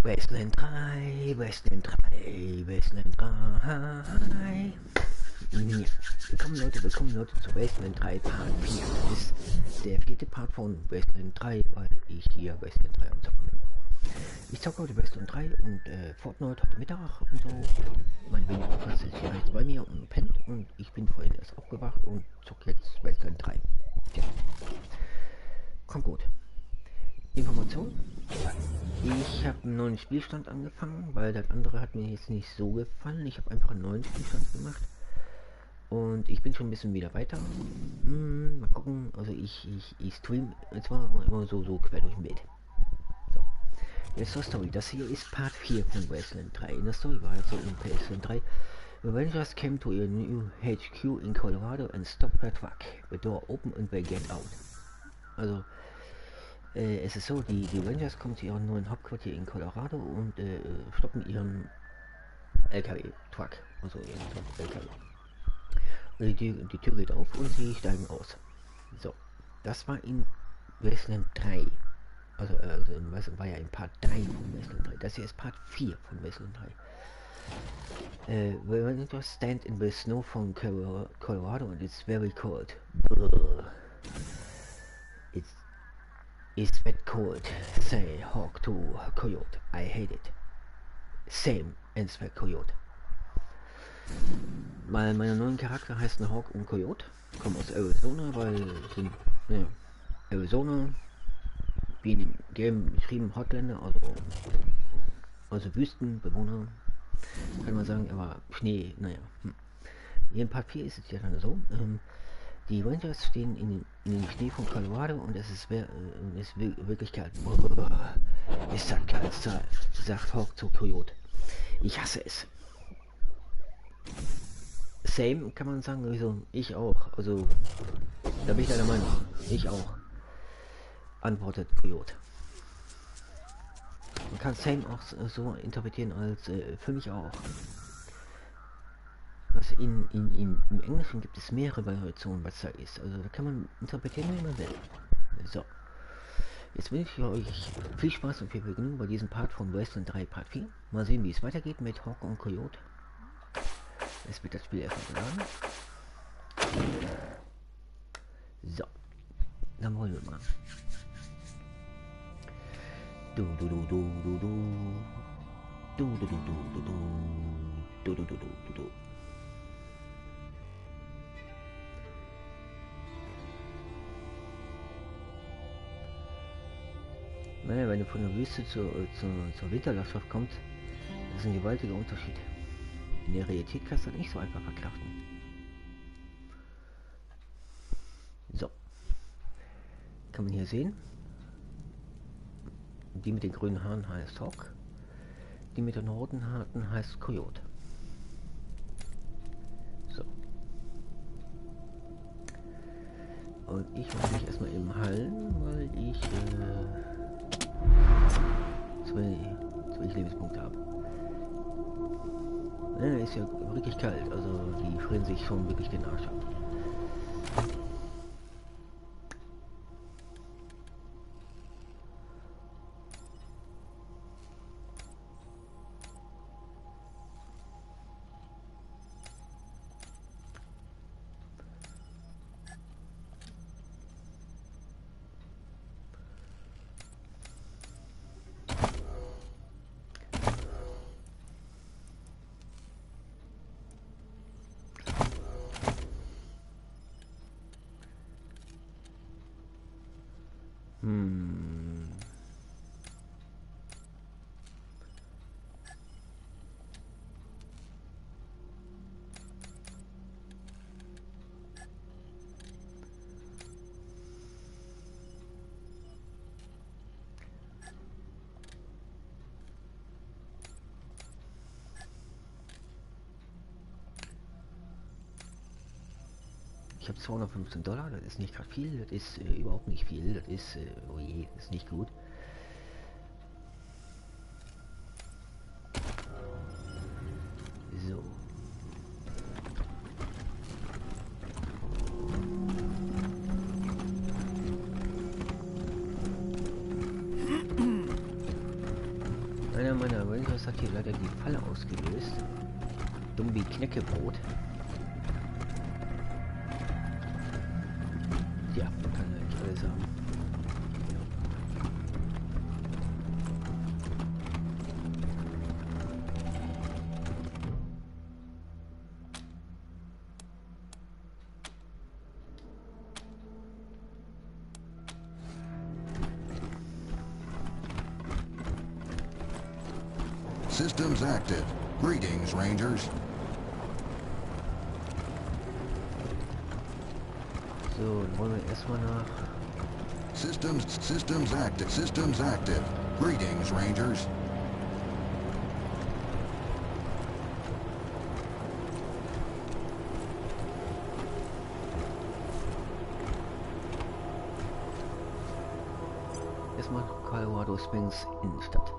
Wasteland 3, Wasteland 3, Wasteland 3. Ja. Willkommen Leute zu Wasteland 3 Part 4. Das ist der vierte Part von Wasteland 3, weil ich hier Wasteland 3 am Zocken bin. Ich zocke heute Wasteland 3 und Fortnite heute Mittag und so. Mein Winterpass ist hier rechts bei mir und pennt und ich bin vorhin erst aufgewacht und zocke jetzt Wasteland 3. Ja. Kommt gut. Information. Ich habe einen neuen Spielstand angefangen, weil das andere hat mir jetzt nicht so gefallen. Ich habe einfach einen neuen Spielstand gemacht. Und ich bin schon ein bisschen wieder weiter. Mal gucken. Also ich stream zwar immer so quer durch den Bild. So. Jetzt zur Story. Das hier ist Part 4 von Wasteland 3. In der Story war jetzt so in Wasteland 3. Avengers came to a new HQ in Colorado and stopped their truck. The door open and they get out. Also es ist so, die Avengers kommen zu ihrem neuen Hauptquartier in Colorado und stoppen ihren LKW-Truck, also ihren LKW. Und die Tür geht auf und sie steigen aus. So, das war in Wasteland 3. Also war ja in Part 3 von Wasteland 3. Das hier ist Part 4 von Wasteland 3. The Avengers stand in the snow from Colorado and it's very cold. Brrr. It's that cold, say Hawk to Coyote. I hate it. Same, answered Coyote. Meine neuen Charakter heißen Hawk und Coyote. Kommen aus Arizona, weil sind, naja, Arizona, wie in dem Game beschrieben, Hotländer, also Wüstenbewohner. Kann man sagen, aber Schnee, naja. Hier in Part 4 ist es ja dann so, die Rangers stehen in den Schnee von Colorado und es ist wirklich kalt. Ist das kalt, sagt Hawk zu Coyote. Ich hasse es. Same kann man sagen, also ich auch. Also da bin ich deiner Meinung. Ich auch. Antwortet Coyote. Man kann same auch so interpretieren als für mich auch. Was im Englischen gibt es mehrere Variationen, was da ist. Also da kann man interpretieren, wie man will. So. Jetzt wünsche ich euch viel Spaß und viel Vergnügen bei diesem Part von Wasteland 3 Part 4. Mal sehen, wie es weitergeht mit Hawk und Coyote. Es wird das Spiel erstmal geladen. So. Dann wollen wir mal. Du. Naja, wenn du von der Wüste zur Winterlandschaft kommst, das ist ein gewaltiger Unterschied. In der Realität kannst du das nicht so einfach verkraften. So. Kann man hier sehen. Die mit den grünen Haaren heißt Hawk. Die mit den roten Haaren heißt Coyote. So. Und ich muss mich erstmal eben heilen, weil ich zwei Lebenspunkte habe. Ja, ist ja wirklich kalt, also die frieren sich schon wirklich den Arsch ab. Ich habe $215, das ist nicht gerade viel, das ist überhaupt nicht viel, das ist, oh je, das ist nicht gut. So. hat hier leider die Falle ausgelöst. Dumm wie Knäckebrot. Ja, man kann ja nicht alles haben. Systems active. Greetings, Rangers. So, dann wollen wir erstmal nach. Systems active. Systems active. Greetings, Rangers. Erstmal Colorado Springs Innenstadt.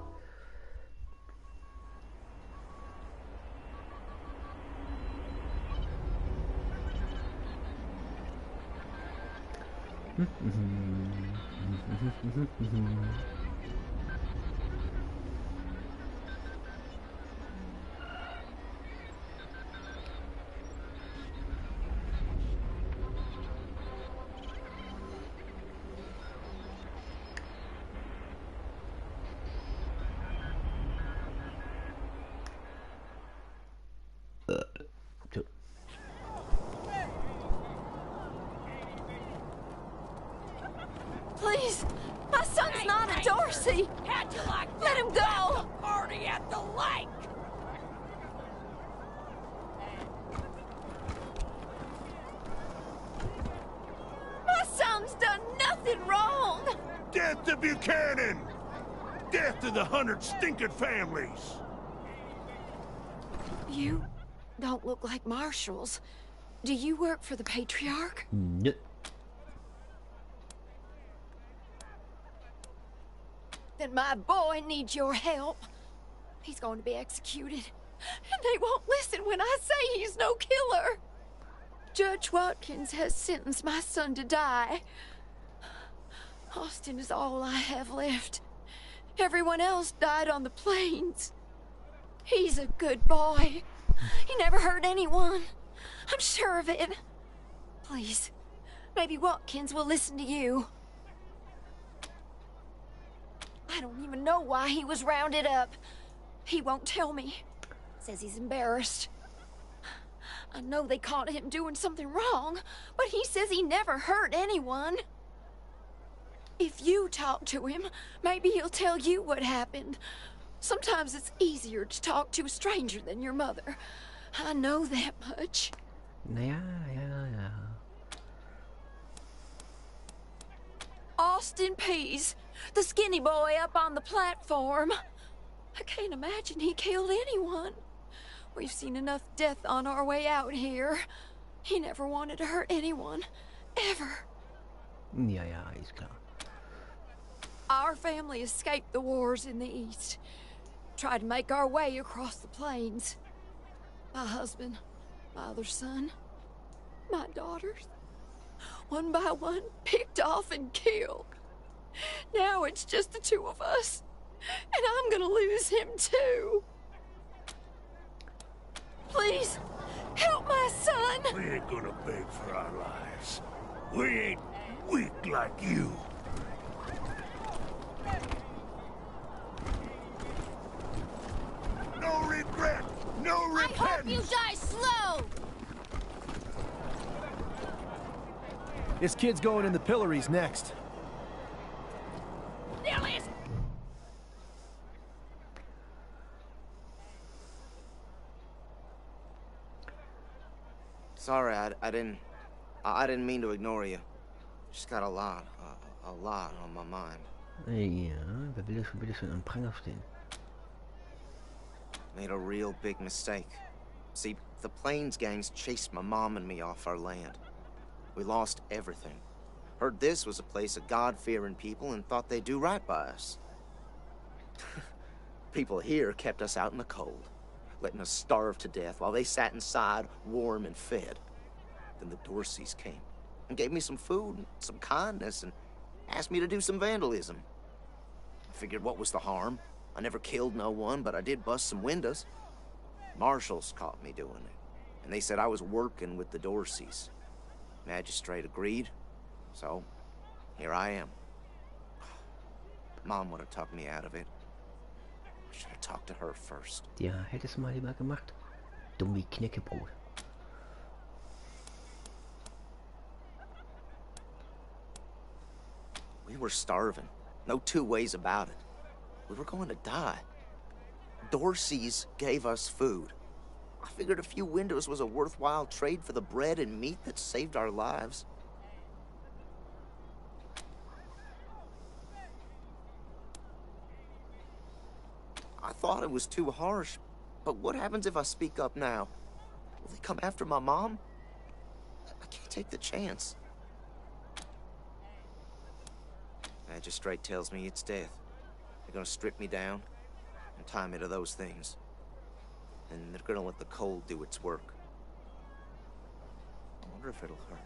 Please, my son's not a Dorsey. How'd you like Let him go. the party at the lake? My son's done nothing wrong. Death to Buchanan! Death to the 100 stinking families! You don't look like marshals. Do you work for the Patriarch? Nö. Then my boy needs your help. He's going to be executed. And they won't listen when I say he's no killer. Judge Watkins has sentenced my son to die. Austin is all I have left. Everyone else died on the plains. He's a good boy. He never hurt anyone. I'm sure of it. Please, maybe Watkins will listen to you. I don't even know why he was rounded up. He won't tell me. Says he's embarrassed. I know they caught him doing something wrong, but he says he never hurt anyone. If you talk to him, maybe he'll tell you what happened. Sometimes it's easier to talk to a stranger than your mother. I know that much. Naja, ja. Austin Pease, the skinny boy up on the platform. I can't imagine he killed anyone. We've seen enough death on our way out here. He never wanted to hurt anyone, ever. Ja, ist klar. Our family escaped the wars in the East. Tried to make our way across the plains. My husband, my other son, my daughters. One by one, picked off and killed. Now it's just the two of us. And I'm gonna lose him too. Please, help my son! We ain't gonna beg for our lives. We ain't weak like you. No regret, no repentance. I hope you die slow! This kid's going in the pillories next. Sorry, I didn't mean to ignore you. Just got a lot on my mind. Ja, wer will das schon bitte schön am Pranger stehen? Made a real big mistake. See, the Plains gangs chased my mom and me off our land. We lost everything. Heard this was a place of God-fearing people and thought they'd do right by us. People here kept us out in the cold, letting us starve to death while they sat inside, warm and fed. Then the Dorseys came and gave me some food and some kindness and asked me to do some vandalism. I figured what was the harm? I never killed no one, but I did bust some windows. Marshals caught me doing it, and they said I was working with the Dorseys. Magistrate agreed, so here I am. Mom would have talked me out of it. I should have talked to her first. Ja, hättest du mal lieber gemacht. Dumm wie Knäckebrot. We were starving. No two ways about it. We were going to die. Dorseys gave us food. I figured a few windows was a worthwhile trade for the bread and meat that saved our lives. I thought it was too harsh, but what happens if I speak up now? Will they come after my mom? I can't take the chance. Magistrate tells me it's death. They're gonna strip me down and tie me to those things. And they're gonna let the cold do its work. I wonder if it'll hurt.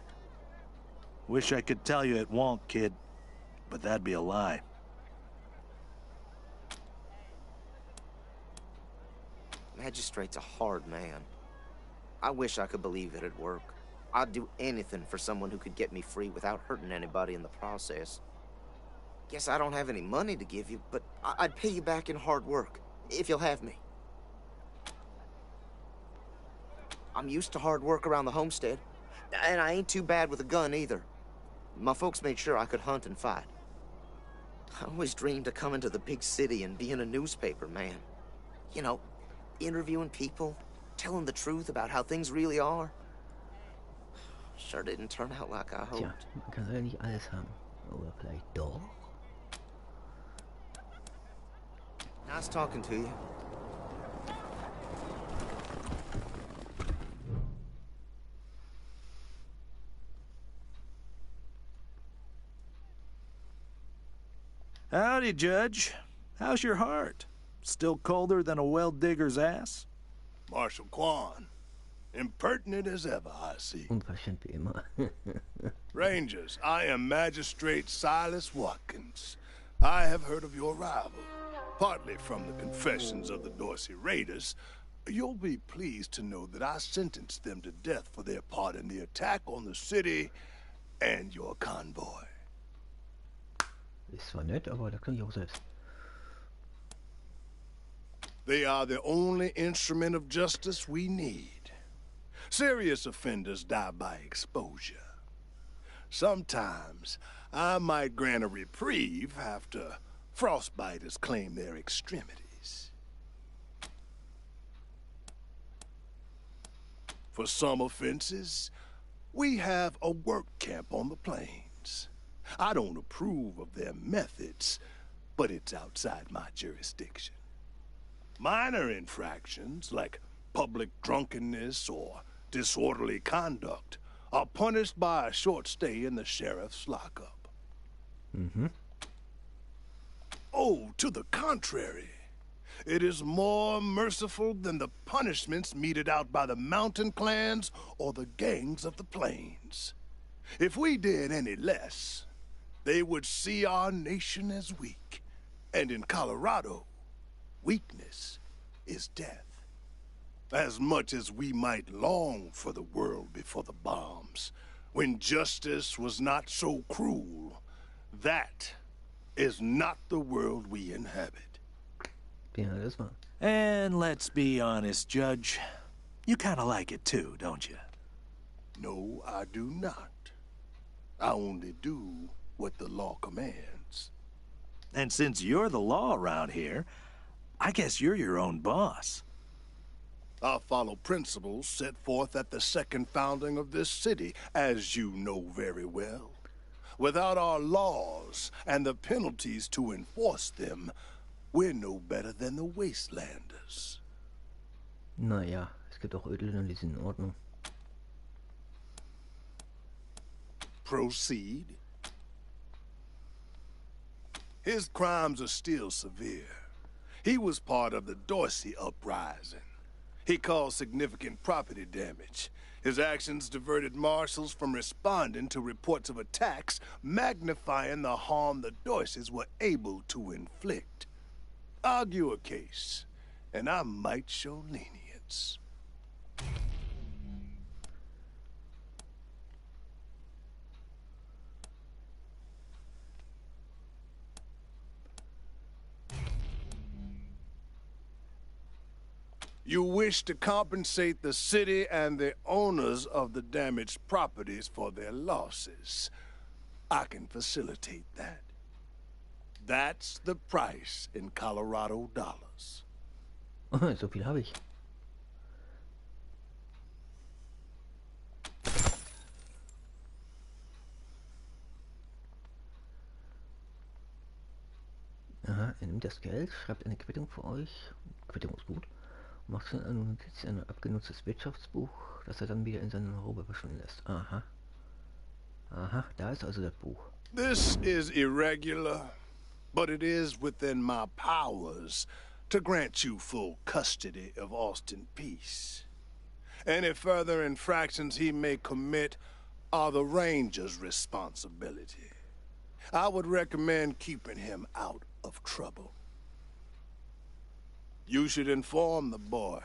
Wish I could tell you it won't, kid. But that'd be a lie. Magistrate's a hard man. I wish I could believe it'd work. I'd do anything for someone who could get me free without hurting anybody in the process. Guess I don't have any money to give you, but I'd pay you back in hard work, if you'll have me. I'm used to hard work around the homestead, and I ain't too bad with a gun either. My folks made sure I could hunt and fight. I always dreamed of coming to the big city and being a newspaper man. You know, interviewing people, telling the truth about how things really are. Sure didn't turn out like I hoped. Tja, man kann ja nicht alles haben. Oder vielleicht doch. Nice talking to you. Howdy, Judge. How's your heart? Still colder than a well-digger's ass? Marshal Quan. Impertinent as ever, I see. Unverschämt wie immer. Rangers, I am Magistrate Silas Watkins. I have heard of your arrival, partly from the confessions of the Dorsey Raiders. You'll be pleased to know that I sentenced them to death for their part in the attack on the city and your convoy. Ist zwar nett, aber das kann ich auch selbst. They are the only instrument of justice we need. Serious offenders die by exposure. Sometimes I might grant a reprieve after frostbiters claim their extremities. For some offenses, we have a work camp on the plains. I don't approve of their methods, but it's outside my jurisdiction. Minor infractions, like public drunkenness or disorderly conduct, are punished by a short stay in the sheriff's lockup. Mhm. Oh, to the contrary. It is more merciful than the punishments meted out by the mountain clans or the gangs of the plains. If we did any less, they would see our nation as weak. And in Colorado, weakness is death. As much as we might long for the world before the bombs, when justice was not so cruel, that is not the world we inhabit. Ja, das war. And let's be honest, Judge. You kind of like it too, don't you? No, I do not. I only do what the law commands. And since you're the law around here, I guess you're your own boss. I follow principles set forth at the second founding of this city, as you know very well. Without our laws and the penalties to enforce them, we're no better than the Wastelanders. Naja, es gibt auch Ödel, die sind in Ordnung. Proceed. His crimes are still severe. He was part of the Dorsey uprising. He caused significant property damage. His actions diverted marshals from responding to reports of attacks, magnifying the harm the Dorseys were able to inflict. Argue a case, and I might show lenience. You wish to compensate the city and the owners of the damaged properties for their losses. I can facilitate that. That's the price in Colorado dollars. So viel habe ich. Aha, er nimmt das Geld, schreibt eine Quittung für euch. Quittung ist gut. Macht schon eine Notiz, ein abgenutztes Wirtschaftsbuch, das er dann wieder in seine Robe verschwinden lässt. Aha. Aha, da ist also das Buch. This is irregular, but it is within my powers to grant you full custody of Austin Peace. Any further infractions he may commit are the Ranger's responsibility. I would recommend keeping him out of trouble. You should inform the boy.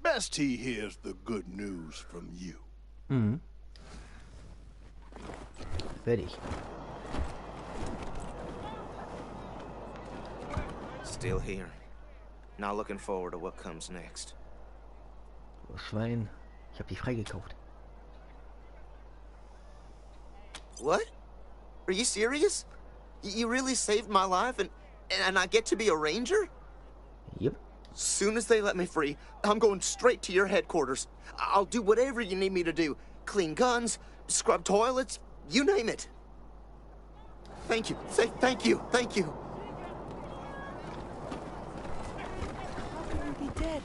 Best he hears the good news from you. Mhm. Werde ich. Still here. Not looking forward to what comes next. Oh, Schwein, ich habe die freigekauft. What? Are you serious? You really saved my life and I get to be a ranger? Yep. Soon as they let me free, I'm going straight to your headquarters. I'll do whatever you need me to do. Clean guns, scrub toilets, you name it. Thank you. Say thank you. Thank you. Be dead.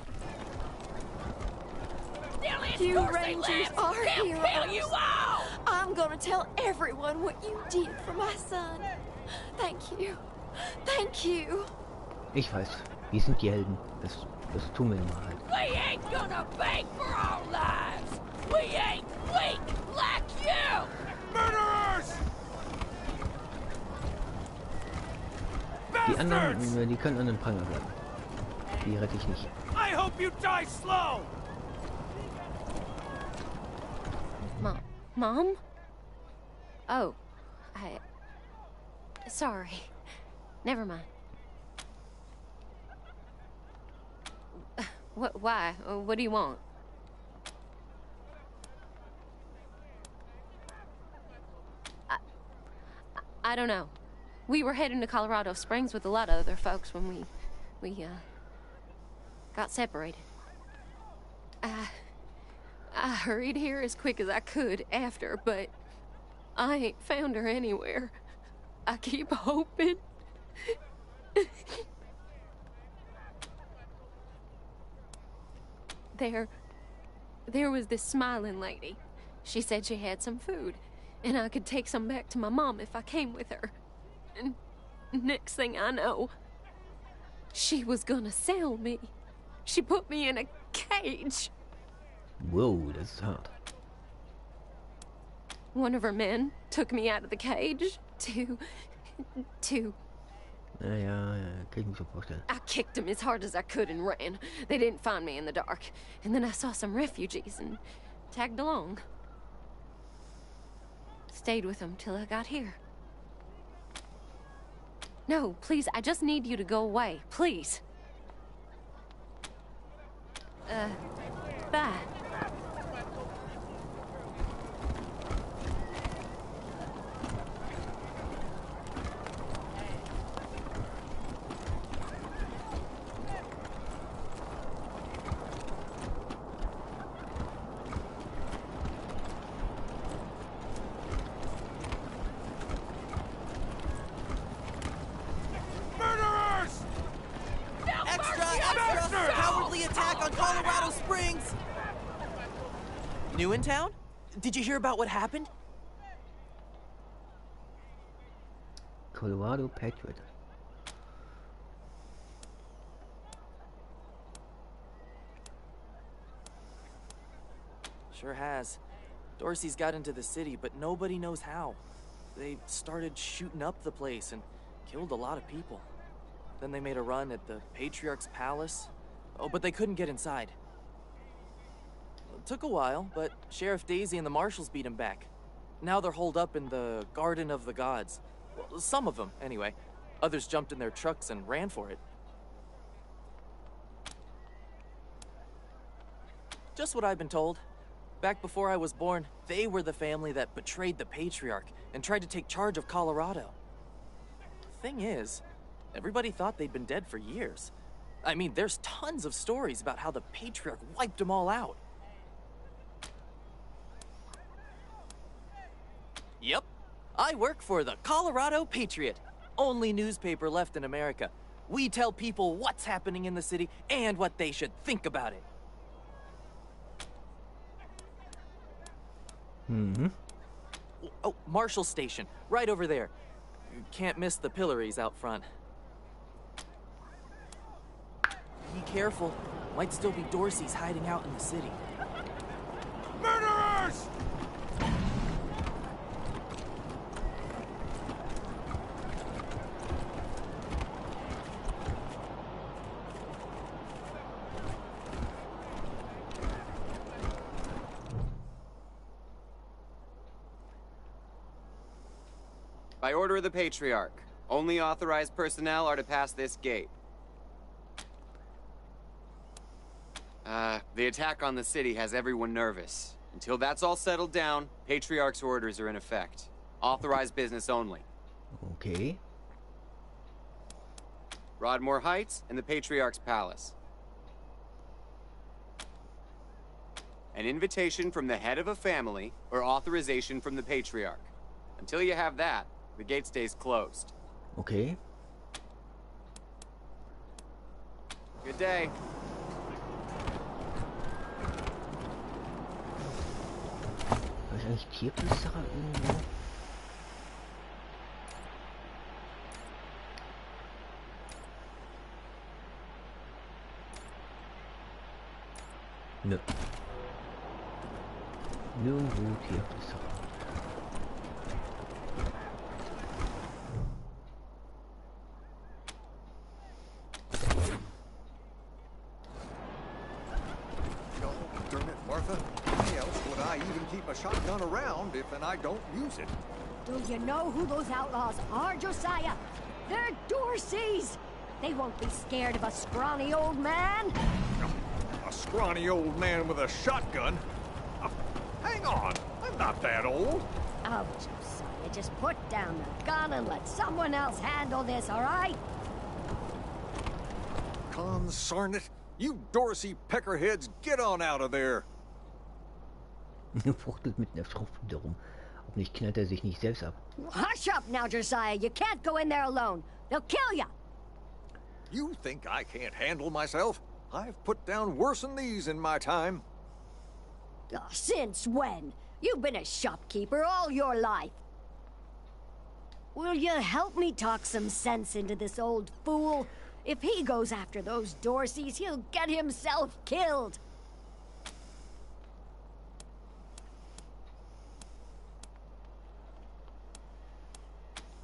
Dilly, You of course they Rangers live. are They'll heroes. kill you all! I'm gonna tell everyone what you did for my son. Thank you. Thank you. Ich weiß, wir sind die Helden. Das tun wir immer halt. We ain't gonna beg for our lives! We ain't weak like you! Murderers! Die anderen, die können an den Pranger bleiben. Die rette ich nicht. I hope you die slow! Mom? Oh, sorry. Never mind. Why? What do you want? I don't know. We were heading to Colorado Springs with a lot of other folks when we got separated. I hurried here as quick as I could after, but I ain't found her anywhere. I keep hoping. There was this smiling lady. She said she had some food, and I could take some back to my mom if I came with her. And next thing I know, she was gonna sell me. She put me in a cage. Whoa, das ist hart. One of her men took me out of the cage to... Ja, kann ich mir so vorstellen. I kicked him as hard as I could and ran. They didn't find me in the dark. And then I saw some refugees and tagged along. Stayed with them till I got here. No, please, I just need you to go away. Please. Bye. New in town? Did you hear about what happened? Colorado Patriot. Sure has. Dorsey's got into the city, but nobody knows how. They started shooting up the place and killed a lot of people. Then they made a run at the Patriarch's palace. Oh, but they couldn't get inside. It took a while, but Sheriff Daisy and the marshals beat him back. Now they're holed up in the Garden of the Gods. Well, some of them, anyway. Others jumped in their trucks and ran for it. Just what I've been told. Back before I was born, they were the family that betrayed the Patriarch and tried to take charge of Colorado. Thing is, everybody thought they'd been dead for years. I mean, there's tons of stories about how the Patriarch wiped them all out. Yep, I work for the Colorado Patriot, only newspaper left in America. We tell people what's happening in the city and what they should think about it. Mm-hmm. Oh, Marshall Station, right over there. You can't miss the pillories out front. Be careful. Might still be Dorseys hiding out in the city. Murderers! By order of the Patriarch, only authorized personnel are to pass this gate. The attack on the city has everyone nervous. Until that's all settled down, Patriarch's orders are in effect. Authorized business only. Okay. Rodmore Heights and the Patriarch's Palace. An invitation from the head of a family or authorization from the Patriarch. Until you have that, the gate stays closed. Okay. Good day. Was eigentlich Tierflüsterer irgendwo? Nö. Nirgendwo Tierflüsterer. A shotgun around if and I don't use it. Do you know who those outlaws are, Josiah? They're Dorseys! They won't be scared of a scrawny old man. A scrawny old man with a shotgun? Hang on, I'm not that old. Oh, Josiah, just put down the gun and let someone else handle this, all right? Consarn it. You Dorsey peckerheads, get on out of there. Fuchtelt mit einer Fruchtflinte rum. Hoffentlich knallt er sich nicht selbst ab. Hush up now, Josiah. You can't go in there alone. They'll kill you. You think I can't handle myself? I've put down worse than these in my time. Oh, since when? You've been a shopkeeper all your life. Will you help me talk some sense into this old fool? If he goes after those Dorseys, he'll get himself killed.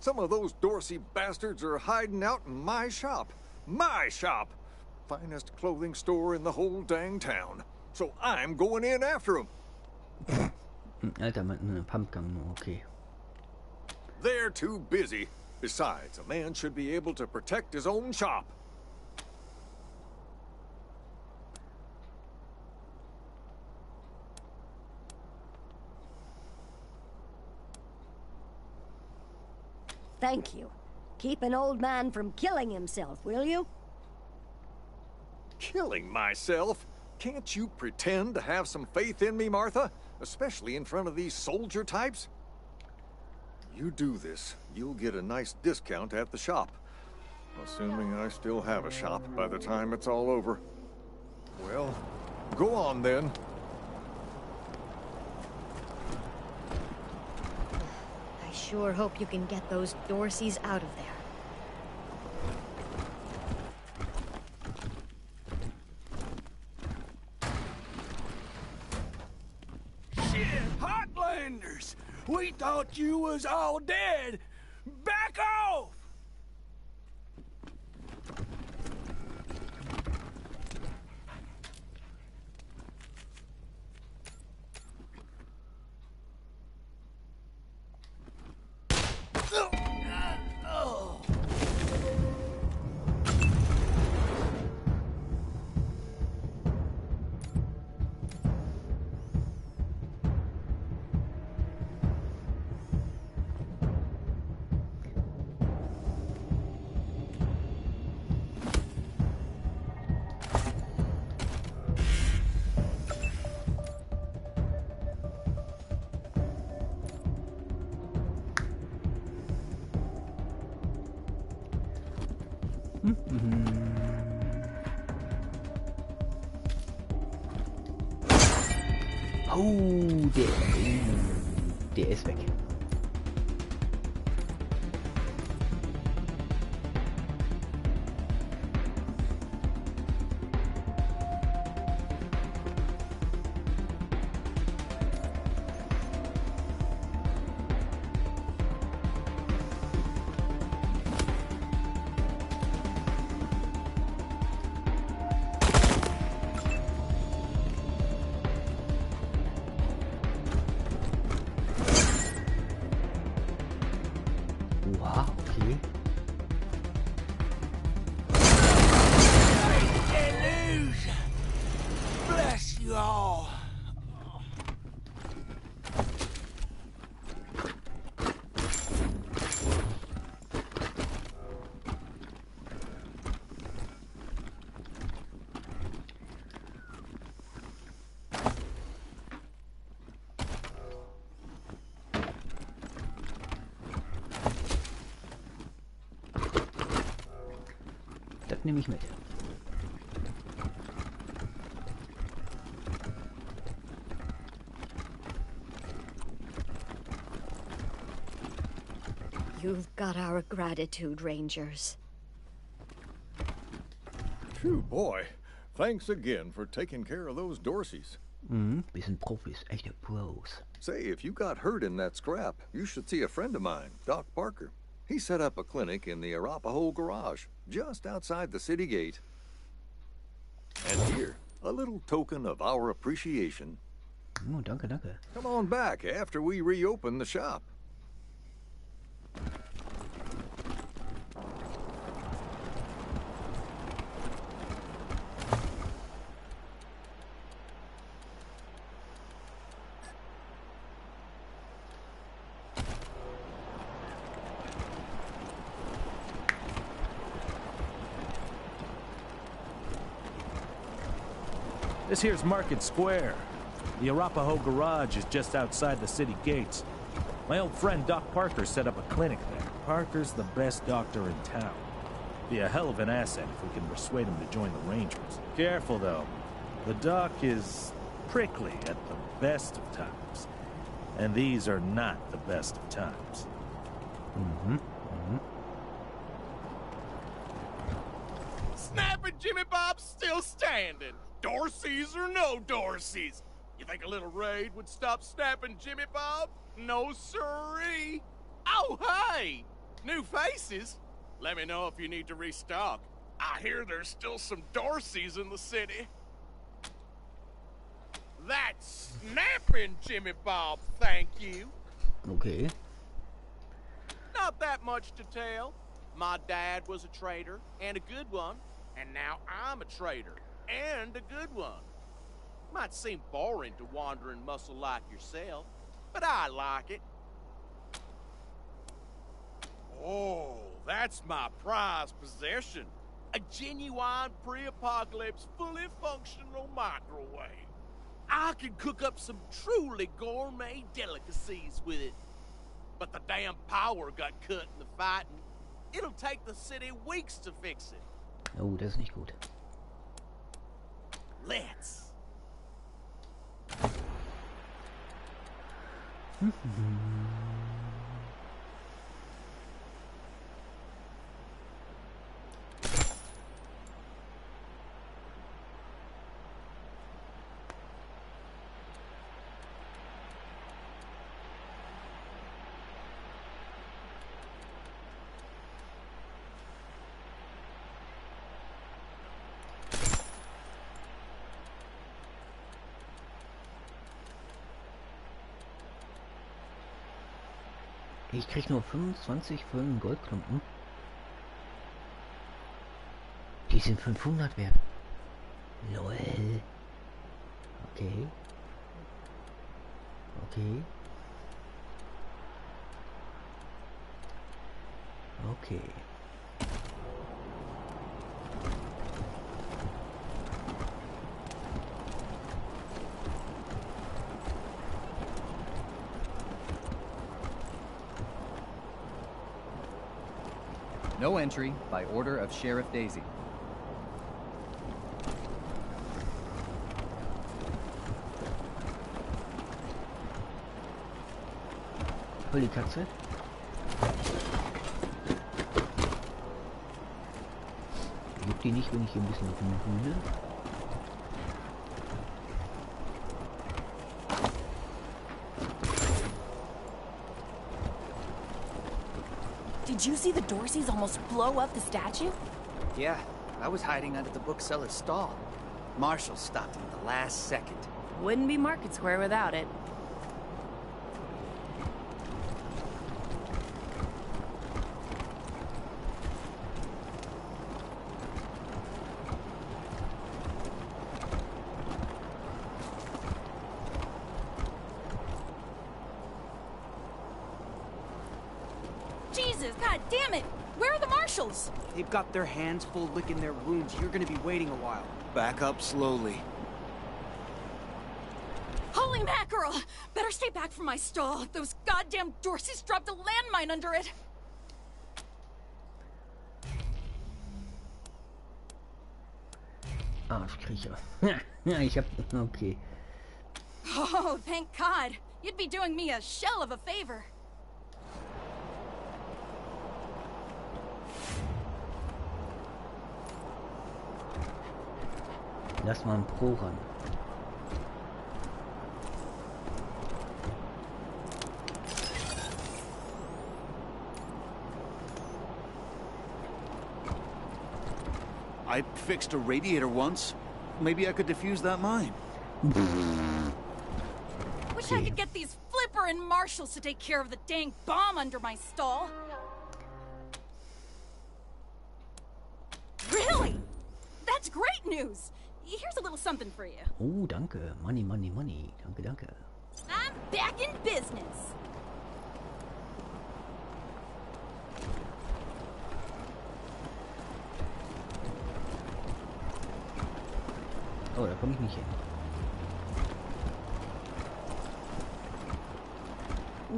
Some of those Dorsey bastards are hiding out in my shop. My shop! Finest clothing store in the whole dang town. So I'm going in after them. Alter, eine Pumpgun, okay. They're too busy. Besides, a man should be able to protect his own shop. Thank you. Keep an old man from killing himself, will you? Killing myself? Can't you pretend to have some faith in me, Martha? Especially in front of these soldier types? You do this, you'll get a nice discount at the shop. Assuming I still have a shop by the time it's all over. Well, go on then. I sure hope you can get those Dorseys out of there. Shit, Heartlanders! We thought you was all dead! Back off! Oh, der ist weg. Wow, okay. Delusion! Bless you all. Das nehme ich mit. You've got our gratitude, Rangers. Phew, boy. Thanks again for taking care of those Dorseys. Wir sind Profis, echte Pros. Say, if you got hurt in that scrap, you should see a friend of mine, Doc Parker. He set up a clinic in the Arapahoe garage, just outside the city gate. And here, a little token of our appreciation. Oh, danke, danke. Come on back after we reopen the shop. This here's Market Square. The Arapahoe garage is just outside the city gates. My old friend Doc Parker set up a clinic there. Parker's the best doctor in town. Be a hell of an asset if we can persuade him to join the Rangers. Careful though. The Doc is prickly at the best of times. And these are not the best of times. Snap and Jimmy Bob's still standing. Dorseys or no Dorseys. You think a little raid would stop Snap and Jimmy Bob? No siree. Oh, hey! New faces? Let me know if you need to restock. I hear there's still some Dorseys in the city. That's snapping, Jimmy Bob, thank you. Okay. Not that much to tell. My dad was a trader, and a good one. And now I'm a trader, and a good one. Might seem boring to wandering muscle like yourself, but I like it. Oh, that's my prized possession. A genuine pre-apocalypse, fully functional microwave. I can cook up some truly gourmet delicacies with it. But the damn power got cut in the fighting. It'll take the city weeks to fix it. Oh, das ist nicht gut. Let's. Ich krieg nur 25 für einen Goldklumpen. Die sind 500 wert. Lol. Okay. Okay. Okay. No entry by order of Sheriff Daisy. Hol die Katze. Juckt die nicht, wenn ich hier ein bisschen rumhühne? Did you see the Dorseys almost blow up the statue? Yeah, I was hiding under the bookseller's stall. Marshall stopped him at the last second. Wouldn't be Market Square without it. Jesus, god damn it! Where are the marshals? They've got their hands full licking their wounds. You're gonna be waiting a while. Back up slowly. Holy mackerel! Better stay back from my stall. Those goddamn Dorseys dropped a landmine under it. Arschkriecher. Ja, ich hab... Okay. Oh, thank God. You'd be doing me a shell of a favor. Lass mal ein Pro ran. I fixed a radiator once. Maybe I could defuse that mine. Wish I could get these flipperin' marshals to take care of the dang bomb under my stall. Really? That's great news. Here's a little something for you. Oh, danke. Money, money, money. Danke, danke. I'm back in business. Oh, da komme ich nicht hin.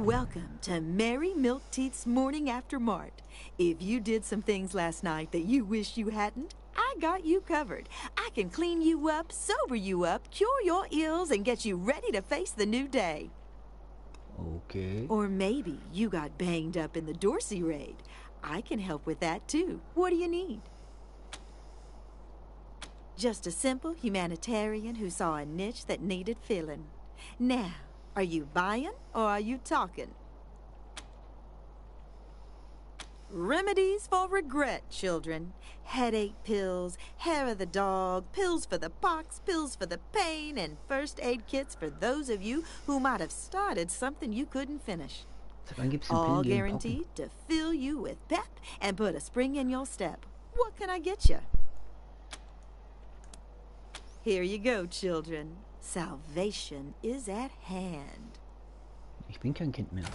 Welcome to Mary Milk Teeth's Morning After Mart. If you did some things last night that you wish you hadn't, I got you covered. I can clean you up, sober you up, cure your ills, and get you ready to face the new day. Okay. Or maybe you got banged up in the Dorsey raid. I can help with that too. What do you need? Just a simple humanitarian who saw a niche that needed filling. Now, are you buying or are you talking? Remedies for regret, children. Headache pills, hair of the dog, pills for the pox, pills for the pain, and first aid kits for those of you who might have started something you couldn't finish. All guaranteed to fill you with pep and put a spring in your step. What can I get you? Here you go, children. Salvation is at hand. Ich bin kein Kind mehr.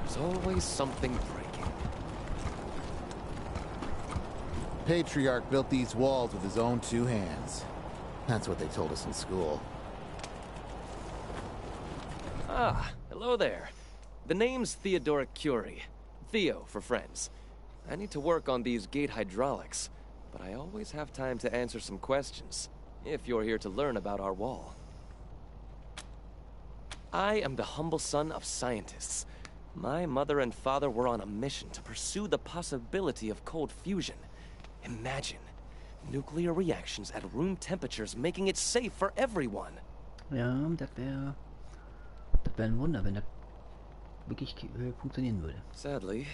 There's always something breaking. Patriarch built these walls with his own two hands. That's what they told us in school. Ah, hello there. The name's Theodoric Curie. Theo for friends. I need to work on these gate hydraulics, but I always have time to answer some questions, if you're here to learn about our wall. I am the humble son of scientists. My mother and father were on a mission to pursue the possibility of cold fusion. Imagine nuclear reactions at room temperatures, making it safe for everyone. Ja, das wäre ein Wunder, wenn das wirklich funktionieren würde. Sadly,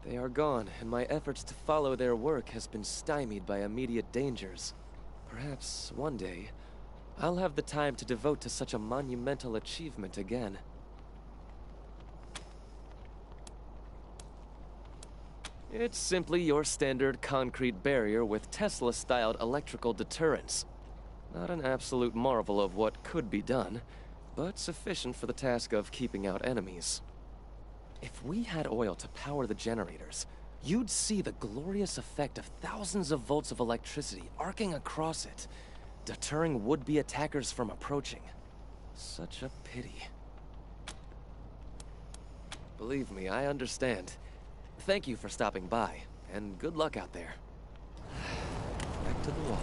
they are gone, and my efforts to follow their work has been stymied by immediate dangers. Perhaps one day, I'll have the time to devote to such a monumental achievement again. It's simply your standard concrete barrier with Tesla-styled electrical deterrents. Not an absolute marvel of what could be done, but sufficient for the task of keeping out enemies. If we had oil to power the generators, you'd see the glorious effect of thousands of volts of electricity arcing across it, deterring would-be attackers from approaching. Such a pity. Believe me, I understand. Thank you for stopping by, and good luck out there. Back to the wall.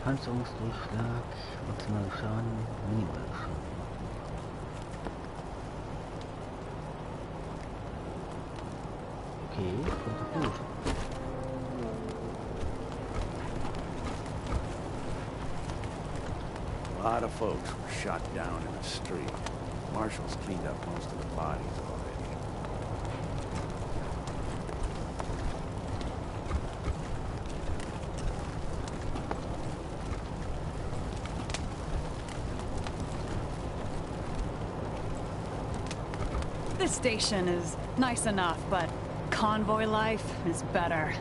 Panzerungsdurchschlag, maximaler Schaden, minimaler Schaden. Okay, kommt doch gut. A lot of folks were shot down in the street. Marshals cleaned up most of the bodies already. This station is nice enough, but convoy life is better.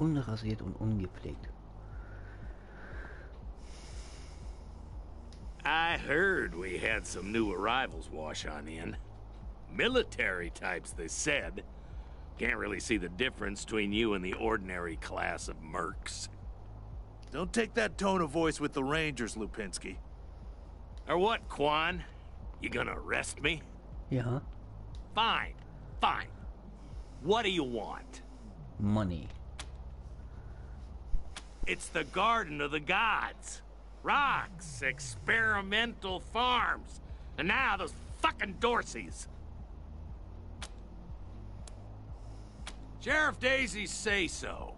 Unrasiert und ungepflegt. I heard we had some new arrivals wash on in. Military types, they said. Can't really see the difference between you and the ordinary class of mercs. Don't take that tone of voice with the Rangers, Lupinski. Or what, Quan? You gonna arrest me? Ja. Fine, fine. What do you want? Money. It's the Garden of the Gods. Rocks, experimental farms. And now those fucking Dorseys. Sheriff Daisies say so.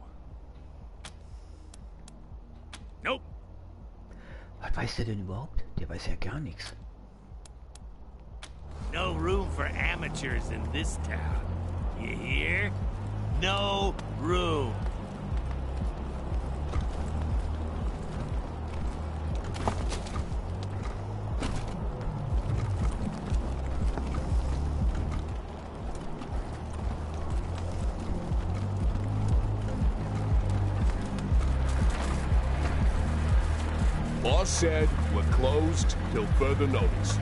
Nope. Was weiß der denn überhaupt? Der weiß ja gar nichts. No room for amateurs in this town. You hear? No room. Boss said we're closed till further notice.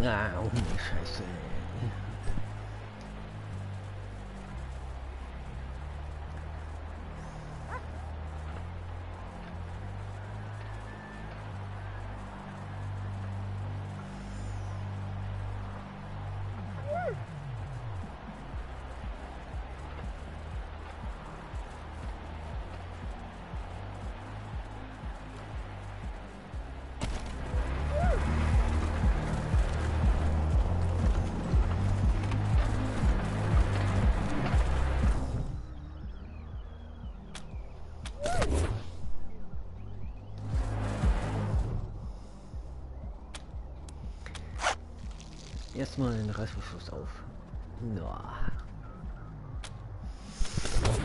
Na, oh die Scheiße. Erstmal den Reißverschluss auf. Ja.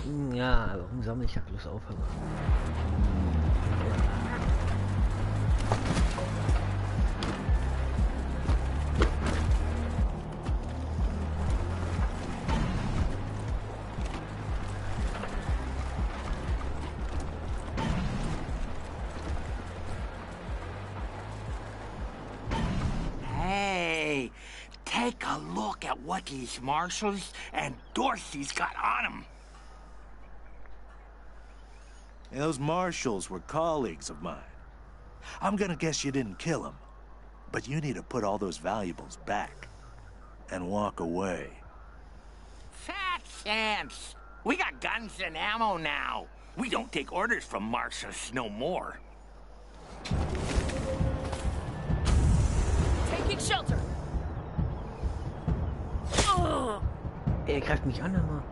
Ja, warum sammle ich da bloß auf? Hey, take a look at what these marshals and Dorsey's got on them. Those marshals were colleagues of mine. I'm gonna guess you didn't kill them, but you need to put all those valuables back and walk away. Fat chance. We got guns and ammo now. We don't take orders from marshals no more. Taking shelter. Er greift mich an, aber...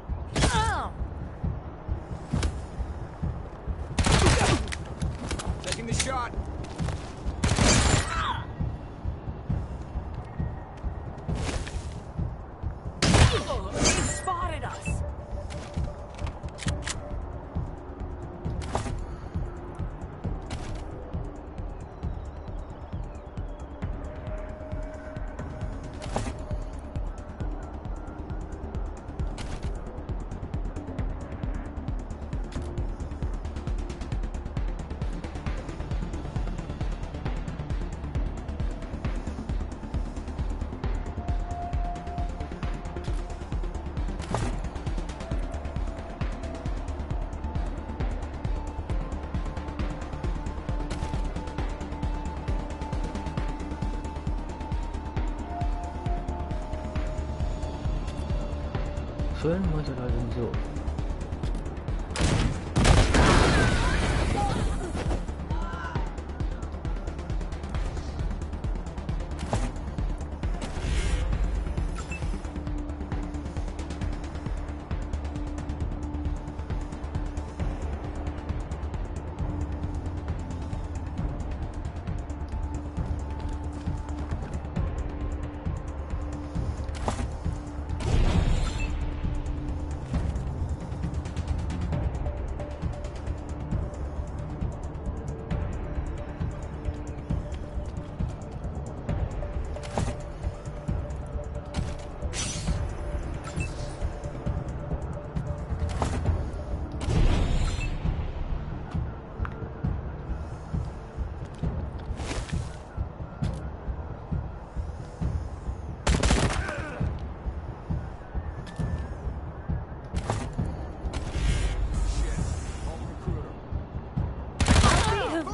Taking the shot. He spotted us. Schön, muss er also so.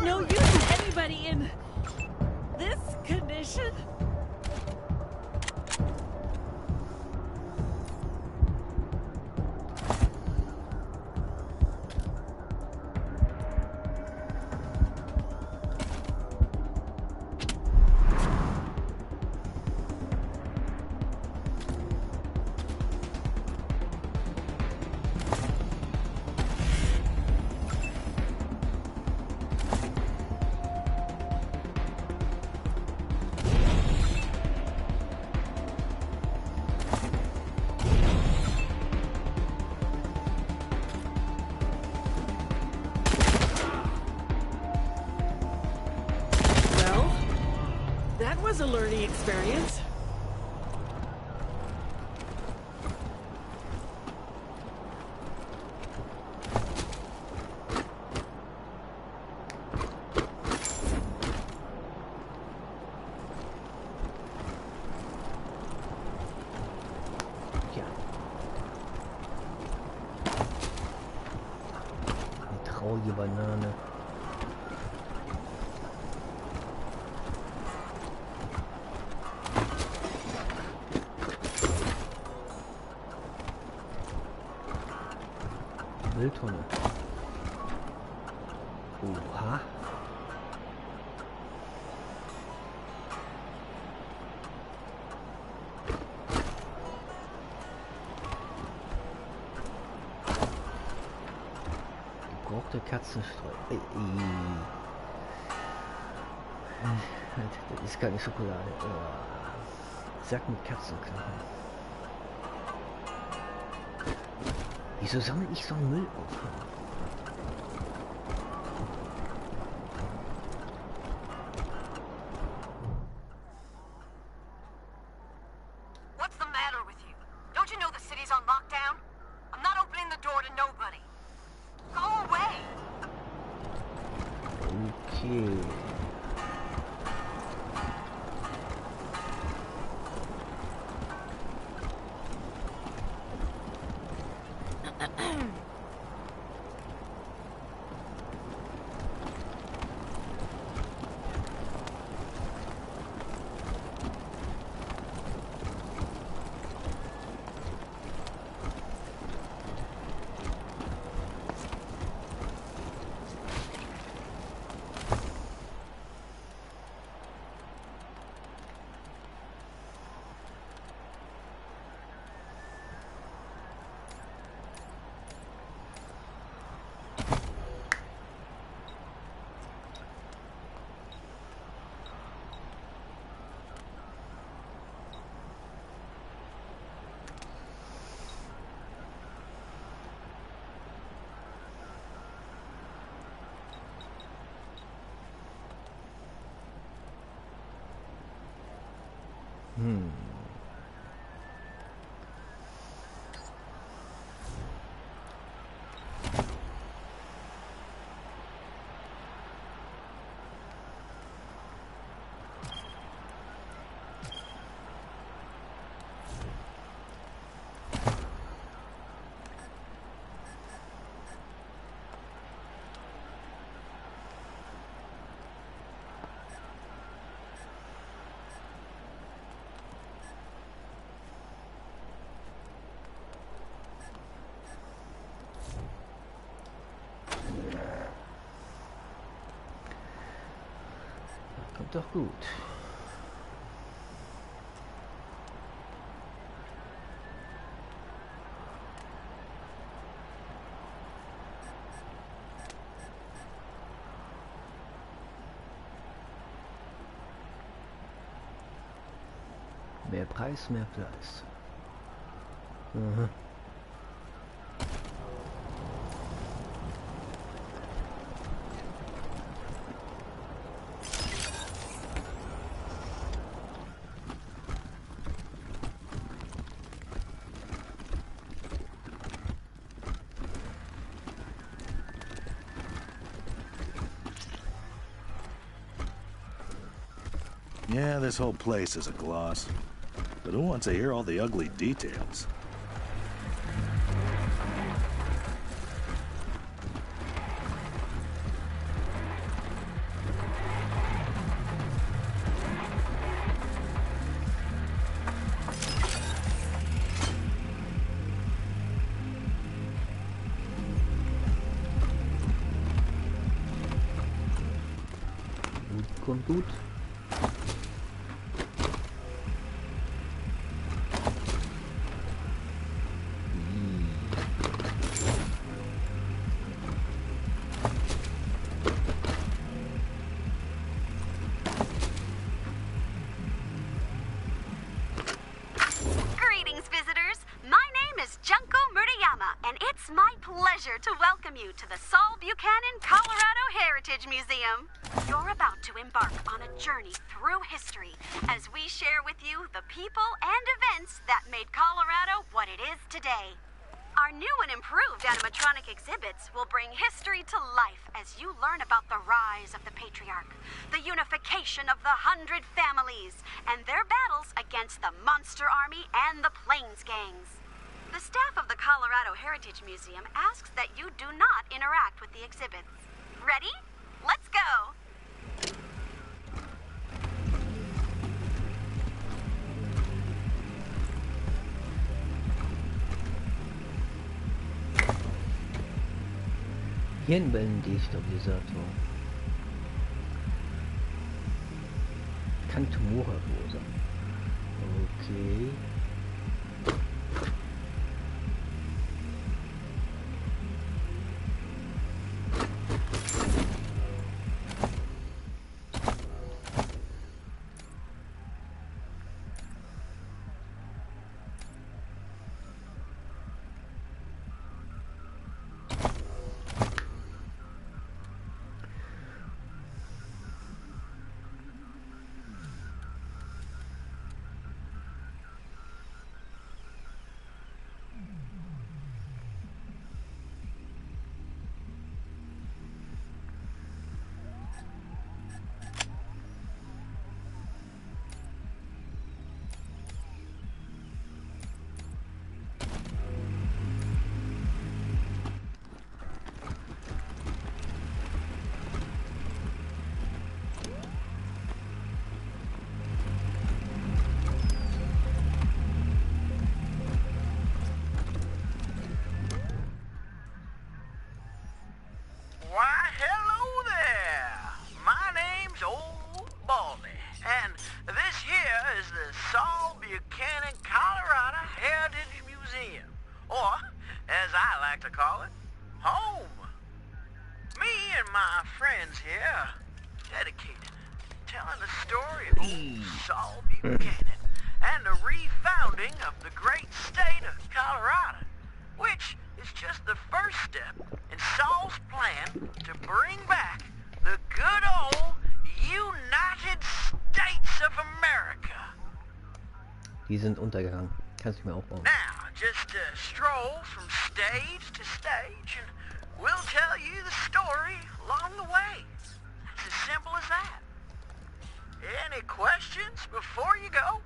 No use to anybody in this condition. That was a learning experience. Ja. Eine traurige Banane. Mülltonne. Oha. Gebrauchte Katzenstreu. Das ist keine Schokolade. Sack mit Katzenknochen. Wieso sammle ich so einen Müll auf? What's the matter with you? Don't you know the city's on lockdown? I'm not opening the door to nobody. Go away! Okay. Kommt doch gut. Mehr Preis, mehr Preis. Mhm. Yeah, this whole place is a gloss. But who wants to hear all the ugly details? Kommt gut. Greetings, visitors. My name is Junko Murayama, and it's my pleasure to welcome you to the Saul Buchanan, Colorado Heritage Museum. You're about to embark on a journey through history as we share with you the people and events that made Colorado what it is today. Our new and improved animatronic exhibits will bring history to life as you learn about the rise of the Patriarch, the unification of the 100 families, and their battles against the Monster Army and the Plains Gangs. The staff of the Colorado Heritage Museum asks that you do not interact with the exhibits. Ready? Let's go! Hirnwellendestabilisator. Kann Tumore verursachen. Okay. like to call it. Home. Me and my friends here, dedicated to telling the story of old Saul Buchanan and the refounding of the great state of Colorado, which is just the first step in Saul's plan to bring back the good old United States of America. Die sind untergegangen. Kannst du mir aufbauen. Now, just stroll from stage to stage and we'll tell you the story along the way. It's as simple as that. Any questions before you go?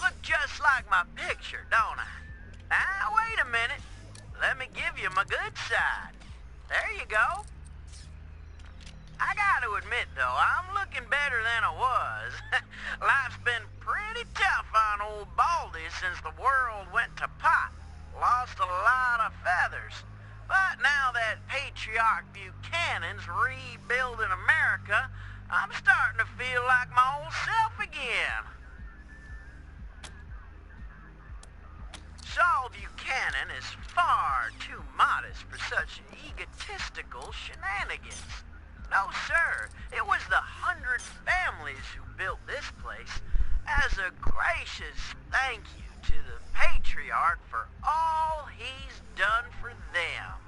Look just like my picture, don't I? Now, wait a minute. Let me give you my good side. There you go. I gotta admit, though, I'm looking better than I was. Life's been pretty tough on old Baldy since the world went to pot. Lost a lot of feathers. But now that Patriarch Buchanan's rebuilding America, I'm starting to feel like my old self again. Saul Buchanan is far too modest for such egotistical shenanigans. No, sir. It was the 100 families who built this place as a gracious thank you to the Patriarch for all he's done for them.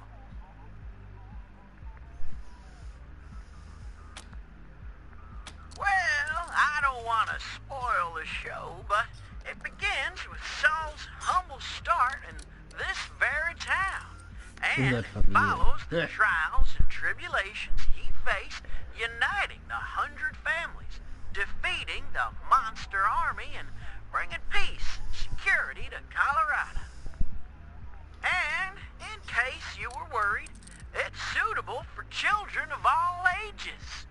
Well, I don't want to spoil the show, but it begins with Saul's humble start in this very town, and follows the trials and tribulations he faced, uniting the 100 families, defeating the monster army, and bringing peace and security to Colorado. And, in case you were worried, it's suitable for children of all ages.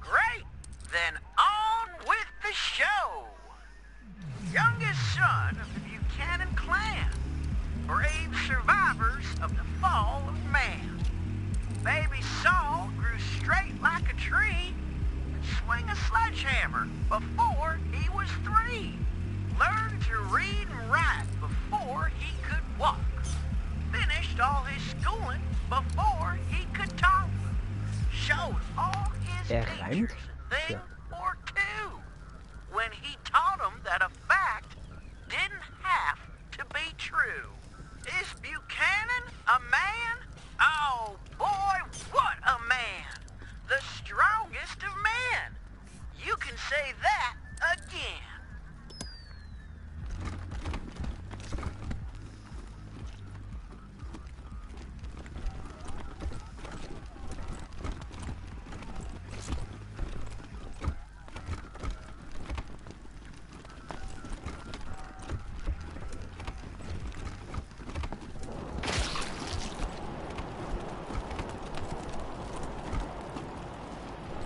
Great! Then on with the show! Youngest son of the Buchanan clan. Brave survivors of the fall of man. Baby Saul grew straight like a tree and swing a sledgehammer before he was 3. Learned to read and write before he could walk. Finished all his schooling before he could talk. Showed all his features and thing or two when he taught them that a fact didn't have to be true. Is Buchanan a man? Oh boy, what a man! The strongest of men! You can say that again.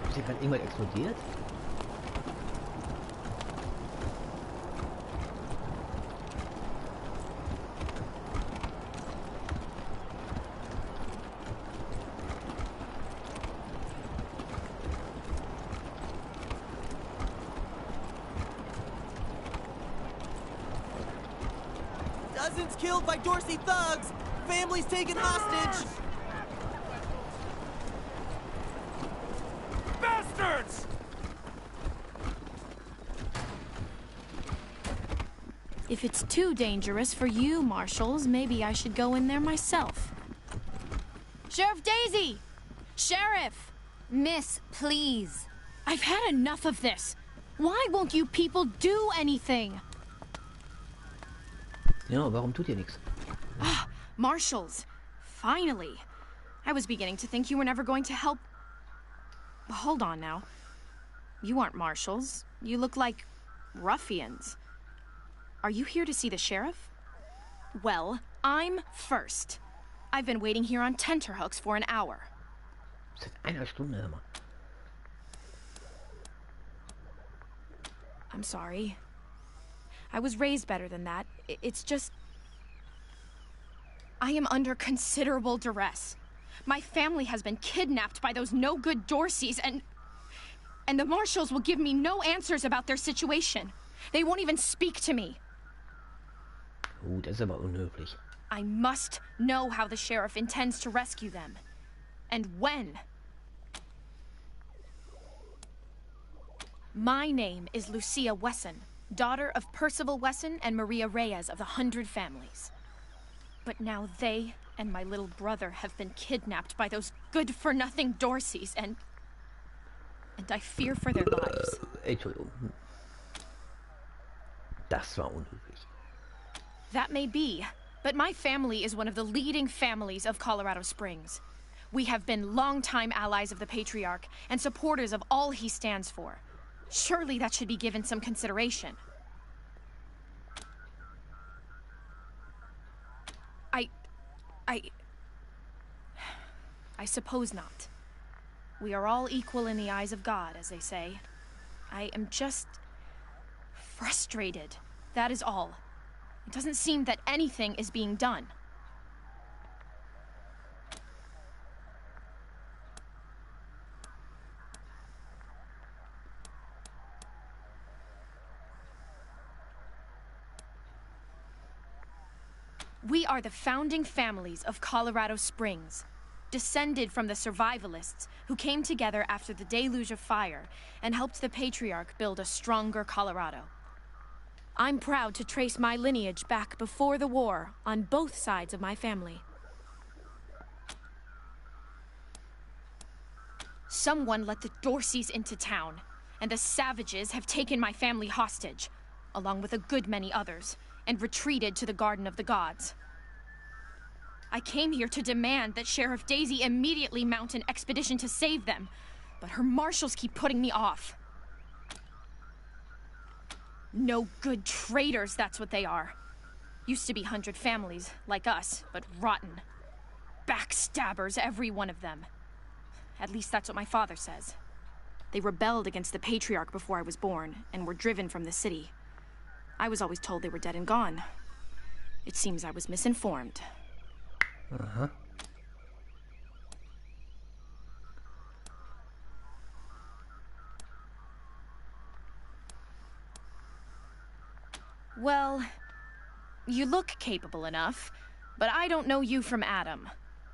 Ist hier gerade irgendwas explodiert? Dozens killed by Dorsey thugs! Families taken hostage! Bastards! If it's too dangerous for you, Marshals, maybe I should go in there myself. Sheriff Daisy! Sheriff! Miss, please. I've had enough of this. Why won't you people do anything? Ja, warum tut ihr nichts? Ah, Marshals. Finally. I was beginning to think you were never going to help. Hold on now. You aren't marshals. You look like ruffians. Are you here to see the sheriff? Well, I'm first. I've been waiting here on tenterhooks for an hour. Seit einer Stunde, hör mal. I'm sorry. I was raised better than that. It's just... I am under considerable duress. My family has been kidnapped by those no-good Dorseys, and the marshals will give me no answers about their situation. They won't even speak to me. Oh, das ist aber unhöflich. I must know how the sheriff intends to rescue them. And when. My name is Lucia Wesson, daughter of Percival Wesson and Maria Reyes of the 100 Families. But now they and my little brother have been kidnapped by those good-for-nothing Dorseys, and I fear for their lives. Entschuldigung. Das war unhöflich. That may be, but my family is one of the leading families of Colorado Springs. We have been longtime allies of the Patriarch and supporters of all he stands for. Surely that should be given some consideration. I suppose not. We are all equal in the eyes of God, as they say. I am just frustrated. That is all. It doesn't seem that anything is being done. We are the founding families of Colorado Springs, descended from the survivalists who came together after the deluge of fire and helped the Patriarch build a stronger Colorado. I'm proud to trace my lineage back before the war on both sides of my family. Someone let the Dorseys into town, and the savages have taken my family hostage, along with a good many others, and retreated to the Garden of the Gods. I came here to demand that Sheriff Daisy immediately mount an expedition to save them, but her marshals keep putting me off. No good traitors, that's what they are. Used to be 100 families, like us, but rotten. Backstabbers, every one of them. At least that's what my father says. They rebelled against the Patriarch before I was born, and were driven from the city. I was always told they were dead and gone. It seems I was misinformed. Aha. Well, you look capable enough, but I don't know you from Adam.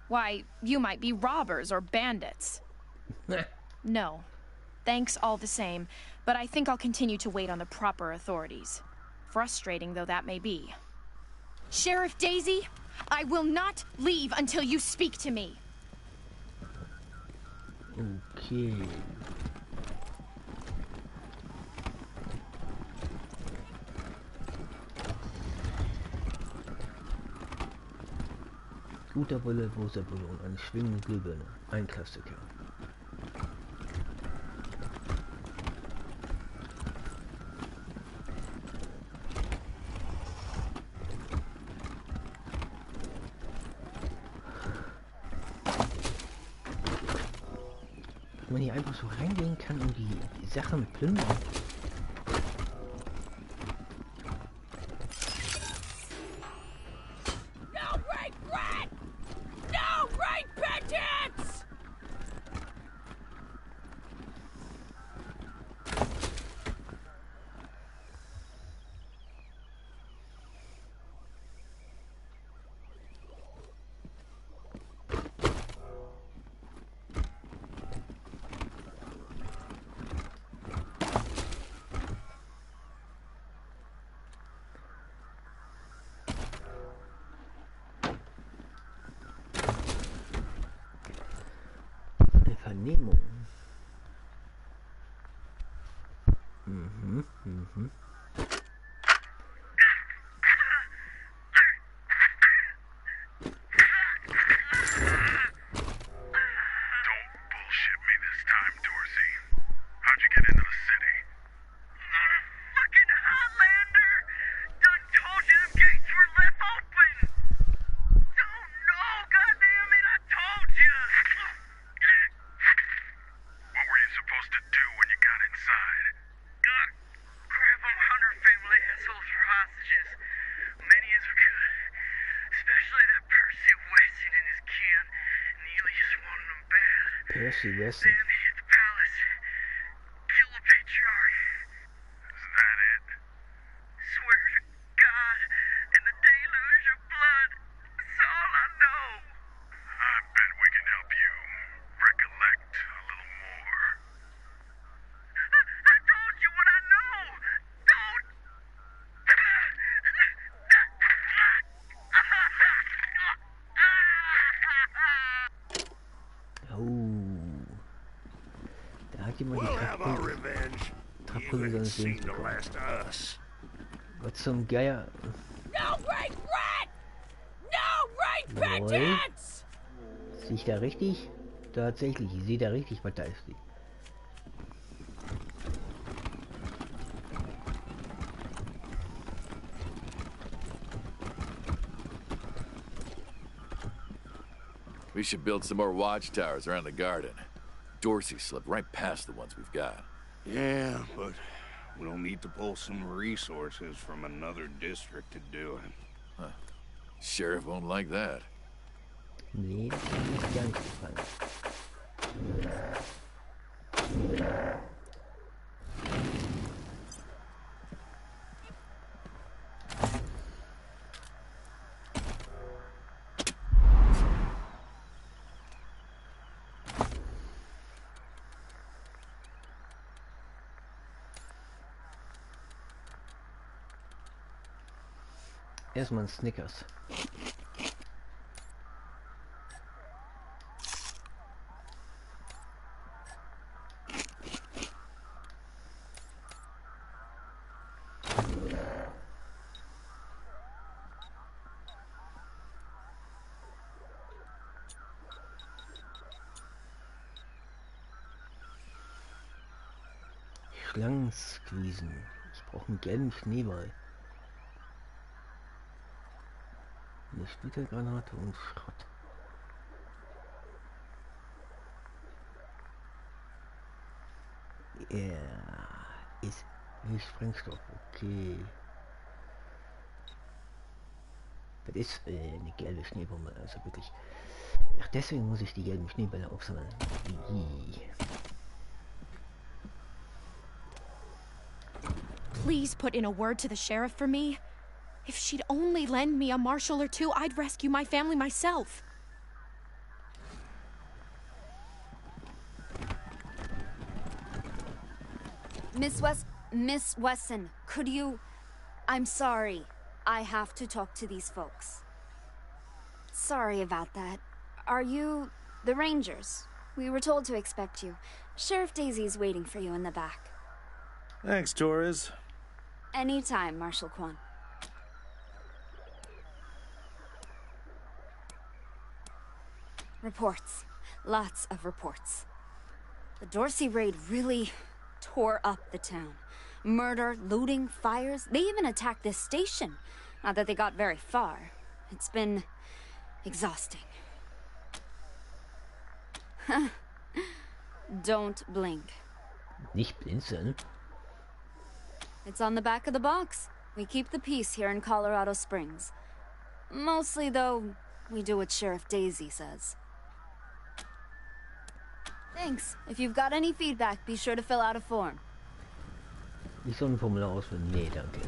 Why, you might be robbers or bandits. No. Thanks all the same, but I think I'll continue to wait on the proper authorities. Frustrating though that may be. Sheriff Daisy, I will not leave until you speak to me. Okay. Guter Bulle, großer Bulle und eine schwingende Glühbirne. Ein Klassiker. Wenn man hier einfach so reingehen kann und die Sachen plündern. Vernehmung. Dorsey Weston. Hit the palace. Kill the patriarch. Is that it? Swear to God and the deluge of blood. That's all I know. I bet we can help you recollect a little more. I told you what I know. Don't. Oh. Da hat jemand die Trappuzzle sehen bekommen. Gott zum Geier. No regret! No Jawohl. repentance! Sehe ich da richtig? Tatsächlich, ich sehe da richtig, was da ist. We should build some more watchtowers around the garden. Dorsey slipped right past the ones we've got. Yeah, but we'll need to pull some resources from another district to do it. Huh. Sheriff won't like that. Nee, das kann nicht gar nicht gefallen. Erstmal ein Snickers. Schlangen squeezen. Ich brauche einen gelben Schneeball. Eine Splittergranate und Schrott. Ja, ist nicht Sprengstoff, okay. Das ist eine gelbe Schneebombe, also wirklich. Ach, deswegen muss ich die gelben Schneebälle aufsammeln. Please put in a word to the sheriff for me. If she'd only lend me a marshal or two, I'd rescue my family myself. Miss Wesson, could you... I'm sorry. I have to talk to these folks. Sorry about that. Are you the Rangers? We were told to expect you. Sheriff Daisy's waiting for you in the back. Thanks, Torres. Anytime, Marshal Kwan. Reports. Lots of reports. The Dorsey raid really tore up the town. Murder, looting, fires. They even attacked this station. Not that they got very far. It's been exhausting. Don't blink. Nicht blinzeln. It's on the back of the box. We keep the peace here in Colorado Springs. Mostly, though, we do what Sheriff Daisy says. Thanks. If you've got any feedback, be sure to fill out a form. Ich soll ein Formular ausfüllen? Nee, danke.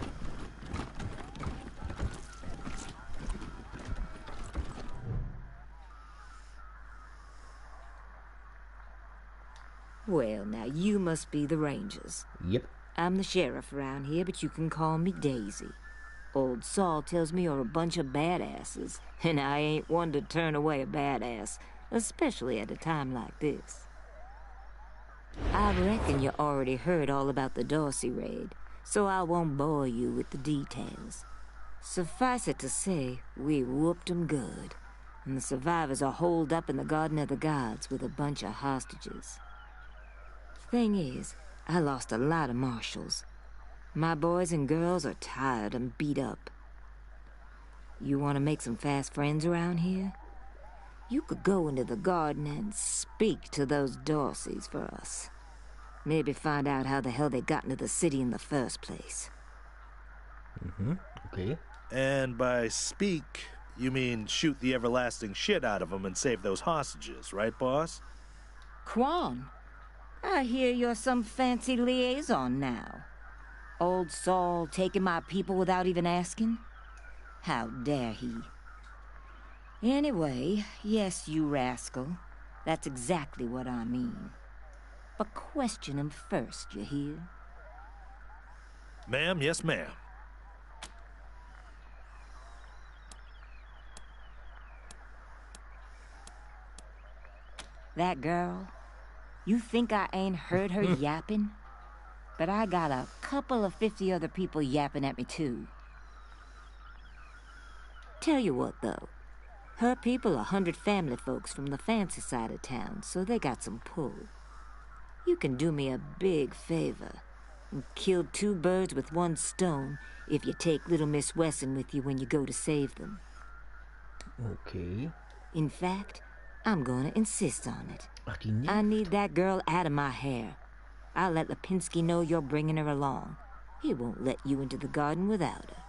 Well, now you must be the Rangers. Yep. I'm the sheriff around here, but you can call me Daisy. Old Saul tells me you're a bunch of badasses, and I ain't one to turn away a badass, especially at a time like this. I reckon you already heard all about the Dorsey raid, so I won't bore you with the details. Suffice it to say, we whooped 'em good, and the survivors are holed up in the Garden of the Gods with a bunch of hostages. Thing is, I lost a lot of marshals. My boys and girls are tired and beat up. You want to make some fast friends around here? You could go into the garden and speak to those Dorseys for us. Maybe find out how the hell they got into the city in the first place. Okay. And by speak, you mean shoot the everlasting shit out of them and save those hostages, right, boss? Quan, I hear you're some fancy liaison now. Old Saul taking my people without even asking? How dare he? Anyway, yes, you rascal. That's exactly what I mean. But question him first, you hear? Ma'am, yes, ma'am. That girl, you think I ain't heard her yapping? But I got a couple of 50 other people yapping at me, too. Tell you what, though. Her people are 100 family folks from the fancy side of town, so they got some pull. You can do me a big favor and kill 2 birds with 1 stone if you take little Miss Wesson with you when you go to save them. Okay. In fact, I'm gonna insist on it. I need that girl out of my hair. I'll let Lipinski know you're bringing her along. He won't let you into the garden without her.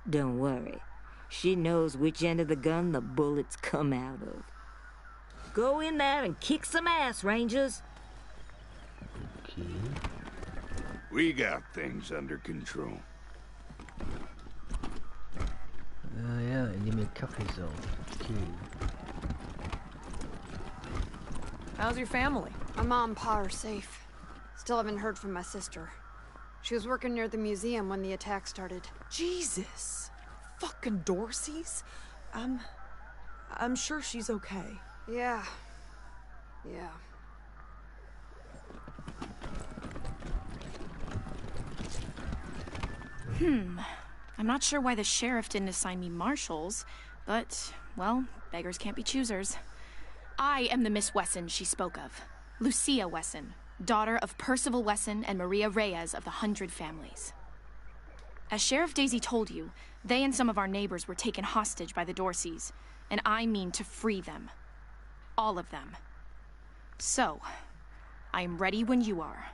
Don't worry. She knows which end of the gun the bullets come out of. Go in there and kick some ass, Rangers. Okay. We got things under control. Ja, indem ihr Kaffee saugt. Okay. How's your family? My mom and pa are safe. Still haven't heard from my sister. She was working near the museum when the attack started. Jesus. Fucking Dorseys? I'm sure she's okay. Yeah. Yeah. I'm not sure why the sheriff didn't assign me marshals, but, well, beggars can't be choosers. I am the Miss Wesson she spoke of. Lucia Wesson, daughter of Percival Wesson and Maria Reyes of the 100 Families. As Sheriff Daisy told you, they and some of our neighbors were taken hostage by the Dorseys, and I mean to free them. All of them. So, I am ready when you are.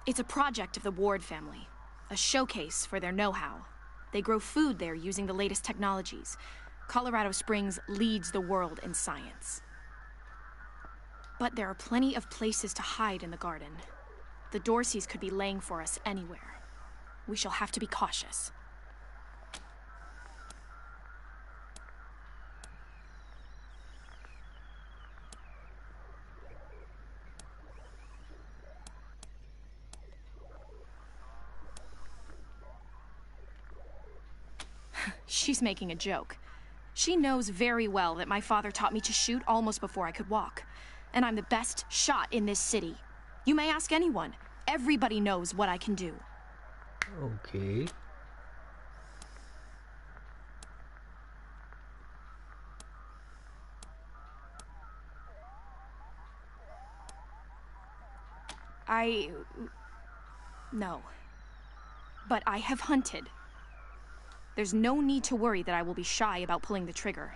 It's a project of the Ward family, a showcase for their know-how. They grow food there using the latest technologies. Colorado Springs leads the world in science. But there are plenty of places to hide in the garden. The Dorseys could be laying for us anywhere. We shall have to be cautious. She's making a joke. She knows very well that my father taught me to shoot almost before I could walk. And I'm the best shot in this city. You may ask anyone. Everybody knows what I can do. Okay. No. But I have hunted. There's no need to worry that I will be shy about pulling the trigger.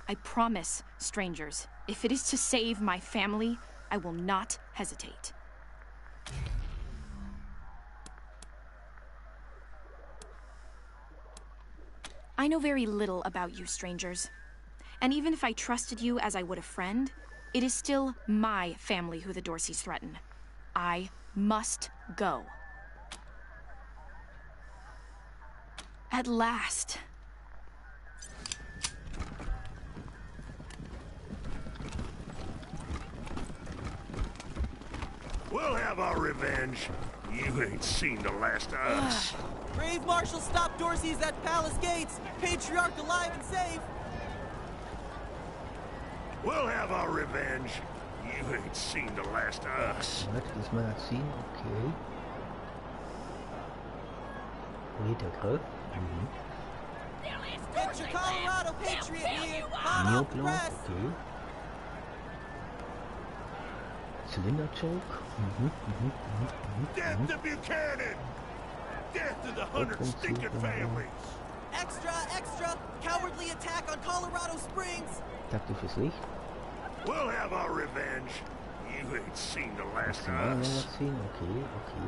I promise, strangers, if it is to save my family, I will not hesitate. I know very little about you, strangers. And even if I trusted you as I would a friend, it is still my family who the Dorseys threaten. I must go. At last. We'll have our revenge. You ain't seen the last of us. Brave Marshal stopped Dorsey's at Palace Gates. Patriarch alive and safe. We'll have our revenge. You ain't seen the last of us. Laat ik eens maar laten zien. Oké. Hoe heet dat groot? Get your Colorado Patriot here. Nieuw plan. Oké. Cilinderchoke. Death to Buchanan! Death to the 100 stinking families! Extra, extra! Cowardly attack on Colorado Springs! Tactisches licht. We'll have our revenge. You ain't seen the last of Maximaal us. laten zien. Oké, oké.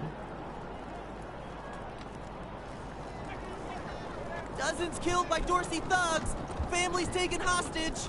Dozens killed by Dorsey thugs! Families taken hostage!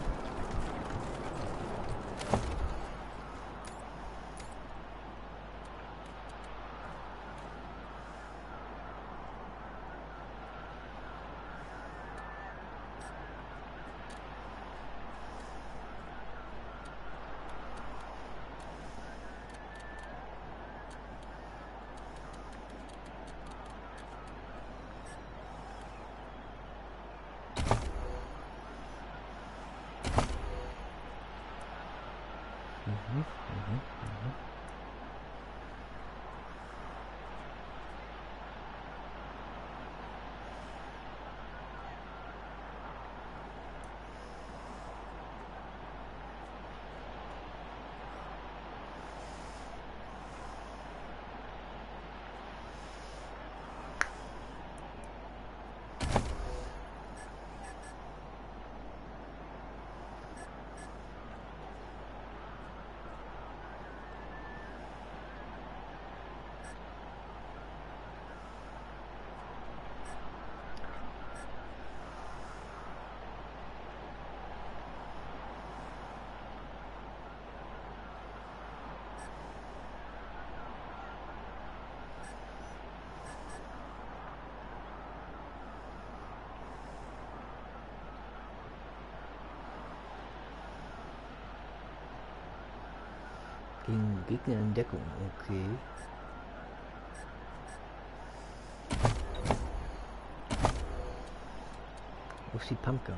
Gegen Gegner in Deckung, okay. Wo ist die Pumpgun?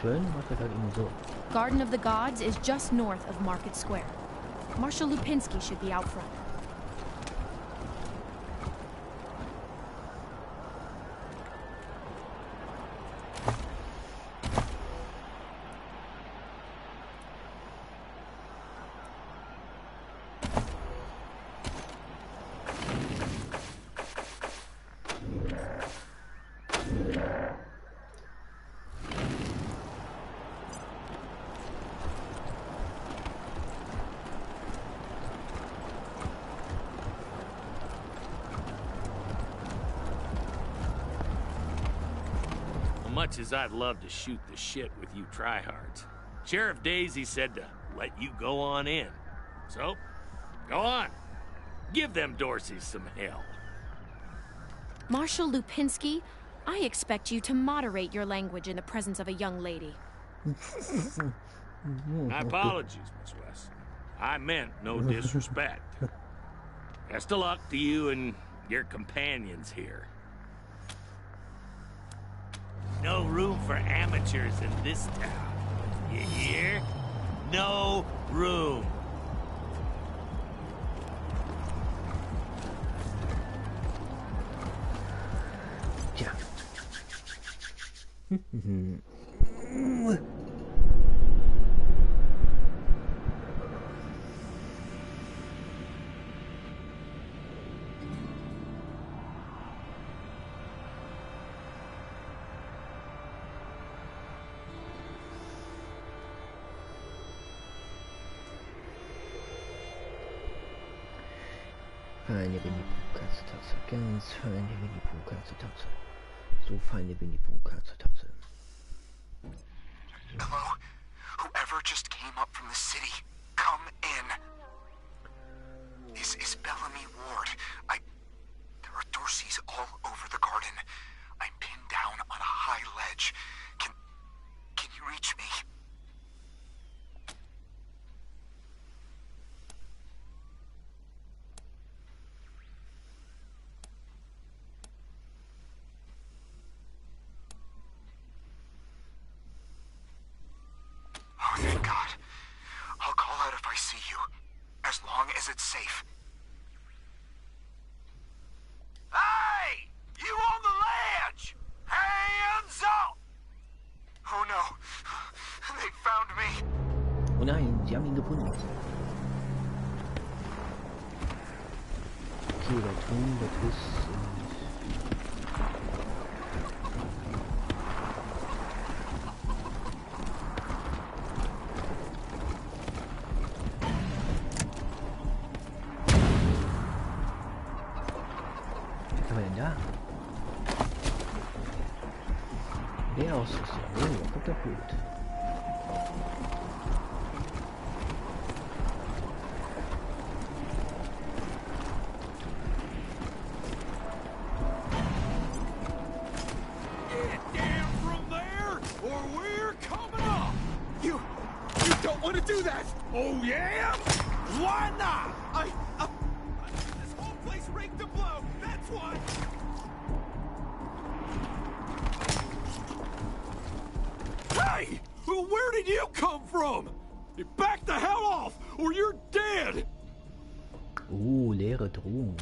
Schön, macht er gerade immer so. Garden of the Gods is just north of Market Square. Marshal Lupinski should be out front. Much as I'd love to shoot the shit with you tryhards, Sheriff Daisy said to let you go on in. So, go on. Give them Dorseys some hell. Marshal Lupinski, I expect you to moderate your language in the presence of a young lady. My apologies, Miss West. I meant no disrespect. Best of luck to you and your companions here. No room for amateurs in this town. You hear? No room. Tja. Feine Winnie-Pooh-Katze-Tasse, ganz feine Winnie-Pooh-Katze-Tasse. So feine Winnie-Pooh-Katze-Tasse. Hello? Whoever just came up from the city, come in. Is Bellamy Ward? There are Dorseys all over the garden. I'm pinned down on a high ledge. Can you reach me? Oh, thank God. I'll call out if I see you, as long as it's safe. Hey! You on the ledge! Hands up! Oh no. They found me. Oh nein, sie haben ihn gefunden. Okay, der Ton, das ist... Was haben wir denn da? Der Ausrüstung. Oh, guck doch gut. don't want to do that! Oh, yeah? Why not? This whole place rigged to blow, that's why! Hey! Where did you come from? You back the hell off, or you're dead! Leere Drohung.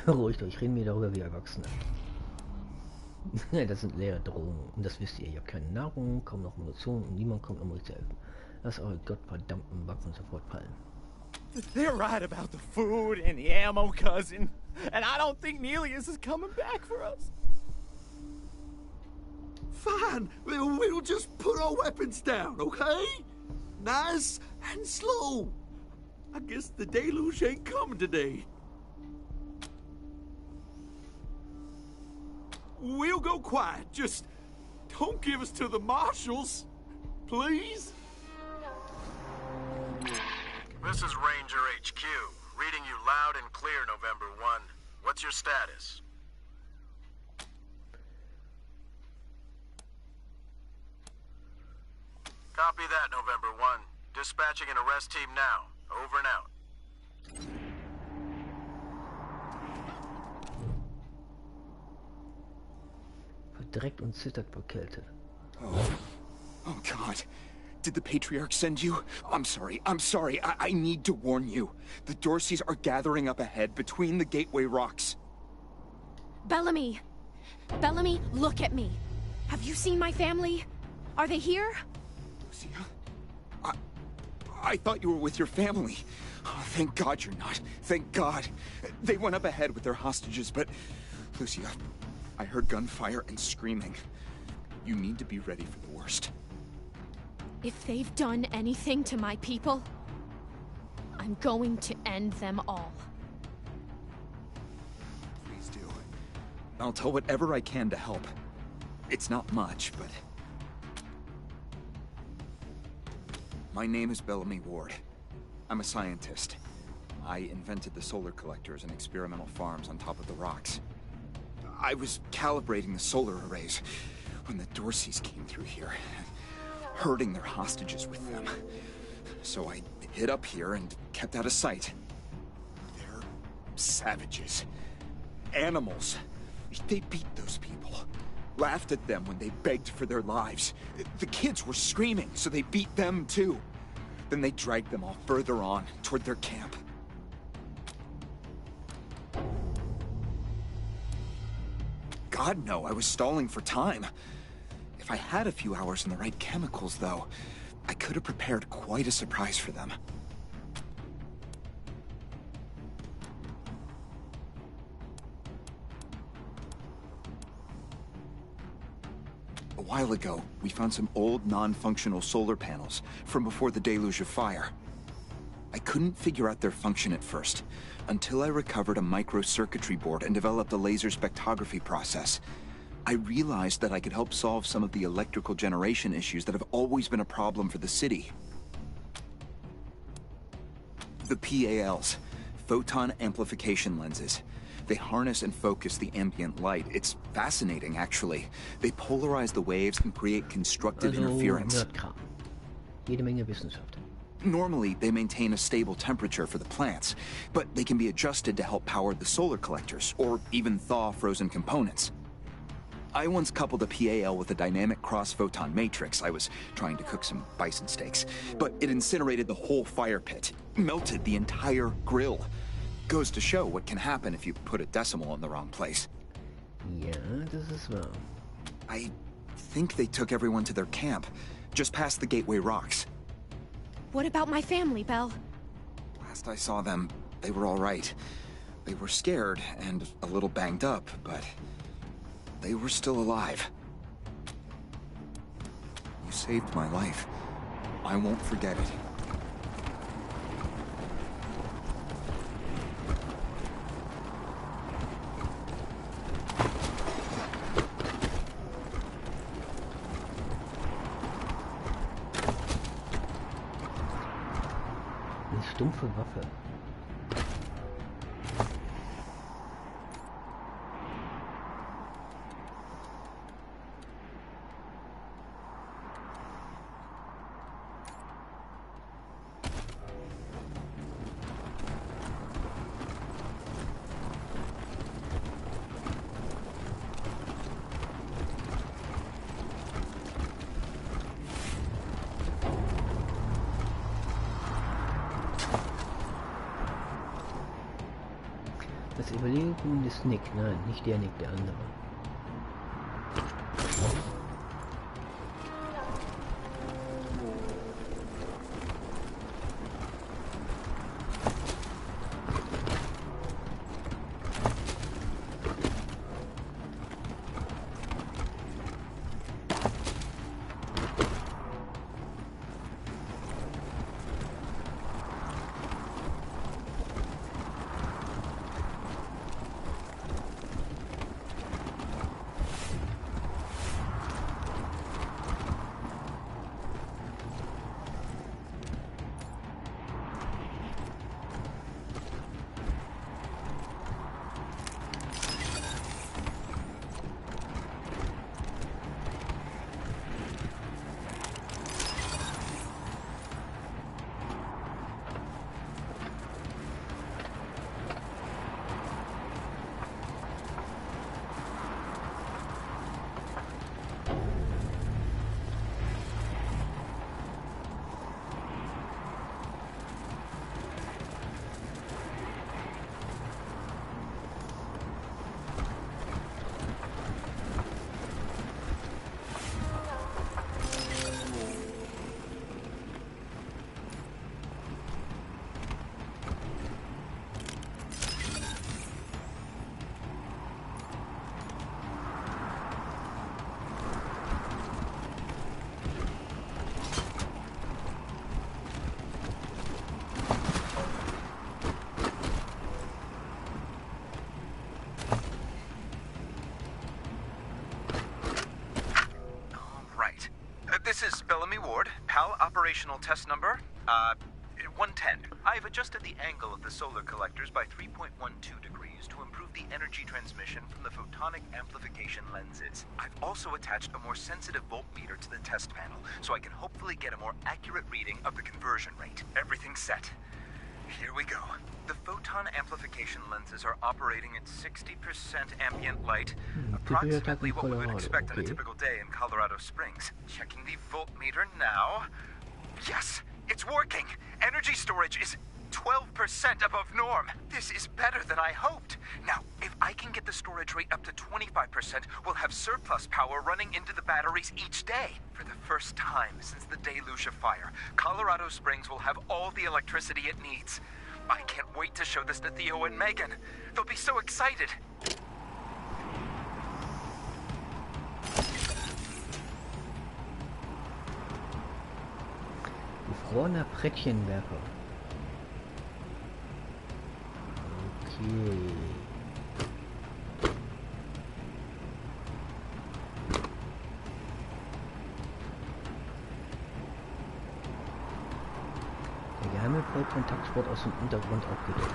Ruhig euch, reden wir darüber wie Erwachsene. Das sind leere Drohungen. Und das wisst ihr. Ihr habt keine Nahrung, kaum noch Munition und niemand kommt, um euch zu helfen. Lasst eure gottverdammten Waffen sofort fallen. They're right about the food and the ammo, cousin. And I don't think Nelius is coming back for us. Fine, we'll just put our weapons down, okay? Nice and slow. I guess the deluge ain't coming today. We'll go quiet, just don't give us to the marshals, please. This is Ranger HQ, reading you loud and clear, November 1. What's your status? Copy that, November 1. Dispatching an arrest team now. Over and out. Verdreckt und zittert vor Kälte. Oh God. Did the Patriarch send you? I'm sorry. I need to warn you. The Dorseys are gathering up ahead between the Gateway Rocks. Bellamy! Bellamy, look at me. Have you seen my family? Are they here? Lucia? I thought you were with your family. Oh, thank God you're not. Thank God. They went up ahead with their hostages, but... Lucia, I heard gunfire and screaming. You need to be ready for the worst. If they've done anything to my people, I'm going to end them all. Please do. I'll tell whatever I can to help. It's not much, but... My name is Bellamy Ward. I'm a scientist. I invented the solar collectors and experimental farms on top of the rocks. I was calibrating the solar arrays when the Dorseys came through here, herding their hostages with them. So I hid up here and kept out of sight. They're savages. Animals. They beat those people. Laughed at them when they begged for their lives. The kids were screaming, so they beat them too. Then they dragged them all further on, toward their camp. God, no, I was stalling for time. If I had a few hours and the right chemicals, though, I could have prepared quite a surprise for them. A while ago, we found some old, non-functional solar panels from before the deluge of fire. I couldn't figure out their function at first, until I recovered a microcircuitry board and developed a laser spectrography process. I realized that I could help solve some of the electrical generation issues that have always been a problem for the city. The PALs, photon amplification lenses. They harness and focus the ambient light. It's fascinating, actually. They polarize the waves and create constructive interference. Jede Menge Wissenschaft. Normally, they maintain a stable temperature for the plants, but they can be adjusted to help power the solar collectors, or even thaw frozen components. I once coupled a PAL with a dynamic cross-photon matrix. I was trying to cook some bison steaks, but it incinerated the whole fire pit, melted the entire grill. Goes to show what can happen if you put a decimal in the wrong place. Ja, das ist wahr. I think they took everyone to their camp, just past the Gateway Rocks. What about my family, Belle? Last I saw them, they were all right. They were scared and a little banged up, but they were still alive. You saved my life. I won't forget it. Eine stumpfe Waffe. Das Überleben ist Nick, nein, nicht der Nick, der andere. This is Bellamy Ward, PAL operational test number, 110. I've adjusted the angle of the solar collectors by 3.12 degrees to improve the energy transmission from the photonic amplification lenses. I've also attached a more sensitive voltmeter to the test panel, so I can hopefully get a more accurate reading of the conversion rate. Everything's set. Here we go. The photon amplification lenses are operating at 60% ambient light, approximately what we would expect on a typical day in Colorado Springs. Checking the voltmeter now. Yes, it's working. Energy storage is 12% above norm. This is better than I hoped. Now, if I can get the storage rate up to 25%, we'll have surplus power running into the batteries each day. For the first time since the deluge of fire, Colorado Springs will have all the electricity it needs. I can't wait to show this to Theo and Megan. They'll be so excited. Gefrorener Brettchenwerfer. Okay. Der geheime Vollkontaktsport aus dem Untergrund abgedeckt.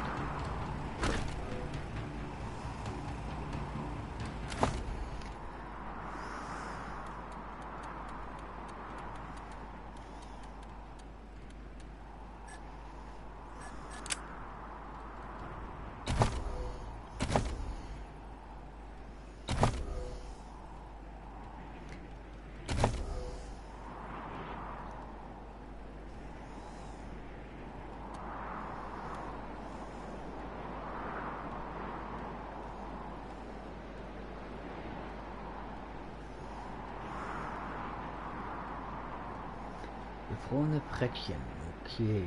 Gefrorene Brettchen, okay.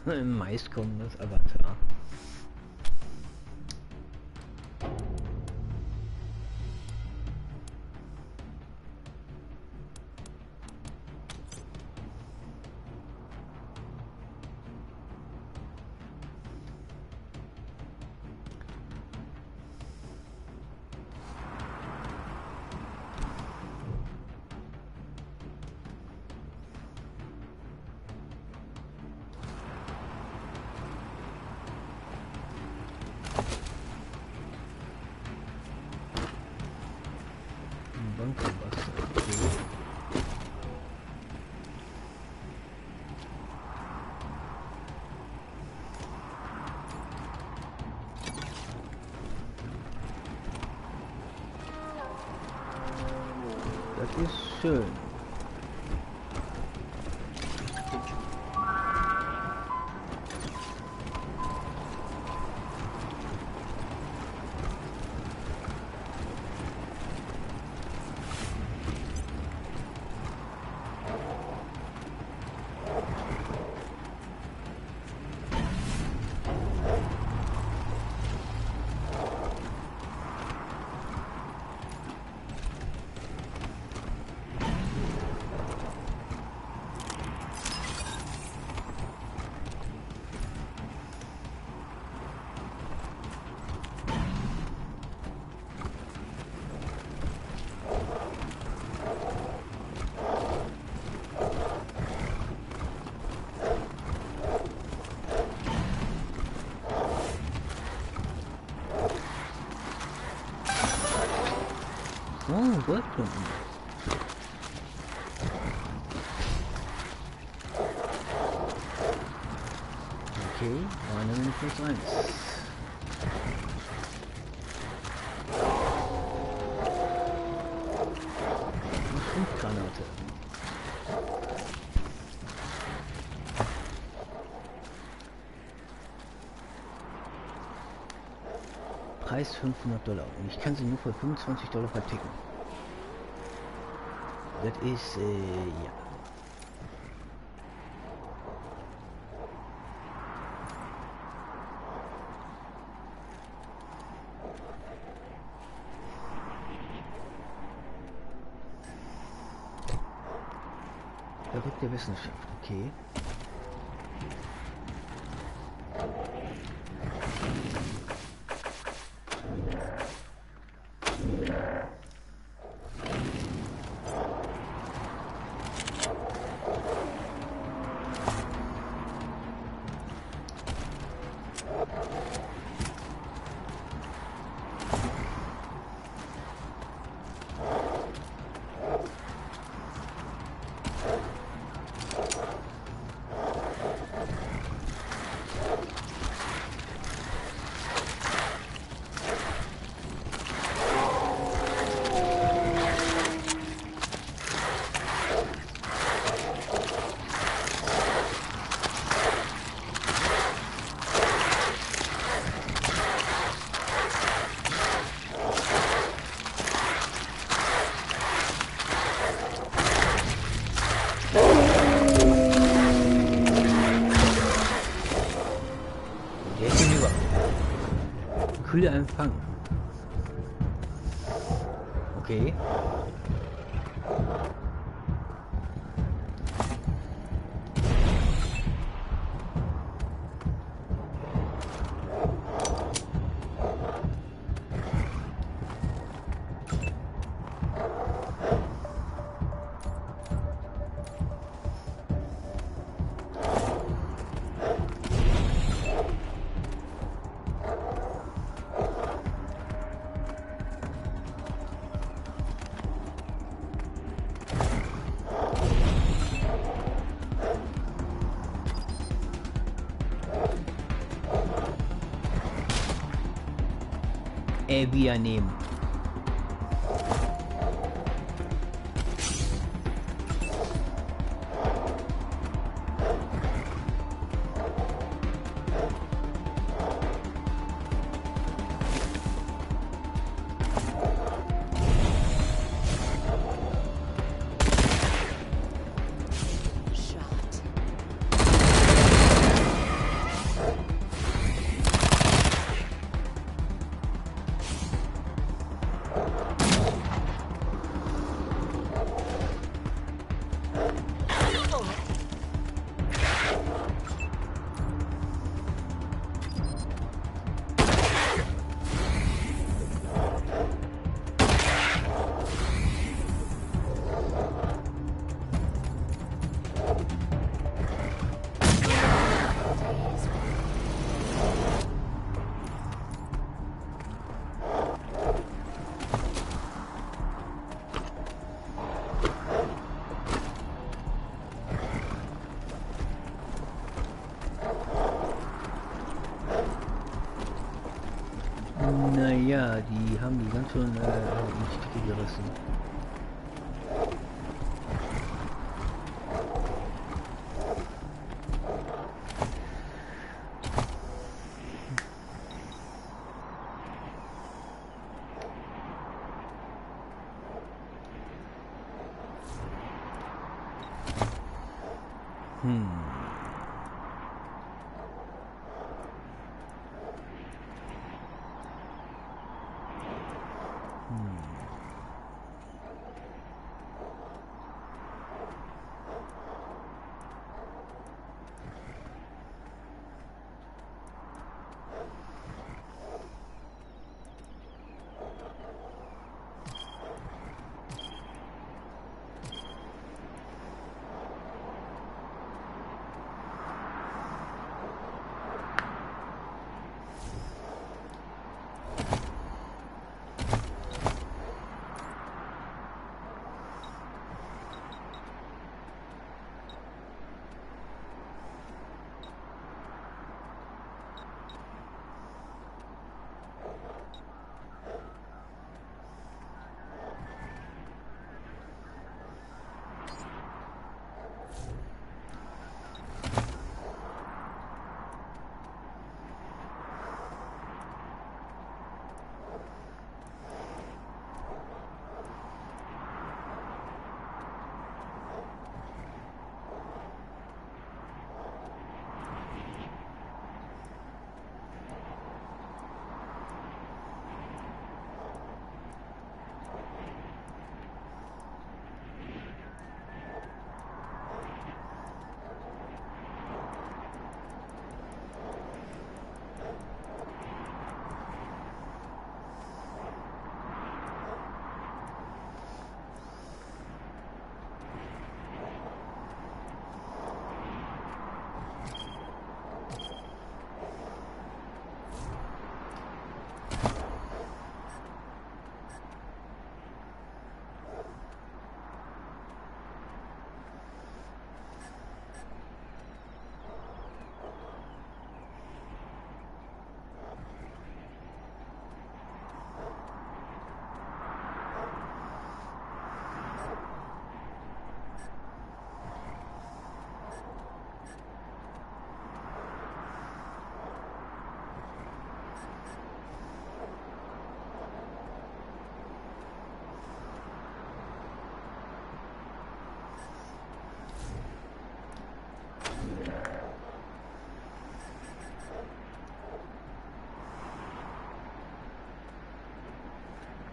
Im Maiskorn das Avatar. Bunkerwasser. Okay. Das ist schön. Oh, Goldklumpen. Okay, Warnung +1. Granate. Preis $500 und ich kann sie nur für $25 verticken. Das ist, ja. Verrückte Wissenschaft, okay. Kühler Empfang. Okay. Wir nehmen. haben die ganz schön in Stücke gerissen.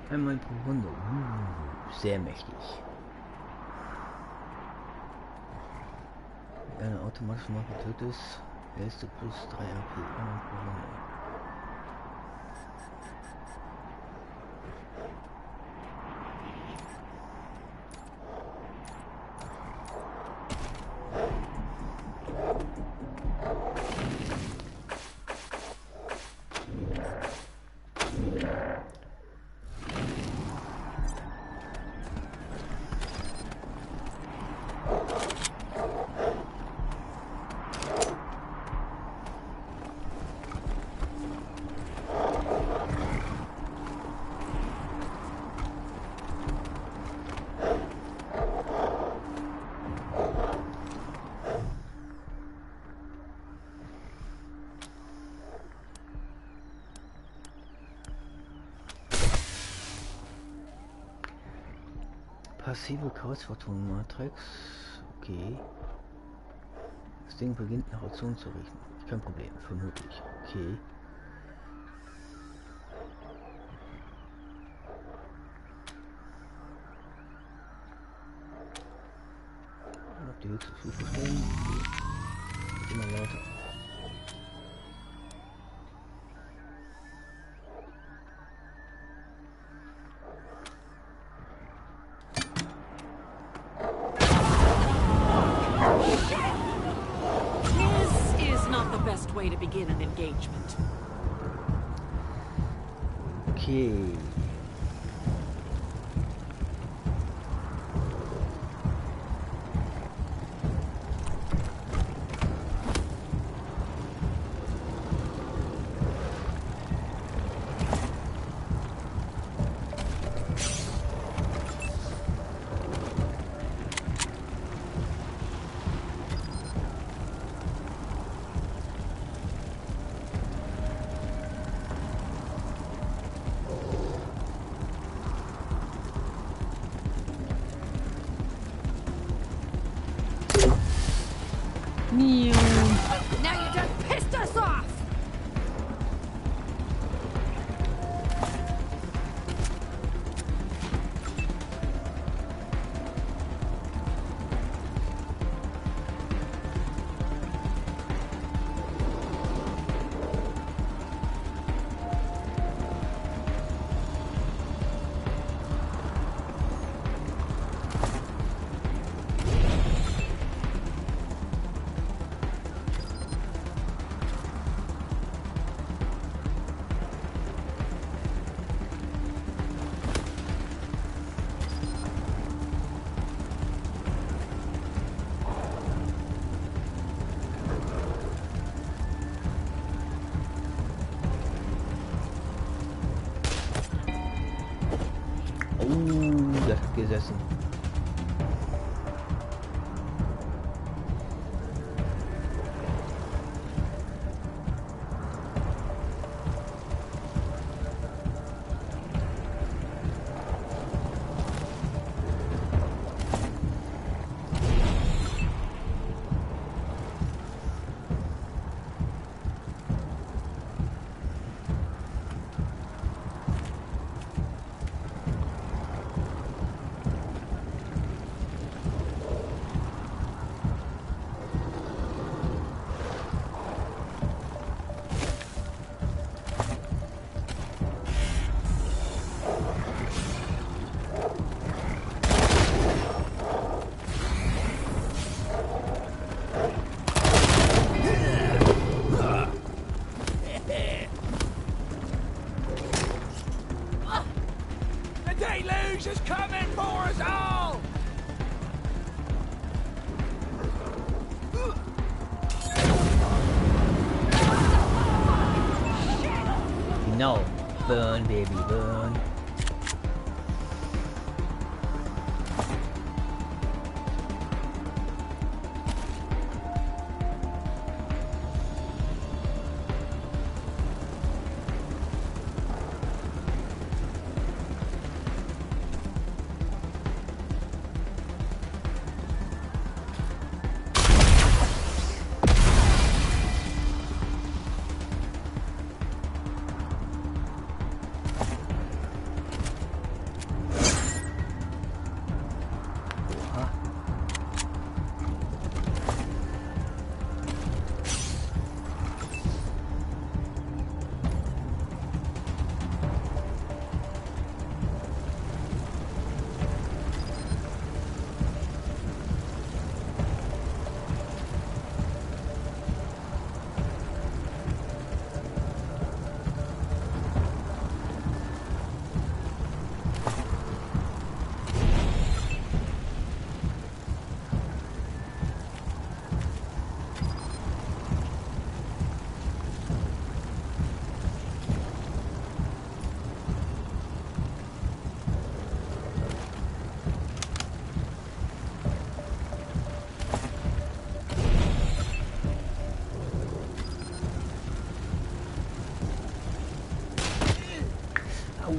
Einmal pro Runde. Sehr mächtig. Wenn eine automatische Marke tot ist, hältst du plus 3 AP einmal pro Runde. Passive Kreuzwortmatrix. Okay. Das Ding beginnt nach Optionen zu richten. Kein Problem, vermutlich. Okay. Auf die höchste Stufe stellen. Okay. Immer lauter. Way to begin an engagement. Okay. Now you just pissed us off! Das hat gesessen. No, burn, baby, burn.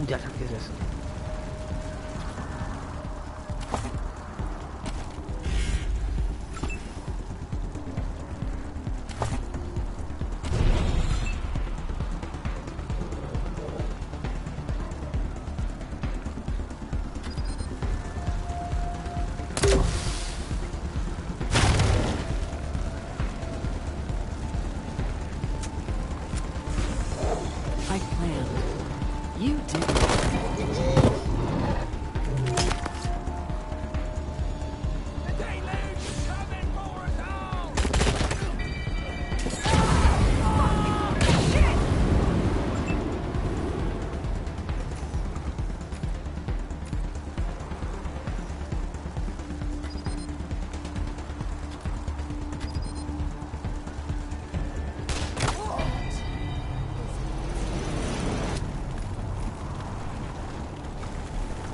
Das hat gesessen. I planned. You didn't.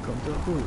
Kommt doch gut.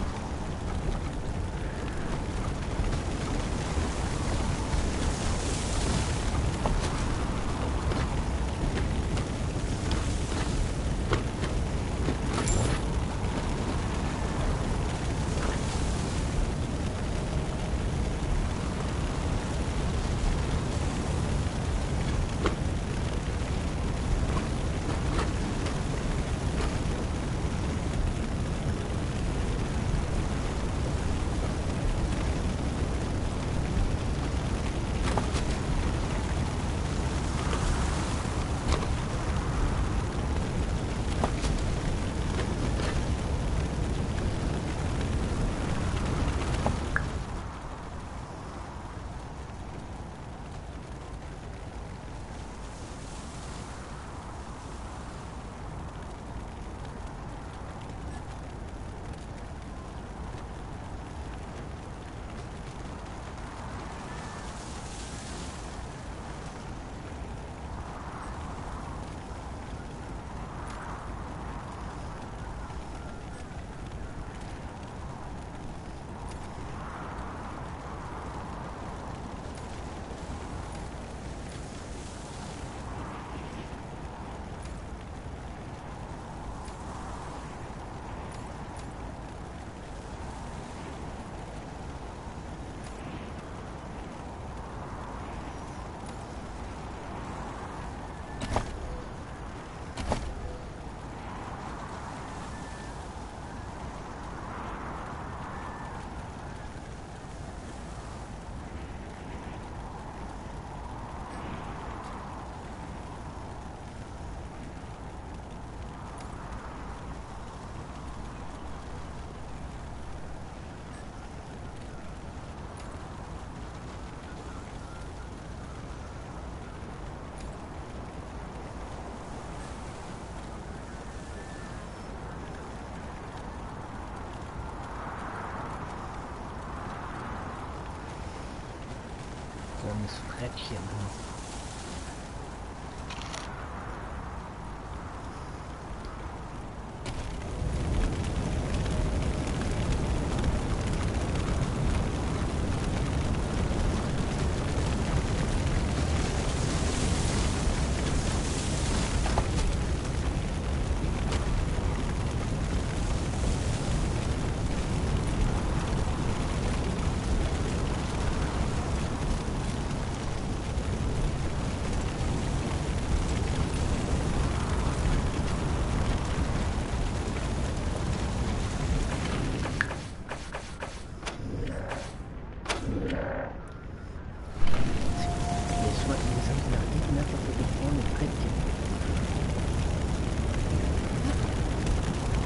vornes Frettchen.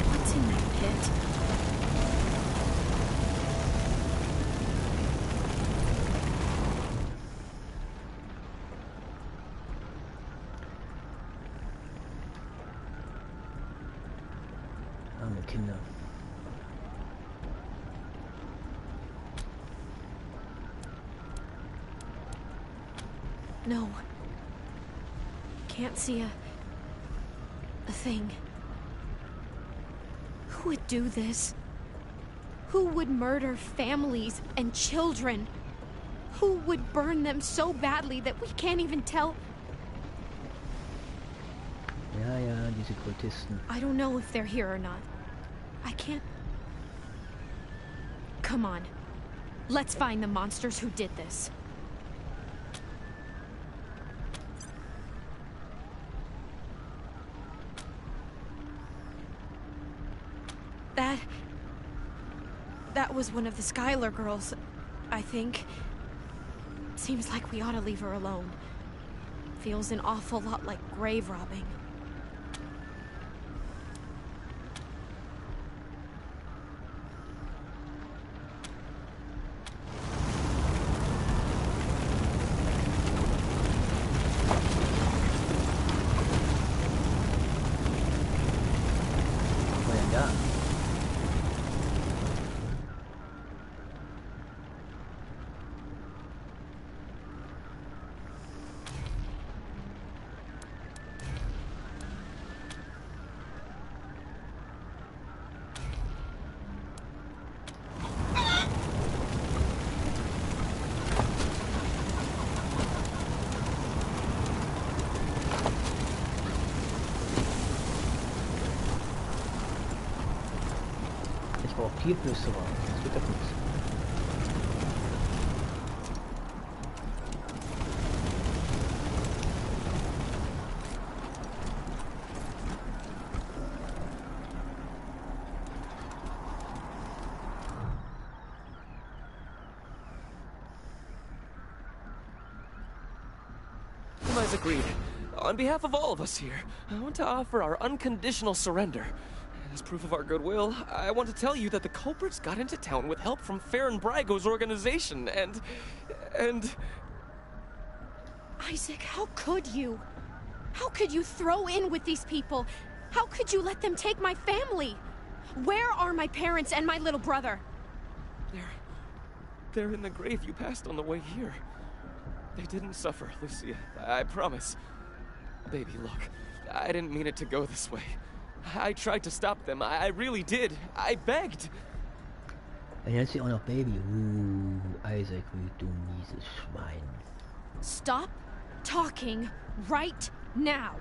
What's in that pit? Arme Kinder. No. Can't see a thing. Who would do this? Who would murder families and children? Who would burn them so badly that we can't even tell? Ja, diese Kultisten. I don't know if they're here or not. I can't... Come on. Let's find the monsters who did this. That was one of the Skylar girls, I think. Seems like we ought to leave her alone. Feels an awful lot like grave robbing. Ich brauche 4 Flüsse warten, das wird doch nichts. Otherwise agreed. On behalf of all of us here, I want to offer our unconditional surrender. As proof of our goodwill, I want to tell you that the culprits got into town with help from Farron Brago's organization, and... Isaac, how could you? How could you throw in with these people? How could you let them take my family? Where are my parents and my little brother? They're in the grave you passed on the way here. They didn't suffer, Lucia. I promise. Baby, look. I didn't mean it to go this way. I tried to stop them. I really did. I begged. Er nennt sie auch noch Baby. Isaac, du mieses Schwein. Stop talking right now.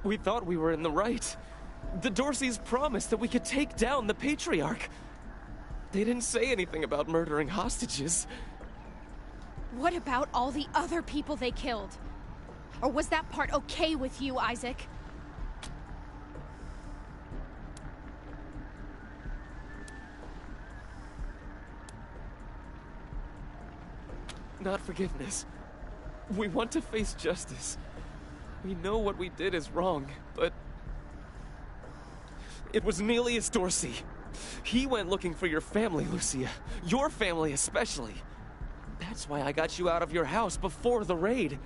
We thought we were in the right. The Dorseys promised that we could take down the Patriarch. They didn't say anything about murdering hostages. What about all the other people they killed? Or was that part okay with you, Isaac? Not forgiveness. We want to face justice. We know what we did is wrong, but... It was Nelius Dorsey. He went looking for your family, Lucia. Your family especially. That's why I got you out of your house before the raid.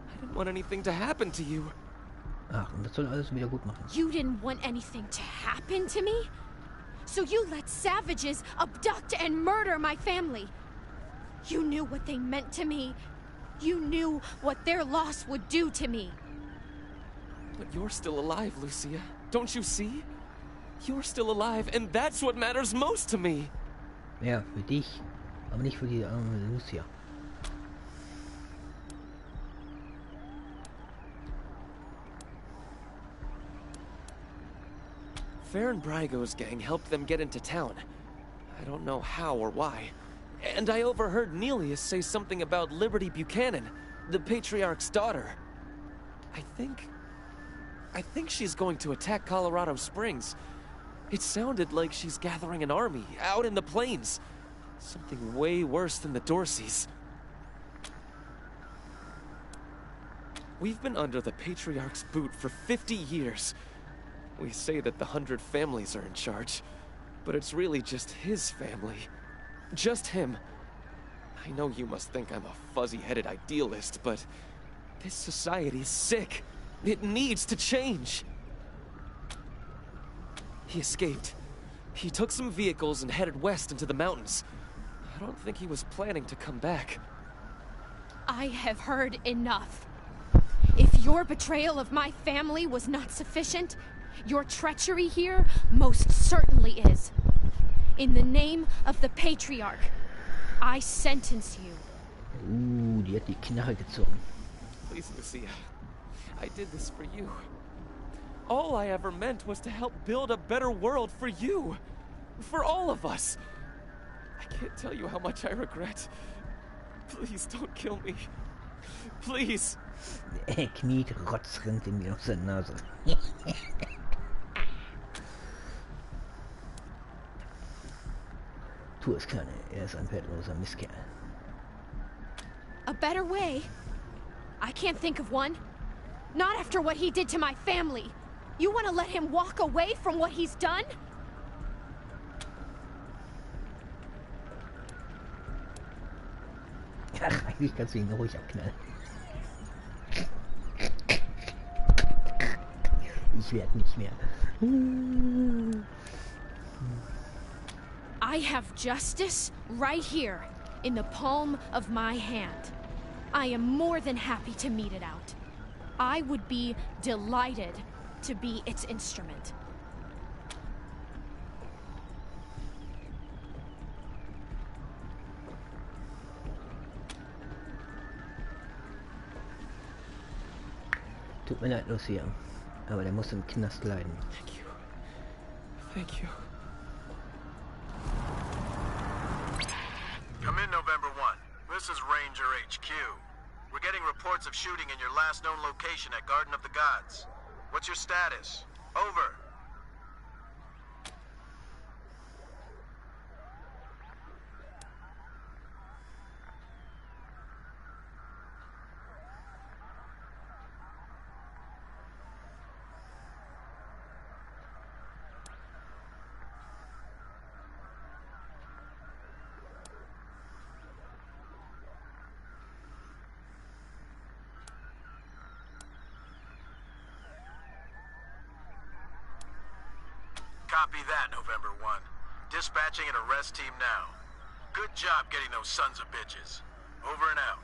I didn't want anything to happen to you. Ach, und das soll alles wieder gut machen. You didn't want anything to happen to me? So you let savages abduct and murder my family. You knew what they meant to me. You knew what their loss would do to me. But you're still alive, Lucia. Don't you see? You're still alive, and that's what matters most to me. Ja, für dich, aber nicht für die arme Lucia. Farron Brygo's gang helped them get into town. I don't know how or why. And I overheard Nelius say something about Liberty Buchanan, the Patriarch's daughter. I think she's going to attack Colorado Springs. It sounded like she's gathering an army out in the plains. Something way worse than the Dorseys. We've been under the Patriarch's boot for 50 years. We say that the 100 families are in charge, but it's really just his family. Just him. I know you must think I'm a fuzzy-headed idealist, but this society's sick. It needs to change. He escaped. He took some vehicles and headed west into the mountains. I don't think he was planning to come back. I have heard enough. If your betrayal of my family was not sufficient, your treachery here most certainly is. In the name of the Patriarch, I sentence you. Die hat die Knarre gezogen. Please, Lucia. I did this for you. All I ever meant was to help build a better world for you. For all of us. I can't tell you how much I regret. Please don't kill me. Please. Er kniet, Rotz rennt ihm aus der Nase. Tu es, Kleine. Er ist ein wertloser Mistkerl. A better way? I can't think of one. Not after what he did to my family. You want to let him walk away from what he's done? Ach, eigentlich kannst du ihn ruhig abknallen. Ich werde nicht mehr. I have justice right here, in the palm of my hand. I am more than happy to mete it out. I would be delighted to be its instrument. Tut mir leid, Lucia, aber der muss im Knast leiden. Thank you. Thank you. Come in, November 1. This is Ranger HQ. We're getting reports of shooting in your last known location at Garden of the Gods. What's your status? Over. Copy that, November 1. Dispatching an arrest team now. Good job getting those sons of bitches. Over and out.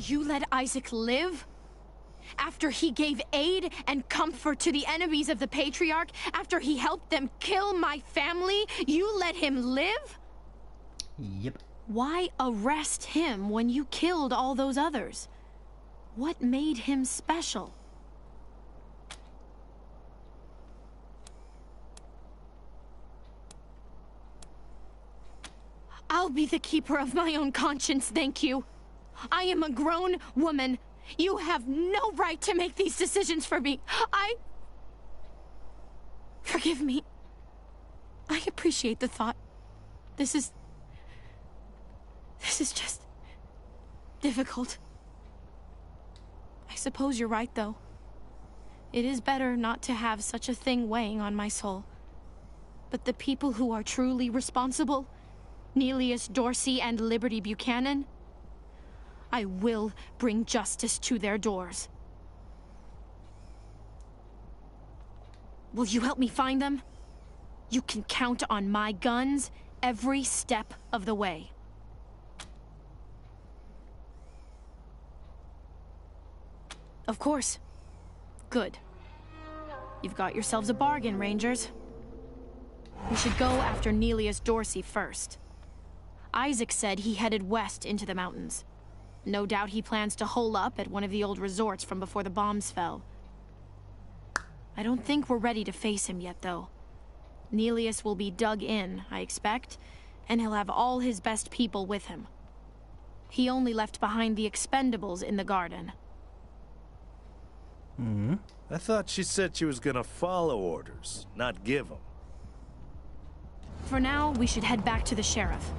You let Isaac live? After he gave aid and comfort to the enemies of the Patriarch? After he helped them kill my family? You let him live? Yep. Why arrest him when you killed all those others? What made him special? I'll be the keeper of my own conscience, thank you. I am a grown woman. You have no right to make these decisions for me. Forgive me. I appreciate the thought. This is just difficult. I suppose you're right, though. It is better not to have such a thing weighing on my soul. But the people who are truly responsible, Neelius Dorsey and Liberty Buchanan, I will bring justice to their doors. Will you help me find them? You can count on my guns every step of the way. Of course. Good. You've got yourselves a bargain, Rangers. We should go after Neelius Dorsey first. Isaac said he headed west into the mountains. No doubt he plans to hole up at one of the old resorts from before the bombs fell. I don't think we're ready to face him yet, though. Neelius will be dug in, I expect, and he'll have all his best people with him. He only left behind the expendables in the garden. I thought she said she was gonna follow orders, not give them. For now, we should head back to the sheriff.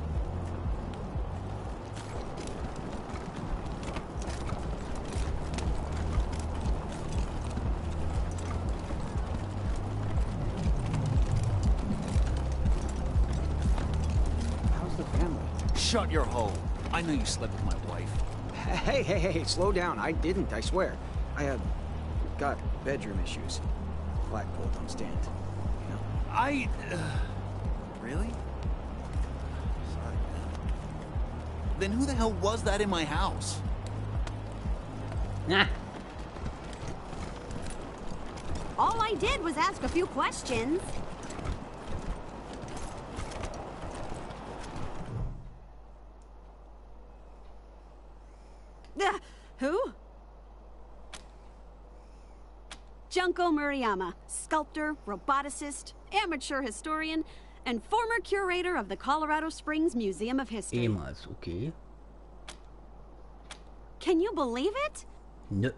How's the family? Shut your hole. I know you slept with my wife. Hey, slow down. I didn't, I swear. I got bedroom issues. Flagpole don't stand. You know? Really? Sorry, man. Then who the hell was that in my house? All I did was ask a few questions. Who? Junko Murayama, sculptor, roboticist, amateur historian, and former curator of the Colorado Springs Museum of History. Ehemals, okay. Can you believe it? No.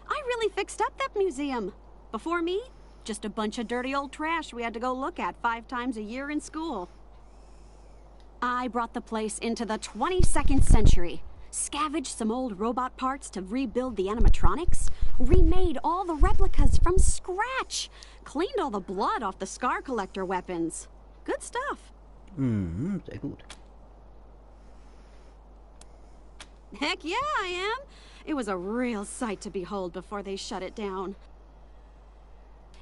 I really fixed up that museum. Before me, just a bunch of dirty old trash we had to go look at 5 times a year in school. I brought the place into the 22nd century. Scavenged some old robot parts to rebuild the animatronics, remade all the replicas from scratch, cleaned all the blood off the scar collector weapons. Good stuff. Sehr gut. Heck yeah, I am. It was a real sight to behold before they shut it down.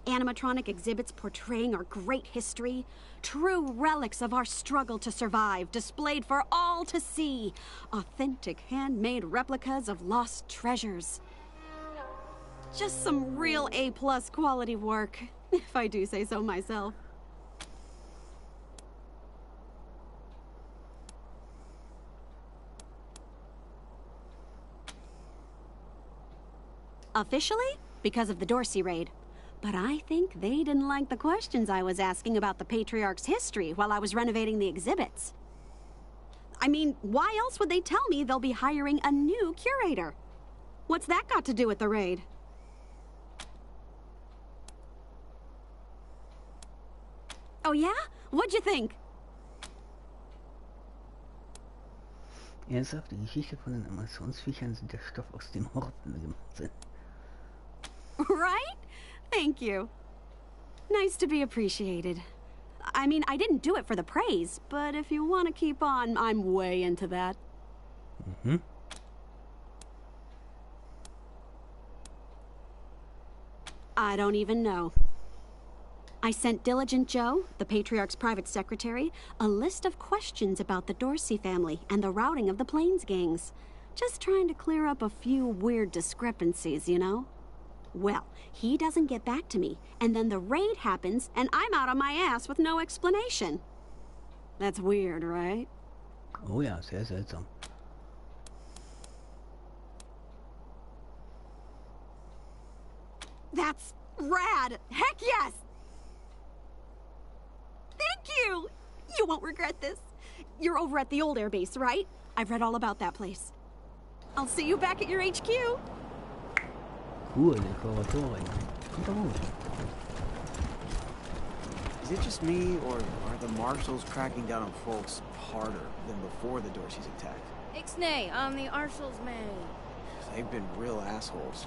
Animatronic exhibits portraying our great history, true relics of our struggle to survive, displayed for all to see. Authentic handmade replicas of lost treasures. Just some real A+ quality work, if I do say so myself. Officially, because of the Dorsey raid. But I think they didn't like the questions I was asking about the Patriarch's history while I was renovating the exhibits. I mean, why else would they tell me they'll be hiring a new curator? What's that got to do with the raid? Oh yeah? What'd you think? Ernsthaft, die Geschichte von den Amazonsviechern sind der Stoff, aus dem Horten gemacht sind. Right? Thank you. Nice to be appreciated. I mean, I didn't do it for the praise, but if you want to keep on, I'm way into that. I don't even know. I sent Diligent Joe, the Patriarch's private secretary, a list of questions about the Dorsey family and the routing of the Plains gangs. Just trying to clear up a few weird discrepancies, you know? Well, he doesn't get back to me, and then the raid happens, and I'm out on my ass with no explanation. That's weird, right? Oh ja, sehr seltsam. That's rad! Heck yes! Thank you! You won't regret this. You're over at the old airbase, right? I've read all about that place. I'll see you back at your HQ. Cool, Dekoratorin. Kommt doch gut. Is it just me, or are the marshals cracking down on folks harder than before the Dorseys attacked? Ixnay, I'm the Arshals man. They've been real assholes.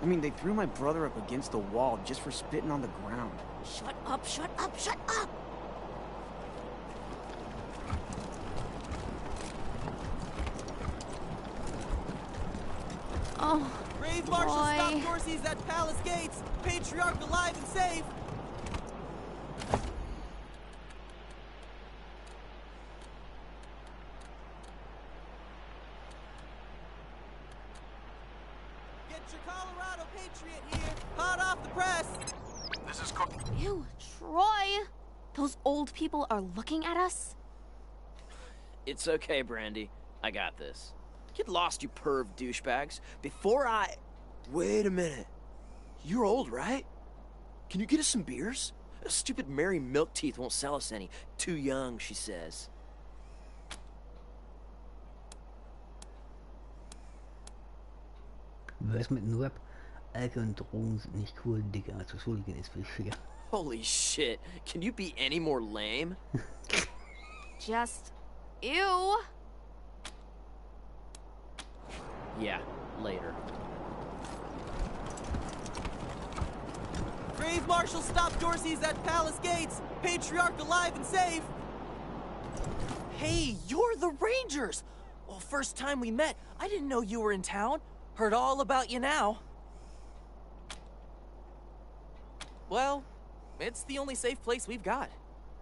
I mean, they threw my brother up against the wall just for spitting on the ground. Shut up, shut up, shut up! Oh, Brave Marshal, stop Dorsey's at Palace Gates. Patriarch alive and safe. Get your Colorado Patriot here. Hot off the press. This is Ew, Troy! Those old people are looking at us? It's okay, Brandy. I got this. Get lost, you perv douchebags. Before I... Wait a minute. You're old, right? Can you get us some beers? Stupid Mary Milkteeth won't sell us any. Too young, she says. Was mit dem Rap? Alkohol und Drogen sind nicht cool, Digga. Zu Schuldigen ist viel schwer. Holy shit. Can you be any more lame? Just... ew! Yeah, later. Brave Marshal, stop Dorsey's at Palace Gates. Patriarch alive and safe. Hey, you're the Rangers! Well, first time we met, I didn't know you were in town. Heard all about you now. Well, it's the only safe place we've got.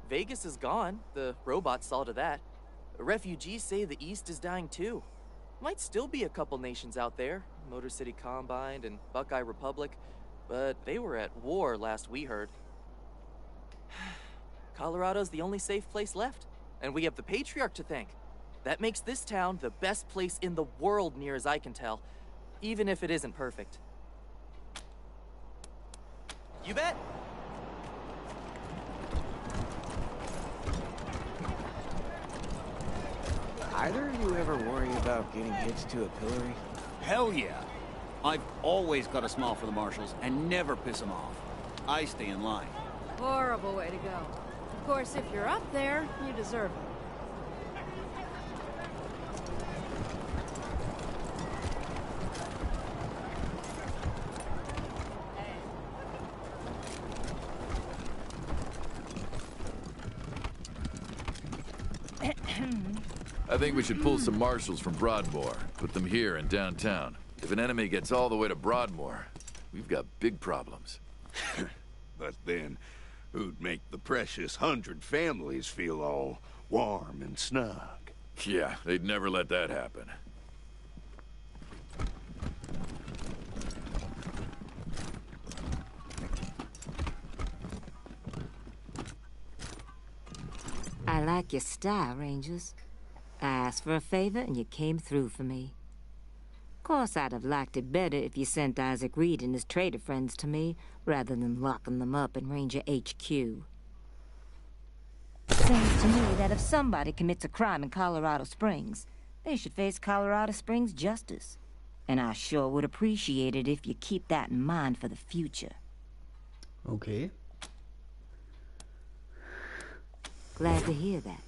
Vegas is gone. The robots saw to that. Refugees say the East is dying too. Might still be a couple nations out there, Motor City Combine and Buckeye Republic, but they were at war last we heard. Colorado's the only safe place left, and we have the Patriarch to thank. That makes this town the best place in the world near as I can tell, even if it isn't perfect. You bet. Either of you ever worry about getting hitched to a pillory? Hell yeah. I've always got a smile for the marshals and never piss them off. I stay in line. Horrible way to go. Of course, if you're up there, you deserve it. I think we should pull some marshals from Broadmoor, put them here in downtown. If an enemy gets all the way to Broadmoor, we've got big problems. But then, who'd make the precious 100 families feel all warm and snug? Yeah, they'd never let that happen. I like your style, Rangers. I asked for a favor and you came through for me. Of course, I'd have liked it better if you sent Isaac Reed and his trader friends to me, rather than locking them up in Ranger HQ. Seems to me that if somebody commits a crime in Colorado Springs, they should face Colorado Springs justice. And I sure would appreciate it if you keep that in mind for the future. Okay. Glad to hear that.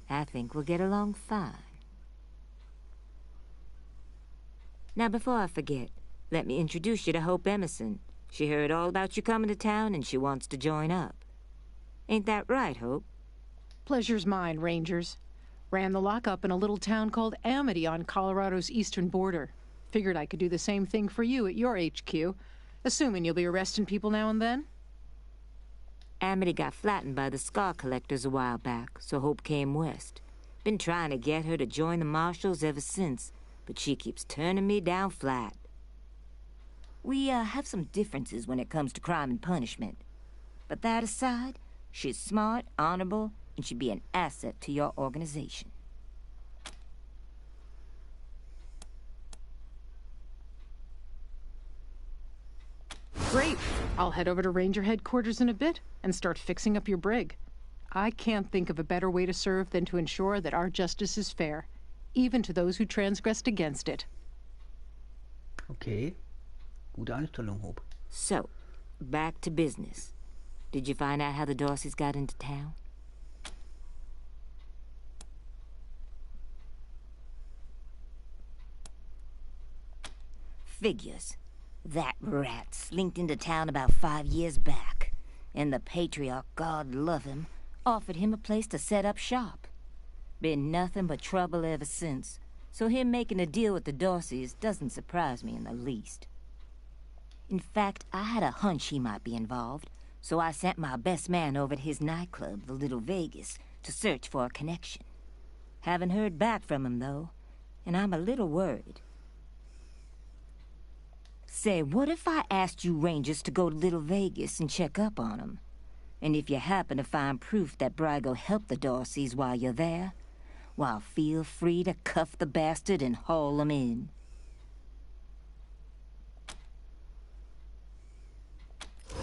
I think we'll get along fine. Now, before I forget, let me introduce you to Hope Emerson. She heard all about you coming to town and she wants to join up. Ain't that right, Hope? Pleasure's mine, Rangers. Ran the lockup in a little town called Amity on Colorado's eastern border. Figured I could do the same thing for you at your HQ, assuming you'll be arresting people now and then. Amity got flattened by the scar collectors a while back, so Hope came west. Been trying to get her to join the marshals ever since, but she keeps turning me down flat. We have some differences when it comes to crime and punishment. But that aside, she's smart, honorable, and should be an asset to your organization. Great. I'll head over to Ranger headquarters in a bit and start fixing up your brig. I can't think of a better way to serve than to ensure that our justice is fair, even to those who transgressed against it. Okay. Gute Einstellung, Hope. So, back to business. Did you find out how the Dorseys got into town? Figures. That rat slinked into town about 5 years back, and the patriarch, God love him, offered him a place to set up shop. Been nothing but trouble ever since, so him making a deal with the Dorseys doesn't surprise me in the least. In fact, I had a hunch he might be involved, so I sent my best man over to his nightclub, the Little Vegas, to search for a connection. Haven't heard back from him, though, and I'm a little worried. Say, what if I asked you Rangers to go to Little Vegas and check up on him? And if you happen to find proof that Brrr helped the Dorseys while you're there, well, feel free to cuff the bastard and haul him in.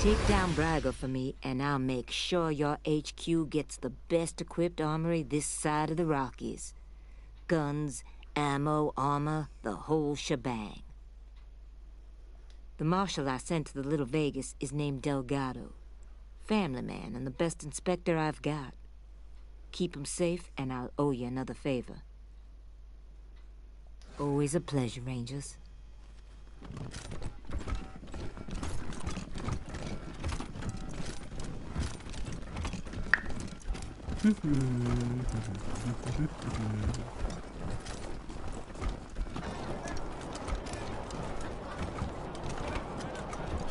Take down Brrr for me, and I'll make sure your HQ gets the best equipped armory this side of the Rockies. Guns, ammo, armor, the whole shebang. The marshal I sent to the Little Vegas is named Delgado. Family man and the best inspector I've got. Keep him safe, and I'll owe you another favor. Always a pleasure, Rangers.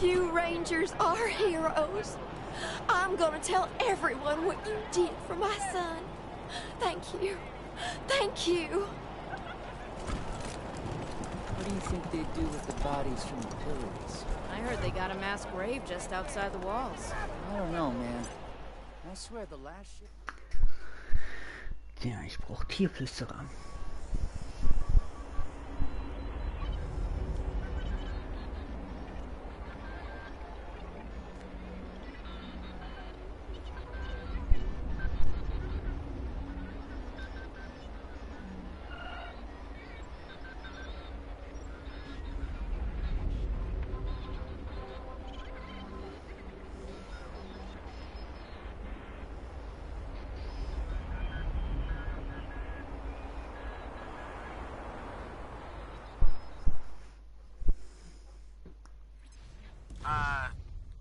You Rangers are heroes. I'm gonna tell everyone what you did for my son. Thank you. Thank you. What do you think they do with the bodies from the pillars? I heard they got a mass grave just outside the walls. I don't know, man. I swear the last ship... Tja, ich brauche Tierflüsterer.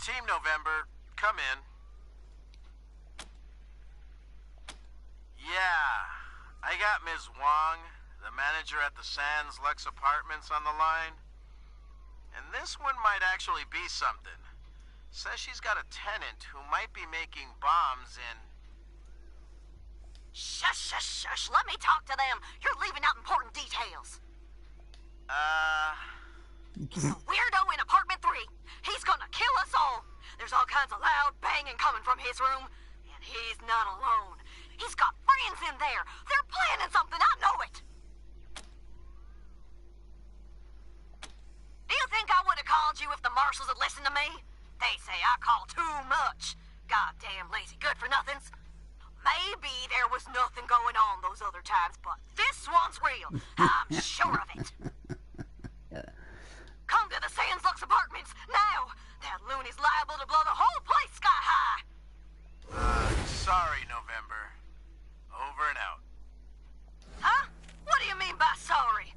Team November, come in. Yeah, I got Ms. Wong, the manager at the Sands Lux Apartments, on the line. And this one might actually be something. Says she's got a tenant who might be making bombs in... Shush, shush, shush. Let me talk to them. You're leaving out important details. Weirdo in apartment 3. He's gonna kill us all. There's all kinds of loud banging coming from his room. And he's not alone. He's got friends in there. They're planning something. I know it. Do you think I would have called you if the marshals had listened to me? They say I call too much. Goddamn lazy good-for-nothings. Maybe there was nothing going on those other times, but this one's real. I'm sure of it. Come to the Sands Lux Apartments, now! That loony's liable to blow the whole place sky high! Sorry, November. Over and out. Huh? What do you mean by sorry?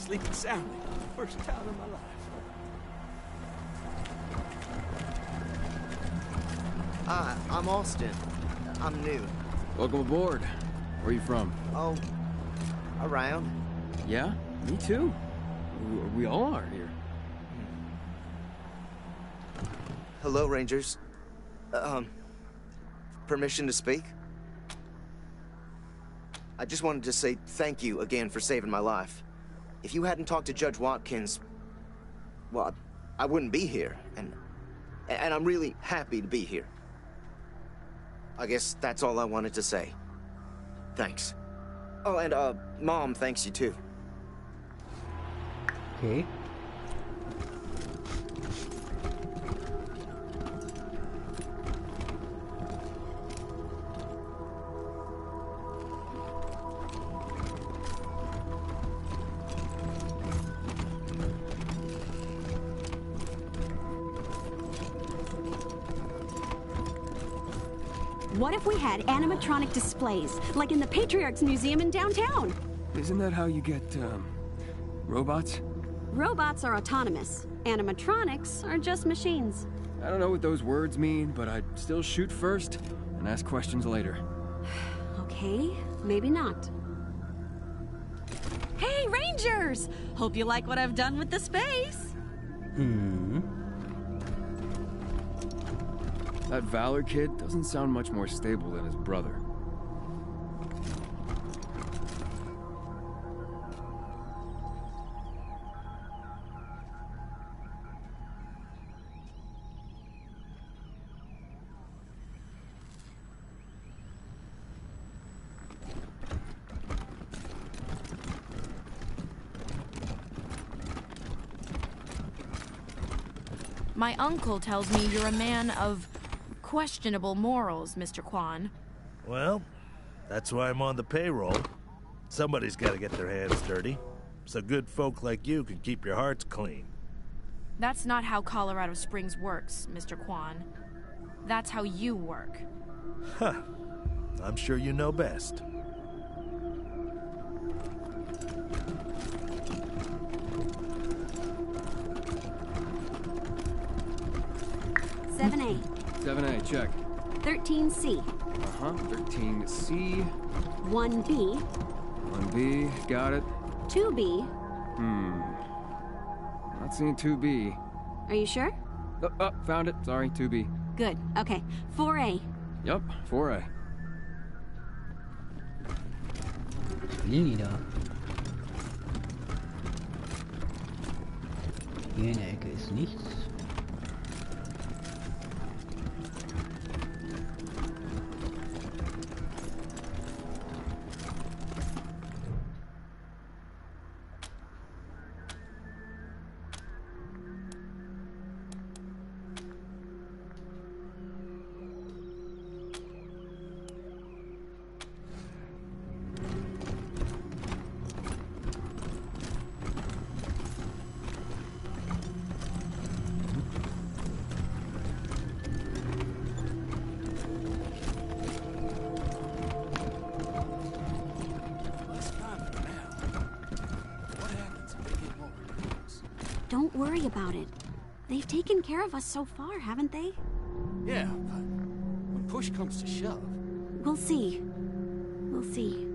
sleeping soundly. First time in my life. Hi, I'm Austin. I'm new. Welcome aboard. Where are you from? Oh, around. Yeah, me too. We all are here. Hello, Rangers. Permission to speak? I just wanted to say thank you again for saving my life. If you hadn't talked to Judge Watkins, well, I wouldn't be here, and I'm really happy to be here. I guess that's all I wanted to say. Thanks. Oh, and, Mom thanks you too. Okay. What if we had animatronic displays, like in the Patriarch's Museum in downtown? Isn't that how you get, robots? Robots are autonomous. Animatronics are just machines. I don't know what those words mean, but I'd still shoot first and ask questions later. Okay, maybe not. Hey, Rangers! Hope you like what I've done with the space. That Valor kid doesn't sound much more stable than his brother. My uncle tells me you're a man of questionable morals, Mr. Kwan. Well, that's why I'm on the payroll. Somebody's got to get their hands dirty, so good folk like you can keep your hearts clean. That's not how Colorado Springs works, Mr. Kwan. That's how you work. Huh. I'm sure you know best. Seven A. 7A, check. 13C. Uh-huh, 13C. 1B. 1B, got it. 2B. Not seeing 2B. Are you sure? Oh, found it. Sorry, 2B. Good. Okay. 4A. Yep, 4A. Will die da. Hier in der Ecke ist nichts. Don't worry about it. They've taken care of us so far, haven't they? Yeah, but when push comes to shove... We'll see. We'll see.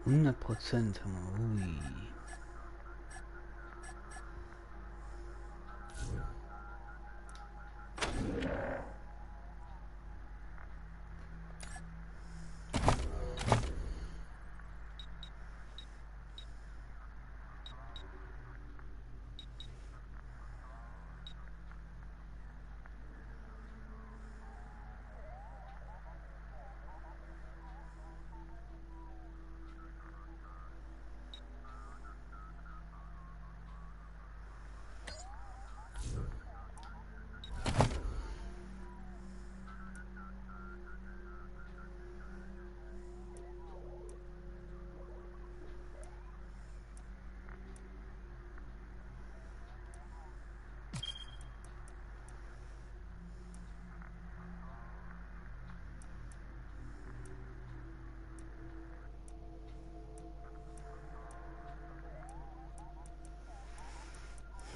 100% haben wir.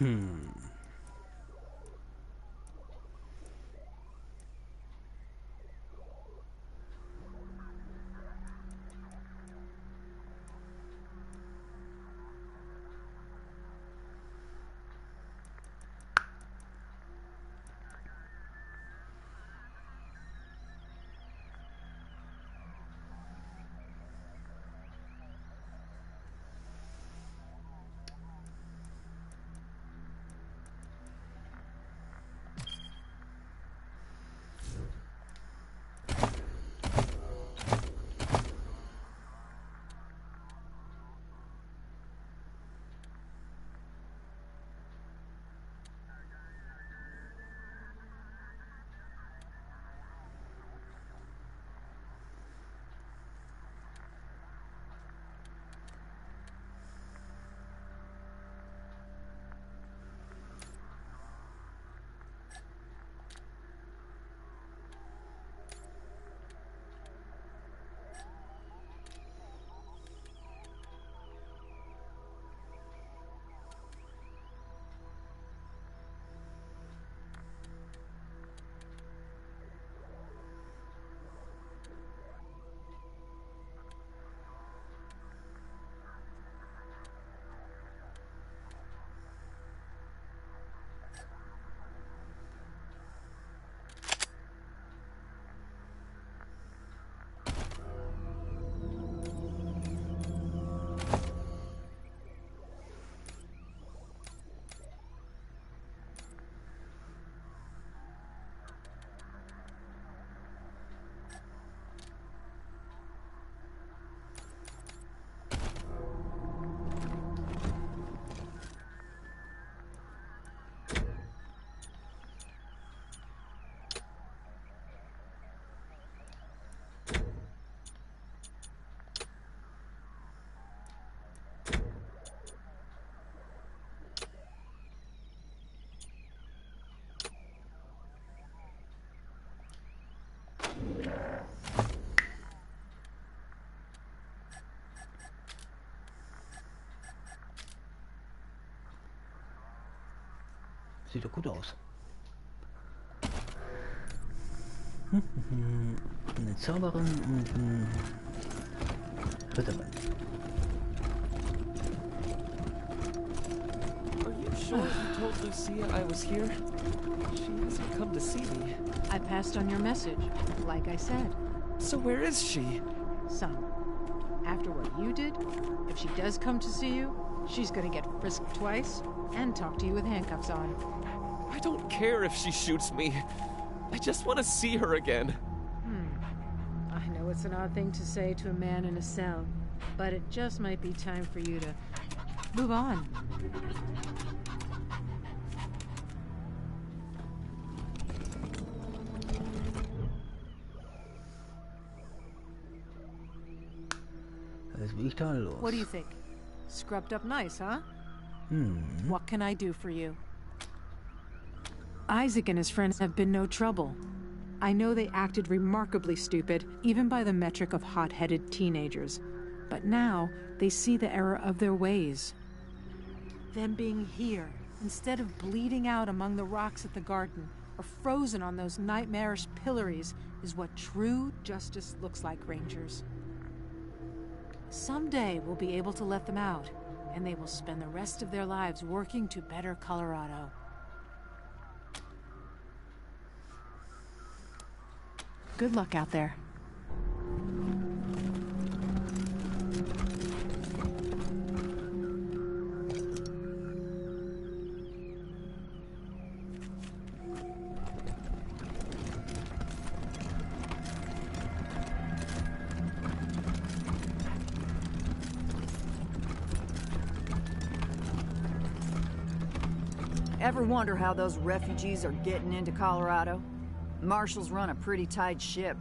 Ui. Sieht doch gut aus. Eine Zauberin und eine Ritterin. Are you sure you told Lucia I was here? She hasn't come to see me. I passed on your message, like I said. So where is she? Son, after what you did, if she does come to see you, she's gonna get frisked twice and talk to you with handcuffs on. I don't care if she shoots me. I just want to see her again. I know it's an odd thing to say to a man in a cell, but it just might be time for you to move on. What do you think? Scrubbed up nice, huh? What can I do for you? Isaac and his friends have been no trouble. I know they acted remarkably stupid, even by the metric of hot-headed teenagers. But now, they see the error of their ways. Them being here, instead of bleeding out among the rocks at the garden, or frozen on those nightmarish pillories, is what true justice looks like, Rangers. Someday we'll be able to let them out, and they will spend the rest of their lives working to better Colorado. Good luck out there. Ever wonder how those refugees are getting into Colorado? Marshals run a pretty tight ship.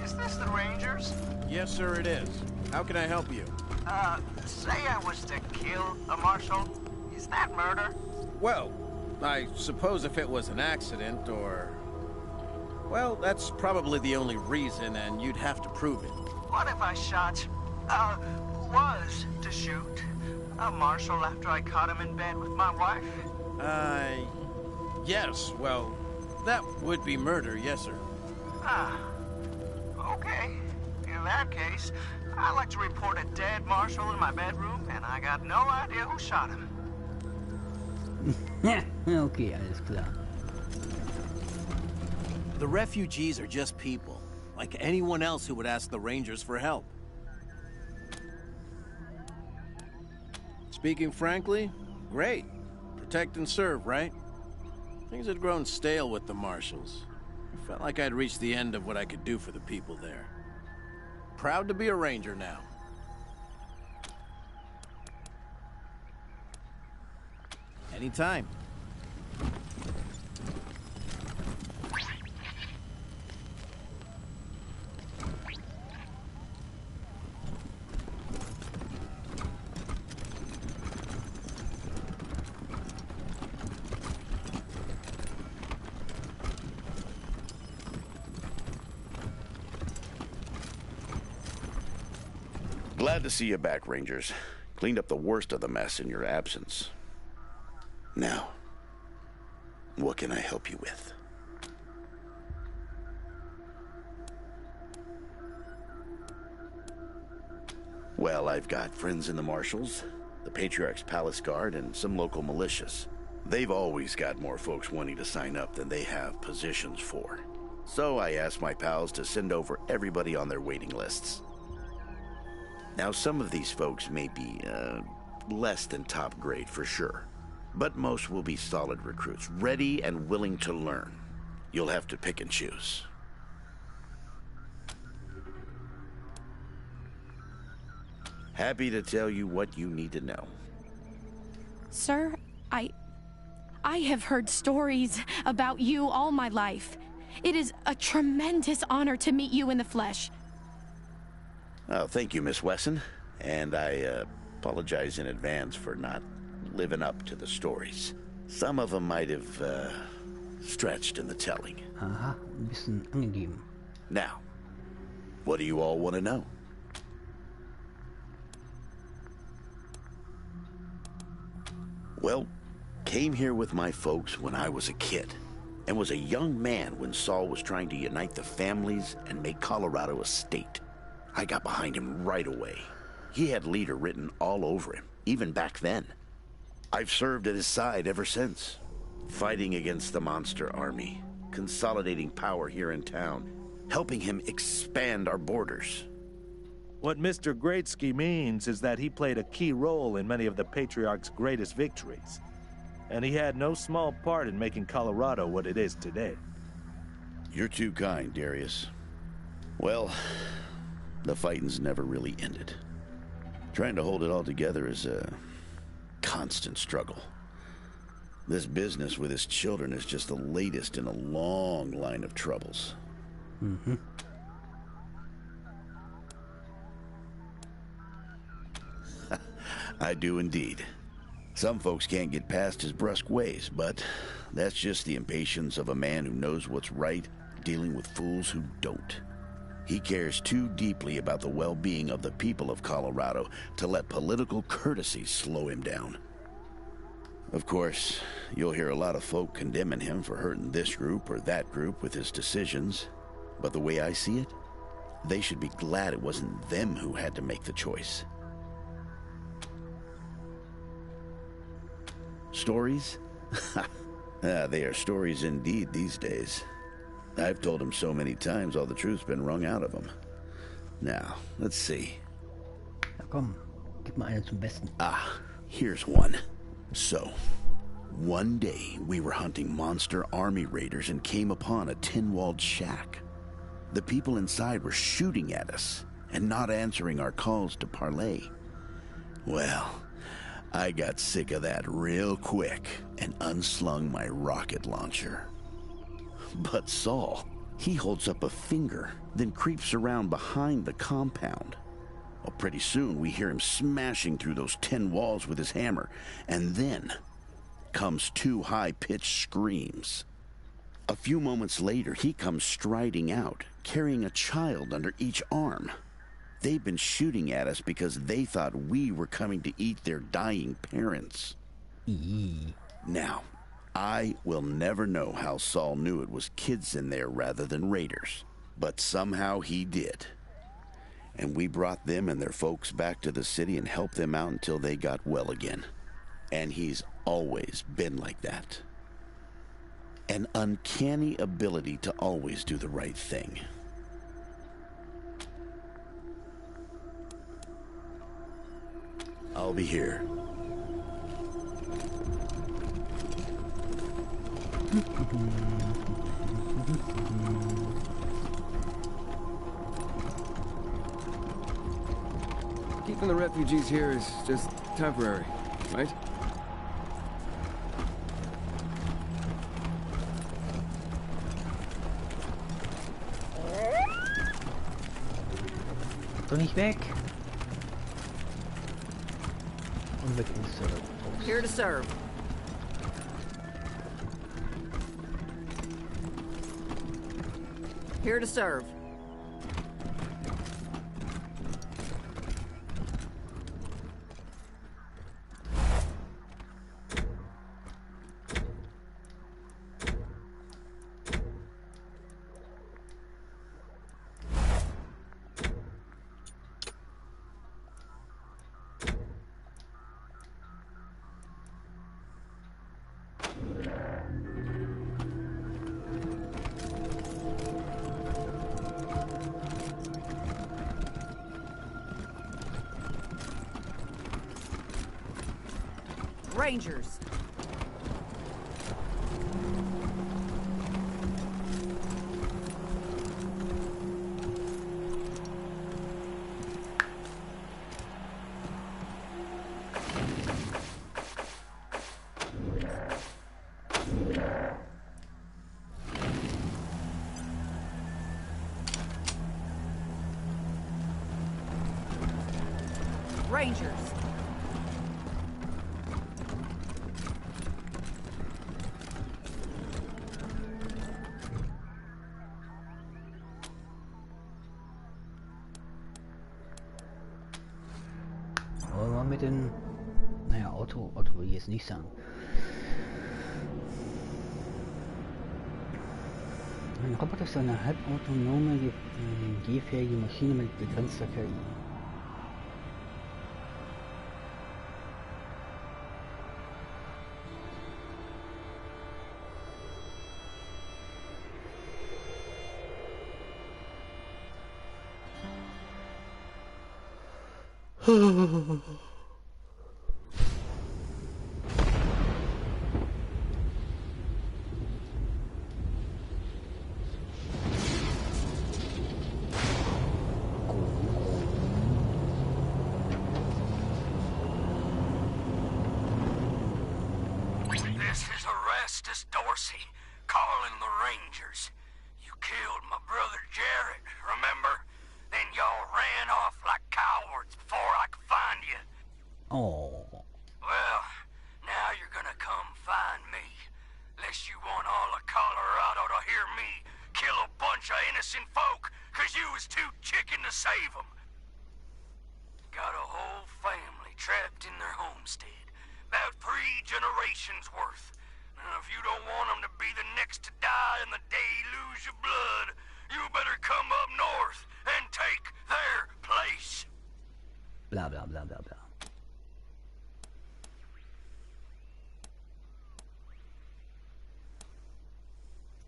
Is this the Rangers? Yes, sir, it is. How can I help you? Say I was to kill a marshal. Is that murder? Well, I suppose if it was an accident or... Well, that's probably the only reason, and you'd have to prove it. What if I was to shoot a marshal after I caught him in bed with my wife? Yes, well, that would be murder, yes, sir. Okay. In that case, I'd like to report a dead marshal in my bedroom, and I got no idea who shot him. Okay, alles klar. The refugees are just people, like anyone else who would ask the Rangers for help. Speaking frankly, great. Protect and serve, right? Things had grown stale with the Marshals. I felt like I'd reached the end of what I could do for the people there. Proud to be a Ranger now. Anytime. Glad to see you back, Rangers. Cleaned up the worst of the mess in your absence. Now, what can I help you with? Well, I've got friends in the Marshals, the Patriarch's Palace Guard, and some local militias. They've always got more folks wanting to sign up than they have positions for. So I asked my pals to send over everybody on their waiting lists. Now, some of these folks may be, less than top grade for sure. But most will be solid recruits, ready and willing to learn. You'll have to pick and choose. Happy to tell you what you need to know. Sir, I have heard stories about you all my life. It is a tremendous honor to meet you in the flesh. Oh, thank you, Miss Wesson. And I apologize in advance for not living up to the stories. Some of them might have stretched in the telling. Aha, ein bisschen angegeben. Now, what do you all want to know? Well, came here with my folks when I was a kid, and was a young man when Saul was trying to unite the families and make Colorado a state. I got behind him right away. He had leader written all over him, even back then. I've served at his side ever since, fighting against the monster army, consolidating power here in town, helping him expand our borders. What Mr. Greatsky means is that he played a key role in many of the Patriarch's greatest victories. And he had no small part in making Colorado what it is today. You're too kind, Darius. Well, the fighting's never really ended. Trying to hold it all together is a constant struggle. This business with his children is just the latest in a long line of troubles. Mm-hmm. I do indeed. Some folks can't get past his brusque ways, but that's just the impatience of a man who knows what's right, dealing with fools who don't. He cares too deeply about the well-being of the people of Colorado to let political courtesy slow him down. Of course, you'll hear a lot of folk condemning him for hurting this group or that group with his decisions, but the way I see it, they should be glad it wasn't them who had to make the choice. Stories? They are stories indeed these days. I've told him so many times all the truth's been wrung out of him. Now, let's see. Na komm, gib mal einen zum Besten. Ah, here's one. So, one day we were hunting monster army raiders and came upon a tin-walled shack. The people inside were shooting at us and not answering our calls to parley. Well, I got sick of that real quick and unslung my rocket launcher. But Saul, he holds up a finger, then creeps around behind the compound. Well, pretty soon we hear him smashing through those tin walls with his hammer, and then comes two high-pitched screams. A few moments later, he comes striding out, carrying a child under each arm. They've been shooting at us because they thought we were coming to eat their dying parents. Now, I will never know how Saul knew it was kids in there rather than raiders, but somehow he did. And we brought them and their folks back to the city and helped them out until they got well again. And he's always been like that. An uncanny ability to always do the right thing. I'll be here. Keeping the refugees here is just temporary, right? Doch nicht weg. Und weg ins Here to serve. Here to serve. Rangers. Rangers. Aber mit den... Naja, Auto will ich jetzt nicht sagen. Ein Roboter ist eine halbautonome, gehfähige Maschine mit begrenzter KI. This is Orestes Dorsey, calling the Rangers. You killed my brother Jarrett, remember? Then y'all ran off like cowards before I could find you. Oh. Well, now you're gonna come find me. Lest you want all of Colorado to hear me kill a bunch of innocent folk, 'cause you was too chicken to save them. Got a whole family trapped in their homestead. About 3 generations worth. Now, if you don't want them to be the next to die in the deluge of blood, you better come up north and take their place. Bla bla bla bla bla.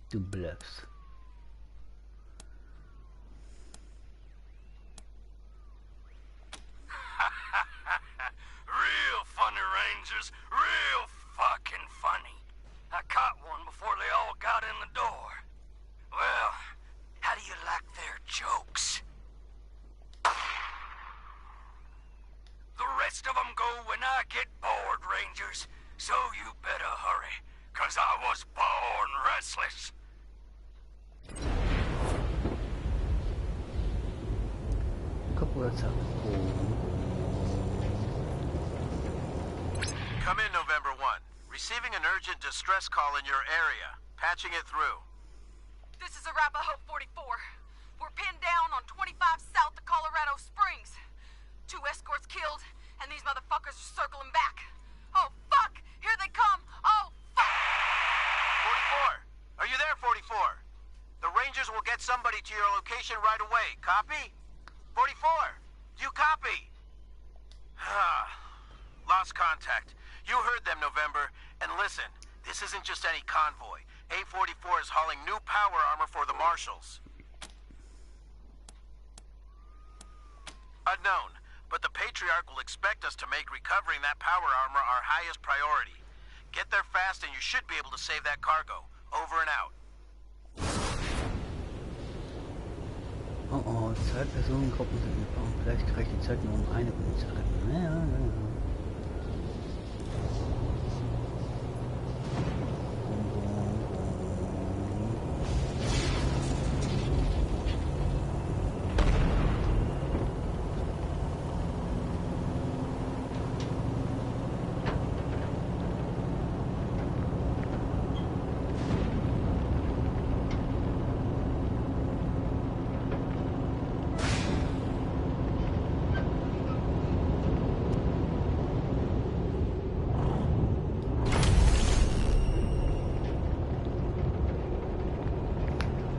Du bluffst. Real funny, Rangers. Real fucking funny. I caught one before they all got in the door. Well, how do you like their jokes? The rest of them go when I get bored, Rangers. So you better hurry, 'cause I was born restless. Come in, November 1. Receiving an urgent distress call in your area. Patching it through. This is Arapahoe 44. We're pinned down on 25 south of Colorado Springs. 2 escorts killed, and these motherfuckers are circling back. Oh, fuck! Here they come! Oh, fuck! 44! Are you there, 44? The Rangers will get somebody to your location right away. Copy? 44! Do you copy? Lost contact. You heard them, November. And listen, this isn't just any convoy. A44 is hauling new power armor for the Marshals. Unknown, but the Patriarch will expect us to make recovering that power armor our highest priority. Get there fast and you should be able to save that cargo. Over and out. Oh oh, 2 Personengruppen sind mit gleichgerechnet Zeit nur um eine Runde zu retten. Ja.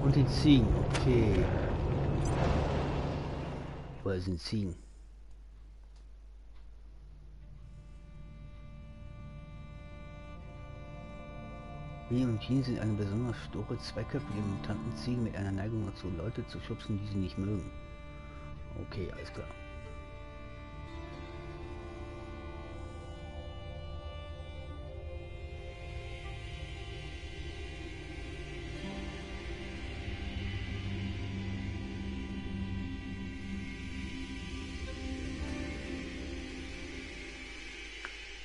Und die Ziegen, okay. Wo sind Ziegen? Wir und Team sind eine besonders sture, zweiköpfige Mutantenziege mit einer Neigung dazu, Leute zu schubsen, die sie nicht mögen. Okay, alles klar.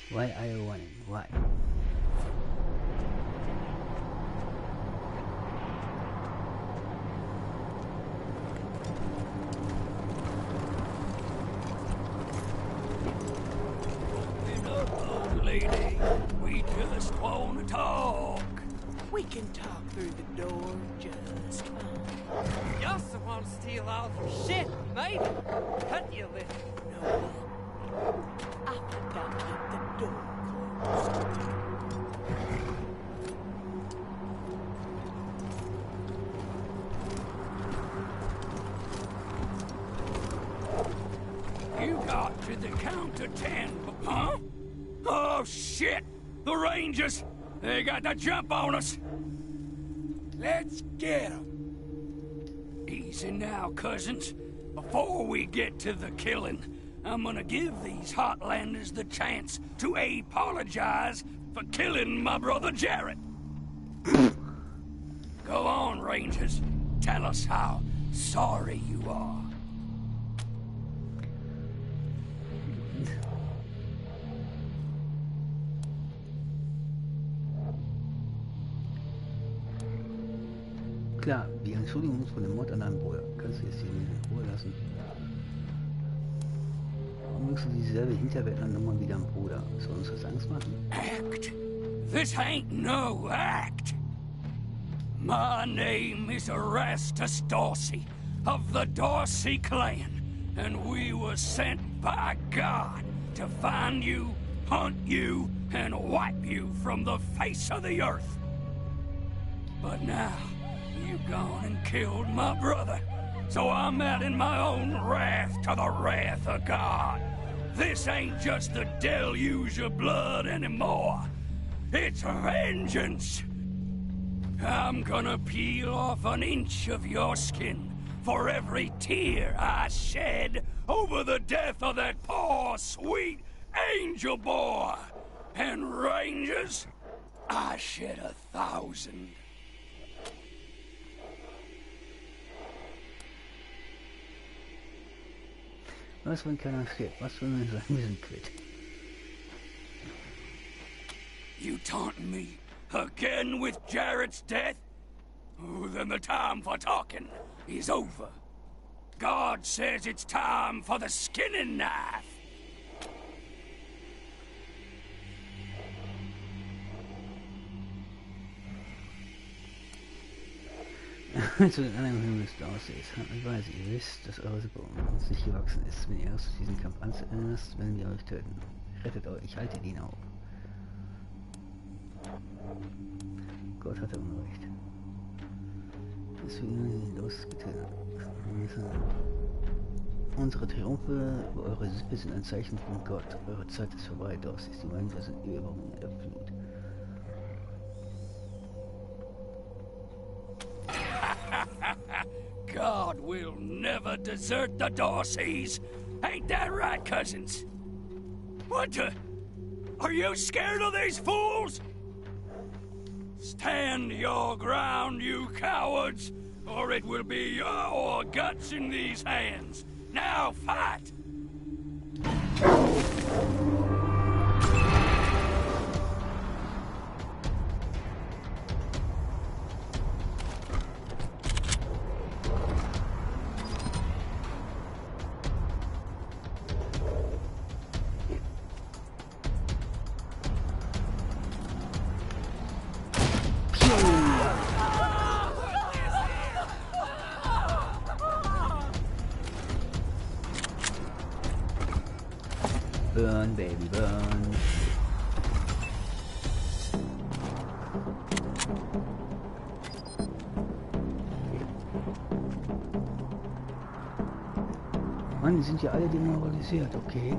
Why are you running? Why? We can talk through the door. Just come. You also want to steal all your shit, maybe? Cut you a little. No. I think I'll keep the door closed. You got to the count of 10, huh? Oh, shit! The Rangers! They got the jump on us! Let's get them! Easy now, cousins. Before we get to the killing, I'm gonna give these Heartlanders the chance to apologize for killing my brother Jarrett. Go on, Rangers. Tell us how sorry you are. Klar, wir entschuldigen uns von dem Mord an deinem Bruder. Kannst du jetzt hier in Ruhe lassen? Warum wirkst du dieselbe Hinterwäldler-Nummer wie dein Bruder? Soll uns das Angst machen? Act? This ain't no act. My name is Erastus Dorsey of the Dorsey clan, and we were sent by God to find you, hunt you, and wipe you from the face of the earth. But now, you've gone and killed my brother, so I'm adding my own wrath to the wrath of God. This ain't just the deluge of blood anymore. It's vengeance. I'm gonna peel off an inch of your skin for every tear I shed over the death of that poor, sweet angel boy. And Rangers, I shed 1,000. Was, wenn keiner steht? Was, wenn wir sagen, wir sind quitt? You taunting me again with Jarrett's death? Oh, then the time for talking is over. God says it's time for the skinning knife. Zu den anderen Himmel des Dorseys. Ich weiß, ihr wisst, dass eure Suppe uns nicht gewachsen ist. Wenn ihr erst diesen Kampf anzuerst, werden wir euch töten. Rettet euch, haltet ihn auf. Gott hatte Unrecht. Deswegen losgetötet. Unsere Triumphe über eure Sippe sind ein Zeichen von Gott. Eure Zeit ist vorbei, Dorseys. Die Ranger sind überwunden in der Flut. God will never desert the Dorseys. Ain't that right, cousins? What the? Are you scared of these fools? Stand your ground, you cowards, or it will be your guts in these hands. Now fight! Burn, baby, burn. Mann, die sind ja alle demoralisiert, okay.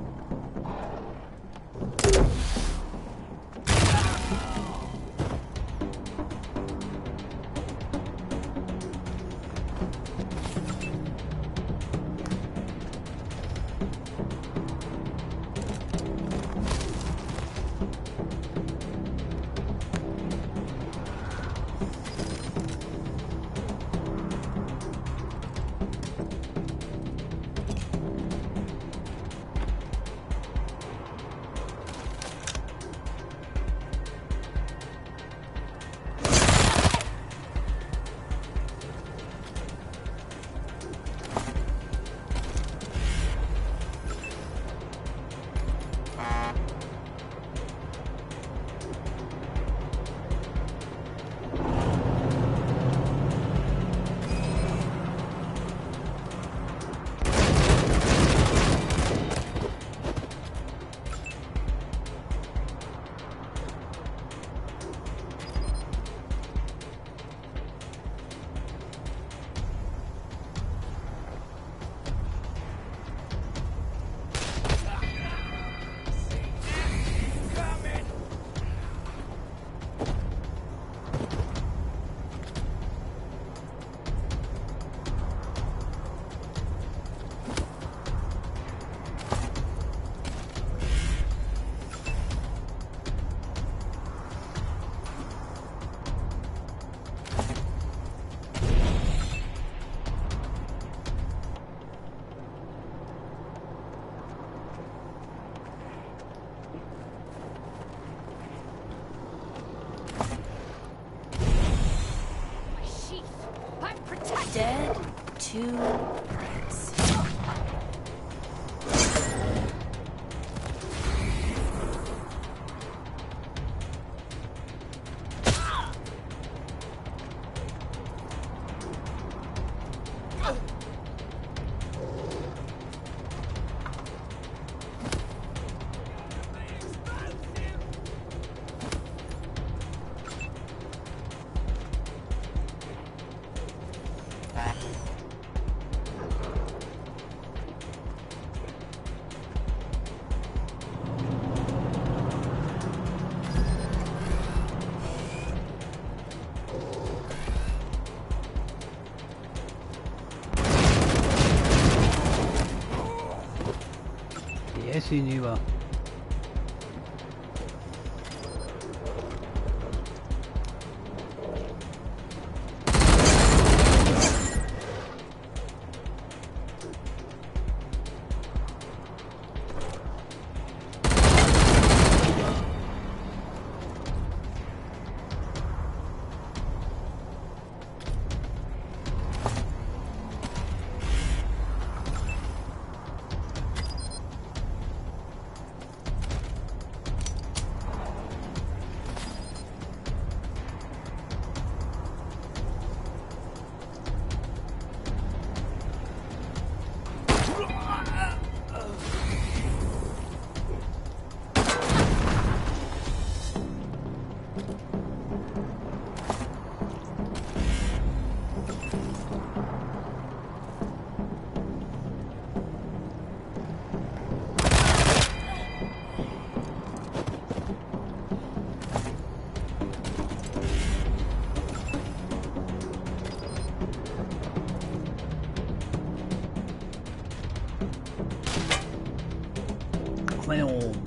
Ist hinüber.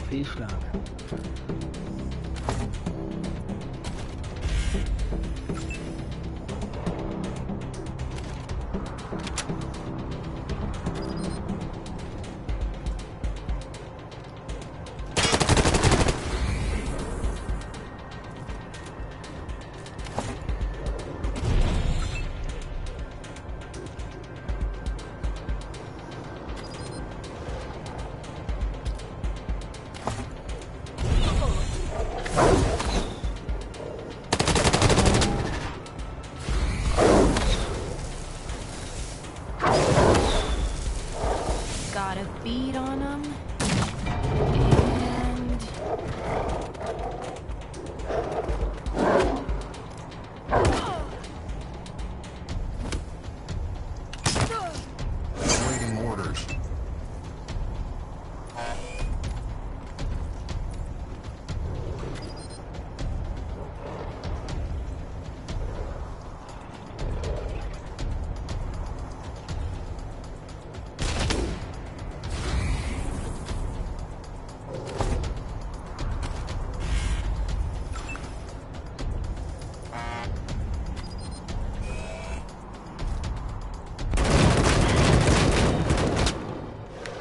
Fehlschlag. Got a bead on him. Waiting orders.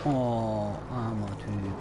Oh, armer Typ.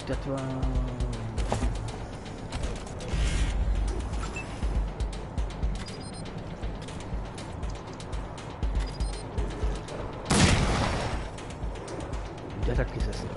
Dat war... Der hat gesessen.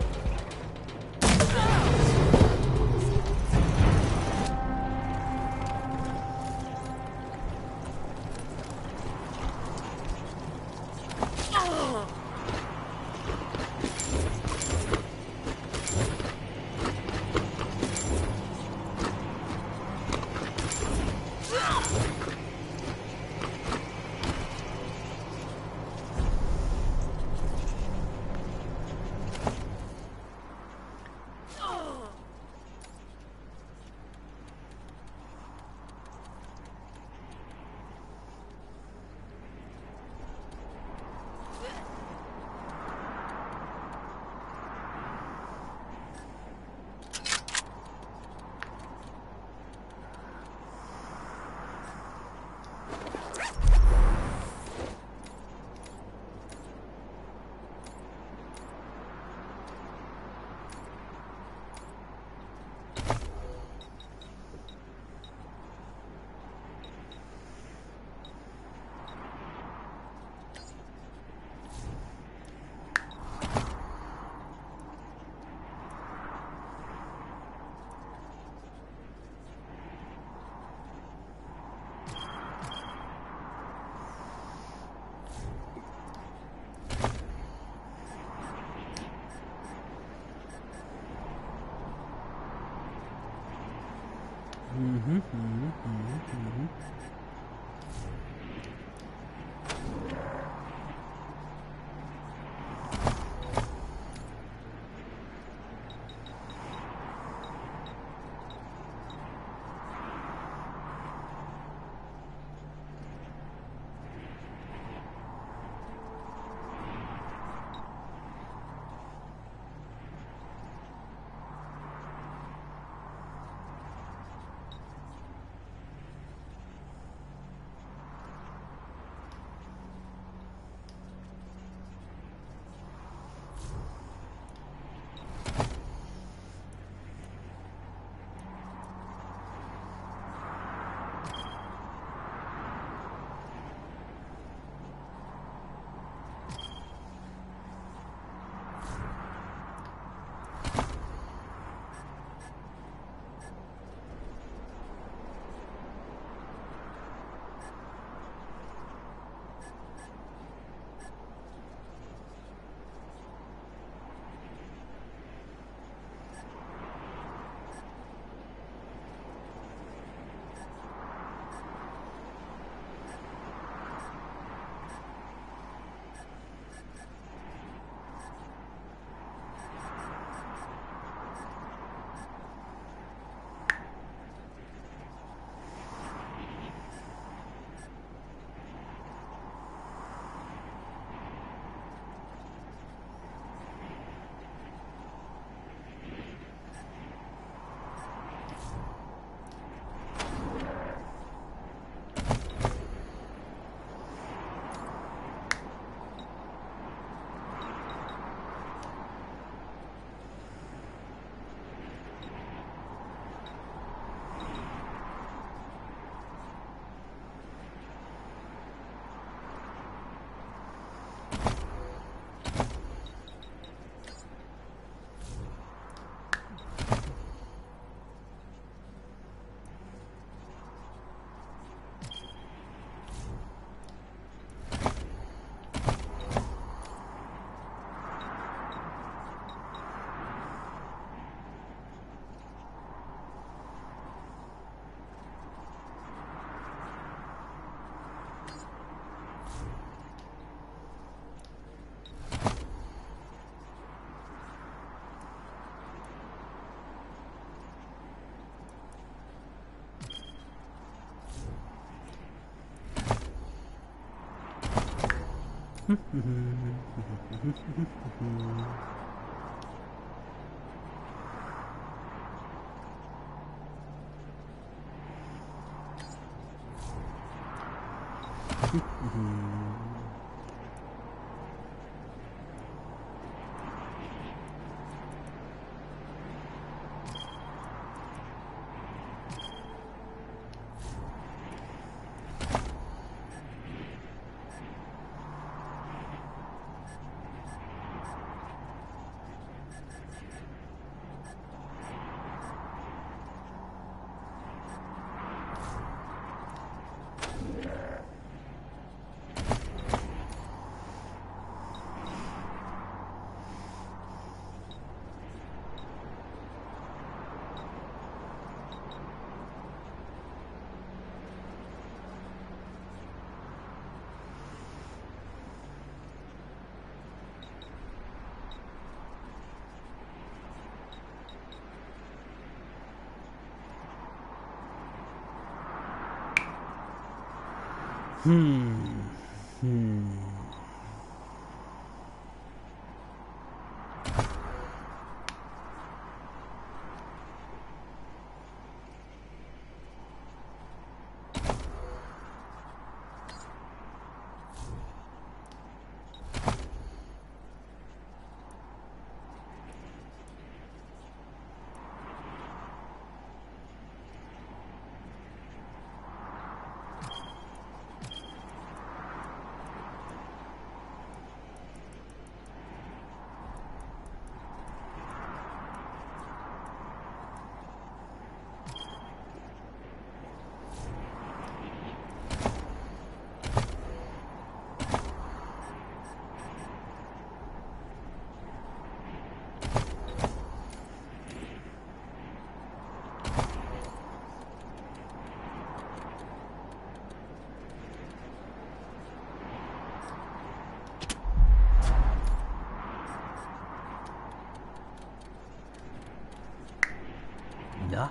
Na,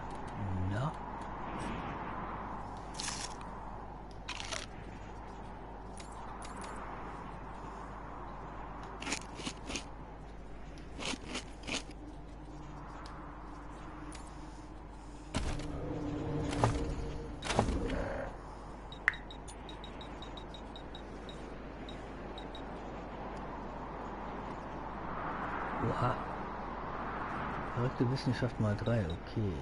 na. Oha. Verrückte Wissenschaft mal 3, okay.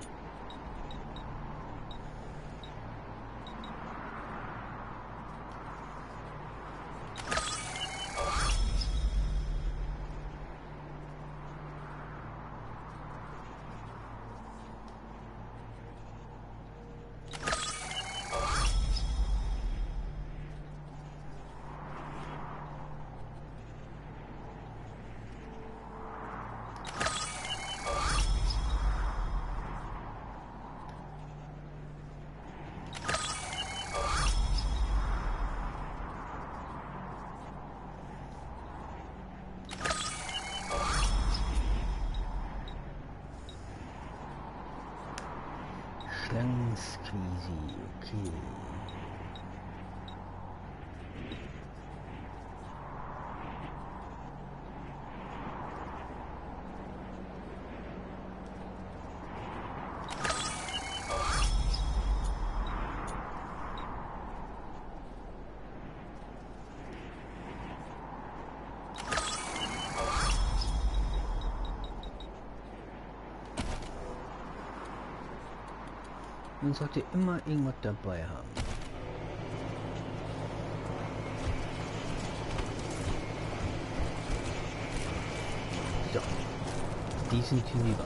Squeezy, okay. Man sollte immer irgendwas dabei haben. So, die sind hinüber.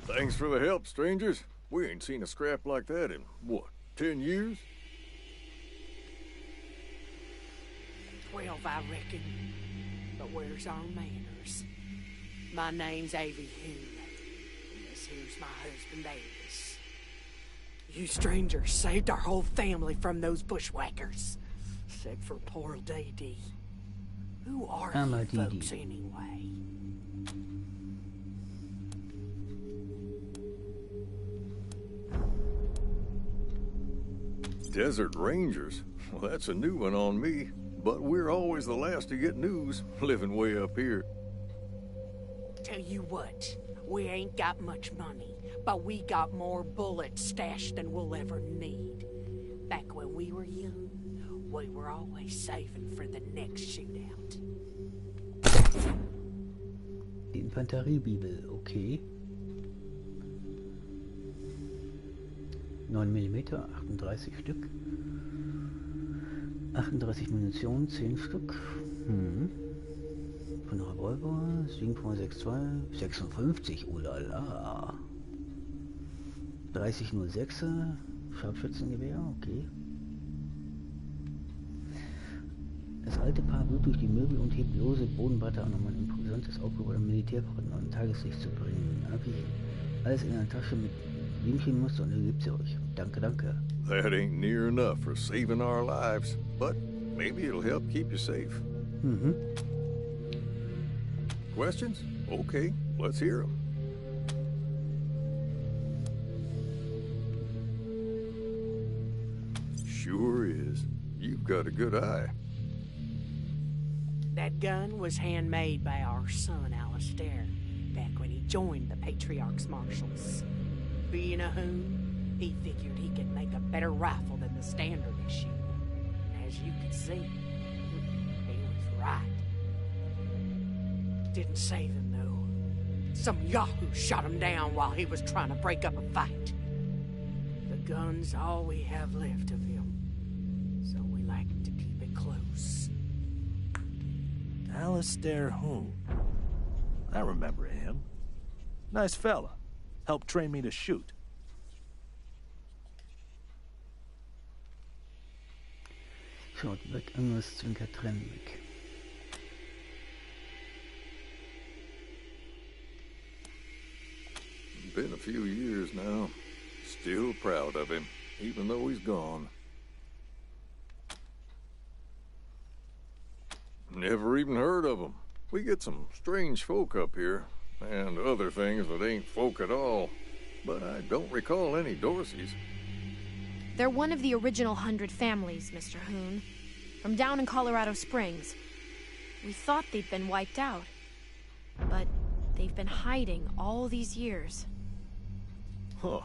Thanks for the help, strangers. We ain't seen a scrap like that in, what, 10 years? 12, I reckon. But where's our manners? My name's Avy Hume. Here's my husband, Davis. You strangers saved our whole family from those bushwhackers. Except for poor Dee. Who are you folks anyway? Desert Rangers? Well, that's a new one on me. But we're always the last to get news, living way up here. Tell you what. We ain't got much money, but we got more bullets stashed than we'll ever need. Back when we were young, we were always saving for the next shootout. Die Infanteriebibel, okay. 9 mm, 38 Stück. 38 Munition, 10 Stück. Von Revolver, 7,62, 56, oh la la. 30,06er, Scharfschützengewehr, okay. Das alte Paar wird durch die Möbel und hebt lose Bodenbretter an, um ein imposantes Aufgebot am Militärwaffen an Tageslicht zu bringen. Hab ich alles in einer Tasche mit Blümchenmuster und ergibt sie euch. Danke, danke. That ain't near enough for saving our lives, but maybe it'll help keep you safe. Questions? Okay, let's hear them. Sure is. You've got a good eye. That gun was handmade by our son, Alistair, back when he joined the Patriarch's Marshals. Being a Hoon, he figured he could make a better rifle than the standard issue. As you can see, he was right. Didn't save him, though. Some yahoo shot him down while he was trying to break up a fight. The gun's all we have left of him, so we like to keep it close. Alistair Hoon. I remember him. Nice fella. Helped train me to shoot. Schaut weg, irgendwas Zwinker trennen weg. Been a few years now. Still proud of him, even though he's gone. Never even heard of him. We get some strange folk up here. and other things that ain't folk at all. But I don't recall any Dorseys. They're one of the original 100 families, Mr. Hoon. From down in Colorado Springs. We thought they'd been wiped out. But they've been hiding all these years. Huh.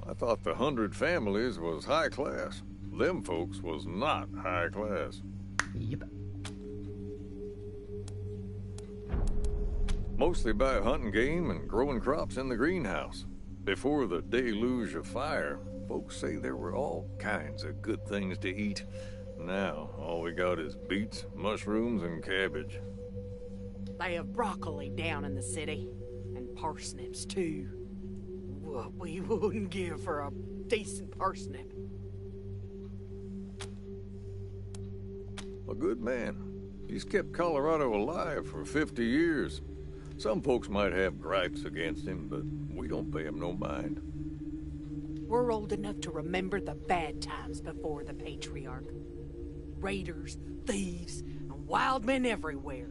I thought the 100 families was high class. Them folks was not high class. Yep. Mostly by hunting game and growing crops in the greenhouse. Before the deluge of fire, folks say there were all kinds of good things to eat. Now, all we got is beets, mushrooms, and cabbage. They have broccoli down in the city, and parsnips too. What we wouldn't give for a decent parsnip. A good man. He's kept Colorado alive for 50 years. Some folks might have gripes against him, but we don't pay him no mind. We're old enough to remember the bad times before the Patriarch. Raiders, thieves, and wild men everywhere.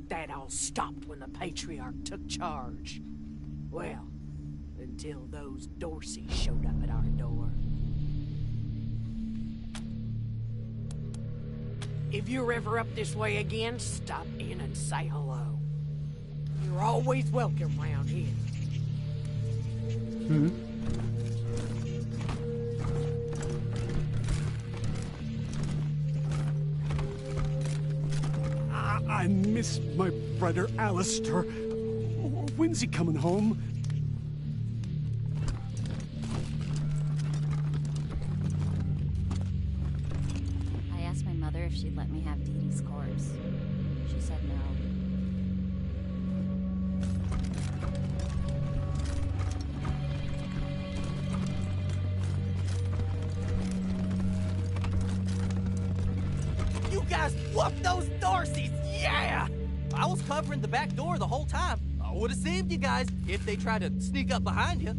That all stopped when the Patriarch took charge. Well, until those Dorseys showed up at our door. If you're ever up this way again, stop in and say hello. You're always welcome round here. I miss my brother Alistair. When's he coming home? I asked my mother if she'd let me have Dee Dee's corpse. She said no. You guys whooped those Dorseys! Yeah! I was covering the back door the whole time. I would have saved you guys if they tried to sneak up behind you.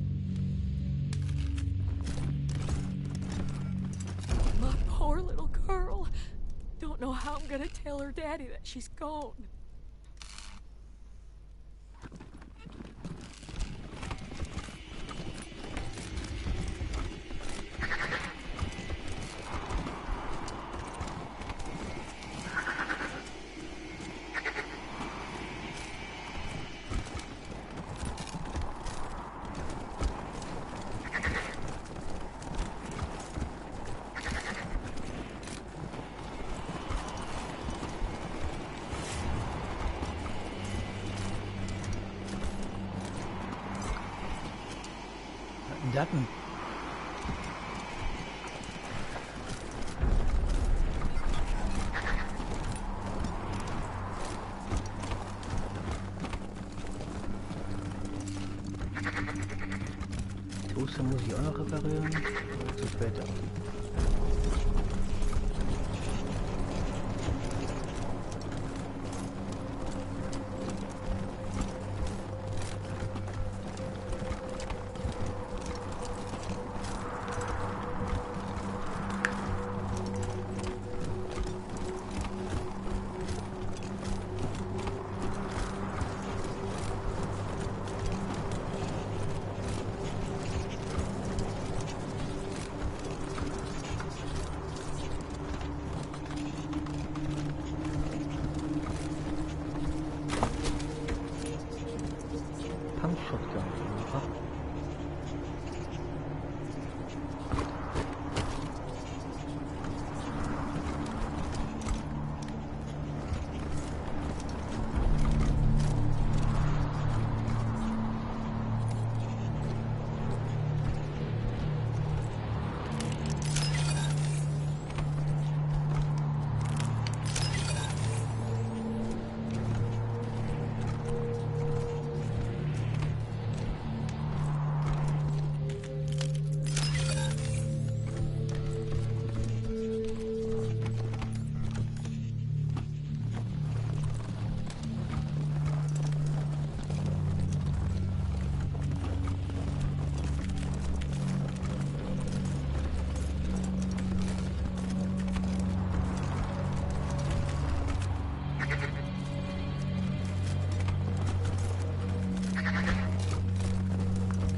My poor little girl. Don't know how I'm gonna tell her daddy that she's gone. Daten. Toaster muss ich auch noch reparieren. Zu später.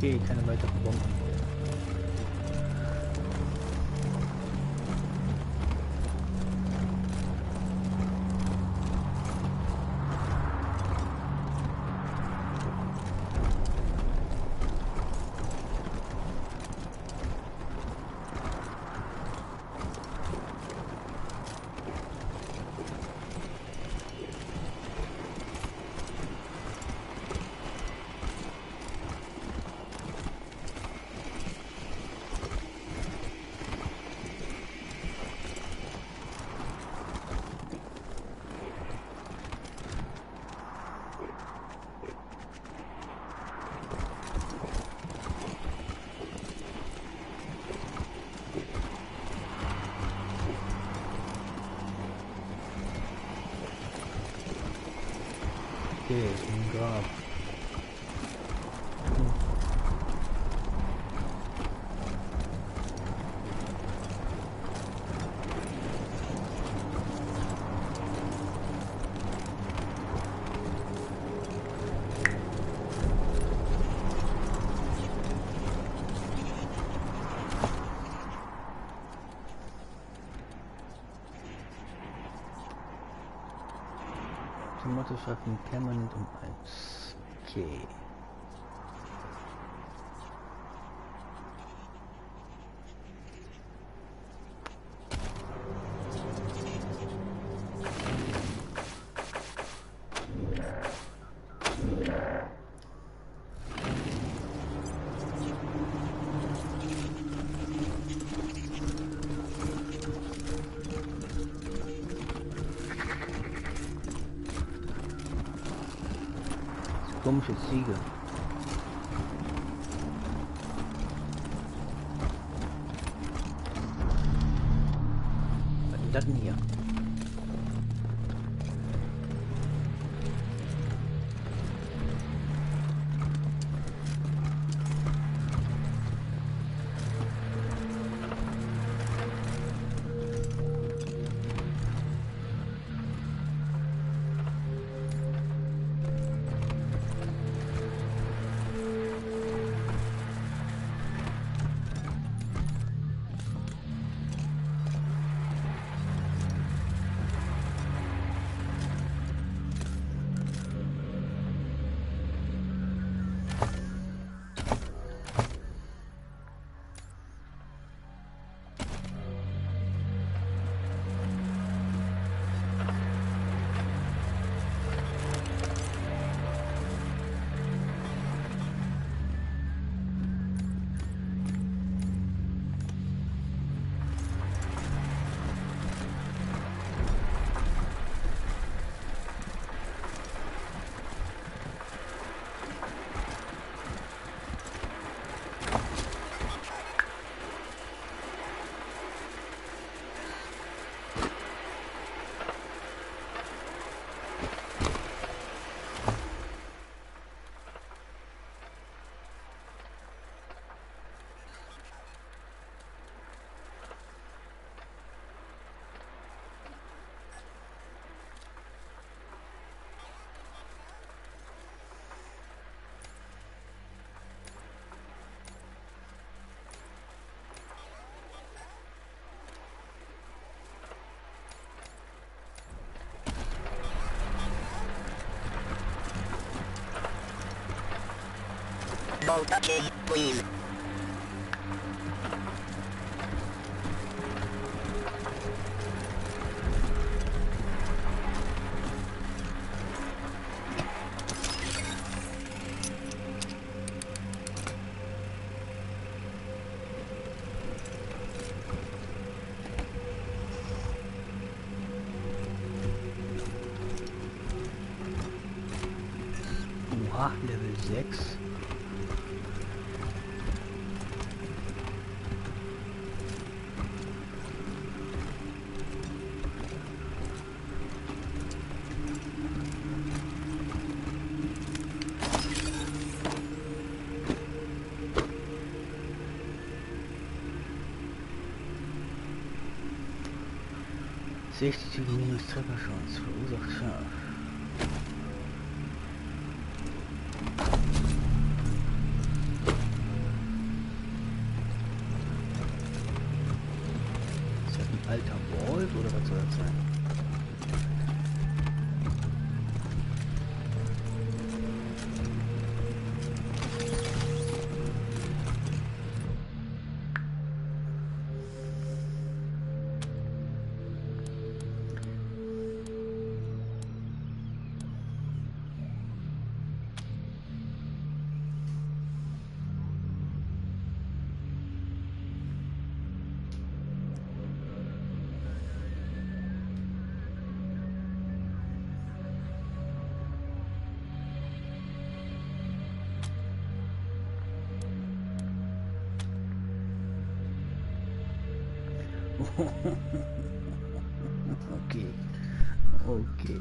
Okay, keine weiteren Bomben. Okay, ein Grab. Tomaten schaffen permanent um 1. Okay. Komische Ziege. Was ist das denn hier? Okay, please. Oha, Level 6. Minus Trefferchance verursacht scharf. Gott sei Dank. Okay. Okay.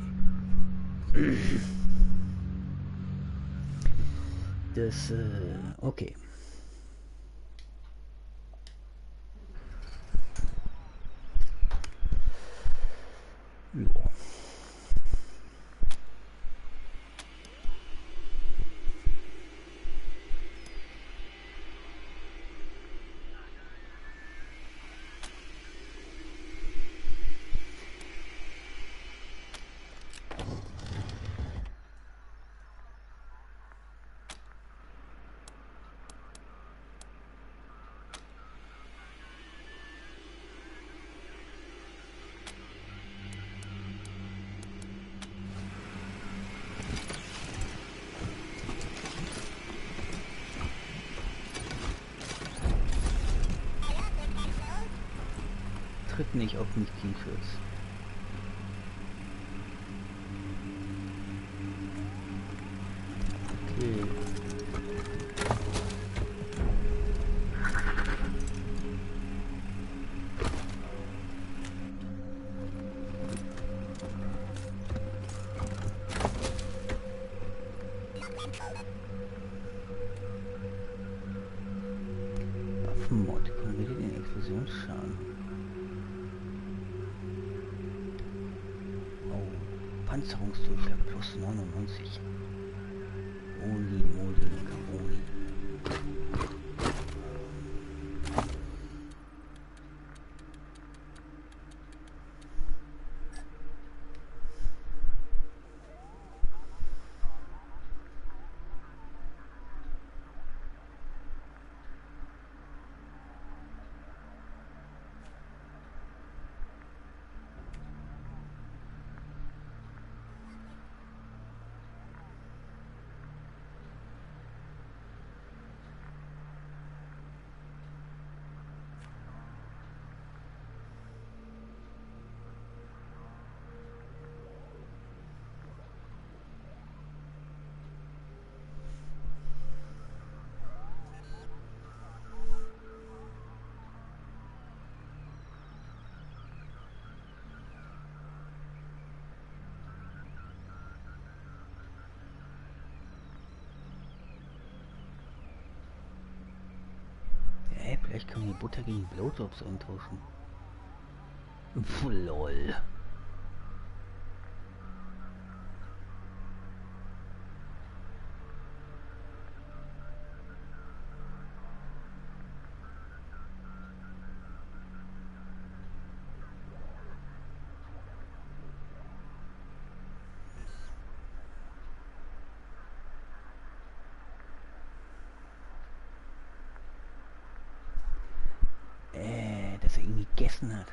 Das, okay. Jo. Tritt nicht auf mich, T-Shirts. Okay. Waffenmod, können wir den Explosionsschaden? Panzerungsdurchschlag plus 99. Holy moly macaroni. Vielleicht können wir Butter gegen Blowjobs eintauschen. Lol. Dass er ihn gegessen hat.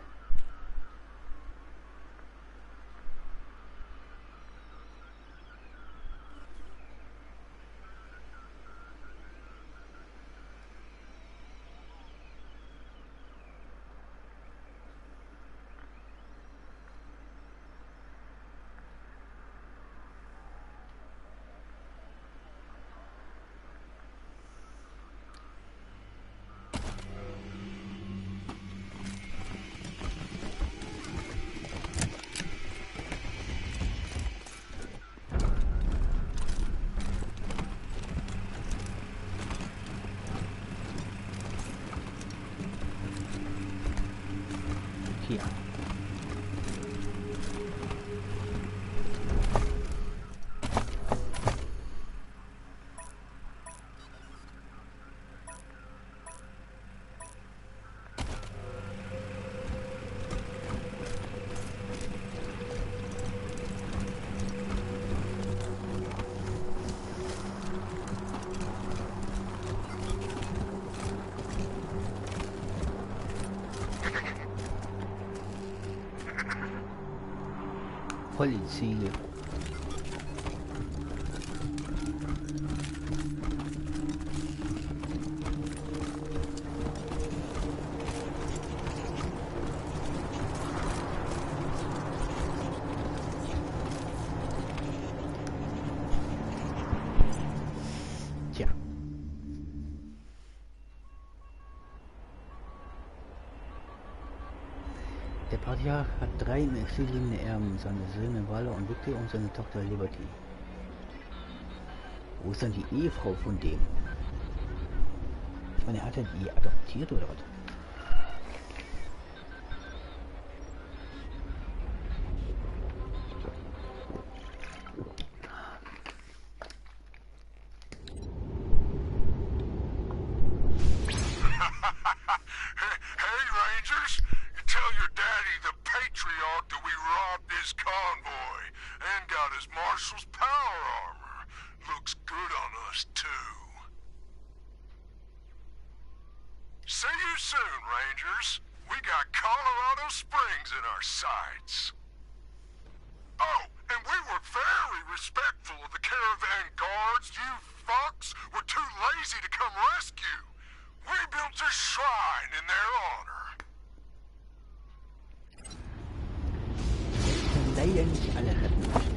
Polizei. Tja. Der Patriarch hat 3 im Exil liegende Erben, seine Söhne Walle und Victor und seine Tochter Liberty. Wo ist dann die Ehefrau von dem? Ich meine, hat er die adoptiert oder was? Hey, Rangers! You tell your daddy, the patriarch, that we robbed this convoy and got his marshal's power armor. Looks good on us, too. See you soon, Rangers. We got Colorado Springs in our sights. Oh, and we were very respectful of the caravan guards. You fucks were too lazy to come rescue. We built a shrine in their honor. Leider nicht alle retten.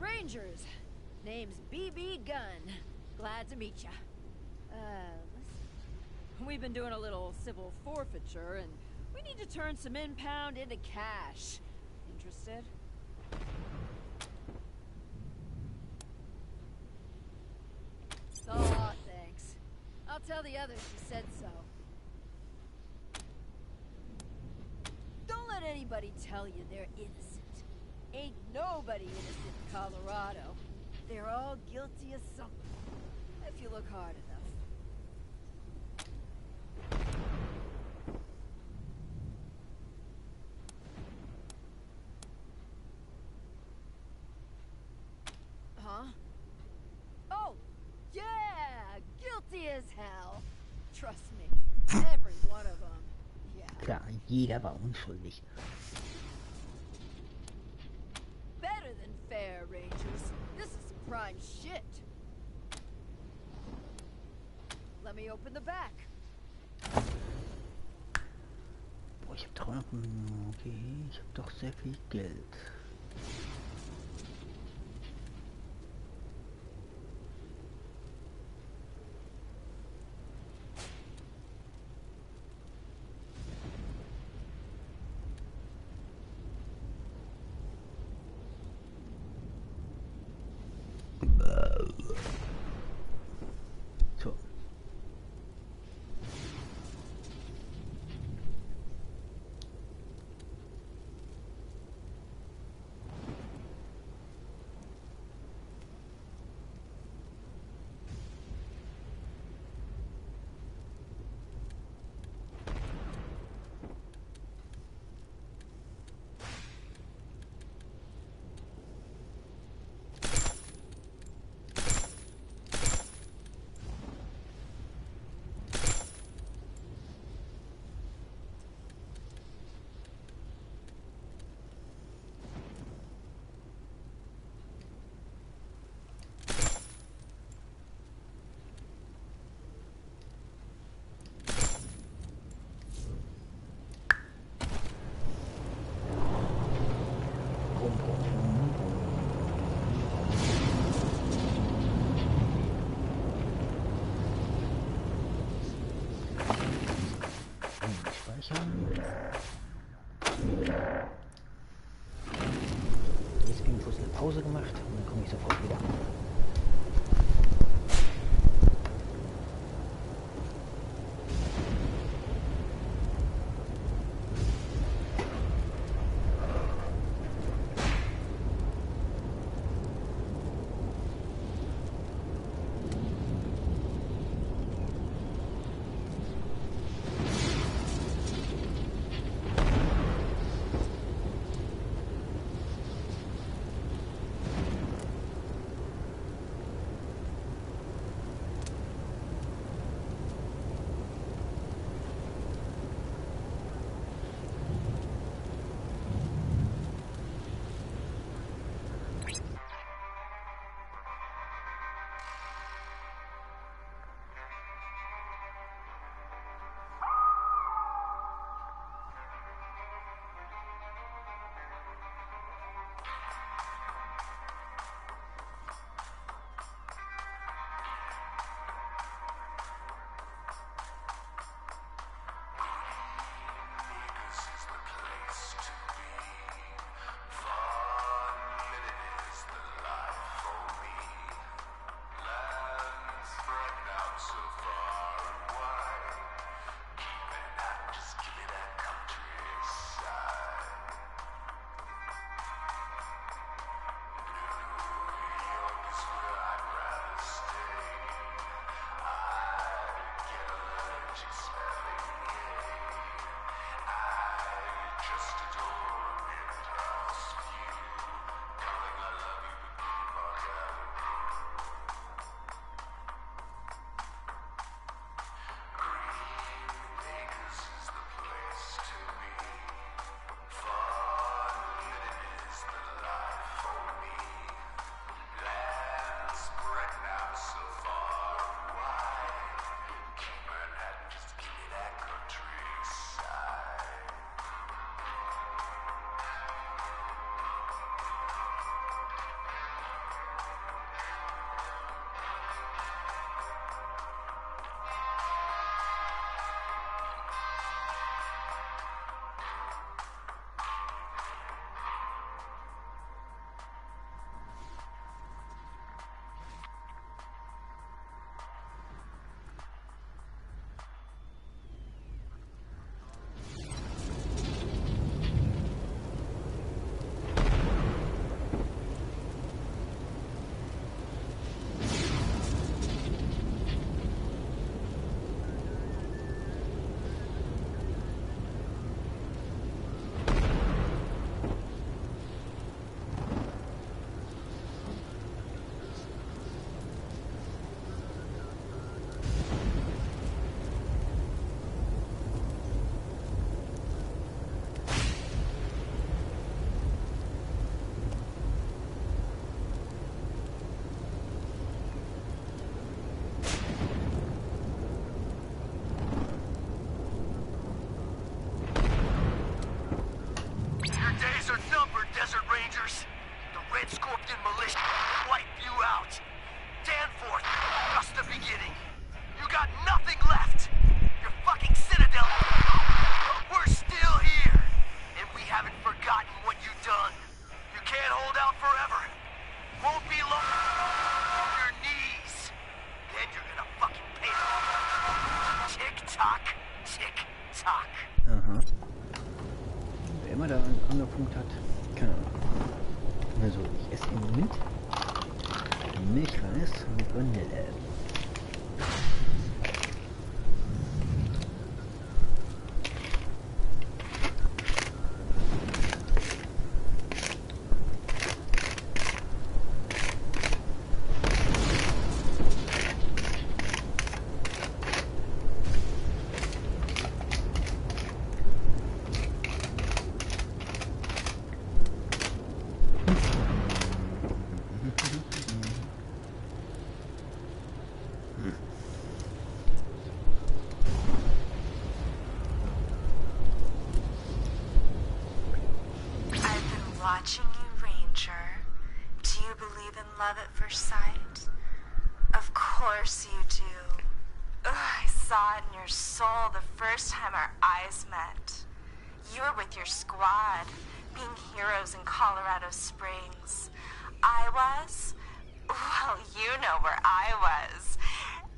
Rangers, name's BB Gunn. Glad to meet ya. Listen. We've been doing a little civil forfeiture, and we need to turn some impound into cash. Interested? Aw, thanks. I'll tell the others you said so. Don't let anybody tell you they're innocent. Ain't nobody innocent in Colorado. They're all guilty of something, if you look hard enough. Huh? Oh, yeah! Guilty as hell. Trust me, every one of them. Yeah. Klar, jeder war unschuldig. Better than fair, Rangers. This is some prime shit. Let me open the back. Boah, ich hab doch noch... Okay, ich hab doch sehr viel Geld. So. Jetzt irgendwo eine Pause gemacht und dann komme ich sofort wieder. Wunderpunkt hat. Keine Ahnung. Also ich esse im Moment Milchreis mit Vanille. Watching you, Ranger. Do you believe in love at first sight? Of course you do. Ugh, I saw it in your soul the first time our eyes met. You were with your squad, being heroes in Colorado Springs. I was? Well, you know where I was.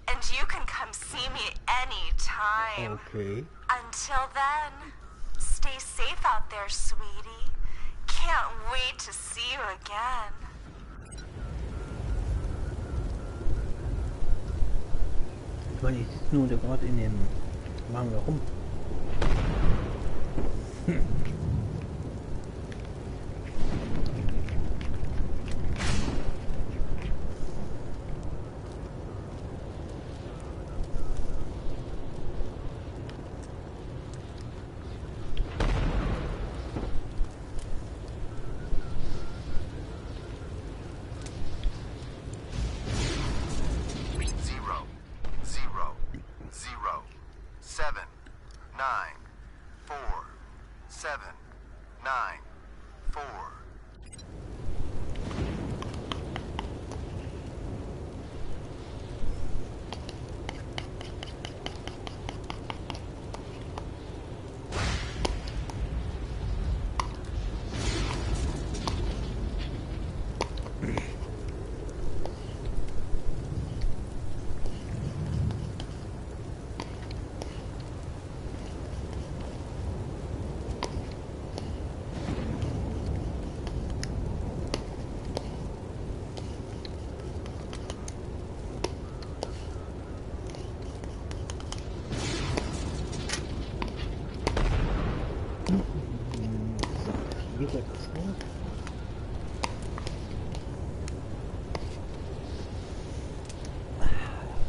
And you can come see me any time. Okay. Until then, stay safe out there, sweetie. Can't wait to see you again. Weil ich sitze nur gerade in dem Wagen rum.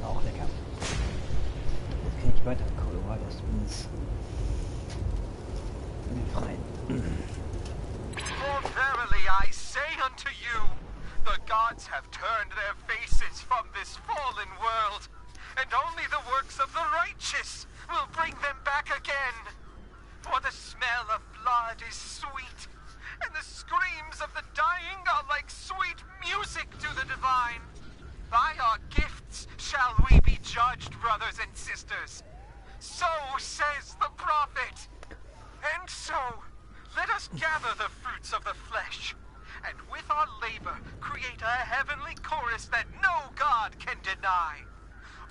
Auch lecker. Jetzt kann ich weiter in Colorado Springs befreien. For verily I say unto you, the gods have turned their faces from this fallen world, and only the works of the righteous will bring them back again. For the smell of blood is sweet, and the screams of the dying are like sweet music to the divine. By our gifts shall we be judged, brothers and sisters. So says the prophet. And so, let us gather the fruits of the flesh, and with our labor create a heavenly chorus that no god can deny.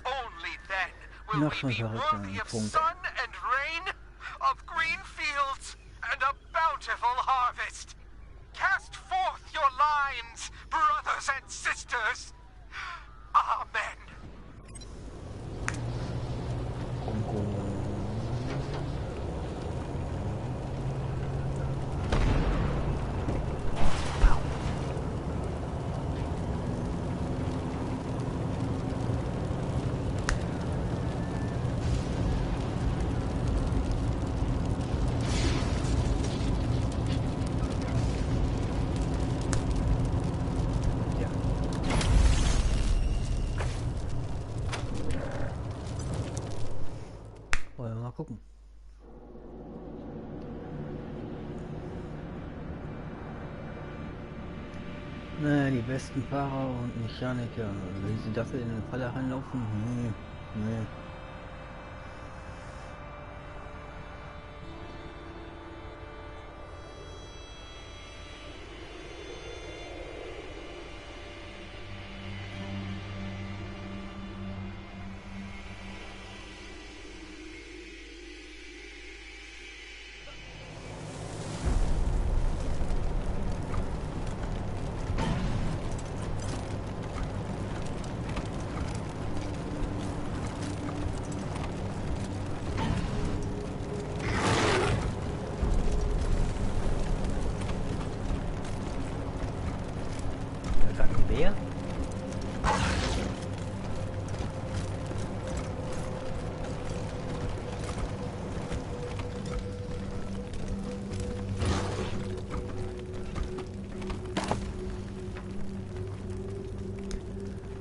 Only then will we be worthy of sun and rain, of green fields, and a bountiful harvest. Cast forth your lines, brothers and sisters. Amen. Mal gucken. Na, die besten Fahrer und Mechaniker. Wenn sie dafür in eine Falle reinlaufen, nee. mehr?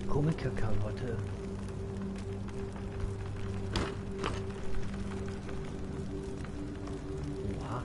Komikerkarotte. Oha.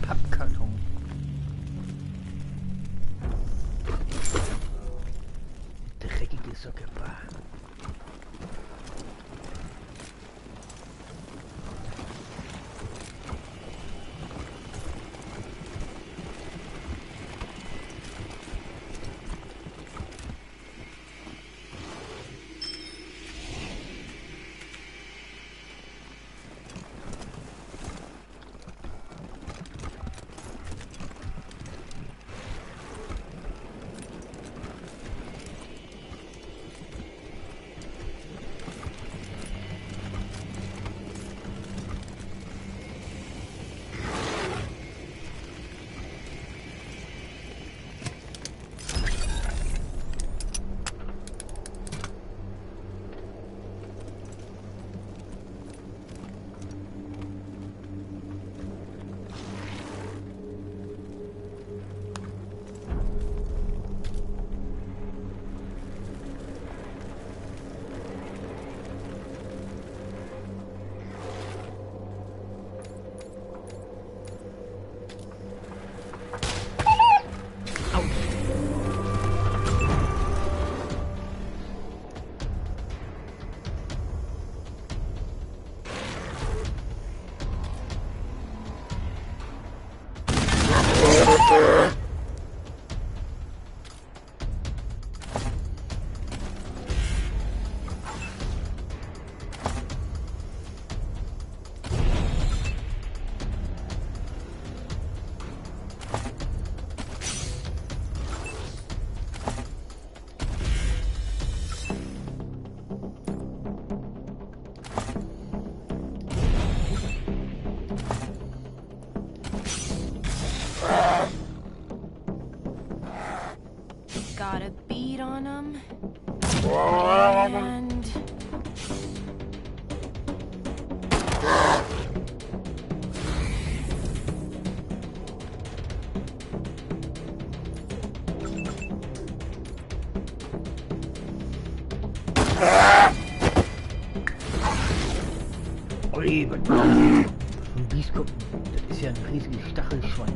Pappkarton. Dreckige Sockerbar. Got a bead on him. And... Ui, ein Biest kommt. Das ist ja ein riesiges Stachelschwein.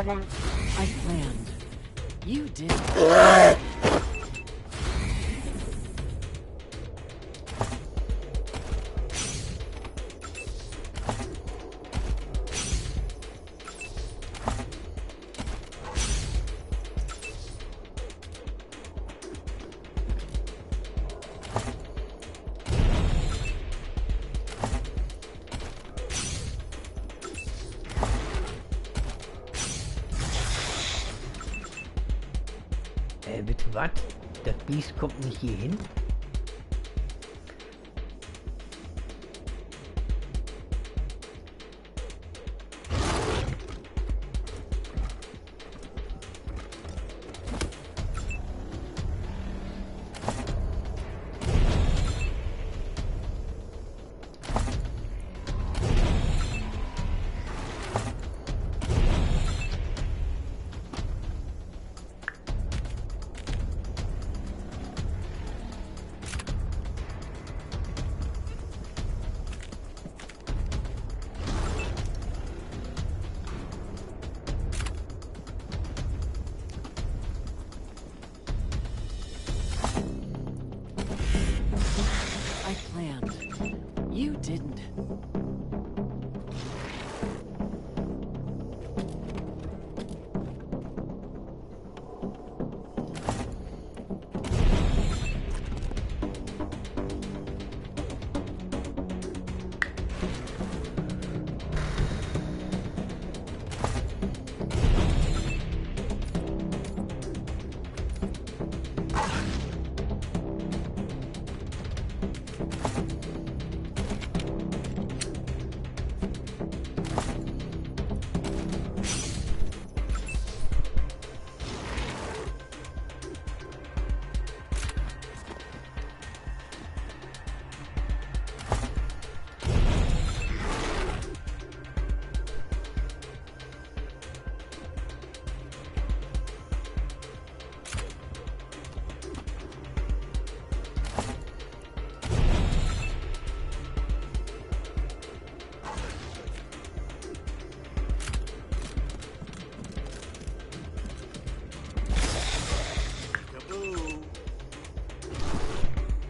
I planned. You did. Bitte was? Das Biest kommt nicht hier hin? I planned. You didn't.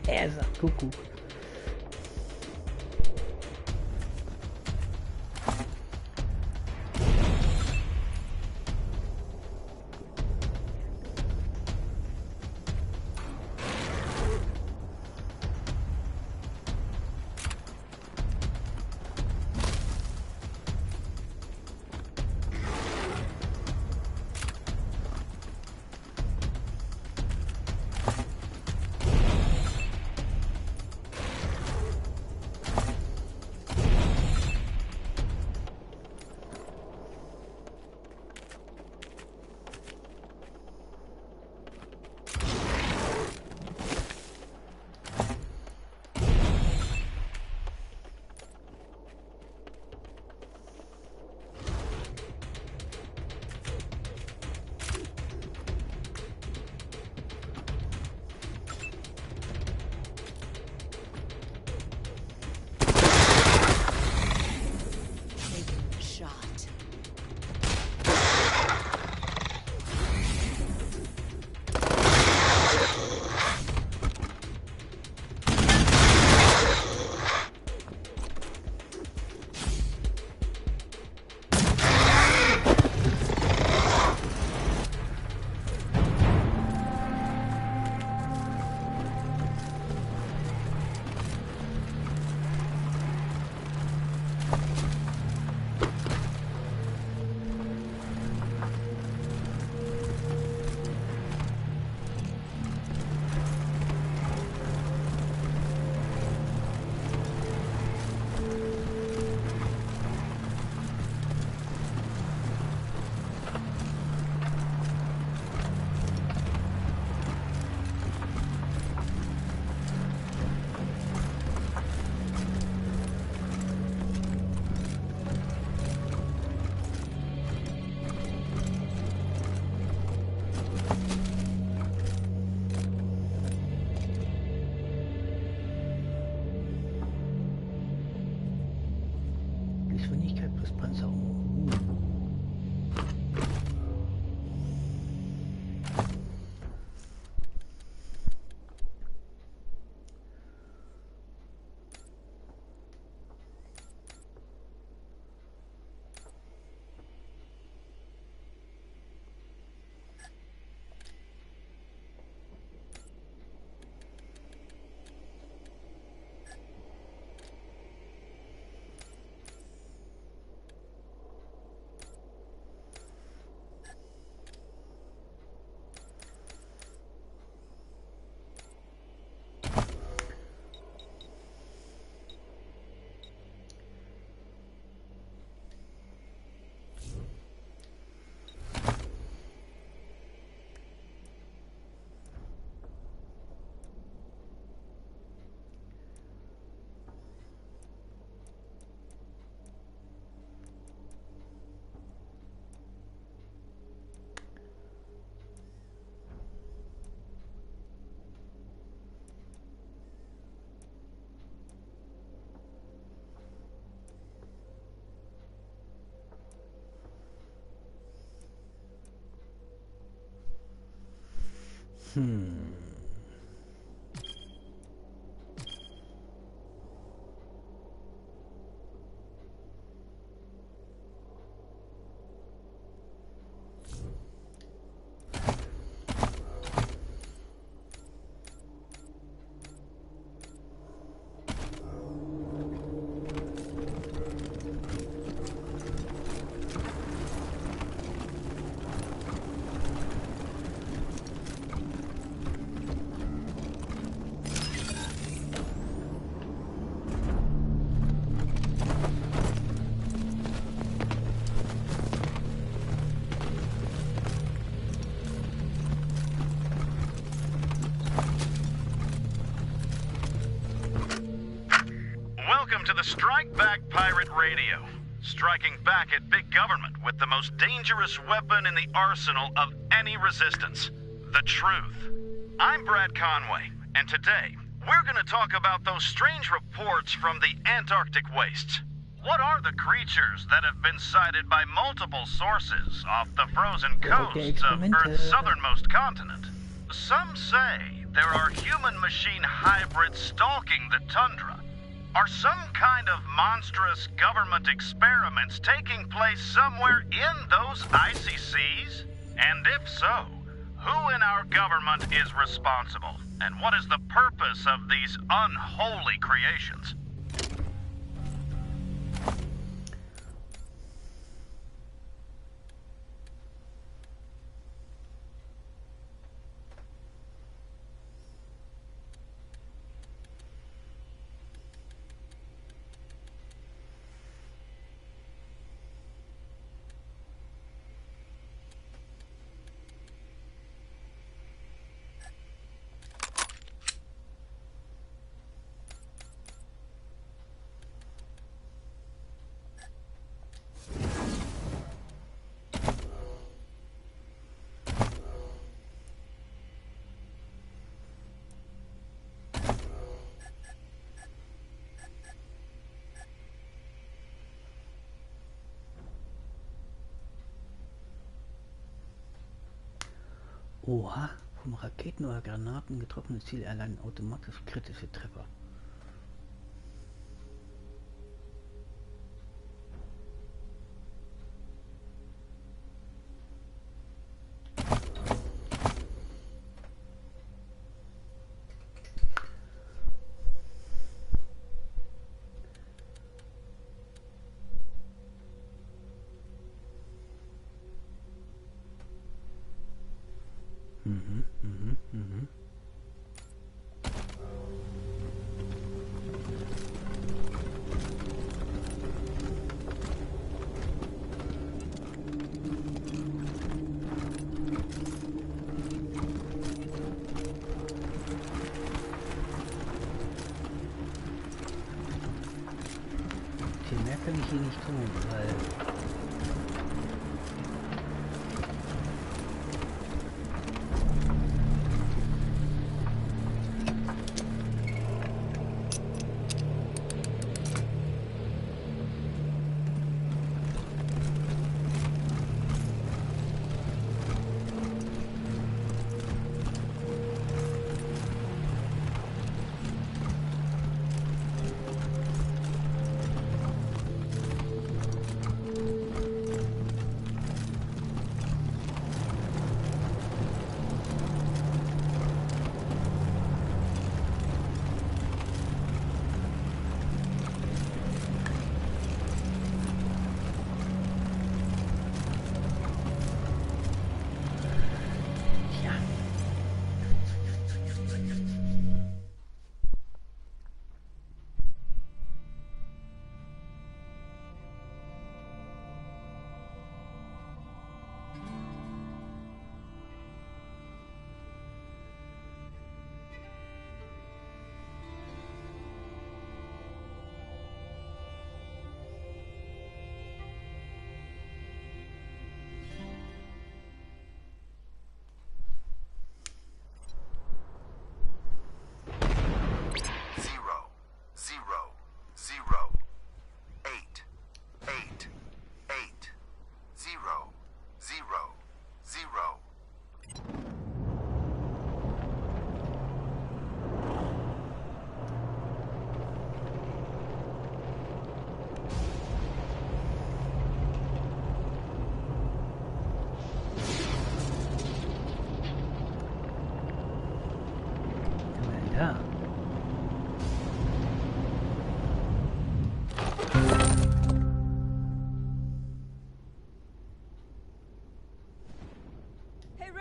Er sagt Kuckuck. Welcome to the Strike Back Pirate Radio. Striking back at big government with the most dangerous weapon in the arsenal of any resistance. The truth. I'm Brad Conway, and today, we're gonna talk about those strange reports from the Antarctic wastes. What are the creatures that have been sighted by multiple sources off the frozen coasts of Earth's southernmost continent? Some say there are human-machine hybrids stalking the tundra. Are some kind of monstrous government experiments taking place somewhere in those icy seas? And if so, who in our government is responsible? And what is the purpose of these unholy creations? Oha, vom Raketen oder Granaten getroffene Ziele erleiden automatisch kritische Treffer. Viel mehr kann ich hier nicht tun, weil...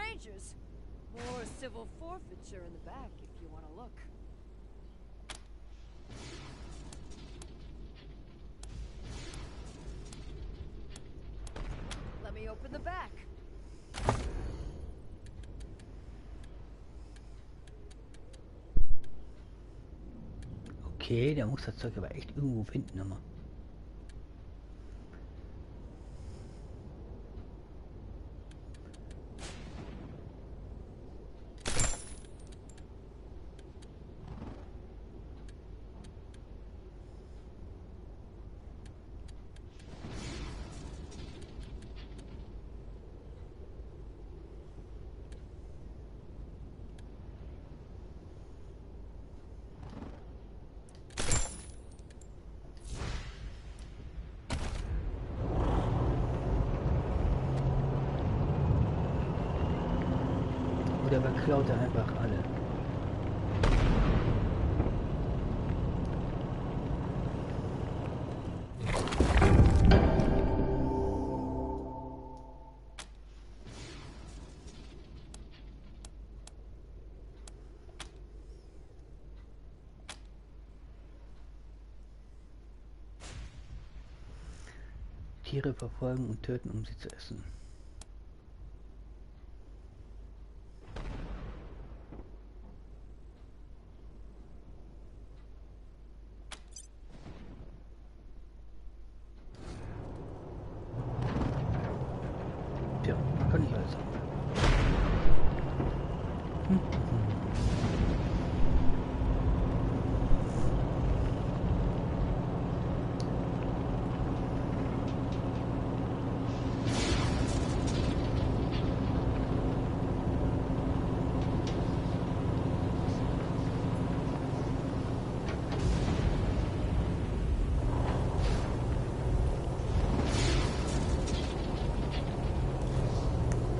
strangers. More civil forfeiture in the back if you want to look. Let me open the back. Okay, der muss das Zeug aber echt irgendwo finden immer. Oder man klaut er einfach alle. Tiere verfolgen und töten, um sie zu essen. Tja, kann ich alles haben.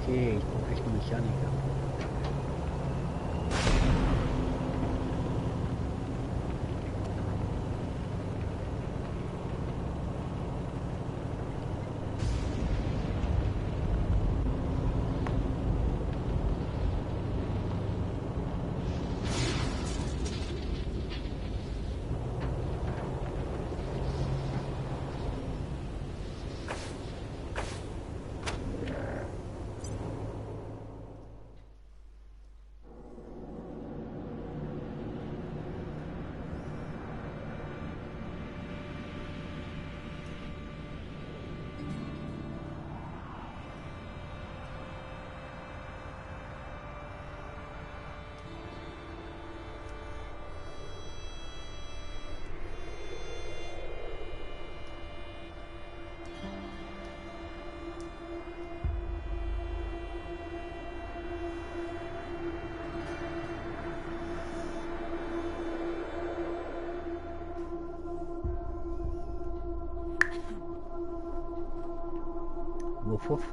Okay, ich brauche echt einen Mechaniker. Wuff, wuff.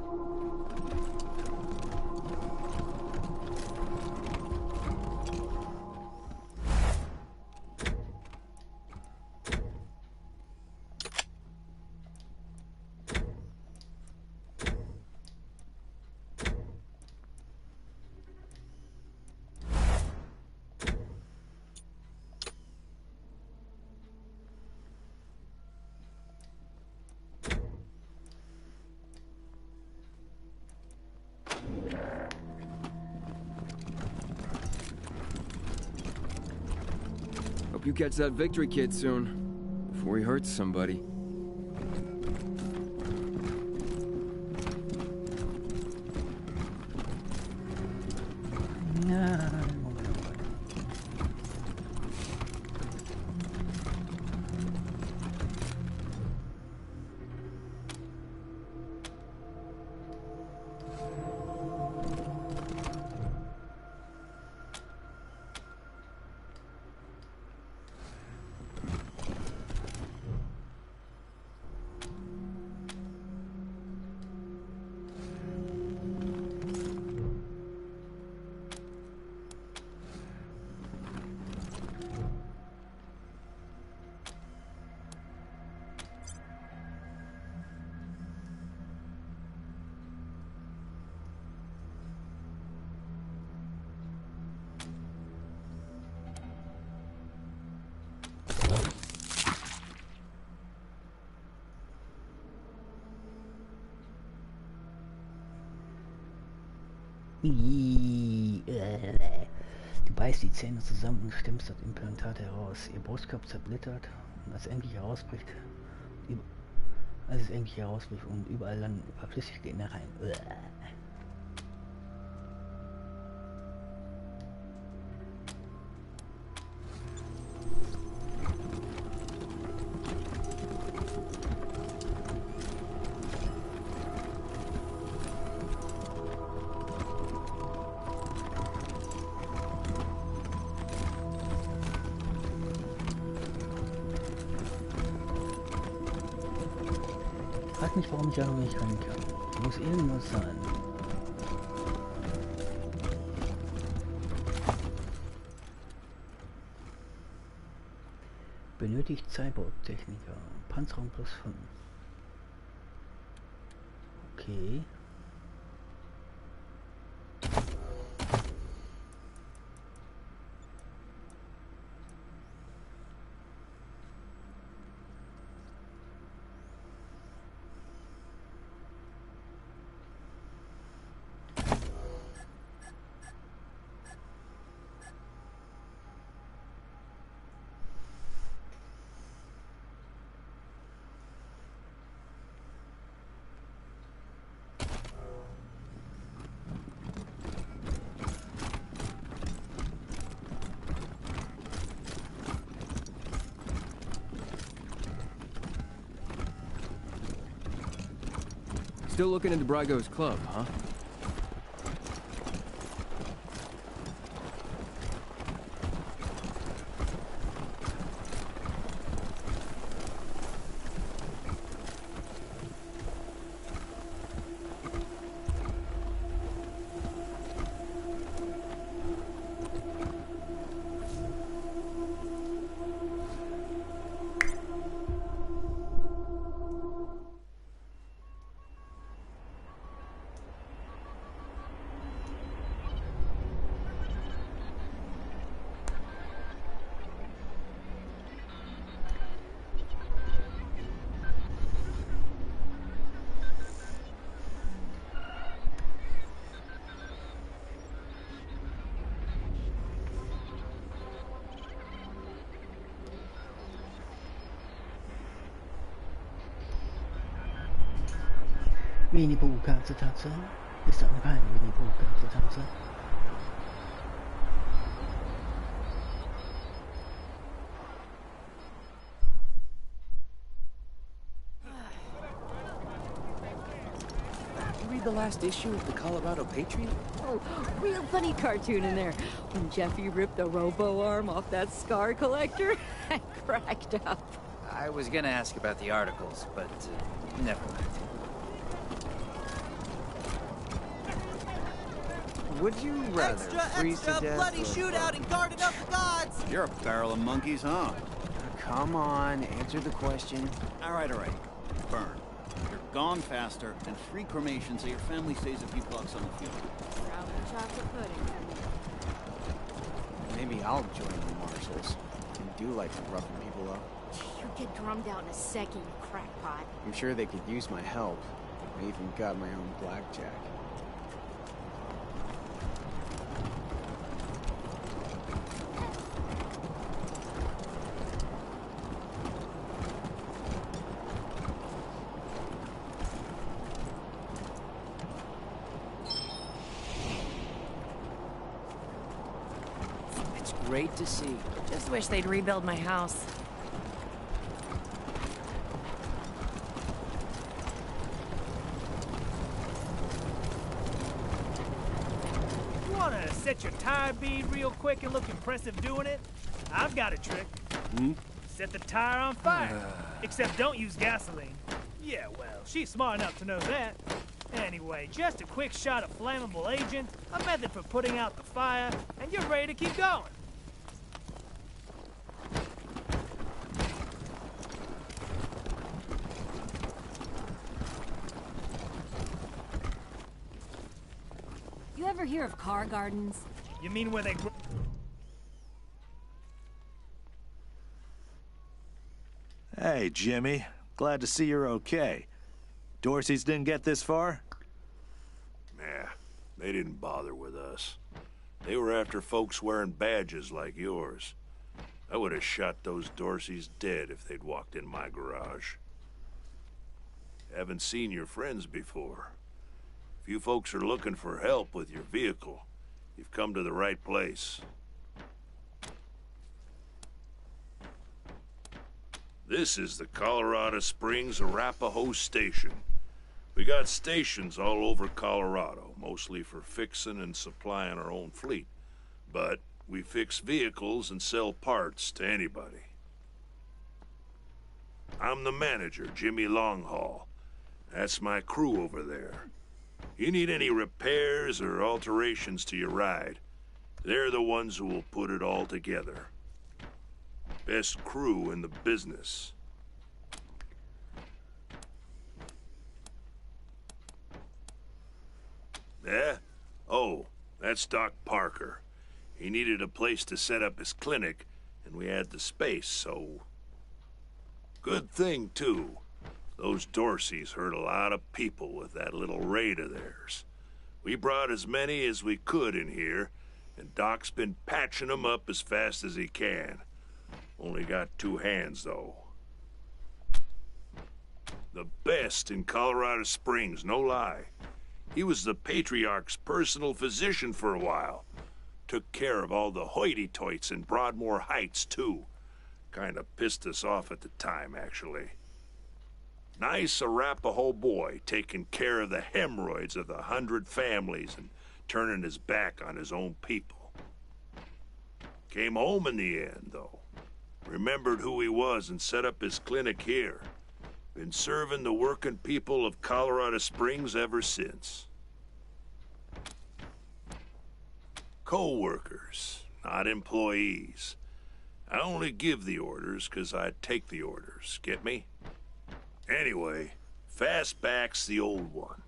Hope you catch that victory kid soon, before he hurts somebody. Du beißt die Zähne zusammen und stemmst das Implantat heraus. Ihr Brustkorb zerblättert und als es endlich herausbricht und überall landen überflüssige Innereien. Frag mich, warum ich ja noch nicht rein kann. Muss irgendwas sein. Benötigt Cyborg-Techniker. Panzerung plus 5. Okay. Still looking into Brago's club, huh? Winnie Pooh, Katze, Tatze. Ist da noch keine Winnie Pooh, Katze, Tatze? You read the last issue of the Colorado Patriot? Oh, real funny cartoon in there. When Jeffy ripped the robo arm off that scar collector, I cracked up. I was gonna ask about the articles, but never mind. Would you rather freeze to death bloody or shootout in Garden of the Gods? You're a barrel of monkeys, huh? Come on, answer the question. All right. Burn. You're gone faster, and free cremation so your family saves a few bucks on the funeral. Brown chocolate pudding. Maybe I'll join the Marshals. I do like roughing people up. You get drummed out in a second, you crackpot. I'm sure they could use my help. I even got my own blackjack. Great to see. Just wish they'd rebuild my house. You wanna set your tire bead real quick and look impressive doing it? I've got a trick. Set the tire on fire. Except don't use gasoline. Yeah, well, she's smart enough to know that. Anyway, just a quick shot of flammable agent, a method for putting out the fire, and you're ready to keep going. You ever hear of car gardens? You mean where they grow? Hey, Jimmy. Glad to see you're okay. Dorsey's didn't get this far? Nah. They didn't bother with us. They were after folks wearing badges like yours. I would have shot those Dorseys dead if they'd walked in my garage. Haven't seen your friends before. If you folks are looking for help with your vehicle, you've come to the right place. This is the Colorado Springs Arapahoe Station. We got stations all over Colorado, mostly for fixing and supplying our own fleet. But we fix vehicles and sell parts to anybody. I'm the manager, Jimmy Longhaul. That's my crew over there. You need any repairs or alterations to your ride, they're the ones who will put it all together. Best crew in the business. Yeah? Oh, that's Doc Parker. He needed a place to set up his clinic, and we had the space, so... Good thing, too. Those Dorseys hurt a lot of people with that little raid of theirs. We brought as many as we could in here, and Doc's been patching them up as fast as he can. Only got 2 hands, though. The best in Colorado Springs, no lie. He was the Patriarch's personal physician for a while. Took care of all the hoity-toits in Broadmoor Heights, too. Kinda pissed us off at the time, actually. Nice Arapahoe boy, taking care of the hemorrhoids of the 100 families and turning his back on his own people. Came home in the end, though. Remembered who he was and set up his clinic here. Been serving the working people of Colorado Springs ever since. Co-workers, not employees. I only give the orders 'cause I take the orders, get me? Anyway, Fastback's the old one.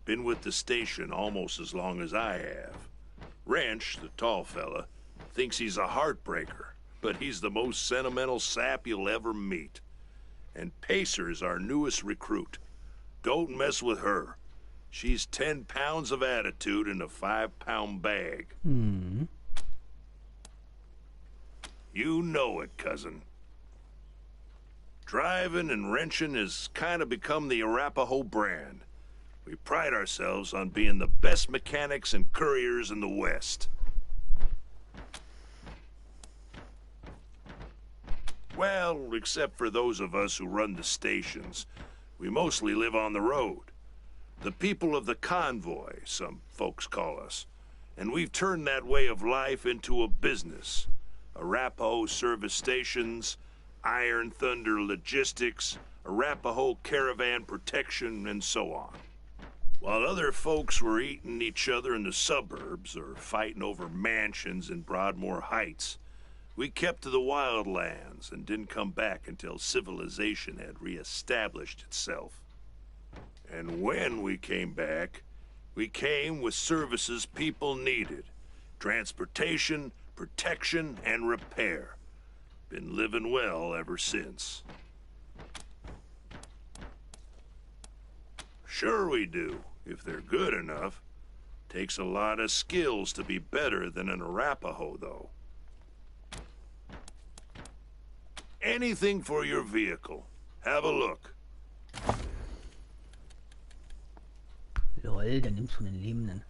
Been with the station almost as long as I have. Wrench, the tall fella, thinks he's a heartbreaker, but he's the most sentimental sap you'll ever meet. And Pacer's our newest recruit. Don't mess with her. She's 10 pounds of attitude in a 5-pound bag. You know it, cousin. Driving and wrenching has kind of become the Arapahoe brand. We pride ourselves on being the best mechanics and couriers in the West. Well, except for those of us who run the stations, we mostly live on the road. The people of the convoy, some folks call us. And we've turned that way of life into a business. Arapahoe service stations, Iron Thunder Logistics, Arapahoe Caravan Protection, and so on. While other folks were eating each other in the suburbs or fighting over mansions in Broadmoor Heights, we kept to the wildlands and didn't come back until civilization had reestablished itself. And when we came back, we came with services people needed. Transportation, protection, and repair. Been living well ever since. Sure we do, if they're good enough. Takes a lot of skills to be better than an Arapahoe, though. Anything for your vehicle. Have a look. Lol, dann nimmst du einen Lebenden.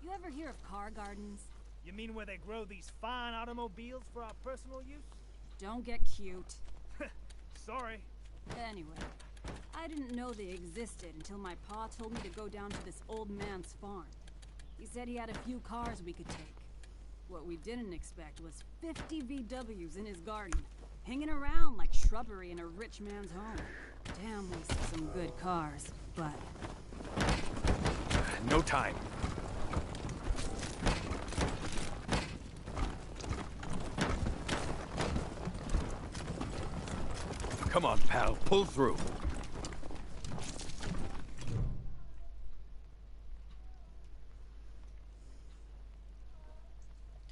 You ever hear of car gardens? You mean where they grow these fine automobiles for our personal use? Don't get cute. Sorry. Anyway, I didn't know they existed until my pa told me to go down to this old man's farm. He said he had a few cars we could take. What we didn't expect was 50 VWs in his garden, hanging around like shrubbery in a rich man's home. Damn, we see some good cars, but... No time. Come on, pal. Pull through.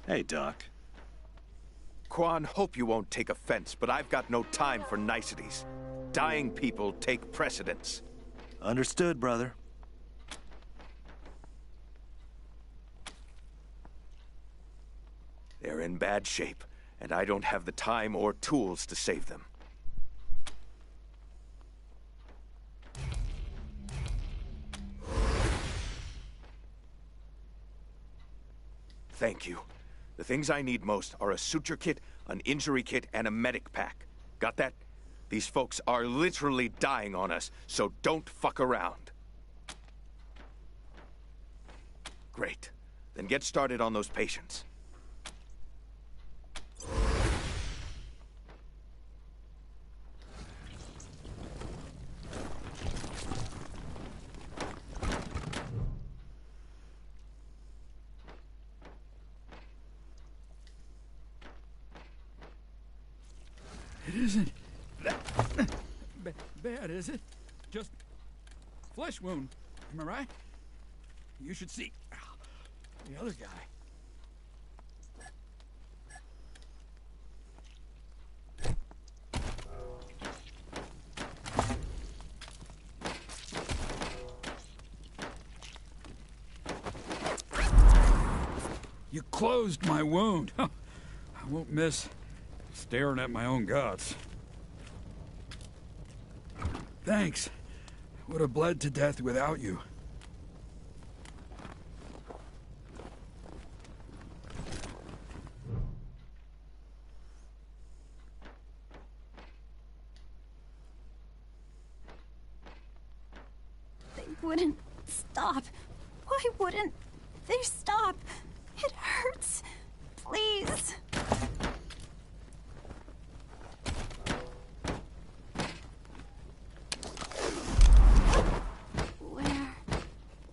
Hey, Doc. Quan, hope you won't take offense, but I've got no time for niceties. Dying people take precedence. Understood, brother. in bad shape, and I don't have the time or tools to save them. Thank you. The things I need most are a suture kit, an injury kit, and a medic pack. Got that? These folks are literally dying on us, so don't fuck around. Great. Then get started on those patients. It isn't that bad, is it? Just flesh wound. Am I right? You should see the other guy. You closed my wound. I won't miss staring at my own guts. Thanks. Would have bled to death without you. They wouldn't stop. Why wouldn't they stop? It hurts. Please.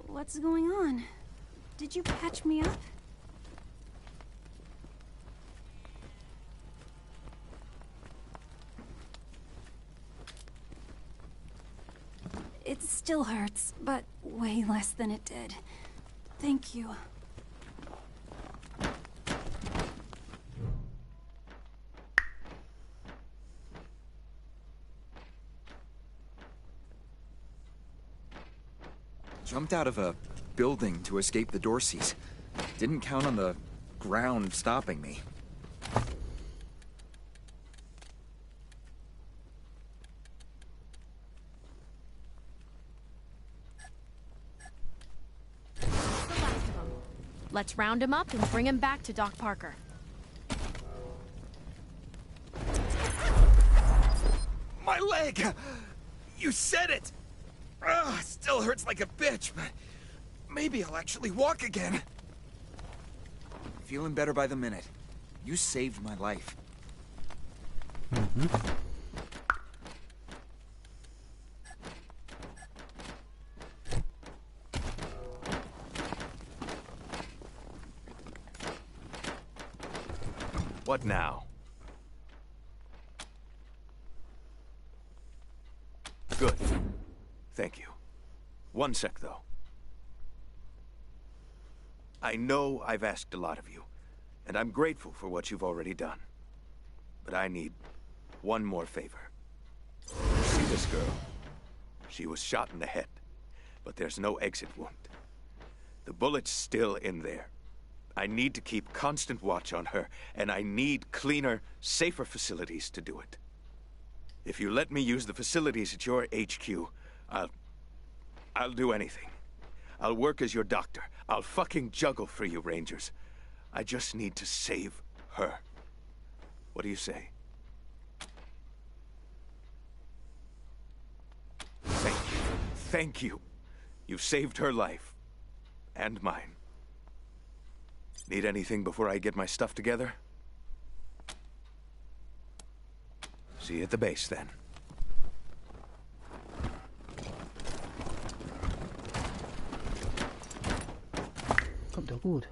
What's going on? Did you patch me up? It still hurts, but way less than it did. Thank you. Jumped out of a building to escape the Dorseys. Didn't count on the ground stopping me. The last of them. Let's round him up and bring him back to Doc Parker. My leg! You said it! Ugh, still hurts like a bitch, but maybe I'll actually walk again. Feeling better by the minute. You saved my life. What now? Good. Thank you. One sec, though. I know I've asked a lot of you, and I'm grateful for what you've already done. But I need one more favor. You see this girl? She was shot in the head, but there's no exit wound. The bullet's still in there. I need to keep constant watch on her, and I need cleaner, safer facilities to do it. If you let me use the facilities at your HQ, I'll do anything. I'll work as your doctor. I'll fucking juggle for you, Rangers. I just need to save her. What do you say? Thank you. Thank you. You've saved her life. And mine. Need anything before I get my stuff together? See you at the base, then. Kommt doch gut.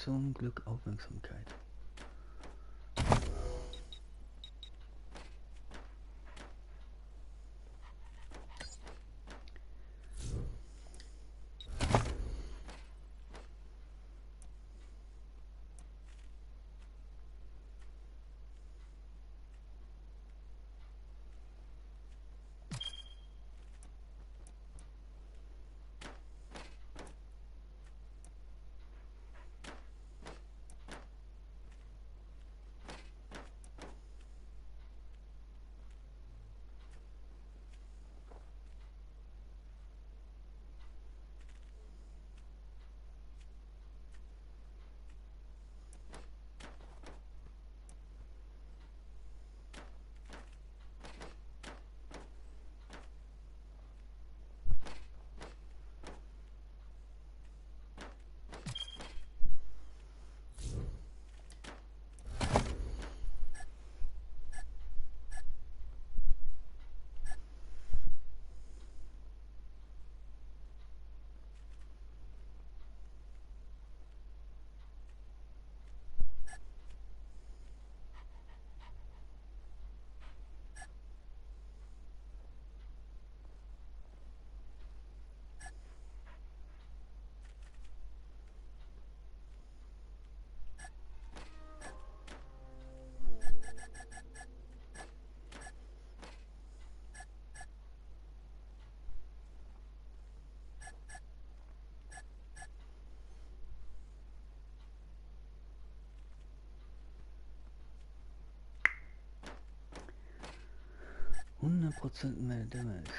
Zum Glück Aufmerksamkeit. % mehr Damage.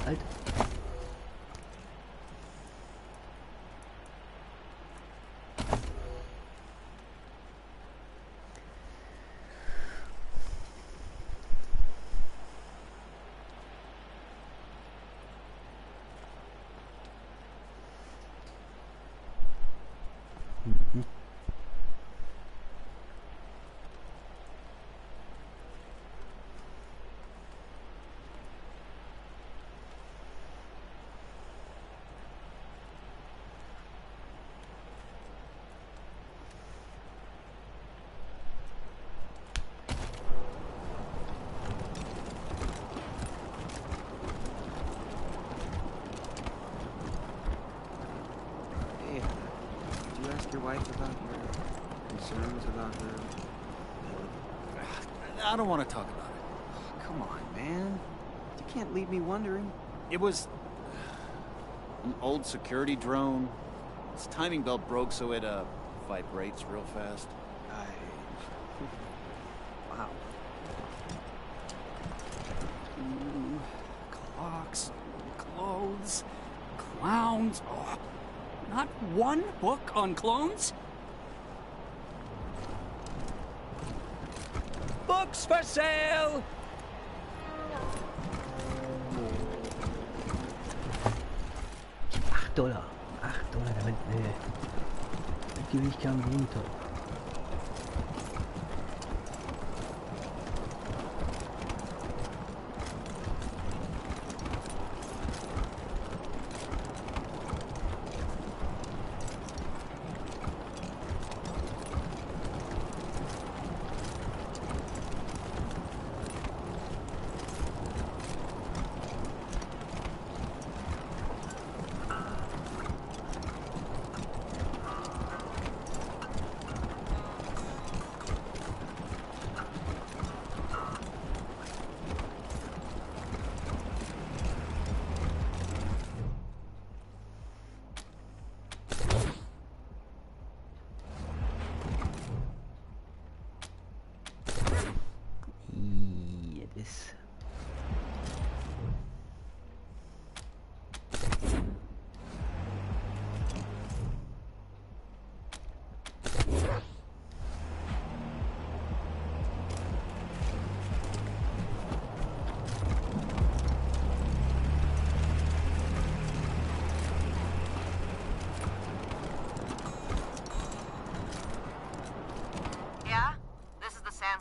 Halt. Your wife about your concerns about her? I don't want to talk about it. Come on, man. You can't leave me wondering. It was... An old security drone. Its timing belt broke, so it, vibrates real fast. Wow. Ooh, clocks, clothes, clowns. Oh, not one book on clones? Books for sale! $8. $8, damit gebe ich keinen runter.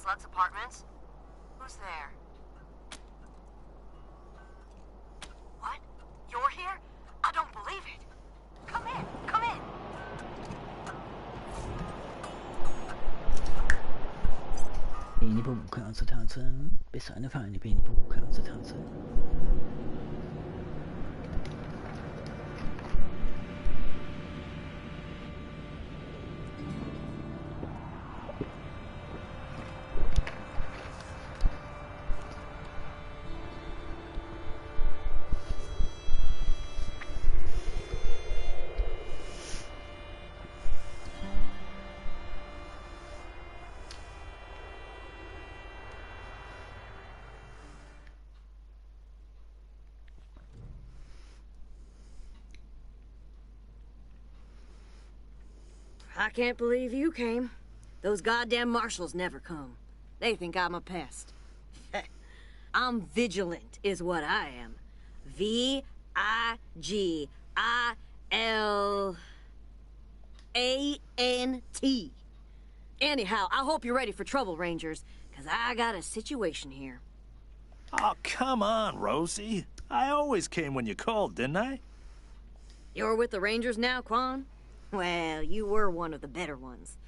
Lutz Apartments? Who's there? What? You're here? I don't believe it. Come in, come in. Bienenbuke anzutanzen, bis eine feine Bienenbuke anzutanzen. I can't believe you came. Those goddamn marshals never come. They think I'm a pest. I'm vigilant, is what I am. V-I-G-I-L-A-N-T. Anyhow, I hope you're ready for trouble, Rangers, because I got a situation here. Oh, come on, Rosie. I always came when you called, didn't I? You're with the Rangers now, Quan? Well, you were one of the better ones.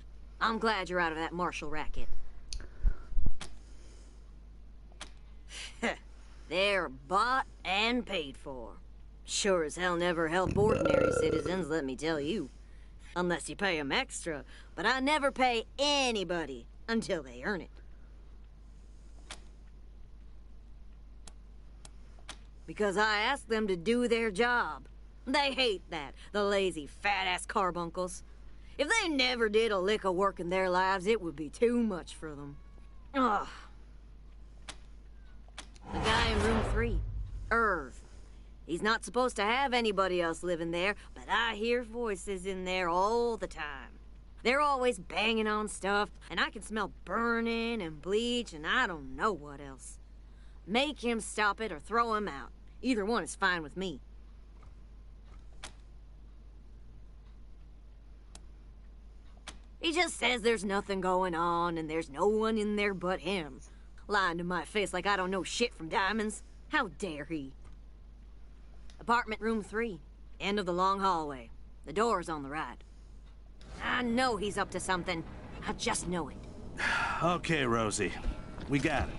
I'm glad you're out of that marshal racket. They're bought and paid for. Sure as hell never help ordinary citizens, let me tell you. Unless you pay them extra, but I never pay anybody until they earn it. Because I ask them to do their job. They hate that, the lazy, fat-ass carbuncles. If they never did a lick of work in their lives, it would be too much for them. Ugh. The guy in room 3, Irv. He's not supposed to have anybody else living there, but I hear voices in there all the time. They're always banging on stuff, and I can smell burning and bleach and I don't know what else. Make him stop it or throw him out. Either one is fine with me. He just says there's nothing going on and there's no one in there but him. Lying to my face like I don't know shit from diamonds. How dare he? Apartment room 3. End of the long hallway. The door's on the right. I know he's up to something. I just know it. Okay, Rosie. We got it.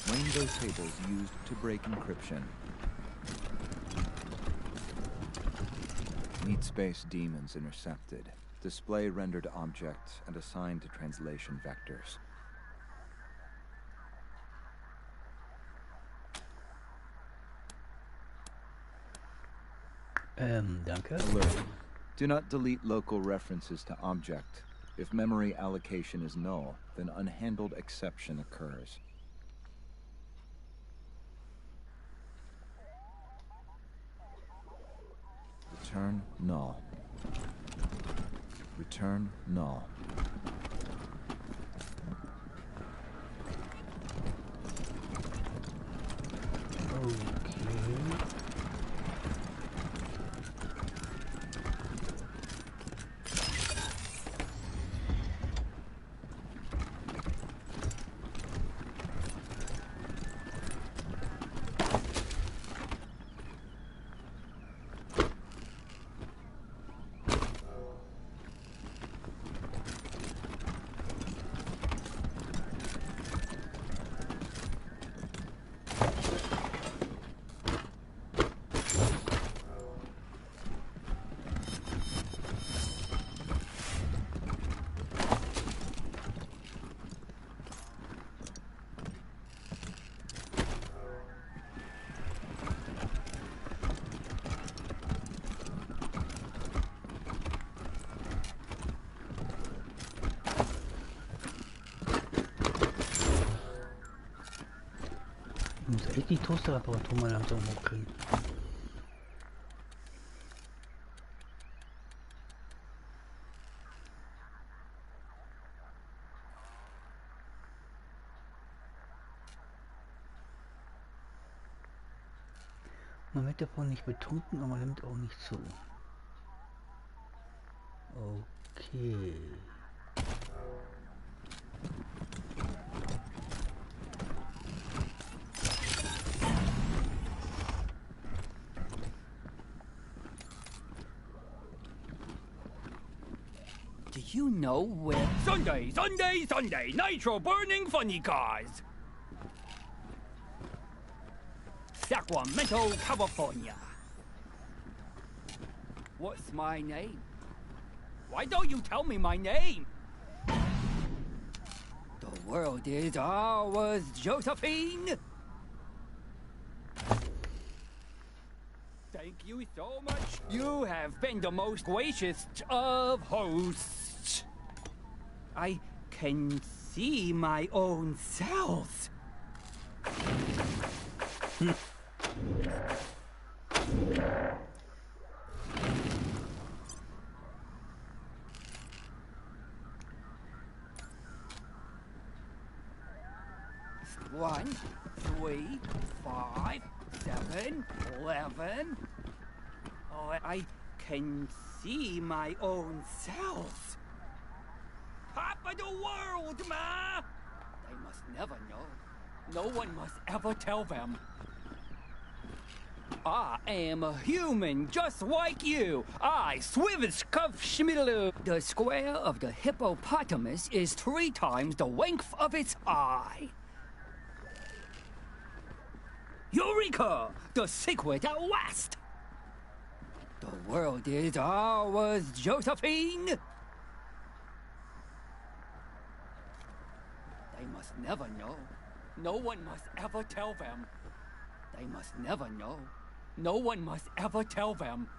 Windows tables used to break encryption. Need space demons intercepted. Display rendered object and assigned to translation vectors. Danke. Alert. Do not delete local references to object. If memory allocation is null, then unhandled exception occurs. Return null. Return null. Ich muss echt die Toasterreparatur mal langsam hochkriegen. Man wird davon nicht betrunken, aber man nimmt auch nicht zu. Okay. Do you know where... Sunday, Sunday, Sunday! Nitro burning funny cars! Sacramento, California. What's my name? Why don't you tell me my name? The world is ours, Josephine! Thank you so much. You have been the most gracious of hosts. I can see my own self. One, 3, 5, 7, 11. Oh, I can see my own self. Top of the world, ma! They must never know. No one must ever tell them. I am a human just like you. I Schmiddle. The square of the hippopotamus is 3 times the length of its eye. Eureka! The secret at last! The world is ours, Josephine! They must never know. No one must ever tell them. They must never know. No one must ever tell them.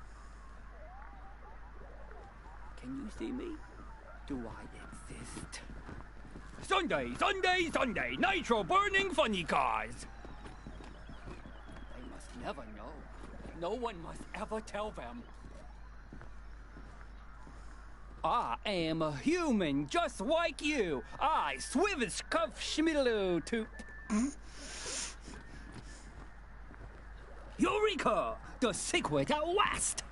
Can you see me? Do I exist? Sunday, Sunday, Sunday! Nitro burning funny cars! Never know. No one must ever tell them. I am a human just like you. I Schmiddle to... Eureka! The secret at last!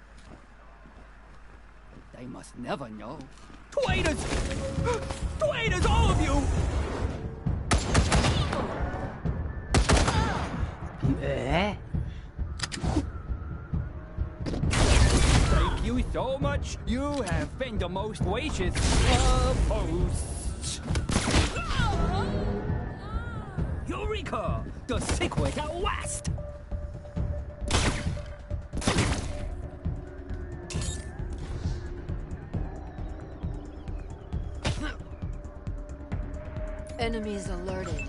They must never know. Traitors! Traitors, all of you! Thank you so much. You have been the most gracious of hosts. Eureka! The secret at last! Enemies alerted.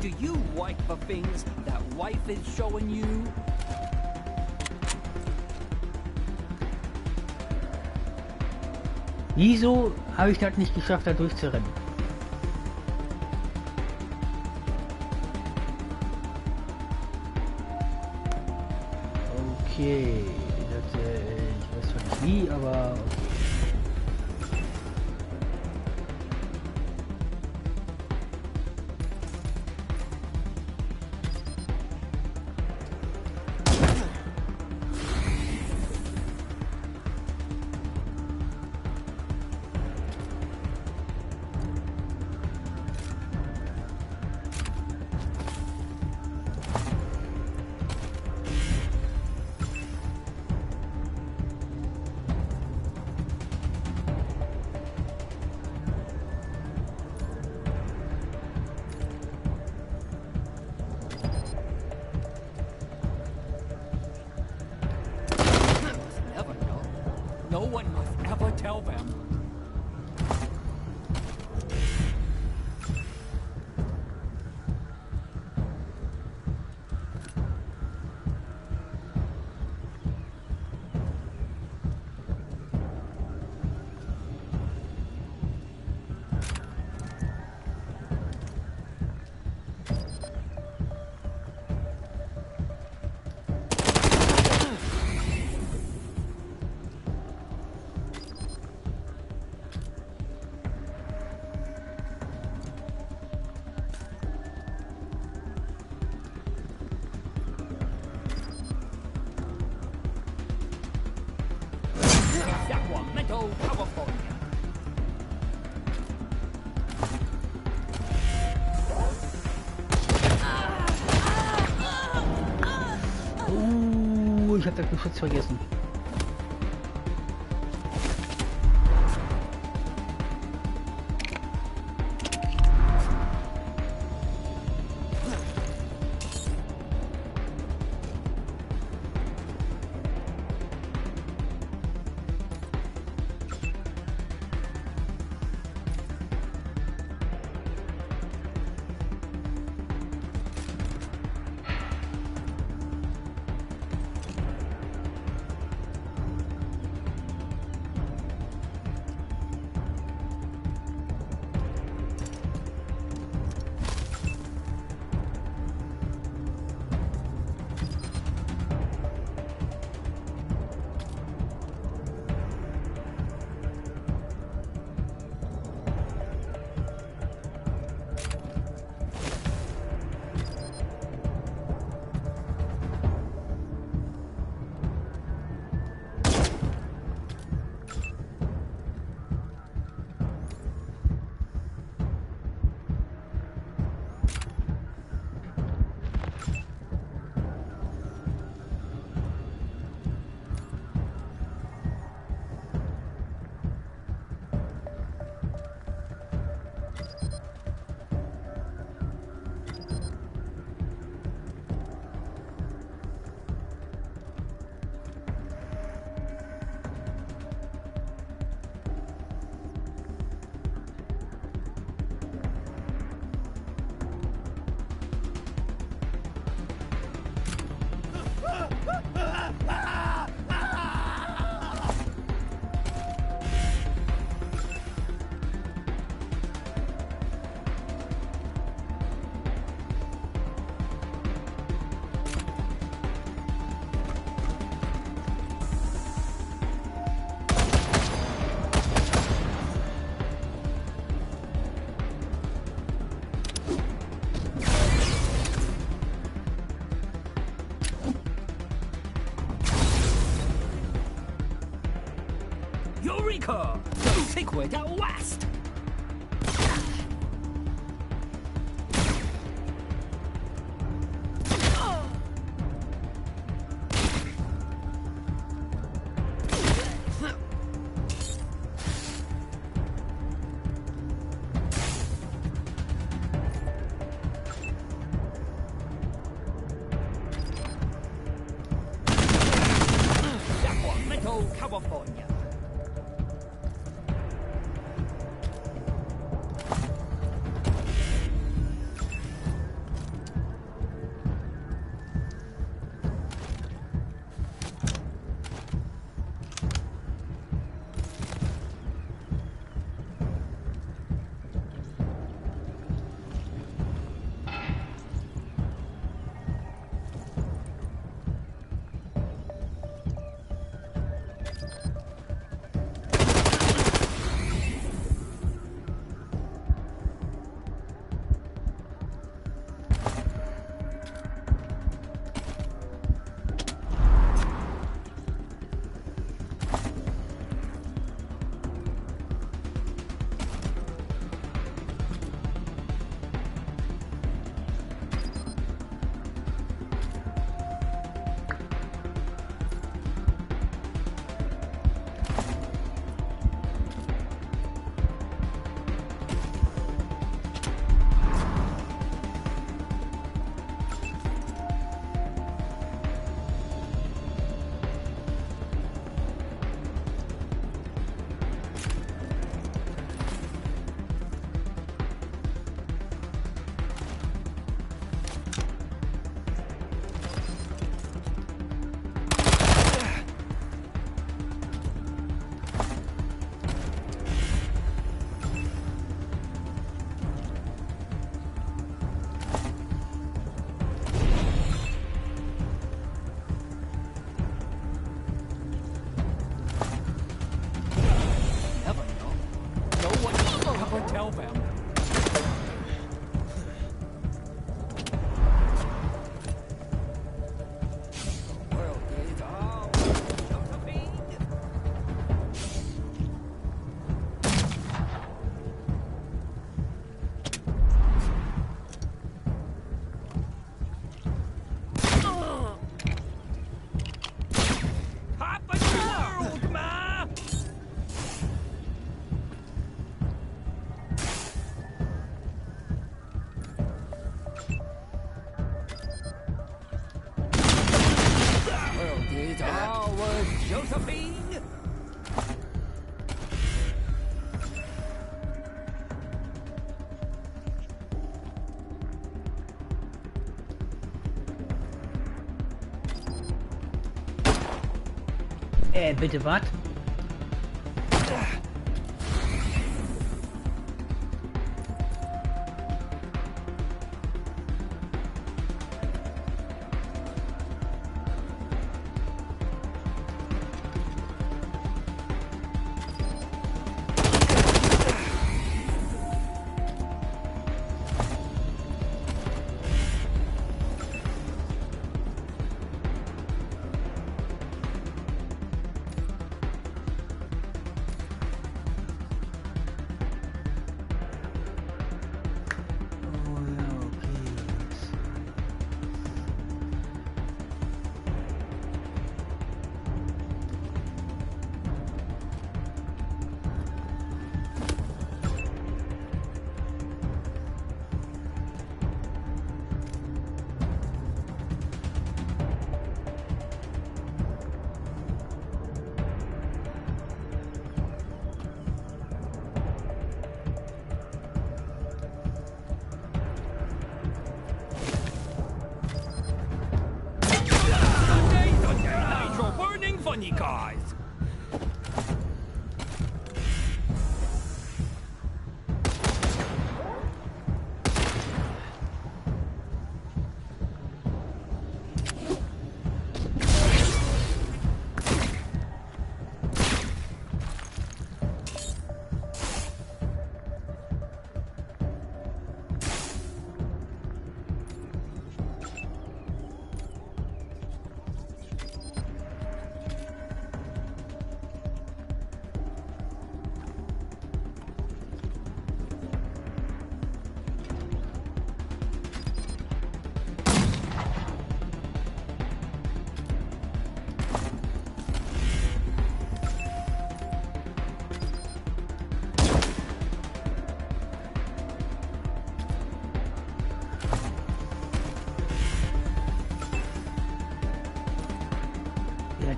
Do you like the things that wife is showing you? Wieso habe ich das nicht geschafft, da durchzurennen? Okay, das, ich weiß zwar nicht wie, aber okay. No one must ever tell them. Sacramento, California. Ich hab das Geschütz vergessen. Eureka! The secret at last! old California. Bitte was? Funny guys.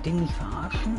Ding nicht verarschen?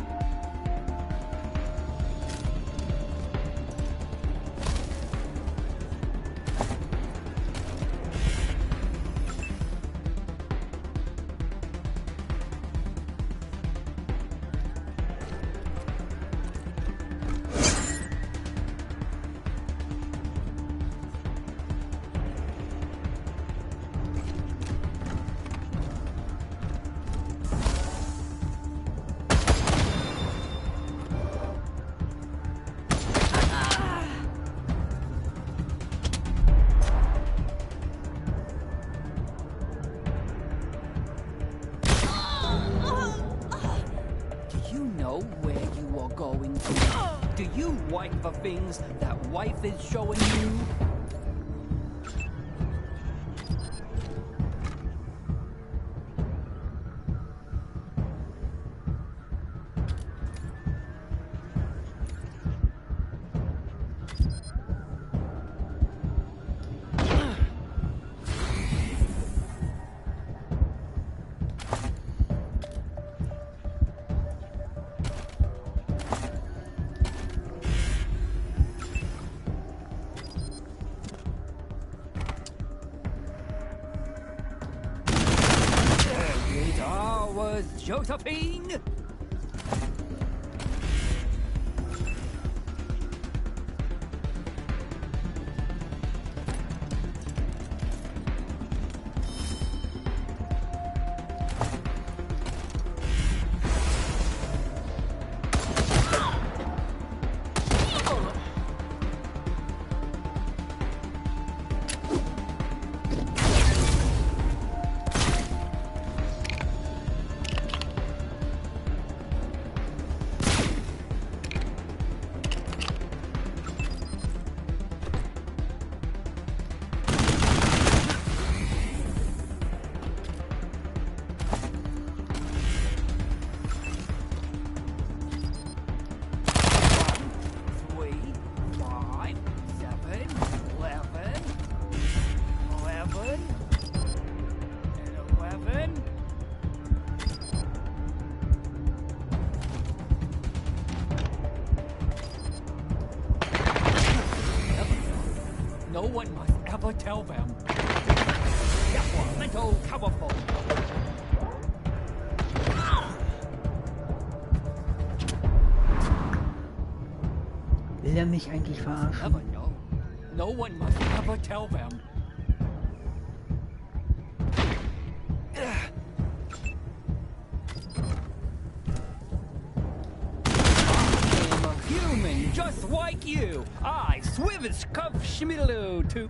you know where you are going to? Do you like the things that wife is showing you? Josephine? No one must ever tell them. That was mental powerful. Will er mich eigentlich verarschen? Never know. No one must ever tell them. I'm a human just like you. I swivish cup schmiddle toop.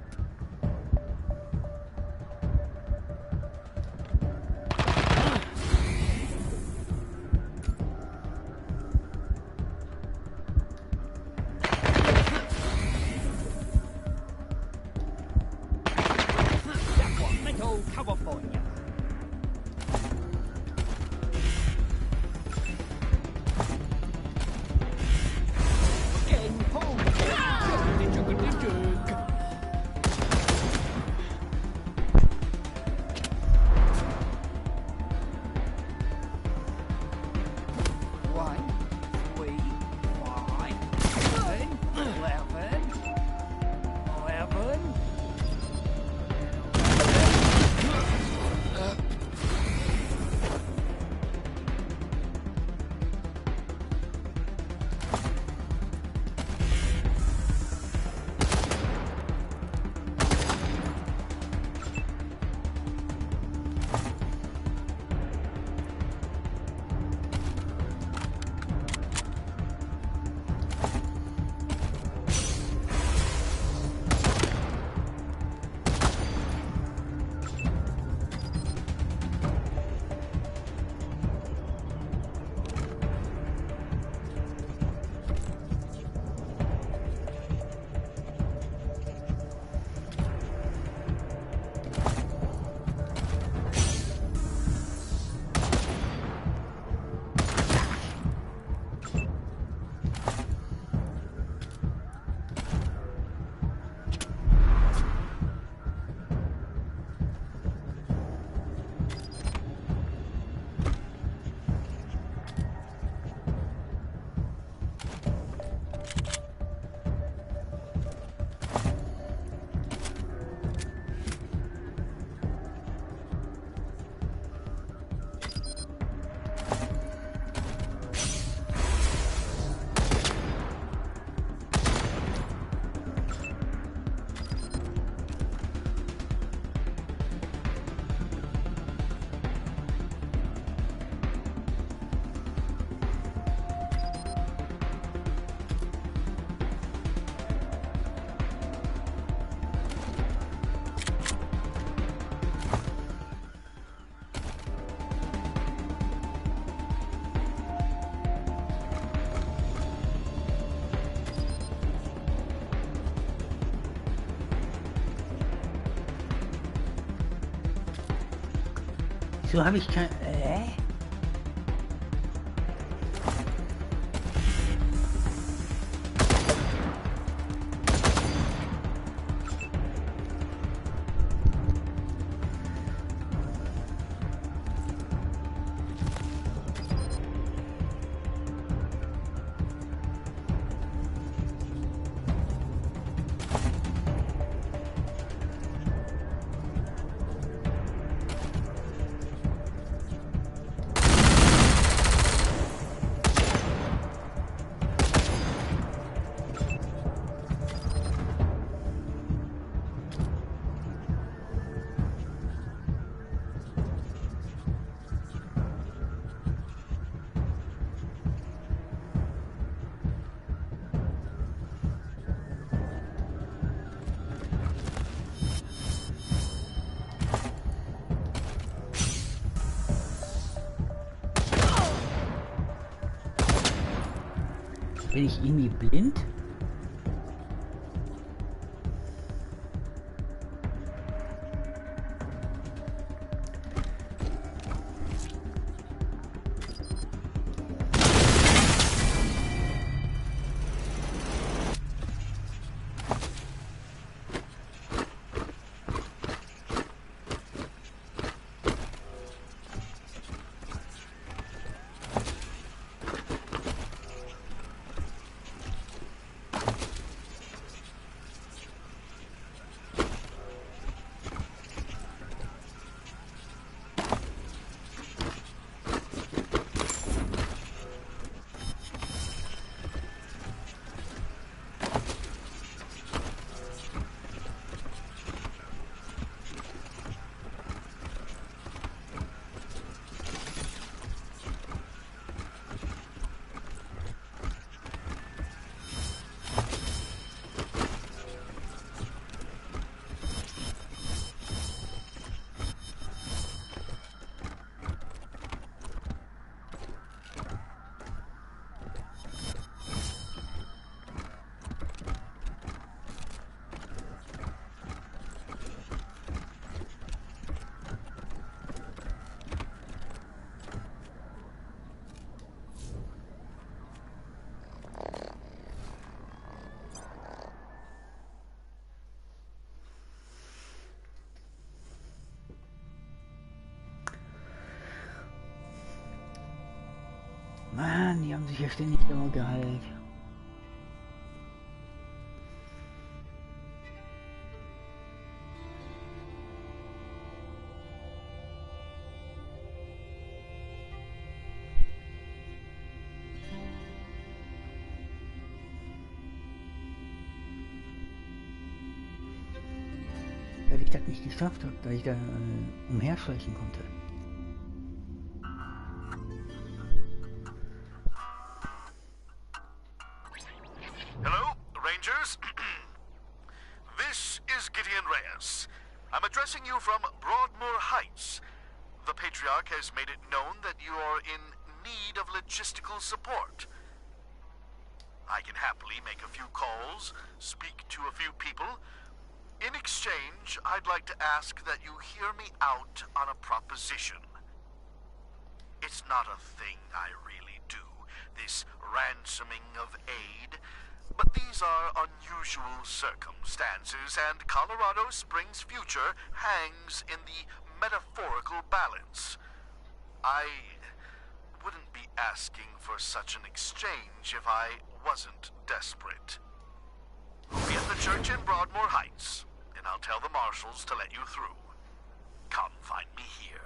Wieso habe ich kein... Bin ich irgendwie blind? Mann, die haben sich ja ständig immer gehalten. Weil ich das nicht geschafft habe, da ich da umherschleichen konnte. Hello, Rangers. This is Gideon Reyes. I'm addressing you from Broadmoor Heights. The Patriarch has made it known that you are in need of logistical support. I can happily make a few calls, speak to a few people. In exchange, I'd like to ask that you hear me out on a proposition. It's not a thing I really do, this ransoming of aid, but these are unusual circumstances, and Colorado Springs' future hangs in the metaphorical balance. I wouldn't be asking for such an exchange if I wasn't desperate. I'll be at the church in Broadmoor Heights, and I'll tell the marshals to let you through. Come find me here.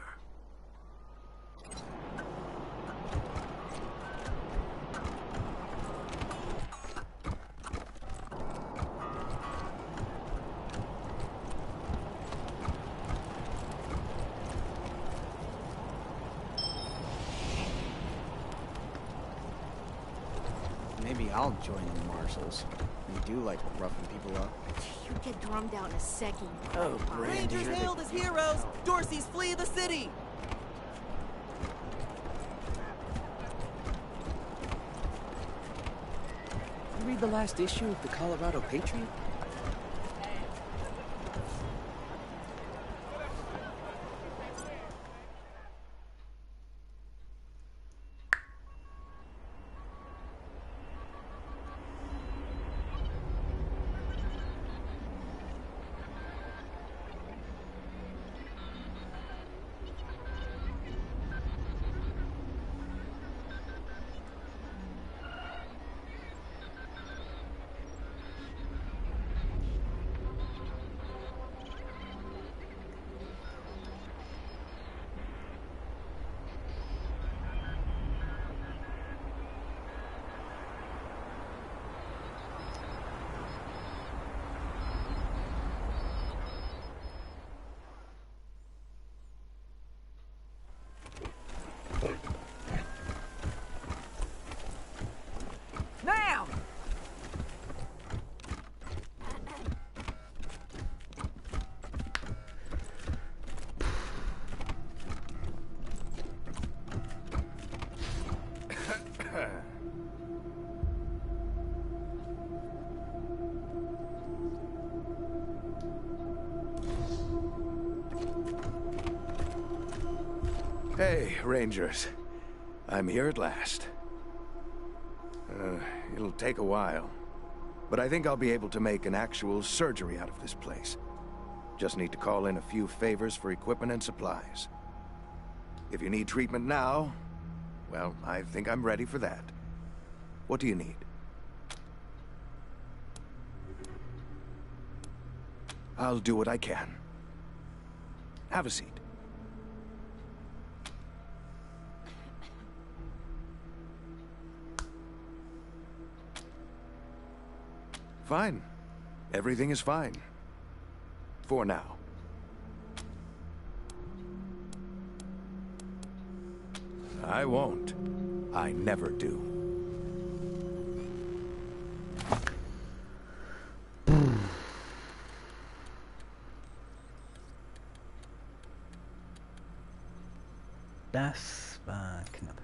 Maybe I'll join the marshals. They do like roughing people up. You get drummed out in a second. Oh, Rangers hailed as heroes! Dorsey's flee the city! You read the last issue of the Colorado Patriot? Hey, Rangers. I'm here at last. It'll take a while, but I think I'll be able to make an actual surgery out of this place. Just need to call in a few favors for equipment and supplies. If you need treatment now, well, I think I'm ready for that. What do you need? I'll do what I can. Have a seat. Fine. Everything is fine. For now. I won't. I never do. Das war knapp.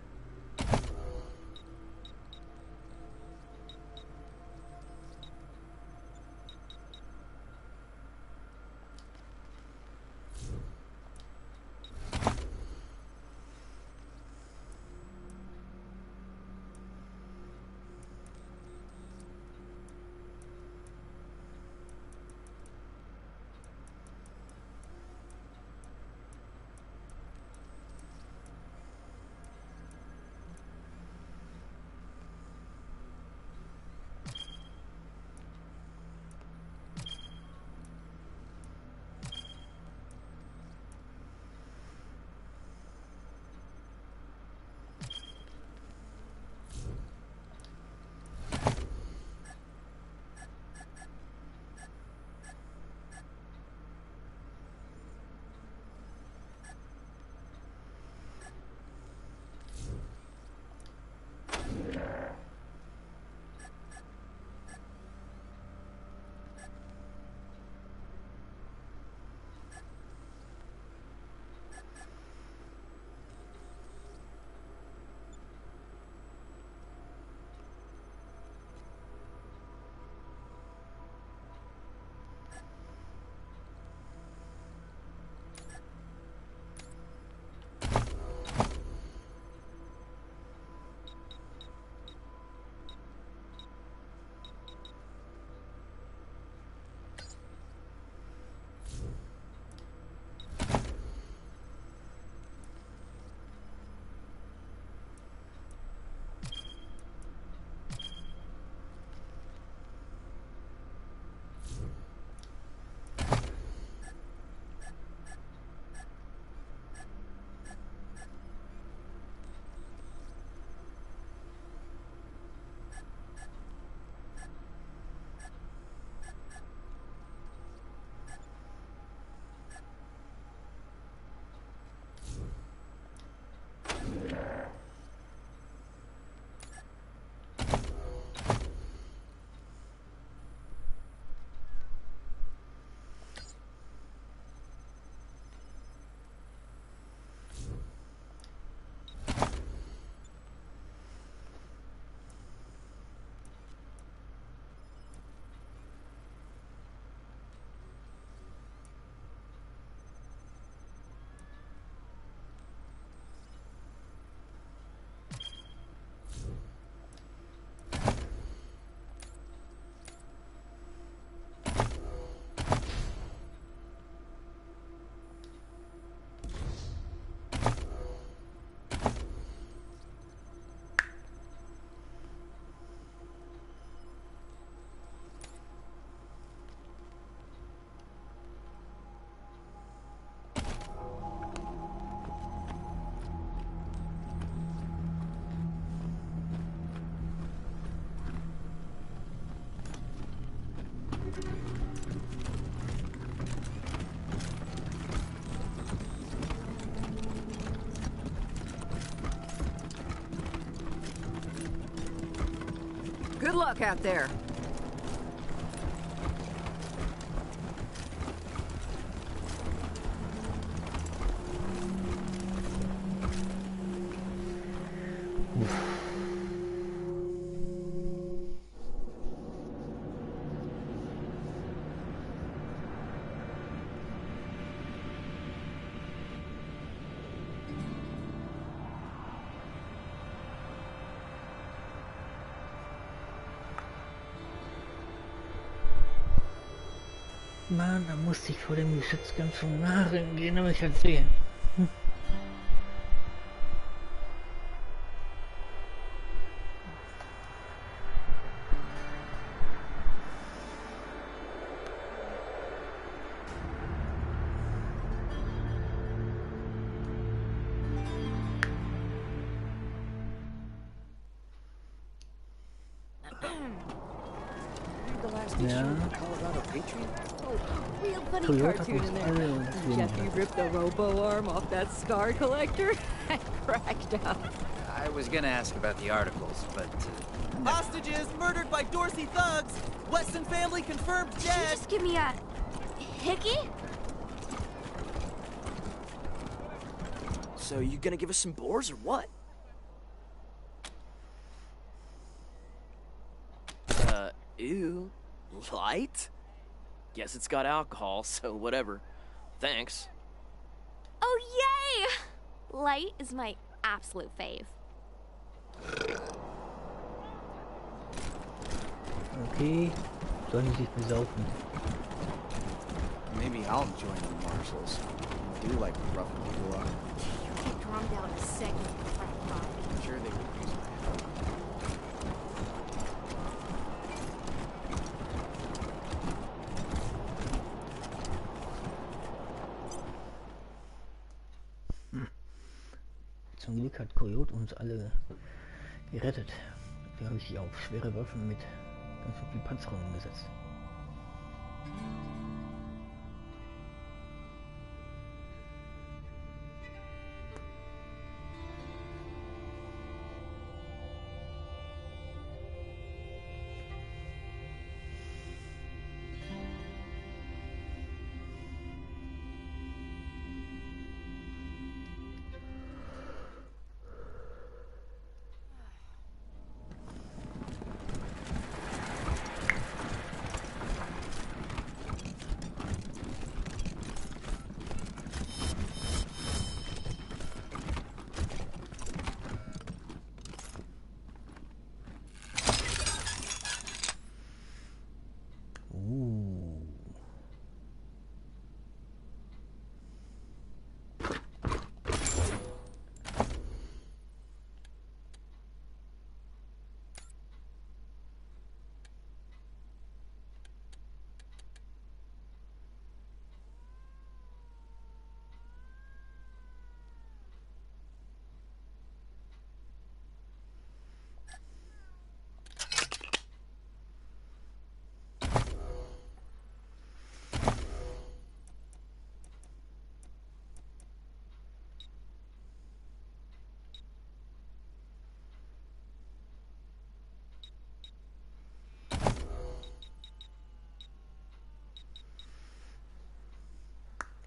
Good luck out there. Mann, da musste ich vor dem Geschütz ganz vom Narren gehen, aber ich halt sehen. Yeah. Oh, real funny Coyote cartoon in there. When Jeffy ripped the robo arm off that scar collector. I cracked up. I was gonna ask about the articles, but... Hostages murdered by Dorsey thugs! Weston family confirmed dead! Did you just give me a... hickey? So you gonna give us some boars or what? Ew. Light? Guess it's got alcohol, so whatever. Thanks. Oh, yay! Light is my absolute fave. Okay, sollen die sich besaufen? Maybe I'll join the marshals. I do like roughing people up. You get drummed out in a second, frat boy. I'm sure they would use my help. Zum Glück hat Coyote uns alle gerettet. Da habe ich sie auf schwere Waffen mit ganz viel Panzerung gesetzt.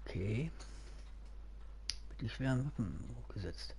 Okay. Mit die schweren Waffen hochgesetzt.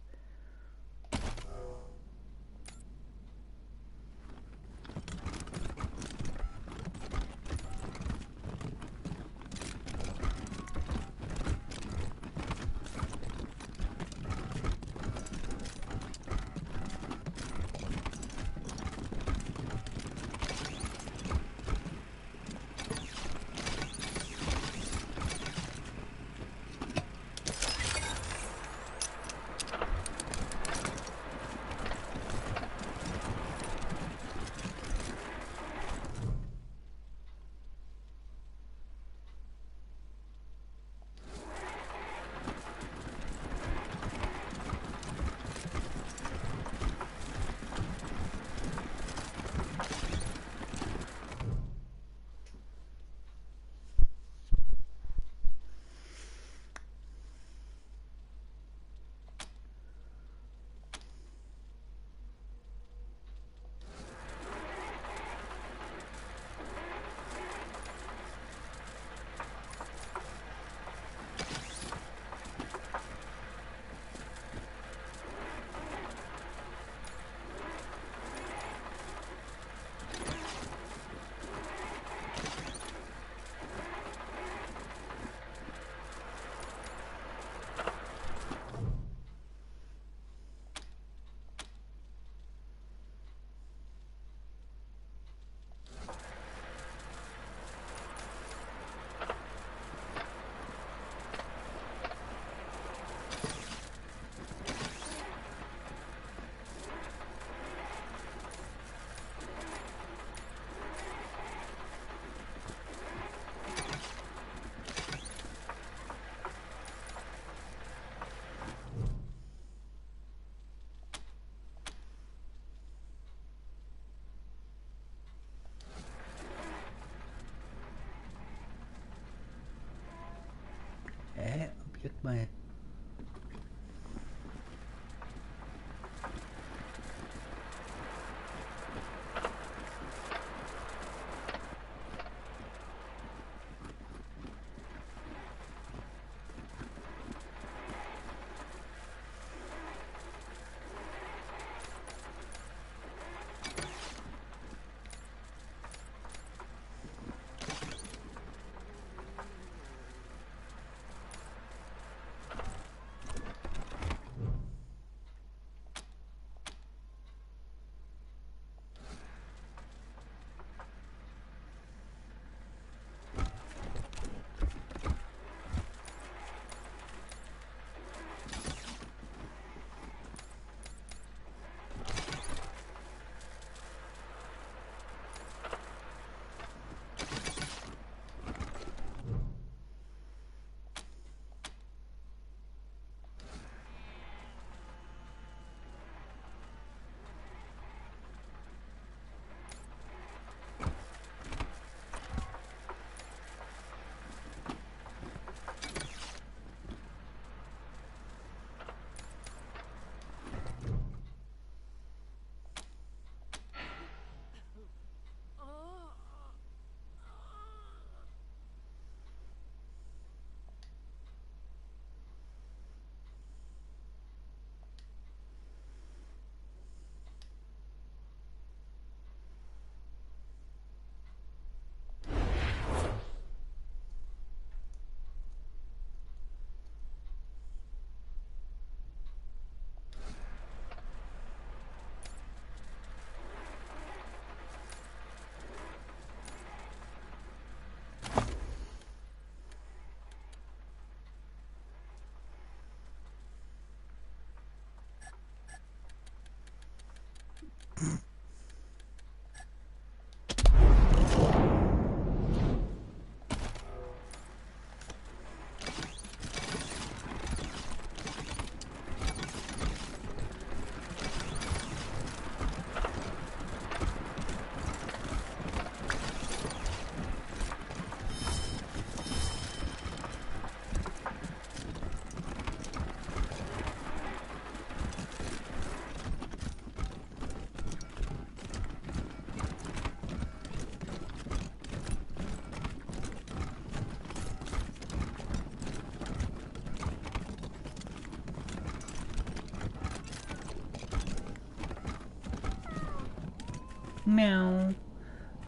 Meow.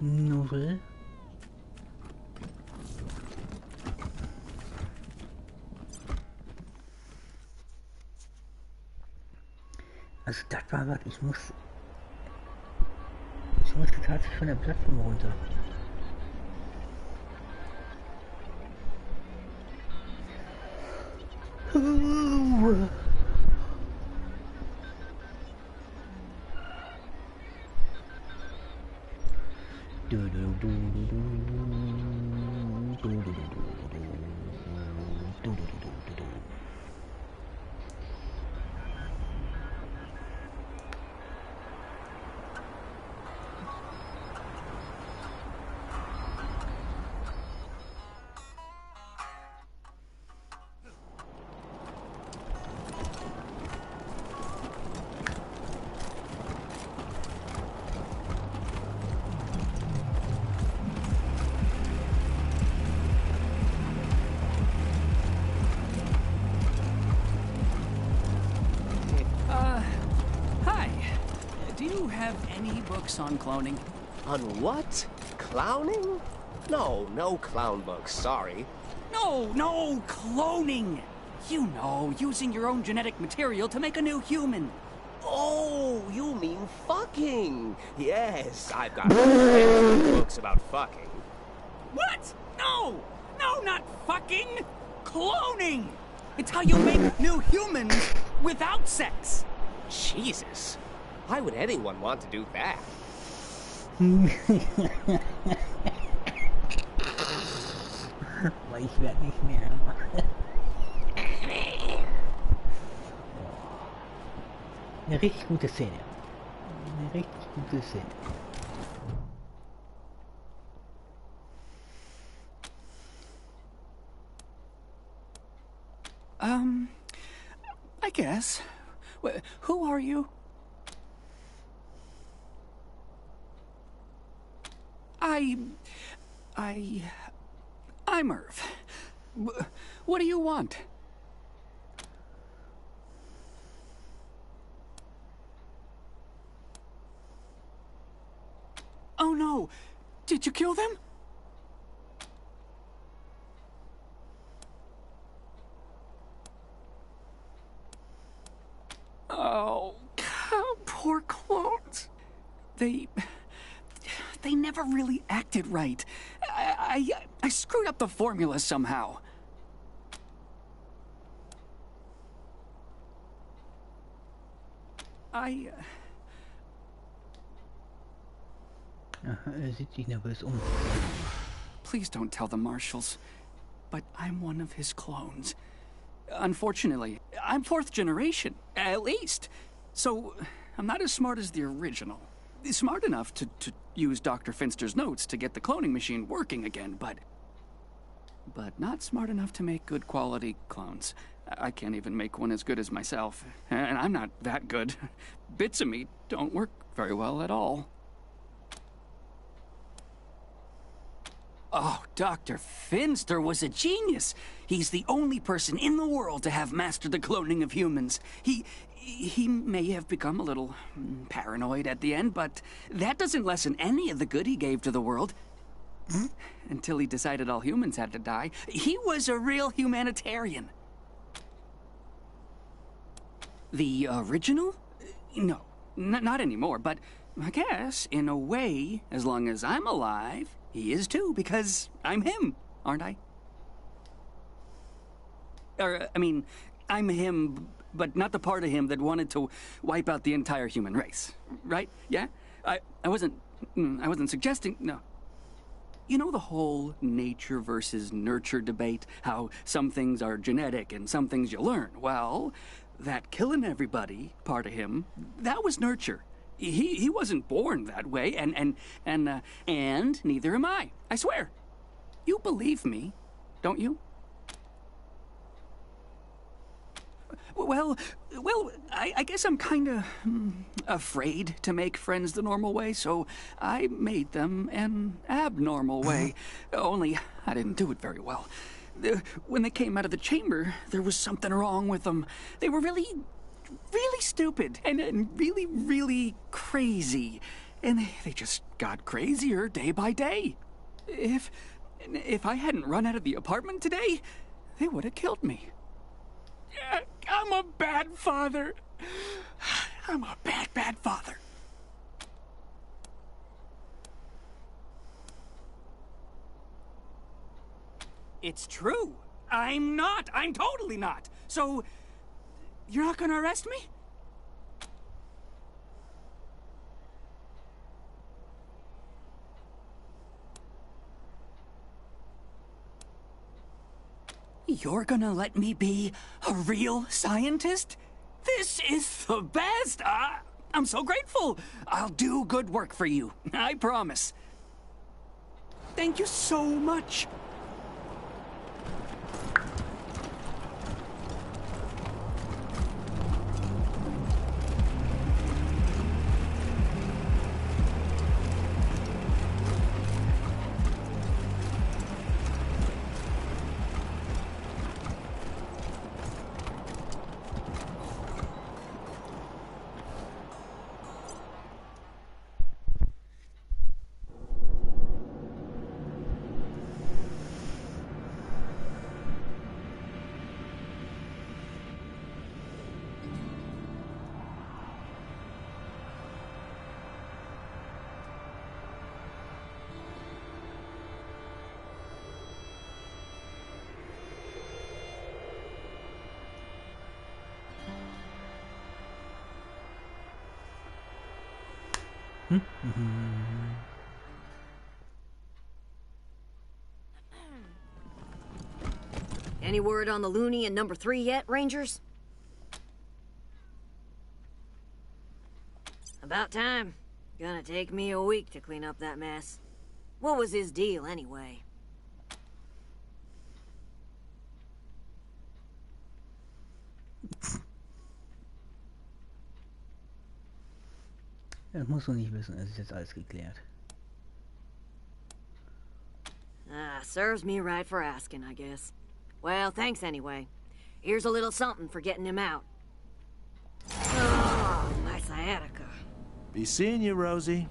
Null. Also das war was, ich musste tatsächlich von der Plattform runter. Any books on cloning? On what? Clowning? No, no clown books, sorry. No, cloning! You know, using your own genetic material to make a new human. Oh, you mean fucking. Yes, I've got books about fucking. What? No, not fucking! Cloning! It's how you make new humans without sex. Jesus. Why would anyone want to do that? Ich werde nicht mehr. Eine richtig gute Szene. Eine richtig gute Szene. I guess. Who are you? I'm Irv. What do you want? Oh no! Did you kill them? Oh, poor clones. They never really acted right. I screwed up the formula somehow. Aha, sieht sich nervös um. Please don't tell the marshals, but I'm one of his clones. Unfortunately, I'm 4th generation, at least. So, I'm not as smart as the original. Smart enough to use Dr. Finster's notes to get the cloning machine working again, but not smart enough to make good quality clones. I can't even make one as good as myself, and I'm not that good. Bits of me don't work very well at all. Oh, Dr. Finster was a genius. He's the only person in the world to have mastered the cloning of humans. He may have become a little paranoid at the end, but that doesn't lessen any of the good he gave to the world. Until he decided all humans had to die. He was a real humanitarian. The original? No, not anymore, but I guess, in a way, as long as I'm alive, he is too, because I'm him, aren't I? I mean, I'm him but not the part of him that wanted to wipe out the entire human race. Right? Yeah? I wasn't suggesting, no. You know the whole nature versus nurture debate? How some things are genetic and some things you learn. Well, that killing everybody part of him, that was nurture. He wasn't born that way, and neither am I swear. You believe me, don't you? Well, I guess I'm kinda afraid to make friends the normal way, so I made them an abnormal way. Only I didn't do it very well. When they came out of the chamber, there was something wrong with them. They were really stupid and really crazy. And they just got crazier day by day. If I hadn't run out of the apartment today, they would have killed me. I'm a bad father. I'm a bad father. It's true. I'm not. I'm totally not. So, you're not gonna arrest me? You're gonna let me be a real scientist? This is the best! I'm so grateful! I'll do good work for you, I promise. Thank you so much. Any word on the loony in number 3 yet, Rangers? About time. Gonna take me a week to clean up that mess. What was his deal, anyway? Das musst du nicht wissen, es ist jetzt alles geklärt. Serves me right for asking, I guess. Well, thanks anyway. Here's a little something for getting him out. Oh, my sciatica. Be seeing you, Rosie.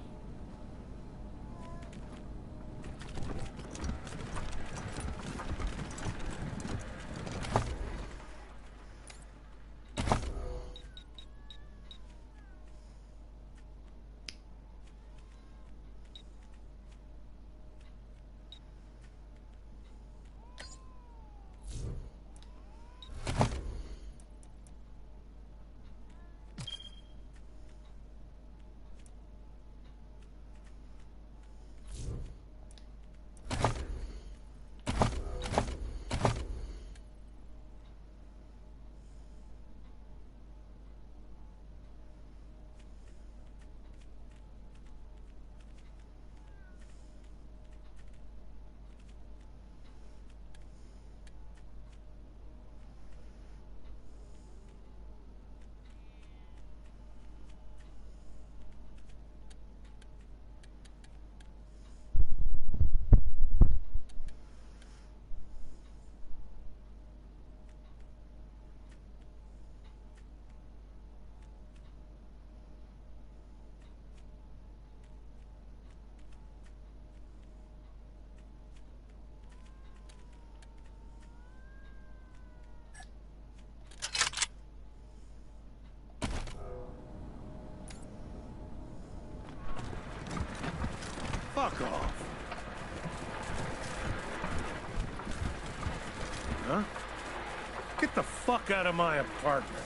Fuck off. Huh? Get the fuck out of my apartment.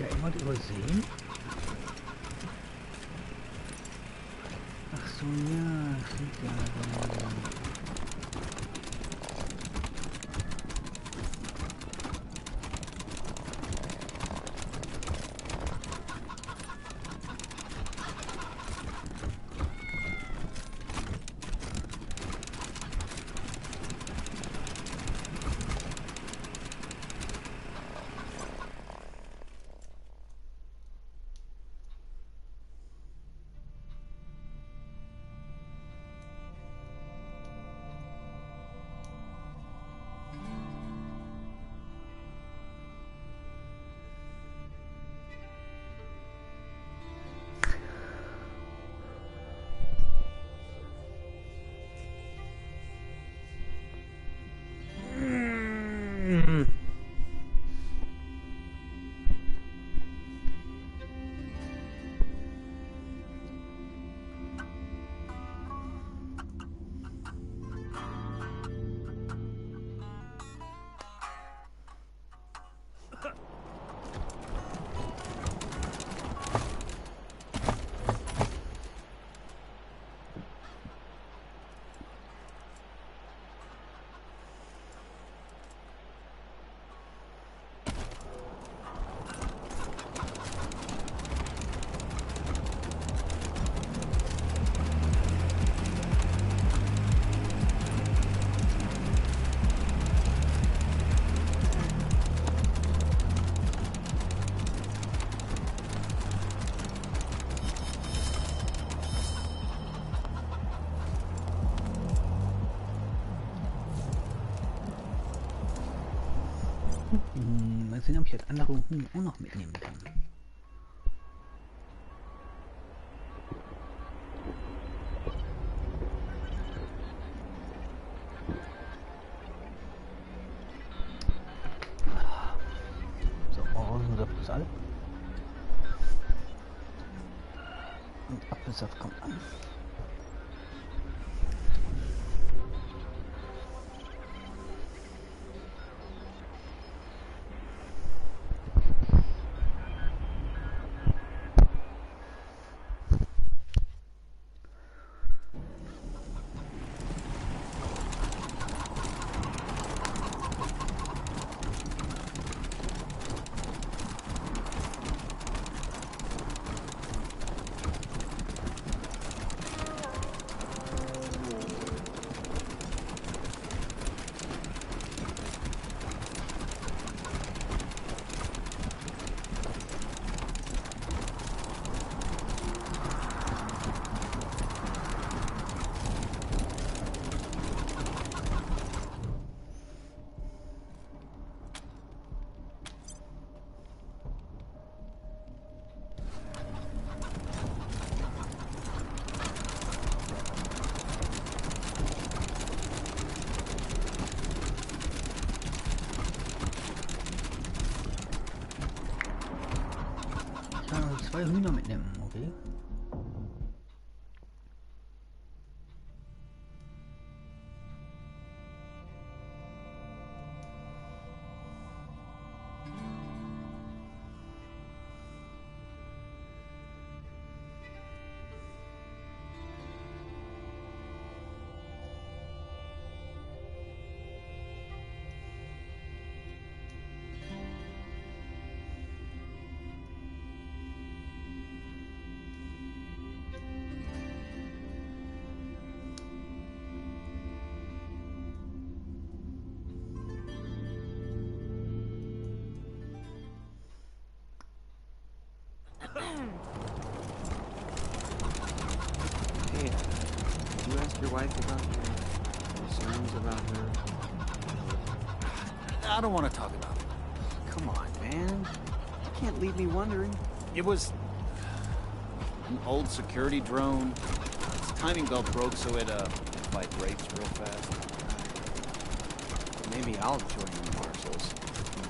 ja immer übersehen. Ach so, ja, stimmt ja. Mal sehen, ob ich das andere Huhn auch noch mitnehmen kann. So, Orangensaft ist alle. Und Apfelsaft kommt an. Zwei Hühner mitnehmen, okay? Hey, you ask your wife about your concerns about her? I don't want to talk about it. Come on, man. You can't leave me wondering. It was an old security drone. Its timing belt broke, so it like breaks real fast. Maybe I'll join the marshals.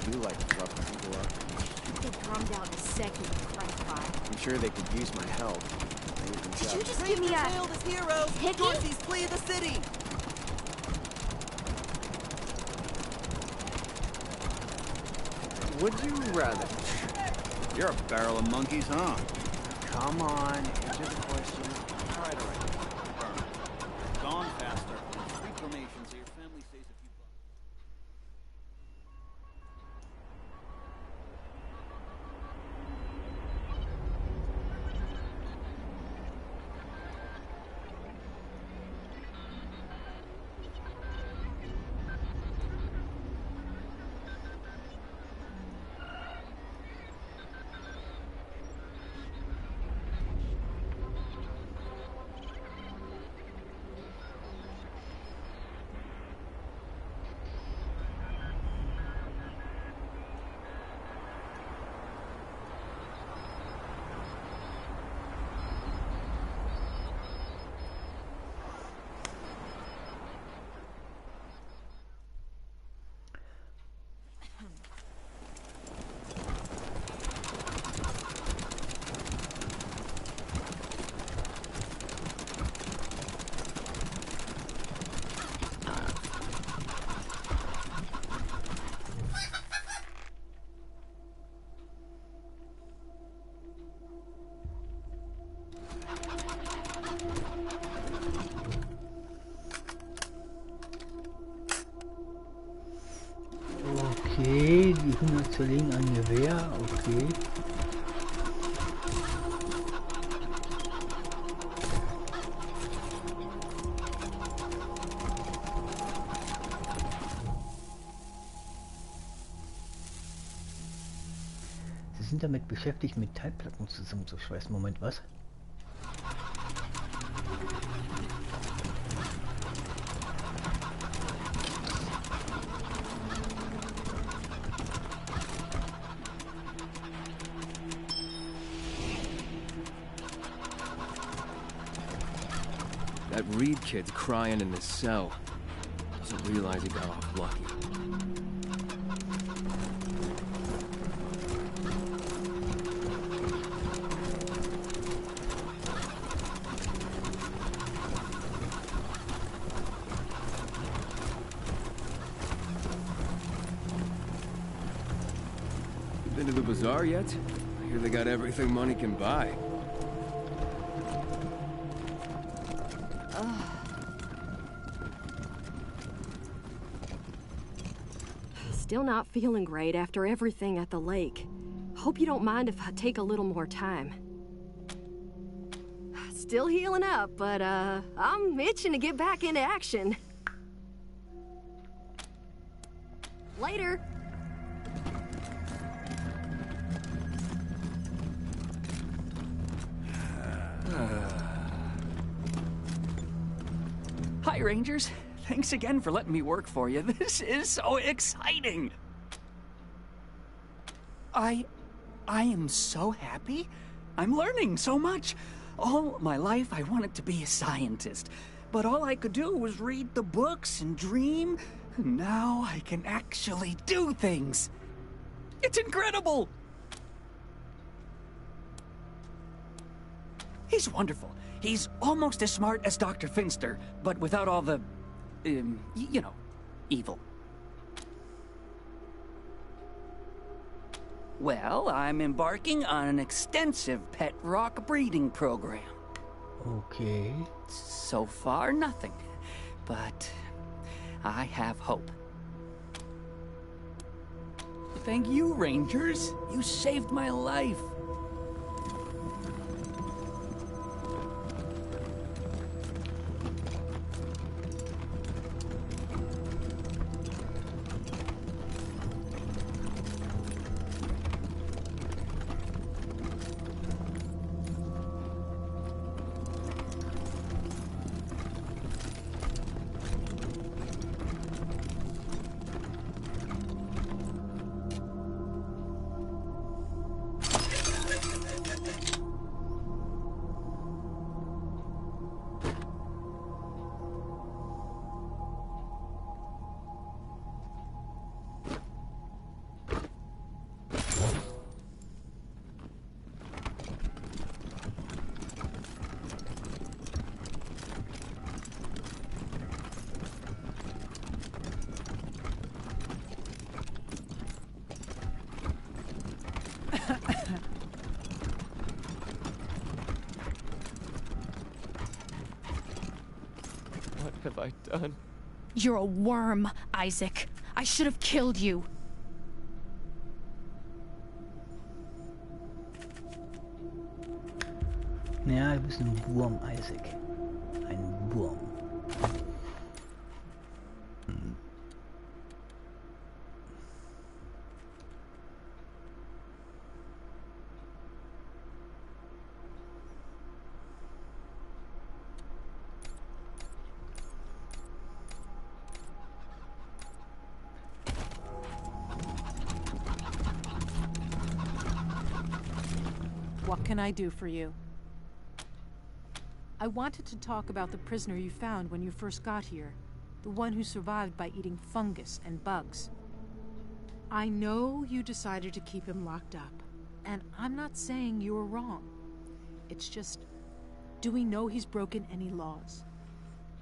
You do like roughing people up. They'd come down a second crack fire. I'm sure they could use my help. Did you just give me a ticket? Dorothy's flee the city. Would you rather? You're a barrel of monkeys, huh? Come on, answer the question. All right. Gone faster. Street cremation so your family stays a few bucks. Okay, die 100 zerlegen ein Gewehr, okay. Sie sind damit beschäftigt, Metallplatten zusammenzuschweißen. Moment, was? That Reed kid's crying in his cell. Doesn't realize he got off lucky. Been to the bazaar yet? I hear they got everything money can buy. Still not feeling great after everything at the lake. Hope you don't mind if I take a little more time. Still healing up, but I'm itching to get back into action. Later. Hi, Rangers. Thanks again for letting me work for you. This is so exciting. I am so happy. I'm learning so much. All my life I wanted to be a scientist, but all I could do was read the books and dream. Now I can actually do things. It's incredible. He's wonderful. He's almost as smart as Dr. Finster, but without all the, you know, evil. Well, I'm embarking on an extensive pet rock breeding program. Okay. So far, nothing. But I have hope. Thank you, Rangers. You saved my life. have I done? You're a worm, Isaac. I should have killed you. Ja, du bist ein Wurm, Isaac. Ein Wurm. What can I do for you? I wanted to talk about the prisoner you found when you first got here. The one who survived by eating fungus and bugs. I know you decided to keep him locked up, and I'm not saying you were wrong. It's just, do we know he's broken any laws?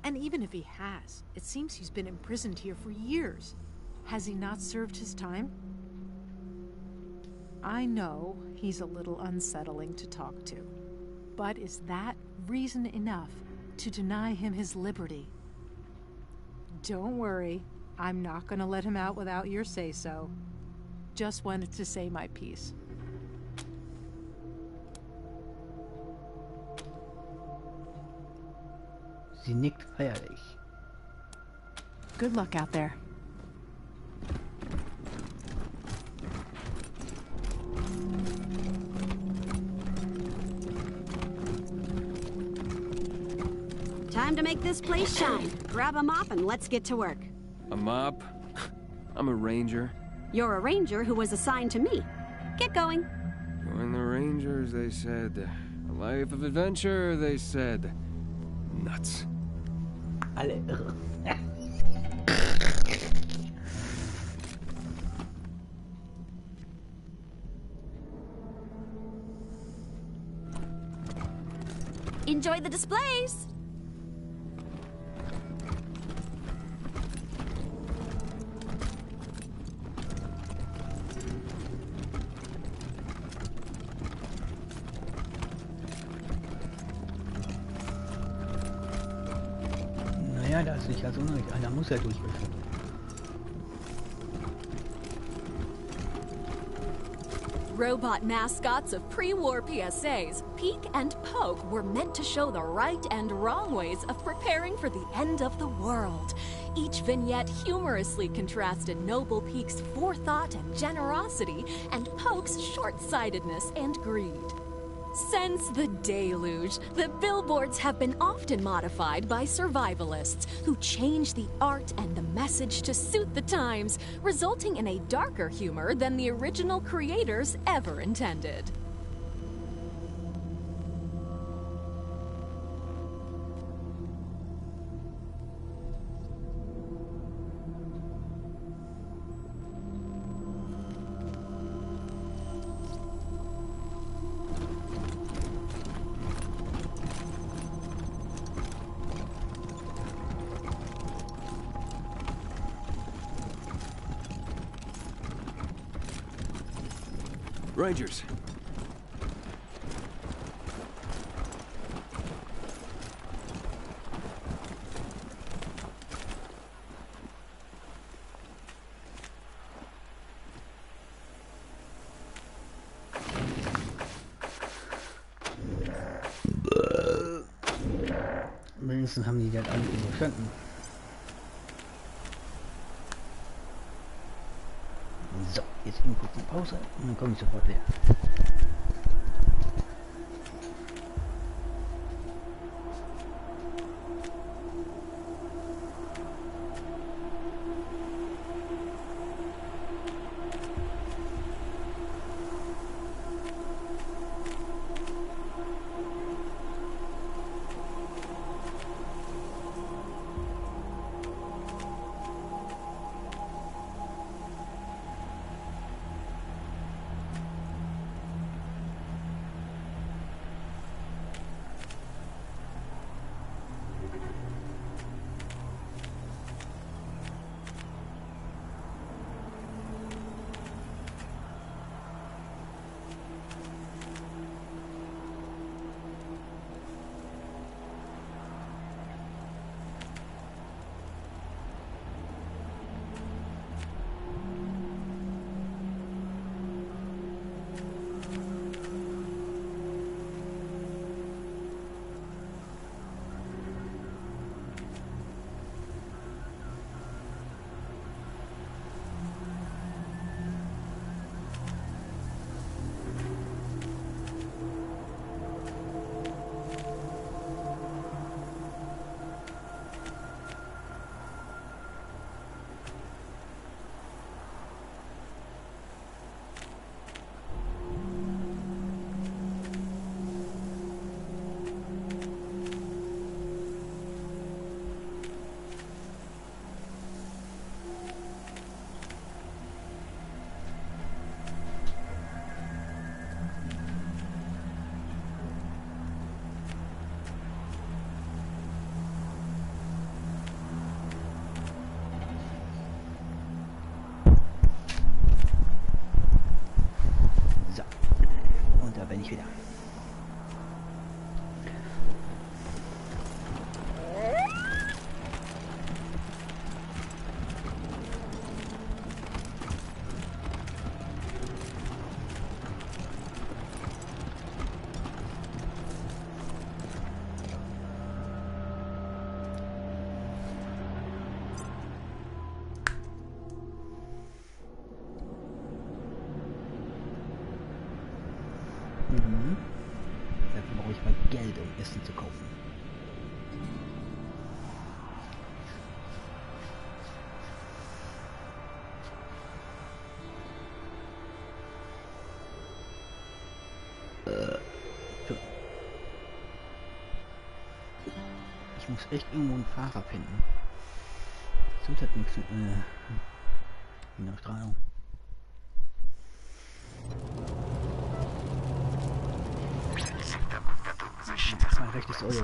And even if he has, it seems he's been imprisoned here for years. Has he not served his time? I know he's a little unsettling to talk to, but is that reason enough to deny him his liberty? Don't worry, I'm not gonna let him out without your say-so. Just wanted to say my piece. Sie nickt feierlich. Good luck out there. Time to make this place shine. Grab a mop and let's get to work. A mop? I'm a ranger. You're a ranger who was assigned to me. Get going. Join the Rangers, they said. A life of adventure, they said. Nuts. Alle irre. Enjoy the displays! Naja, da ist sicher so nicht. Einer muss ja durchwischen. Robot mascots of pre-war PSAs, Peek and Poke were meant to show the right and wrong ways of preparing for the end of the world. Each vignette humorously contrasted Noble Peek's forethought and generosity and Poke's short-sightedness and greed. Since the deluge, the billboards have been often modified by survivalists who change the art and the message to suit the times, resulting in a darker humor than the original creators ever intended. Rangers. Wenigstens haben die das alle überstanden. So, jetzt eben kurz eine Pause und dann komme ich sofort wieder. Essen zu kaufen. Ich muss echt irgendwo einen Fahrer finden. Das tut halt nichts in Australien. Das war ein rechtes Euro.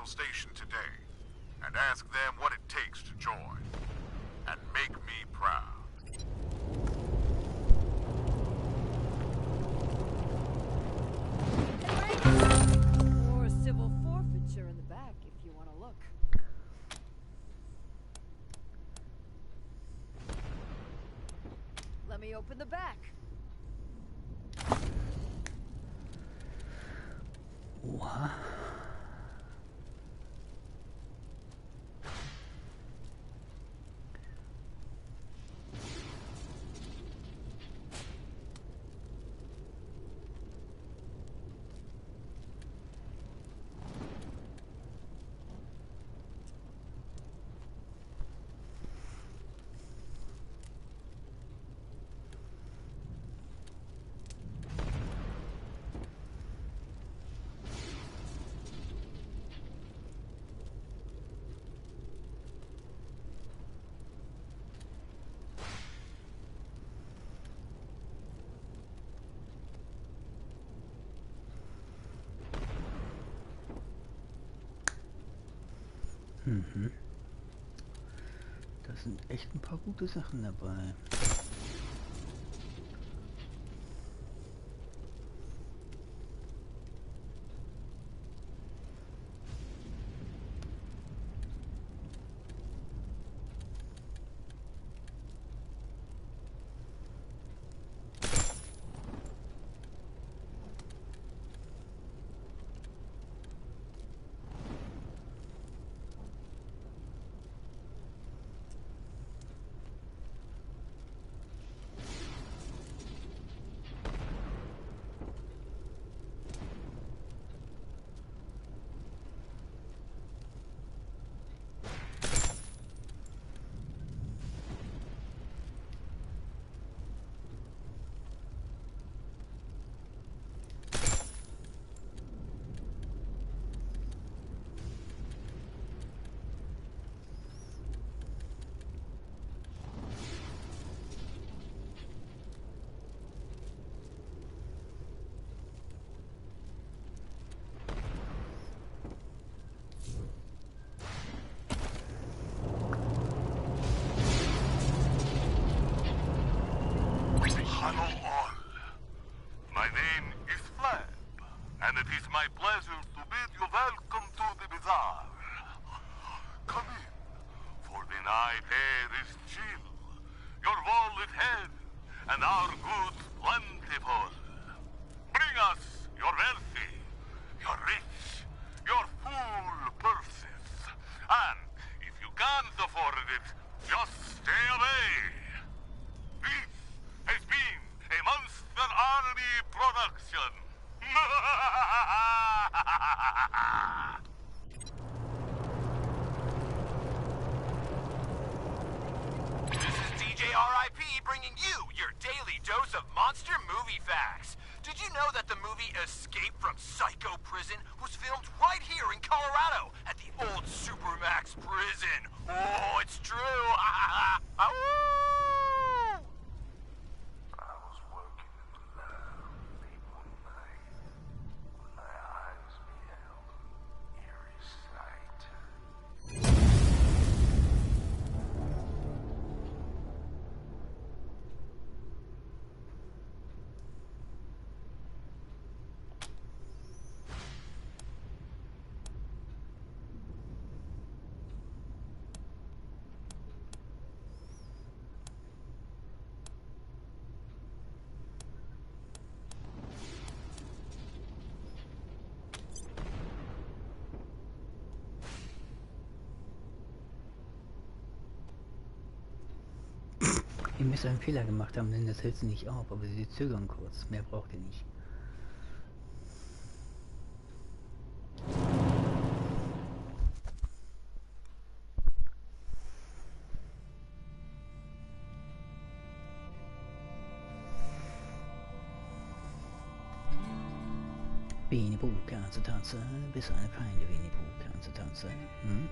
Station today and ask them what it takes to join and make me proud. Or a civil forfeiture in the back if you want to look. Let me open the back. What? Mhm. Da sind echt ein paar gute Sachen dabei. Hello all. My name is Flab, and it is my pleasure to bid you welcome to the bazaar. Come in, for the night air is chill, your wallet heavy, and our goods plentiful. Bring us your wealthy, your rich, your full purses, can't afford it. Just stay away. This has been a Monster Army production. This is DJ RIP bringing you your daily dose of monster movie facts. Did you know that the movie Escape from Psycho Prison was filmed right here in Colorado at the old Supermax prison? Oh, it's true. Ihr müsst einen Fehler gemacht haben, denn das hält sie nicht auf, aber sie zögern kurz. Mehr braucht ihr nicht. Winnie Pooh kannst du tanzen, bis eine Feinde Winnie Pooh kannst du tanzen. Hm?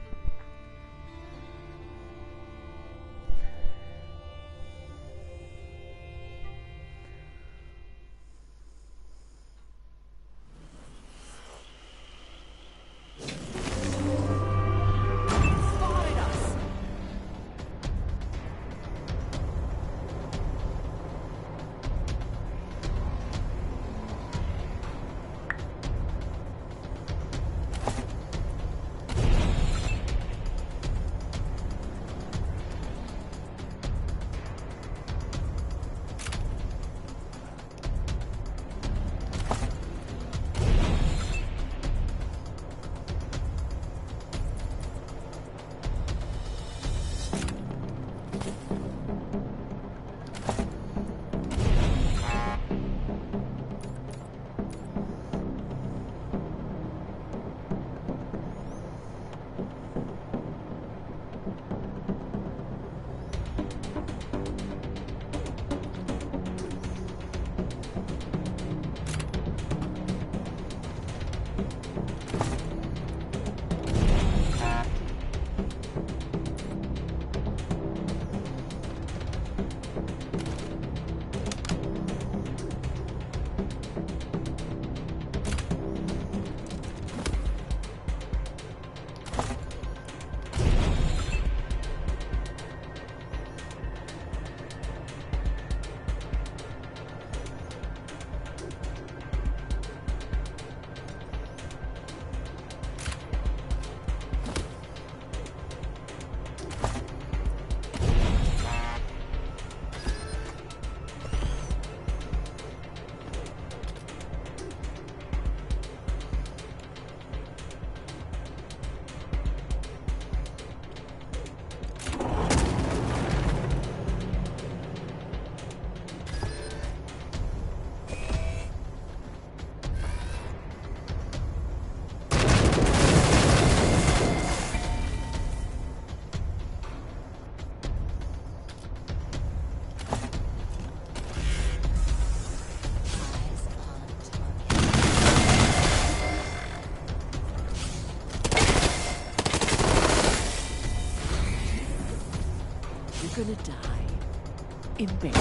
Gonna die in bed.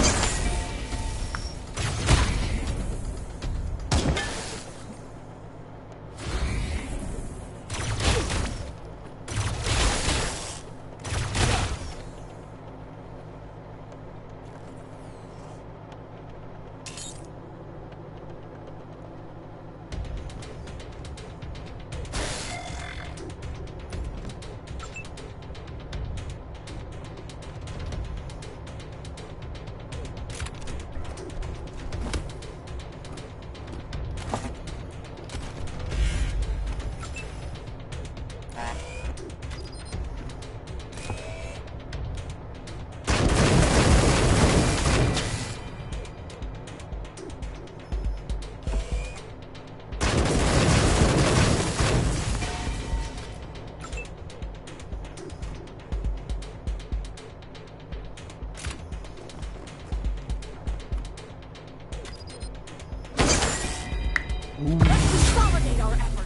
Let's consolidate our efforts.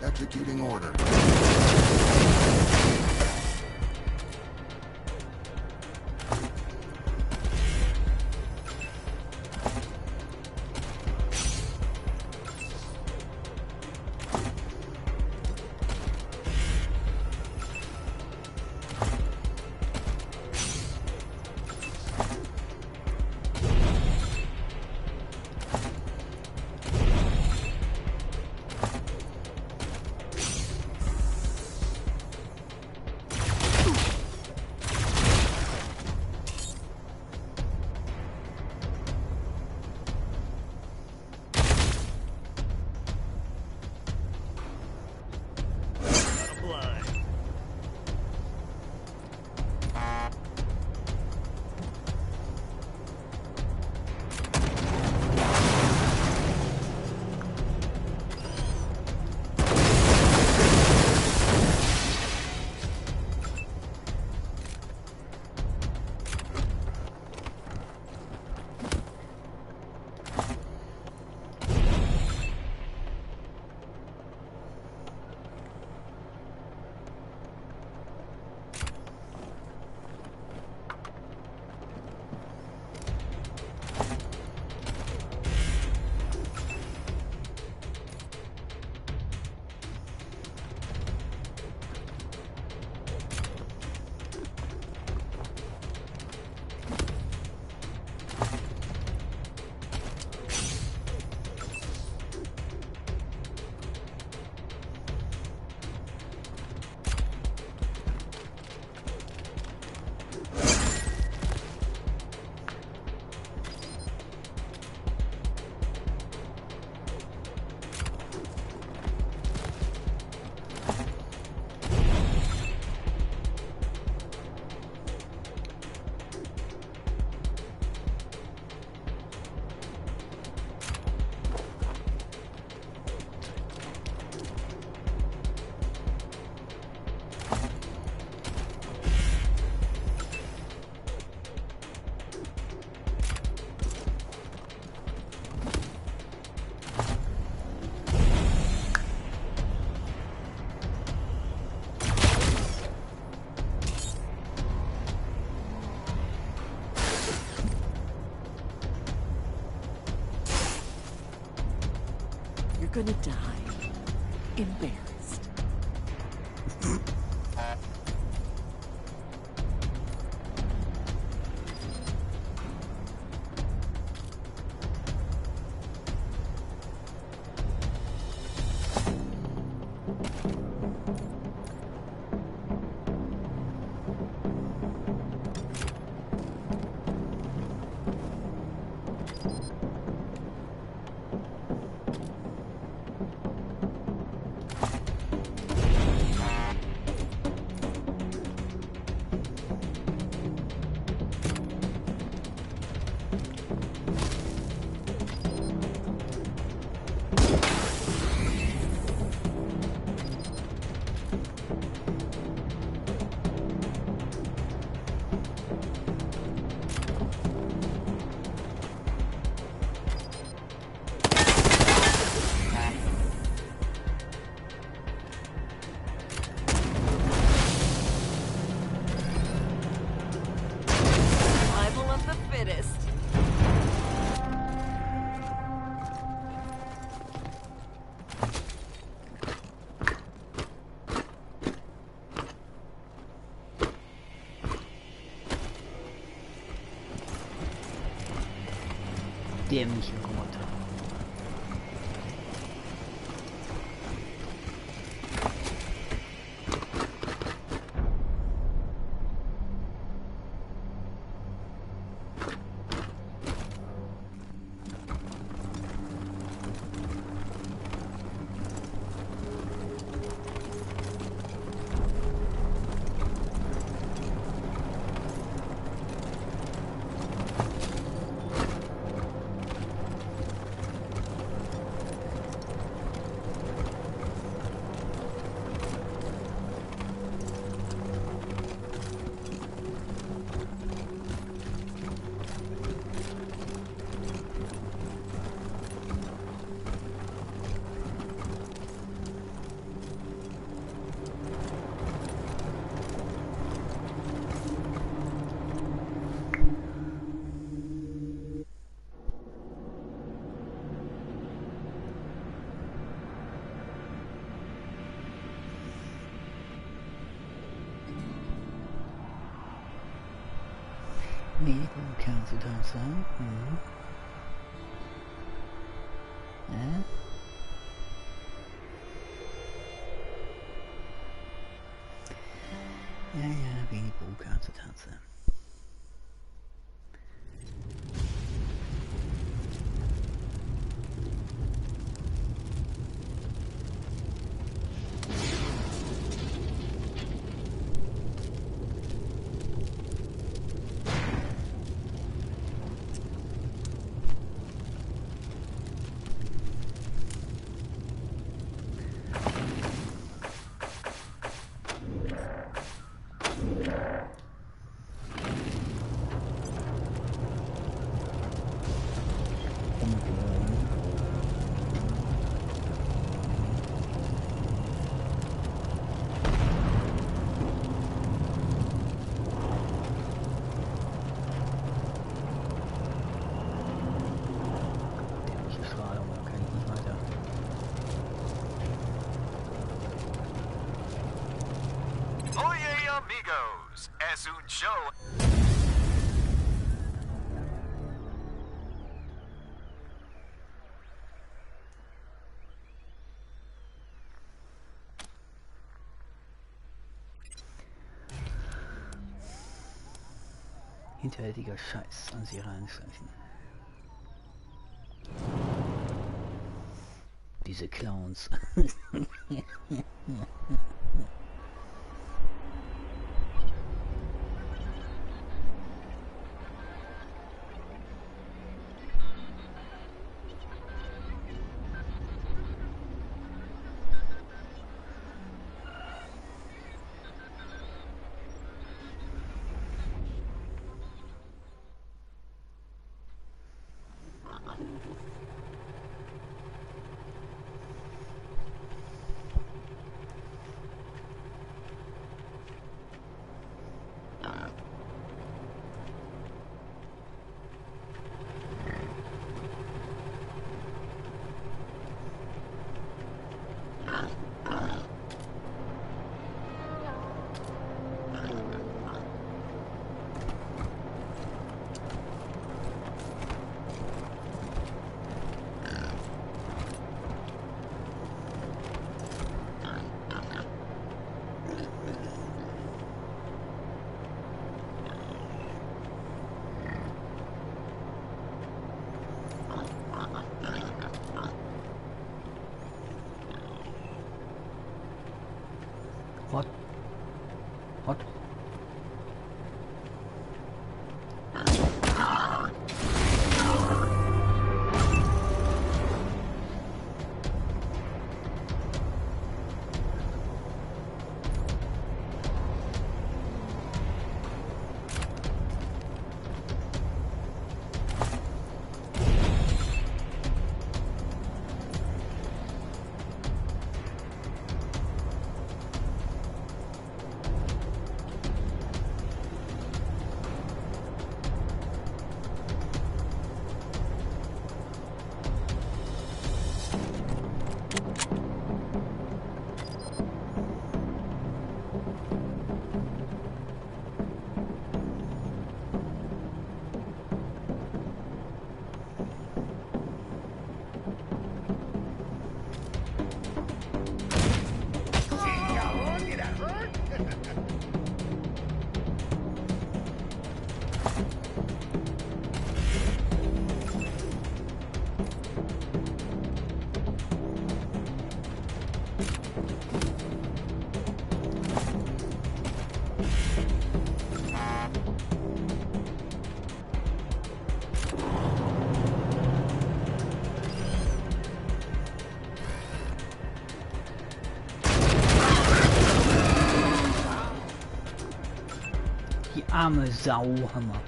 Executing order. You're gonna die. Embarrassed. dämlichen Roboter. Medical council time zone. Ja, wenig Council time zone. Es un show. Hinterhältiger Scheiß an sie reinschleichen. Diese Clowns. What? What? Arme Sauhammer.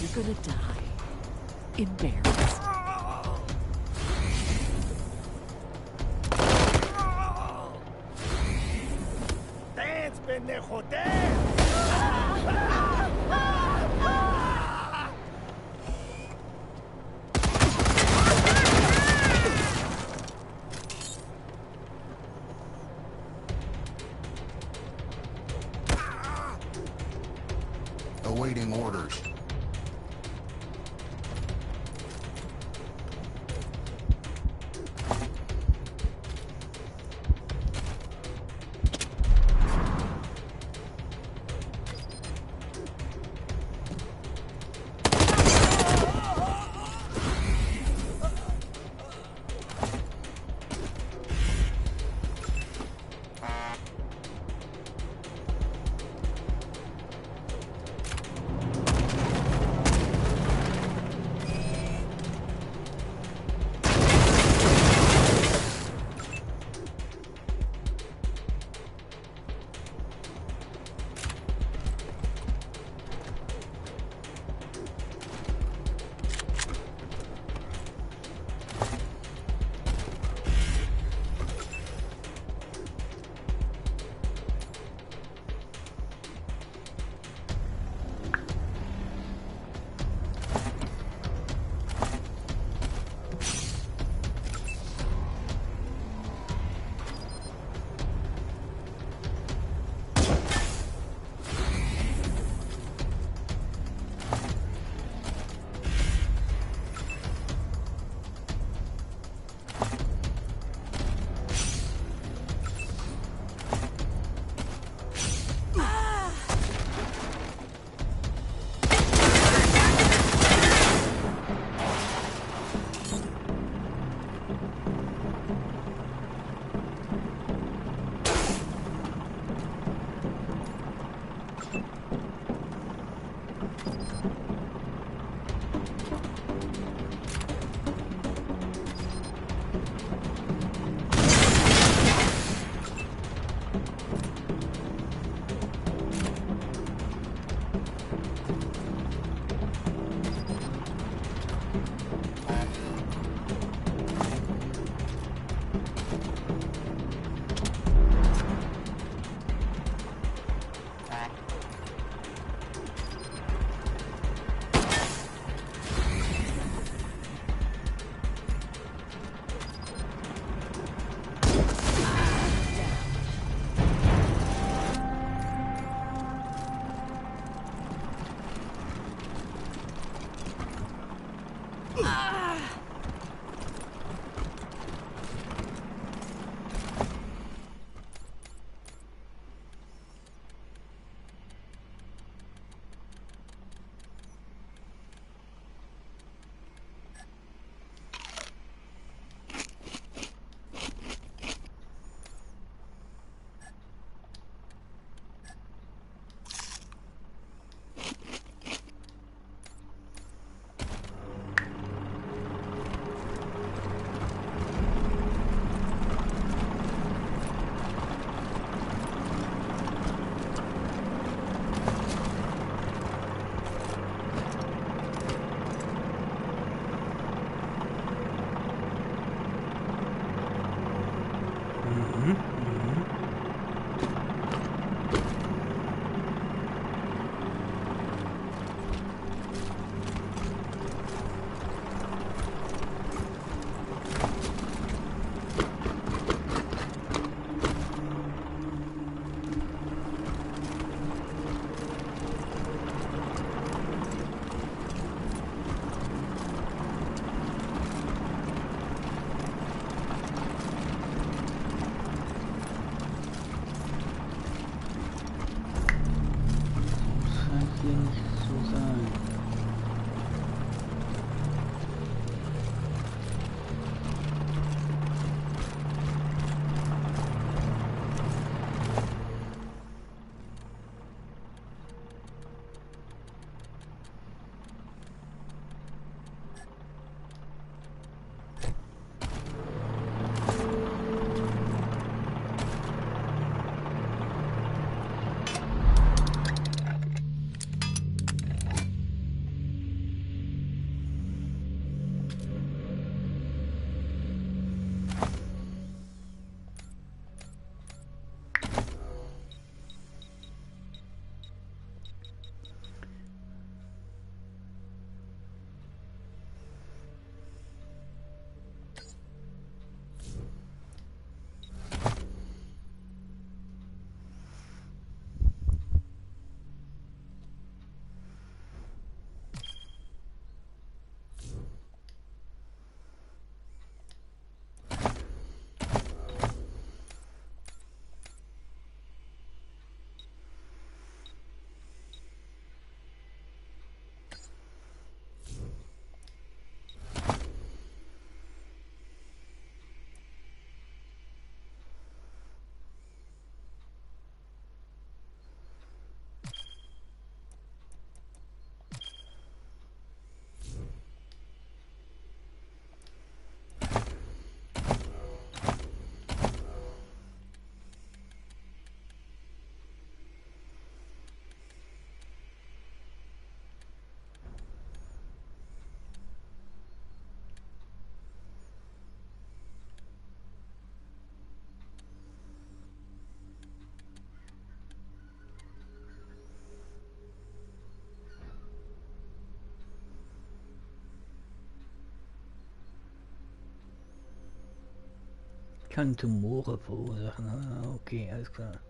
You're gonna die. Embarrassed. Dance, pendejo, dance! Awaiting orders. Kann Tumore verursachen. Ah, okay, alles klar.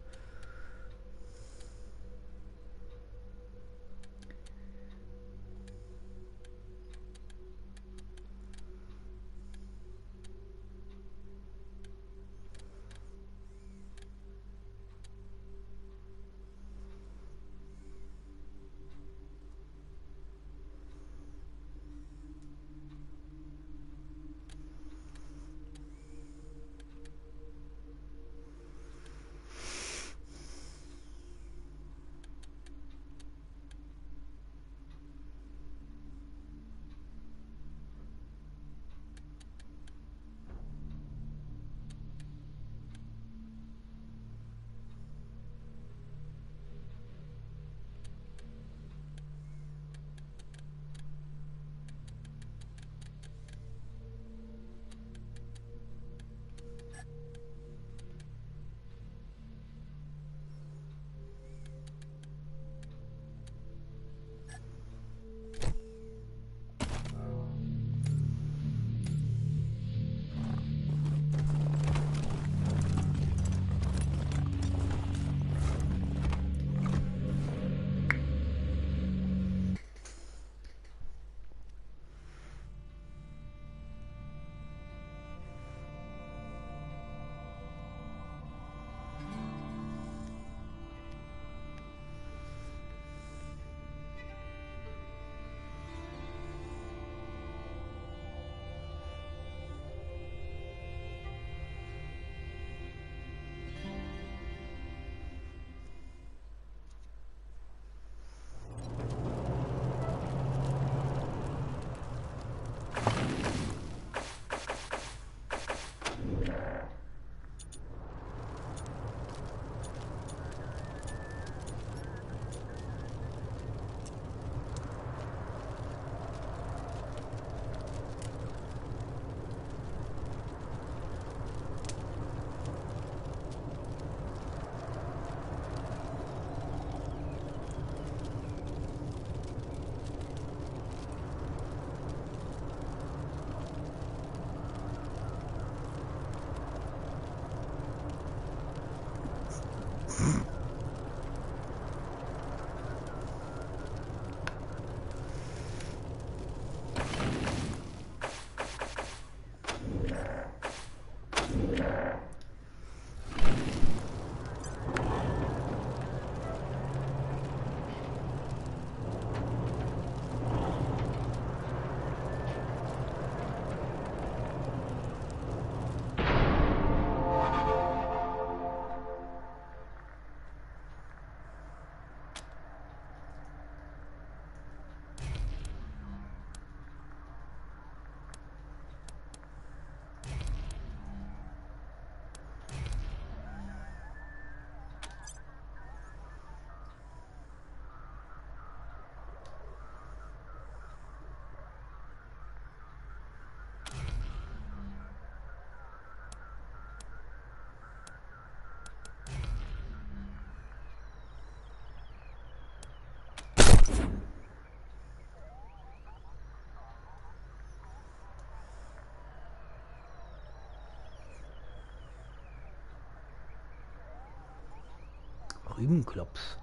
Rübenklops.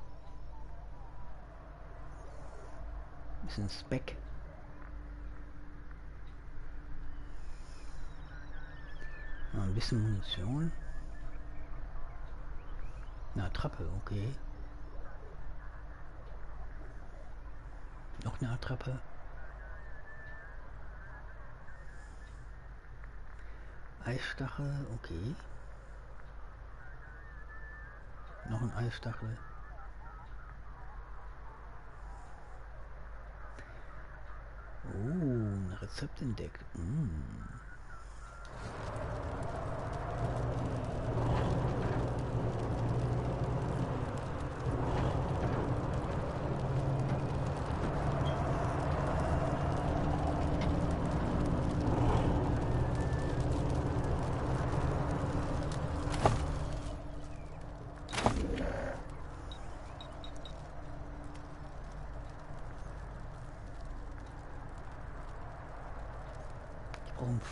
Bisschen Speck. Ein bisschen Munition. Eine Attrappe, okay. Noch eine Attrappe. Eisstachel, okay. Noch ein Eisstachel. Oh, ein Rezept entdeckt.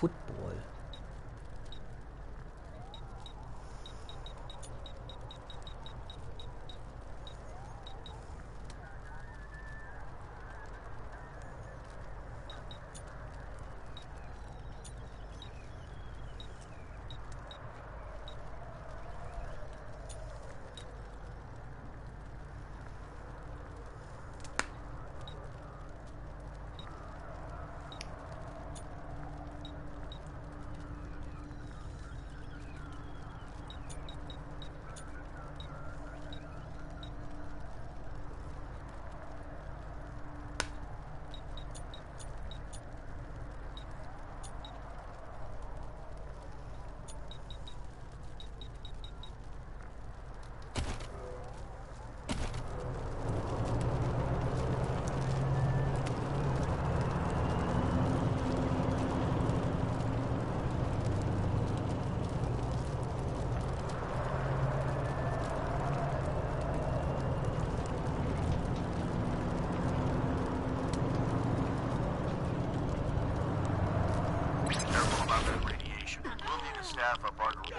Football. combat radiation. We'll need to staff up our group.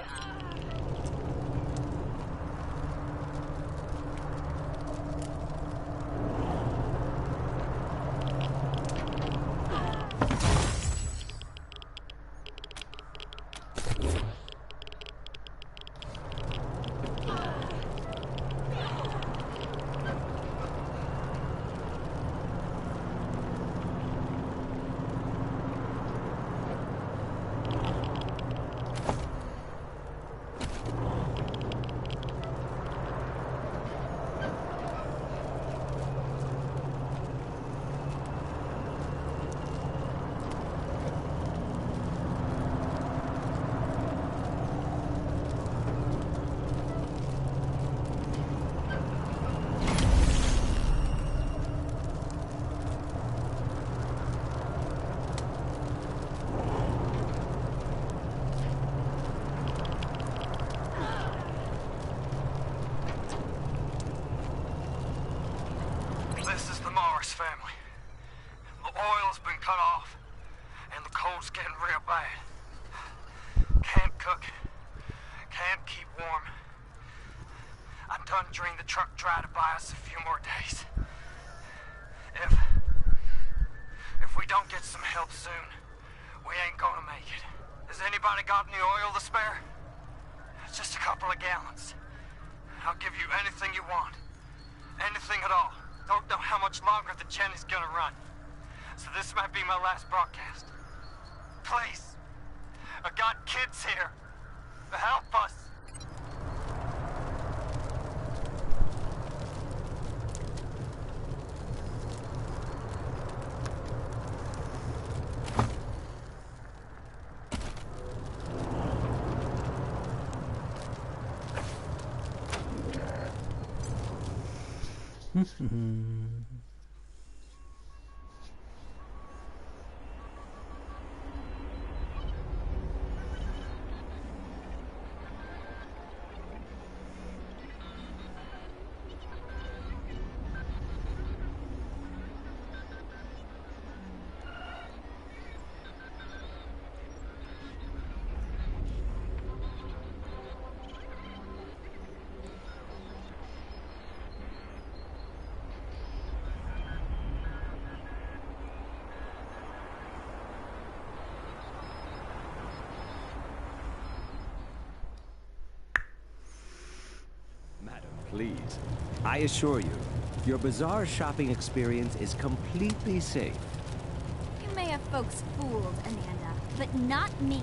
Family. The oil's been cut off, and the cold's getting real bad. Can't cook, can't keep warm. I done drained the truck dry to buy us a few more days. If we don't get some help soon, we ain't gonna make it. Has anybody got any oil to spare? Just a couple of gallons. I'll give you anything you want. Anything at all. Don't know how much longer the gen is gonna run. So this might be my last broadcast. Please. I got kids here. Help us. Please, I assure you, your bazaar shopping experience is completely safe. You may have folks fooled, Amanda, but not me.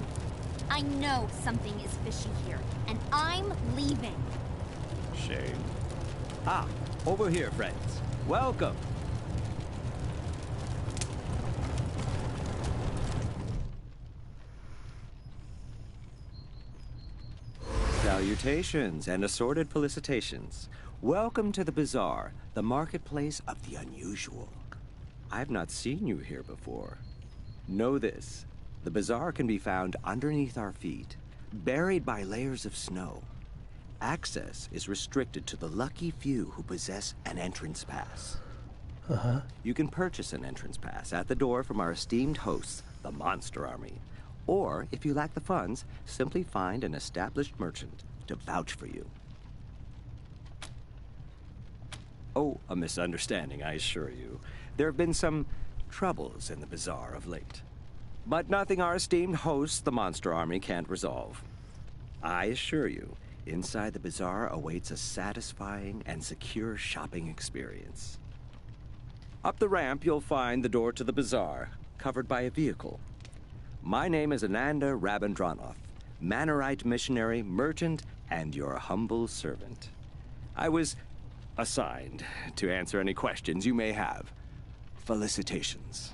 I know something is fishy here, and I'm leaving. Shame. Ah, over here, friends. Welcome. Salutations and assorted felicitations. Welcome to the bazaar, the marketplace of the unusual. I've not seen you here before. Know this, the bazaar can be found underneath our feet, buried by layers of snow. Access is restricted to the lucky few who possess an entrance pass. You can purchase an entrance pass at the door from our esteemed hosts, the Monster Army. Or, if you lack the funds, simply find an established merchant to vouch for you. Oh, a misunderstanding, I assure you. There have been some troubles in the bazaar of late. But nothing our esteemed hosts, the Monster Army, can't resolve. I assure you, inside the bazaar awaits a satisfying and secure shopping experience. Up the ramp, you'll find the door to the bazaar, covered by a vehicle. My name is Ananda Rabindranath, Manorite missionary, merchant, and your humble servant. I was assigned to answer any questions you may have. Felicitations.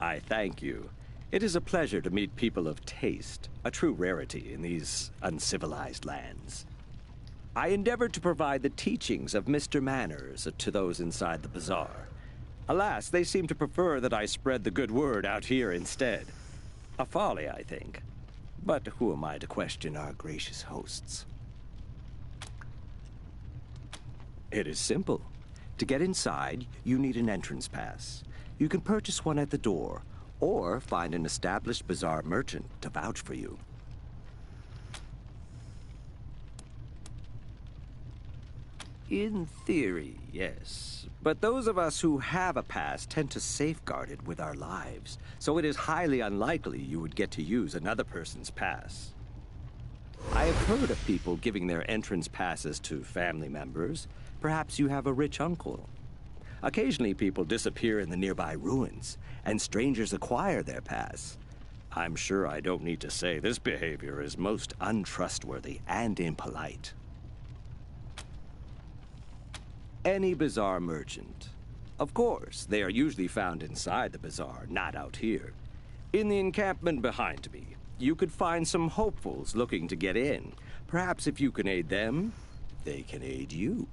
I thank you. It is a pleasure to meet people of taste, a true rarity in these uncivilized lands. I endeavored to provide the teachings of Mr. Manners to those inside the bazaar. Alas, they seem to prefer that I spread the good word out here instead. A folly, I think. But who am I to question our gracious hosts? It is simple. To get inside, you need an entrance pass. You can purchase one at the door, or find an established bazaar merchant to vouch for you. In theory, yes. But those of us who have a pass tend to safeguard it with our lives, so it is highly unlikely you would get to use another person's pass. I have heard of people giving their entrance passes to family members. Perhaps you have a rich uncle. Occasionally people disappear in the nearby ruins, and strangers acquire their pass. I'm sure I don't need to say this behavior is most untrustworthy and impolite. Any bazaar merchant. Of course, they are usually found inside the bazaar, not out here. In the encampment behind me, you could find some hopefuls looking to get in. Perhaps if you can aid them, they can aid you.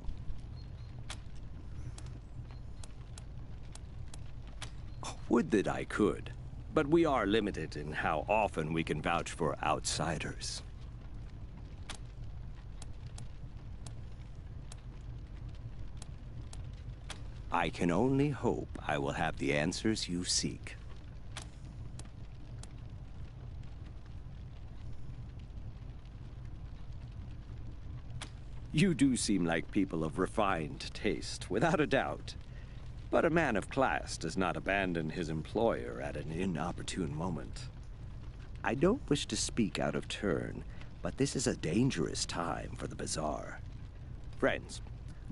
Would that I could, but we are limited in how often we can vouch for outsiders. I can only hope I will have the answers you seek. You do seem like people of refined taste, without a doubt. But a man of class does not abandon his employer at an inopportune moment. I don't wish to speak out of turn, but this is a dangerous time for the bazaar. Friends,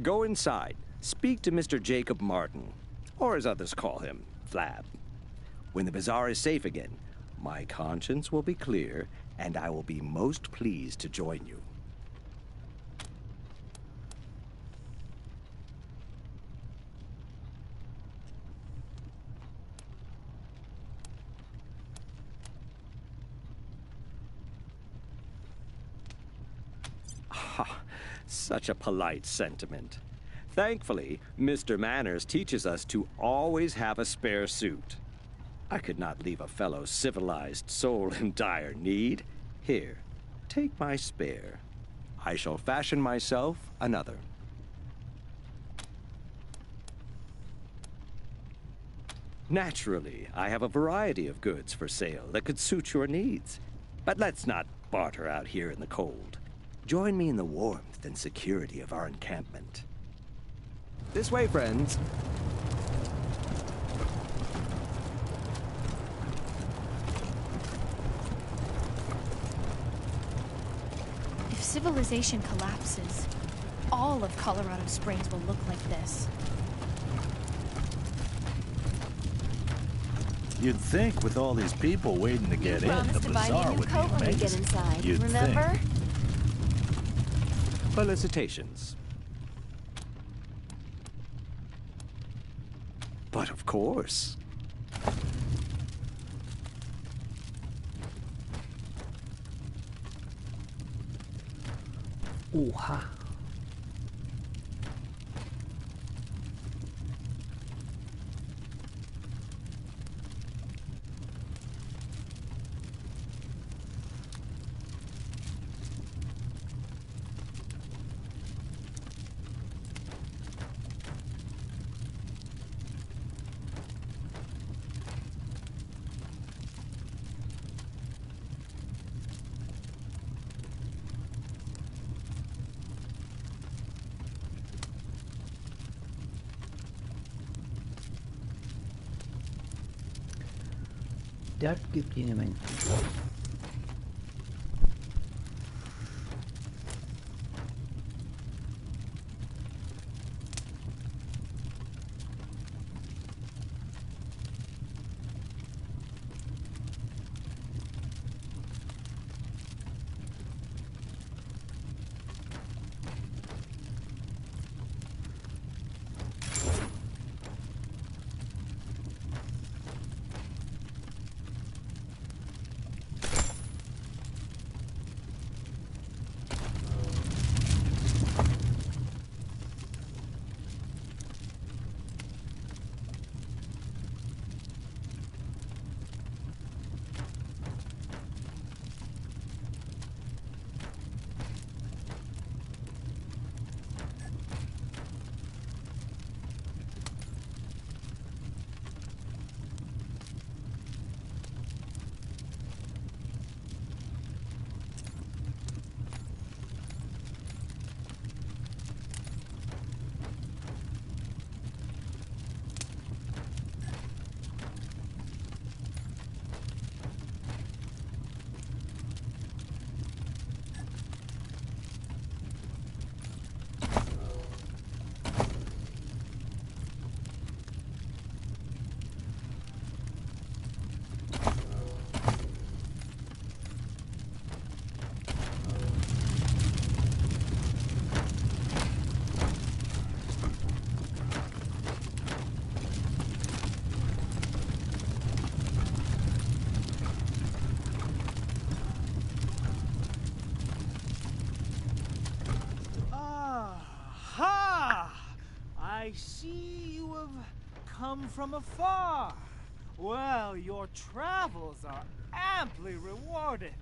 go inside. Speak to Mr. Jacob Martin, or as others call him, Flab. When the bazaar is safe again, my conscience will be clear, and I will be most pleased to join you. Ha! Such a polite sentiment. Thankfully, Mr. Manners teaches us to always have a spare suit. I could not leave a fellow civilized soul in dire need. Here, take my spare. I shall fashion myself another. Naturally, I have a variety of goods for sale that could suit your needs. But let's not barter out here in the cold. Join me in the warmth and security of our encampment. This way, friends. If civilization collapses, all of Colorado Springs will look like this. You'd think with all these people waiting to get in, the bazaar would be amazing. You'd think. Felicitations. But of course. Oha. Das gibt Ihnen mein. see you have come from afar. Well, your travels are amply rewarded,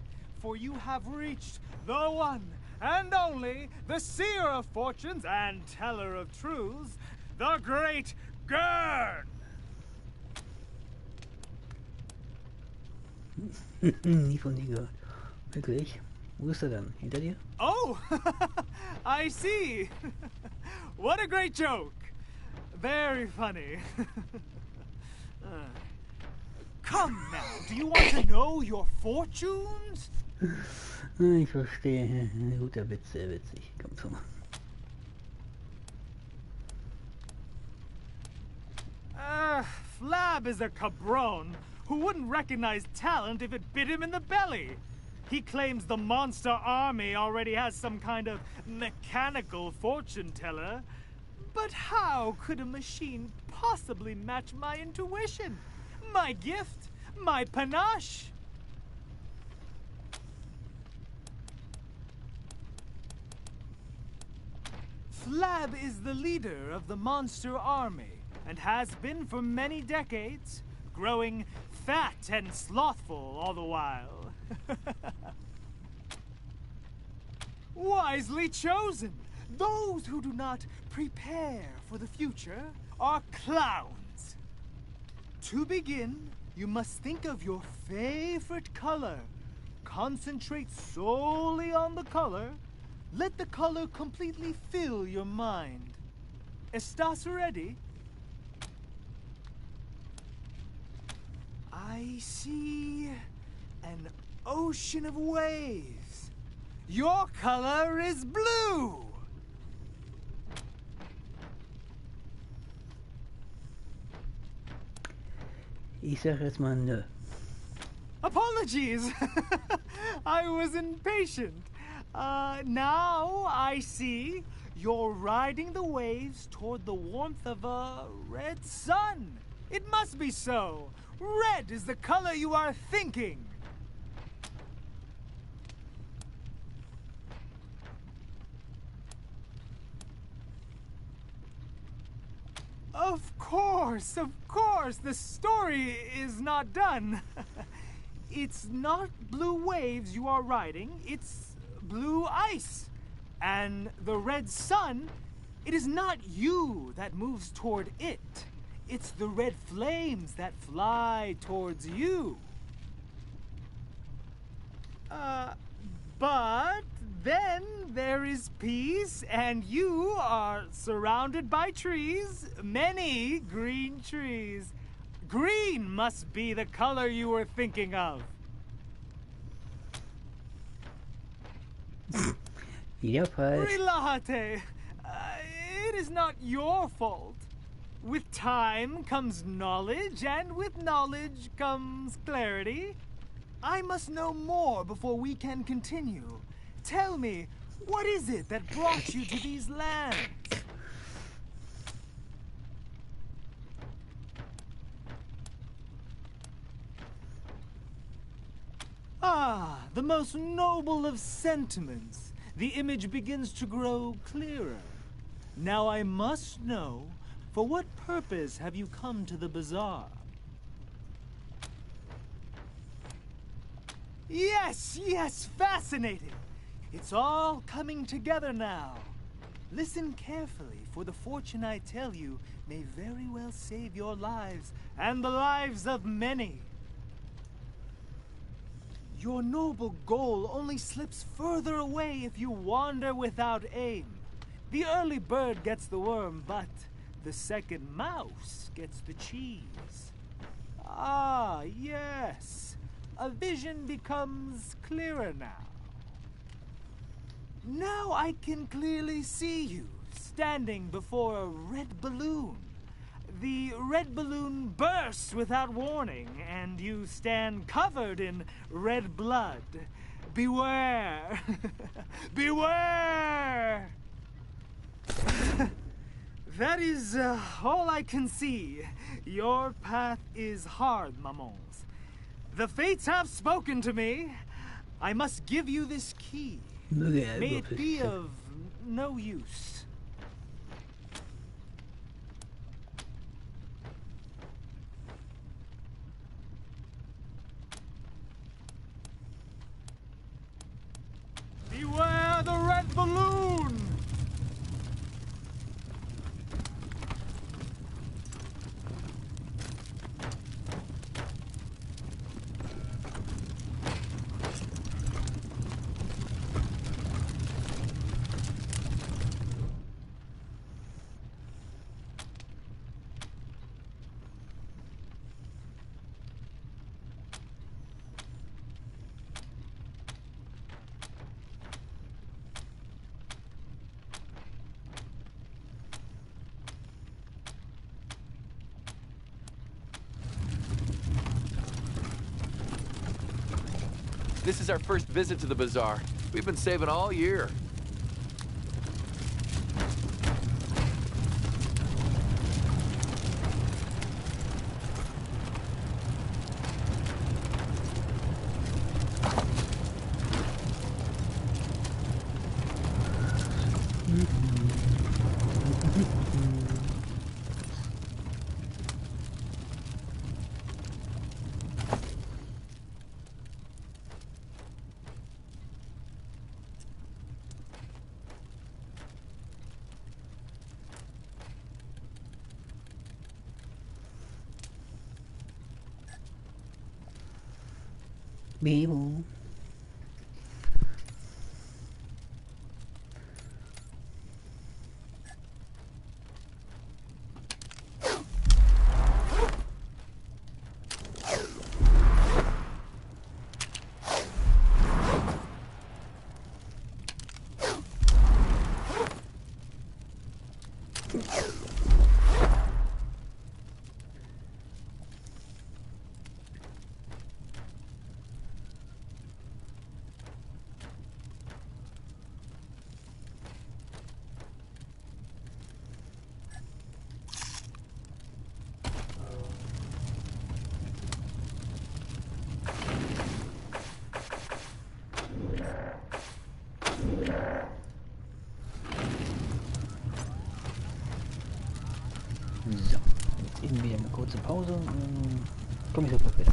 for you have reached the one and only, the seer of fortunes and teller of truths, the great Gurn! Nie von dir gehört. Wirklich? Wo ist er dann? Hinter dir? Oh! I see! What a great joke! Very funny. Come now, do you want to know your fortunes? Ich verstehe. Guter Witz, sehr witzig. Komm schon. Flab is a cabron who wouldn't recognize talent if it bit him in the belly. He claims the monster army already has some kind of mechanical fortune teller. But how could a machine possibly match my intuition? My gift? My panache? Flab is the leader of the monster army, and has been for many decades, growing fat and slothful all the while. Wisely chosen! Those who do not prepare for the future are clowns. To begin, you must think of your favorite color. Concentrate solely on the color. Let the color completely fill your mind. ¿Estás ready? I see an ocean of waves. Your color is blue. Ich sag jetzt mal nö. Apologies. I was impatient. Now I see you're riding the waves toward the warmth of a red sun. It must be so. Red is the color you are thinking. Of course, the story is not done. It's not blue waves you are riding, it's blue ice. And the red sun, it is not you that moves toward it. It's the red flames that fly towards you. But then there is peace, and you are surrounded by trees, many green trees. Green must be the color you were thinking of. Yep, Relájate. It is not your fault. With time comes knowledge, and with knowledge comes clarity. I must know more before we can continue. Tell me, what is it that brought you to these lands? Ah, the most noble of sentiments. The image begins to grow clearer. Now I must know, for what purpose have you come to the bazaar? Yes, fascinating. It's all coming together now. Listen carefully, for the fortune I tell you may very well save your lives and the lives of many. Your noble goal only slips further away if you wander without aim. The early bird gets the worm, but the second mouse gets the cheese. Ah, yes. A vision becomes clearer now. Now I can clearly see you, standing before a red balloon. The red balloon bursts without warning, and you stand covered in red blood. Beware! Beware! That is all I can see. Your path is hard, mamons. The fates have spoken to me. I must give you this key. May it be of no use. This is our first visit to the bazaar. We've been saving all year. Vivo. So, eben wieder eine kurze Pause. Komm ich sofort wieder.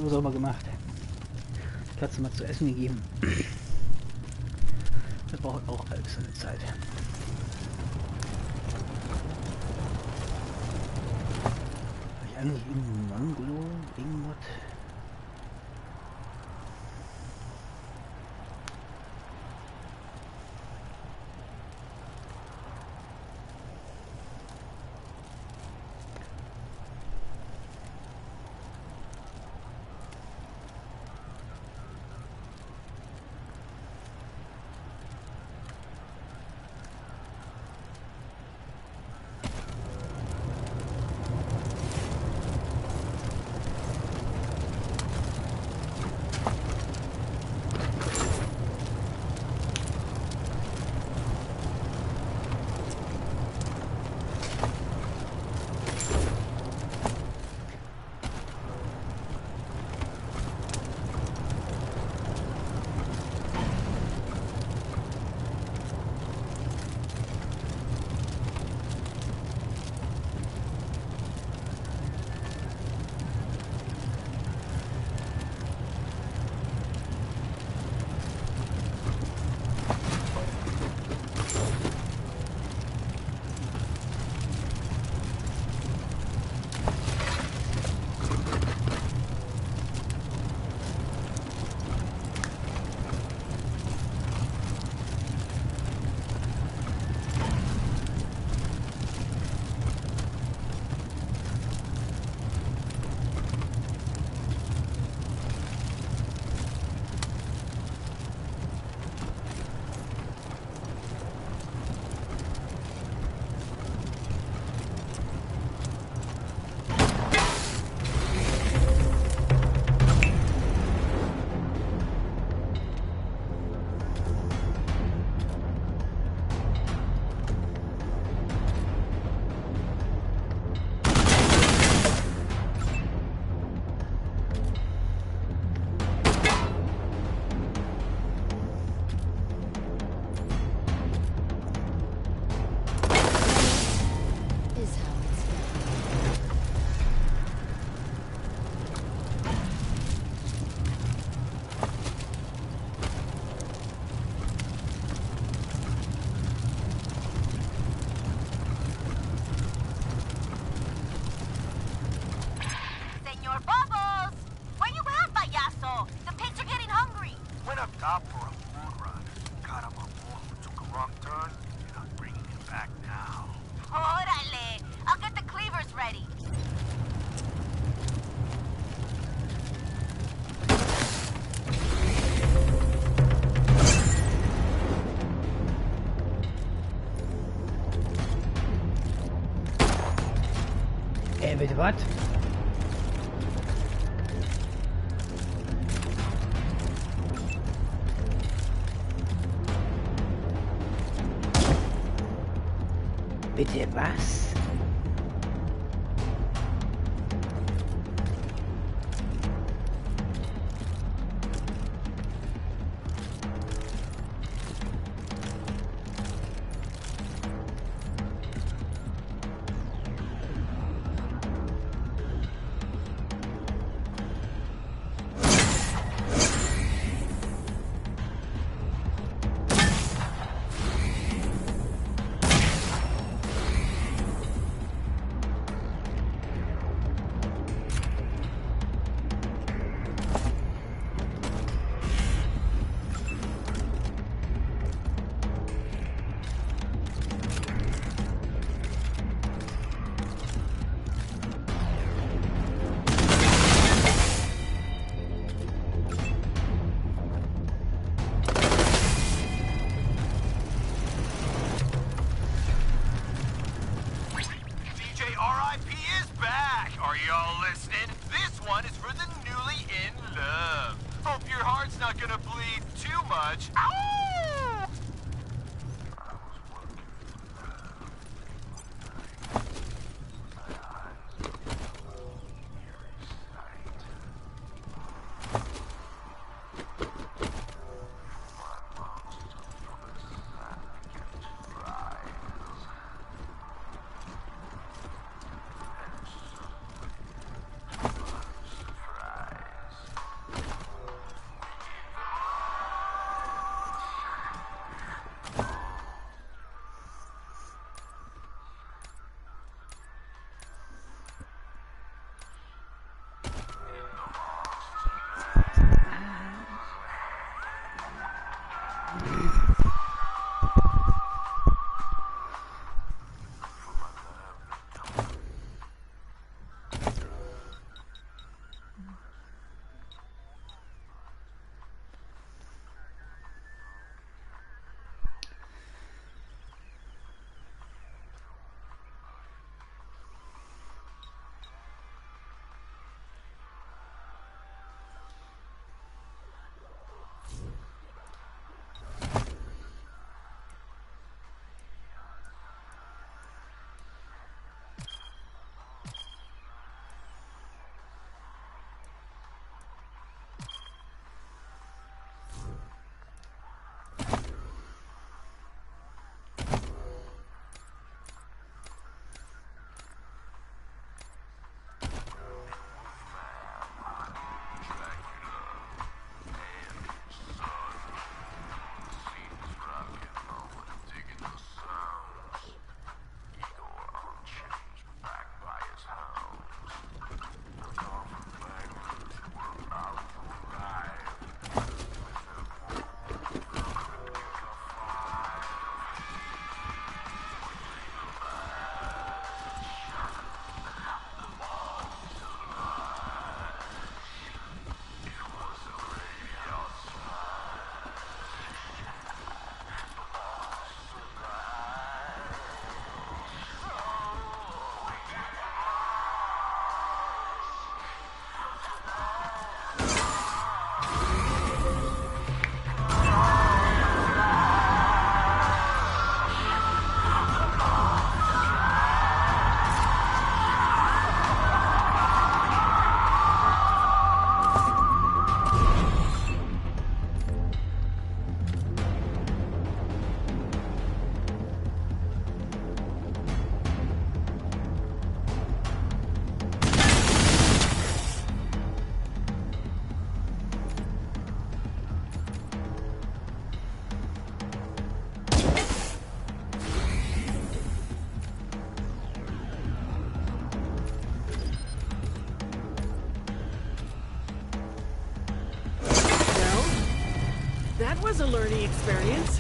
So sauber gemacht. Katze mal zu essen gegeben. Das braucht auch alles seine Zeit. Habe ich eigentlich irgendein Manglo? Irgendwas? Bitte was? Bitte was? That was a learning experience.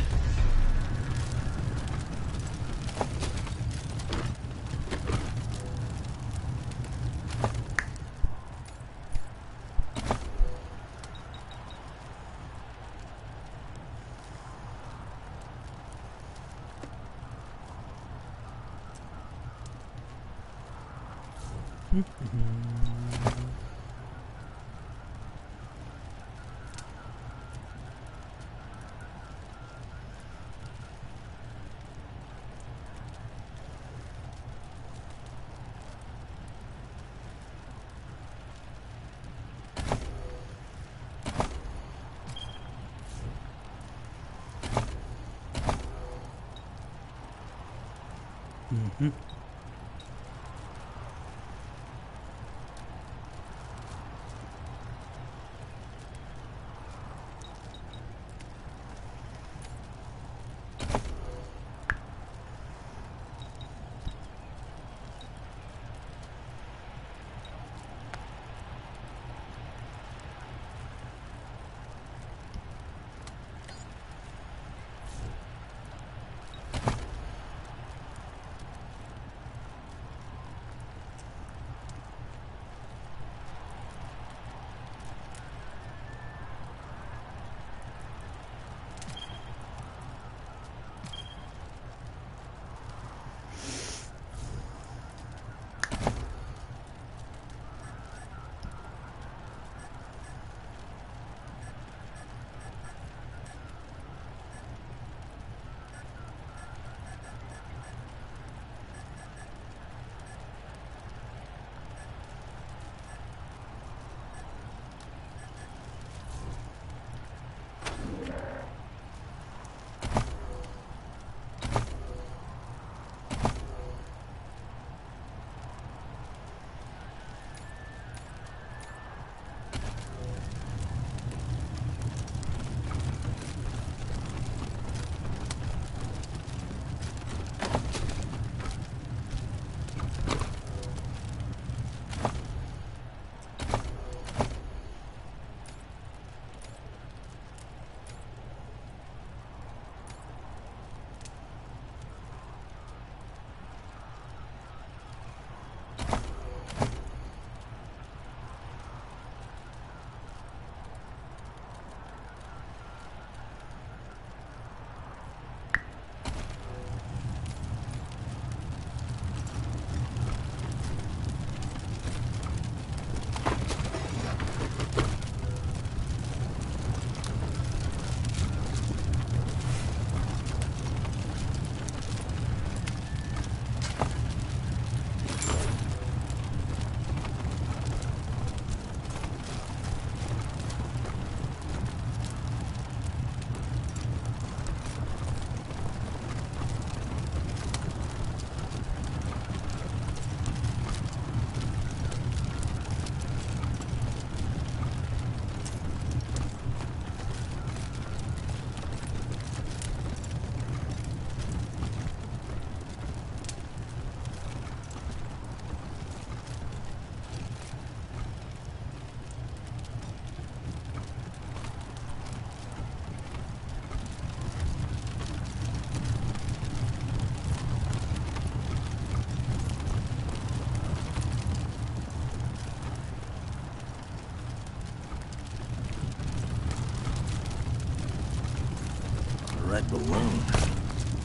Red balloon.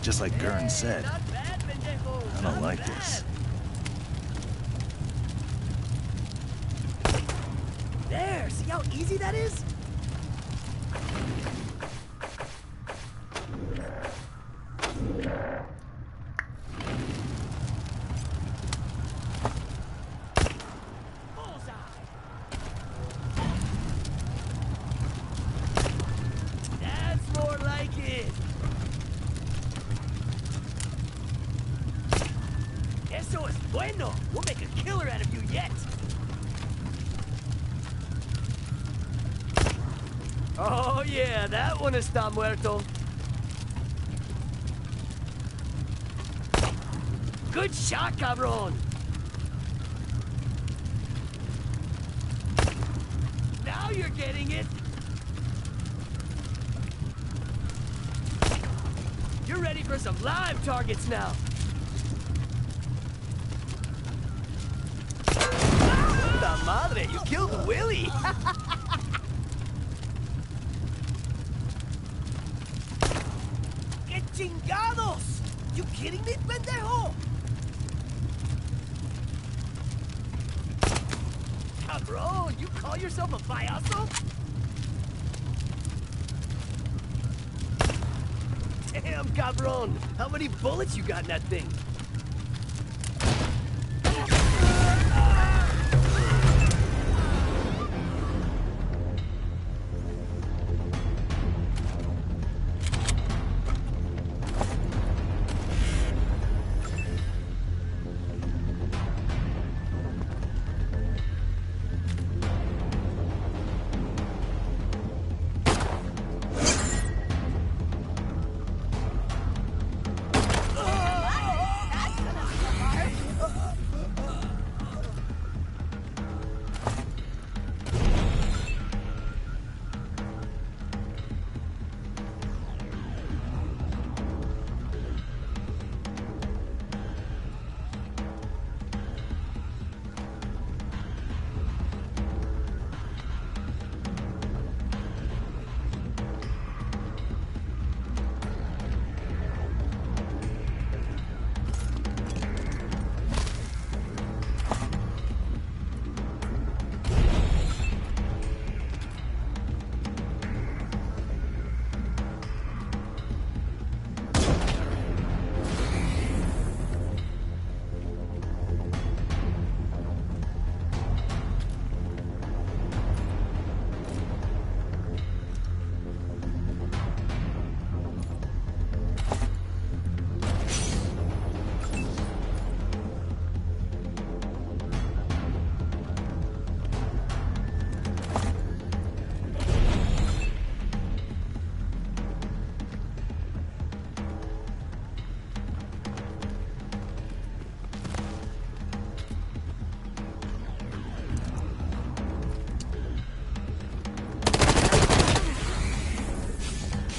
Just like Gurn said. I don't like this. There, see how easy that is? That's more like it. Eso es bueno. We'll make a killer out of you yet. Oh yeah, that one está muerto. Good shot, cabrón. Now you're getting it. ready for some live targets now. La madre, you killed Willie. ¡Qué chingados! You kidding me, pendejo? Cabrón, you call yourself a payaso? Damn, cabrón. How many bullets you got in that thing?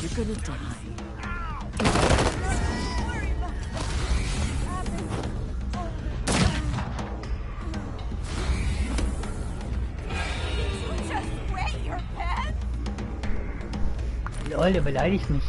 You're gonna die. Lol, der beleidigt mich.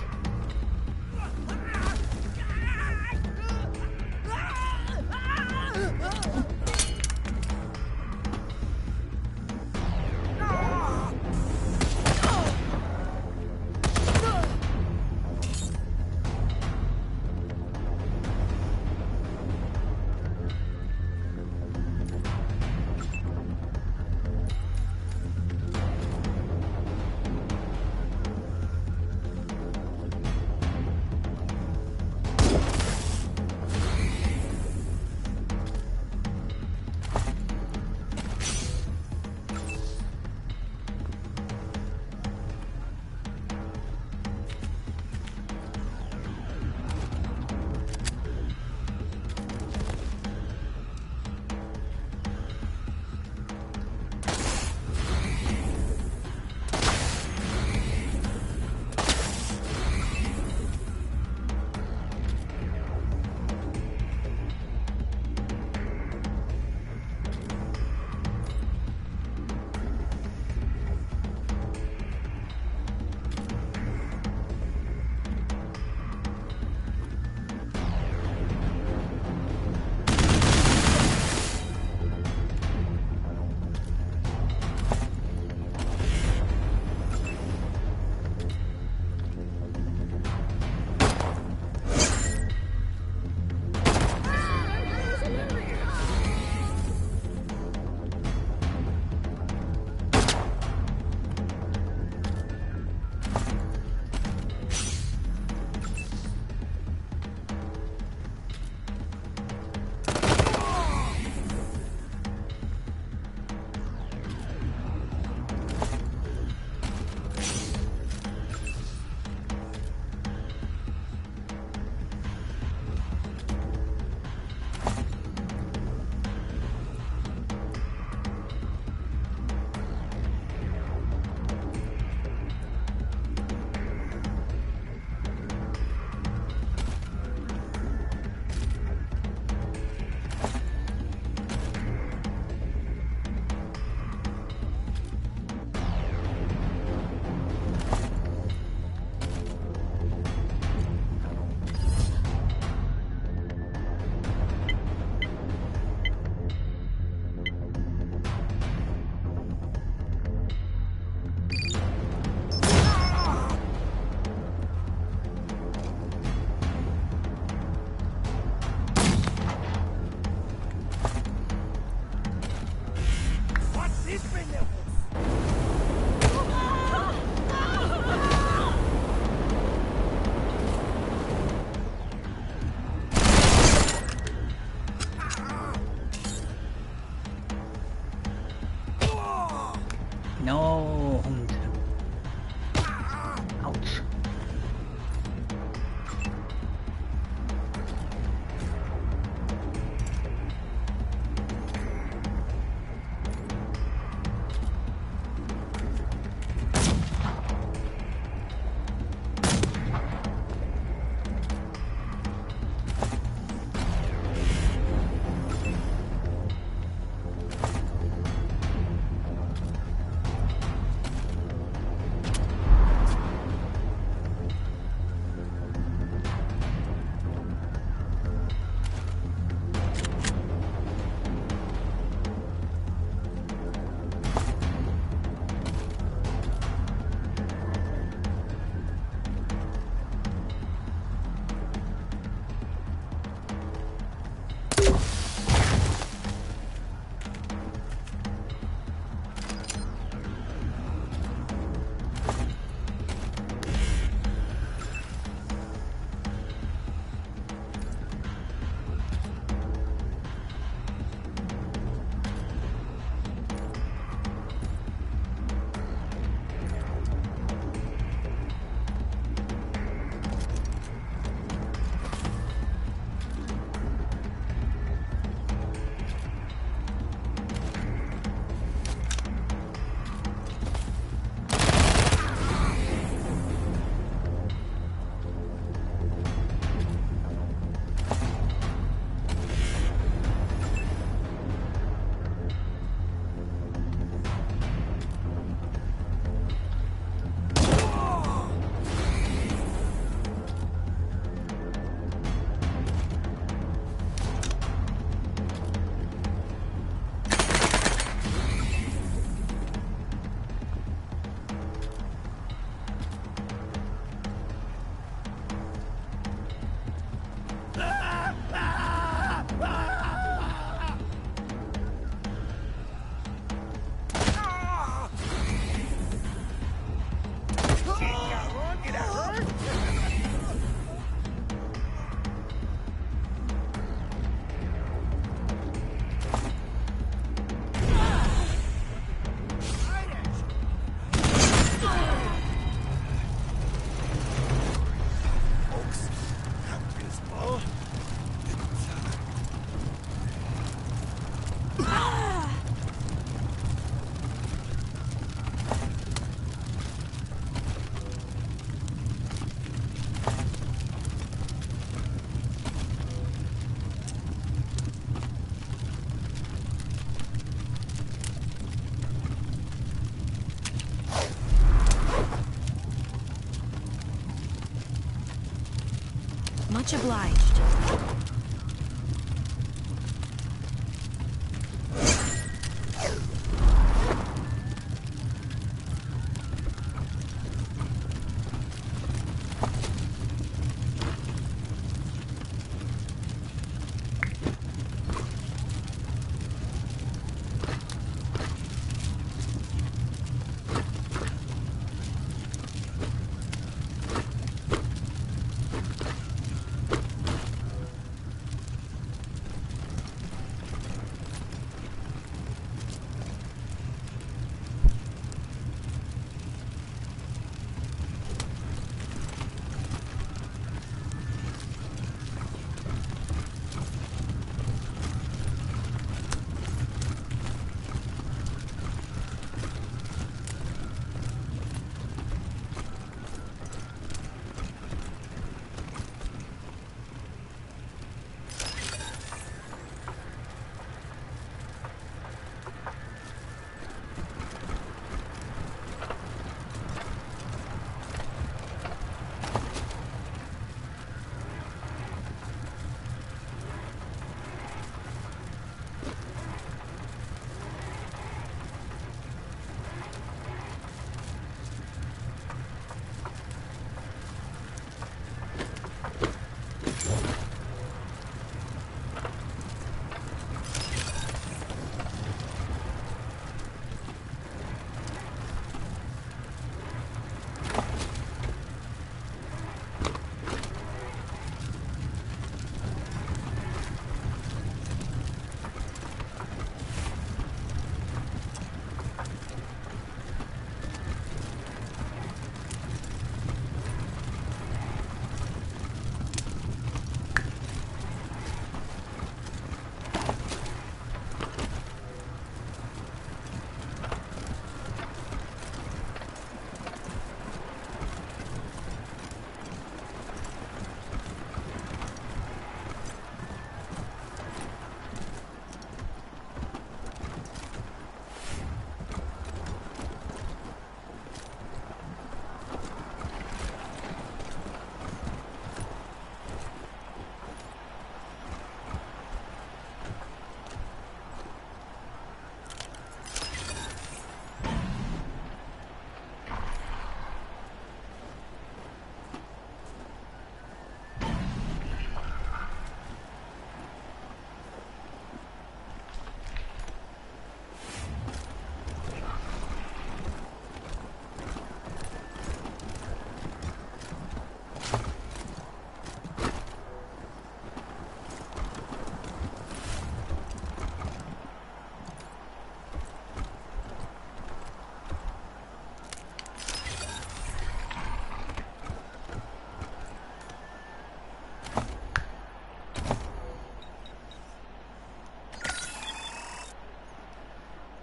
Much obliged.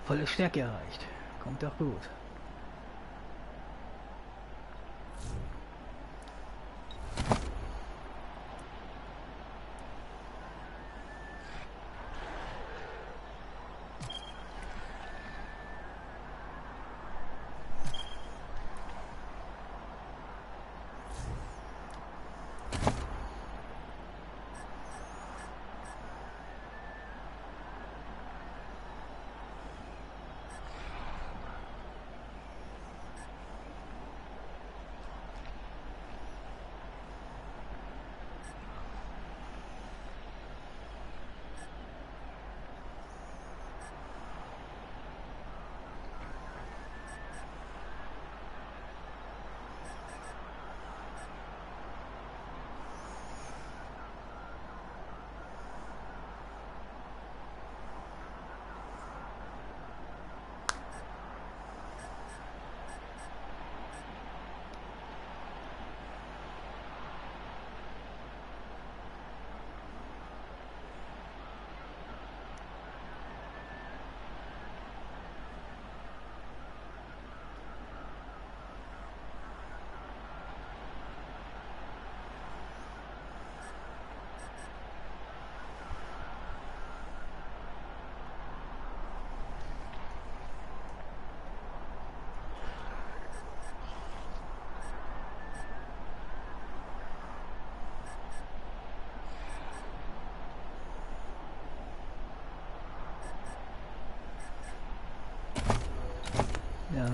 Volle Stärke erreicht. Kommt doch gut.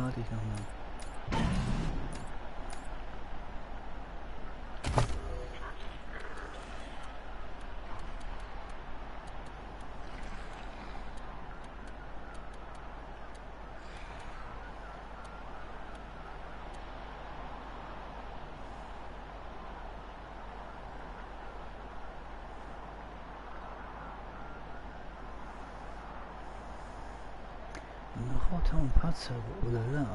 warte ich nochmal. Roboter und Fahrzeuge, oder la.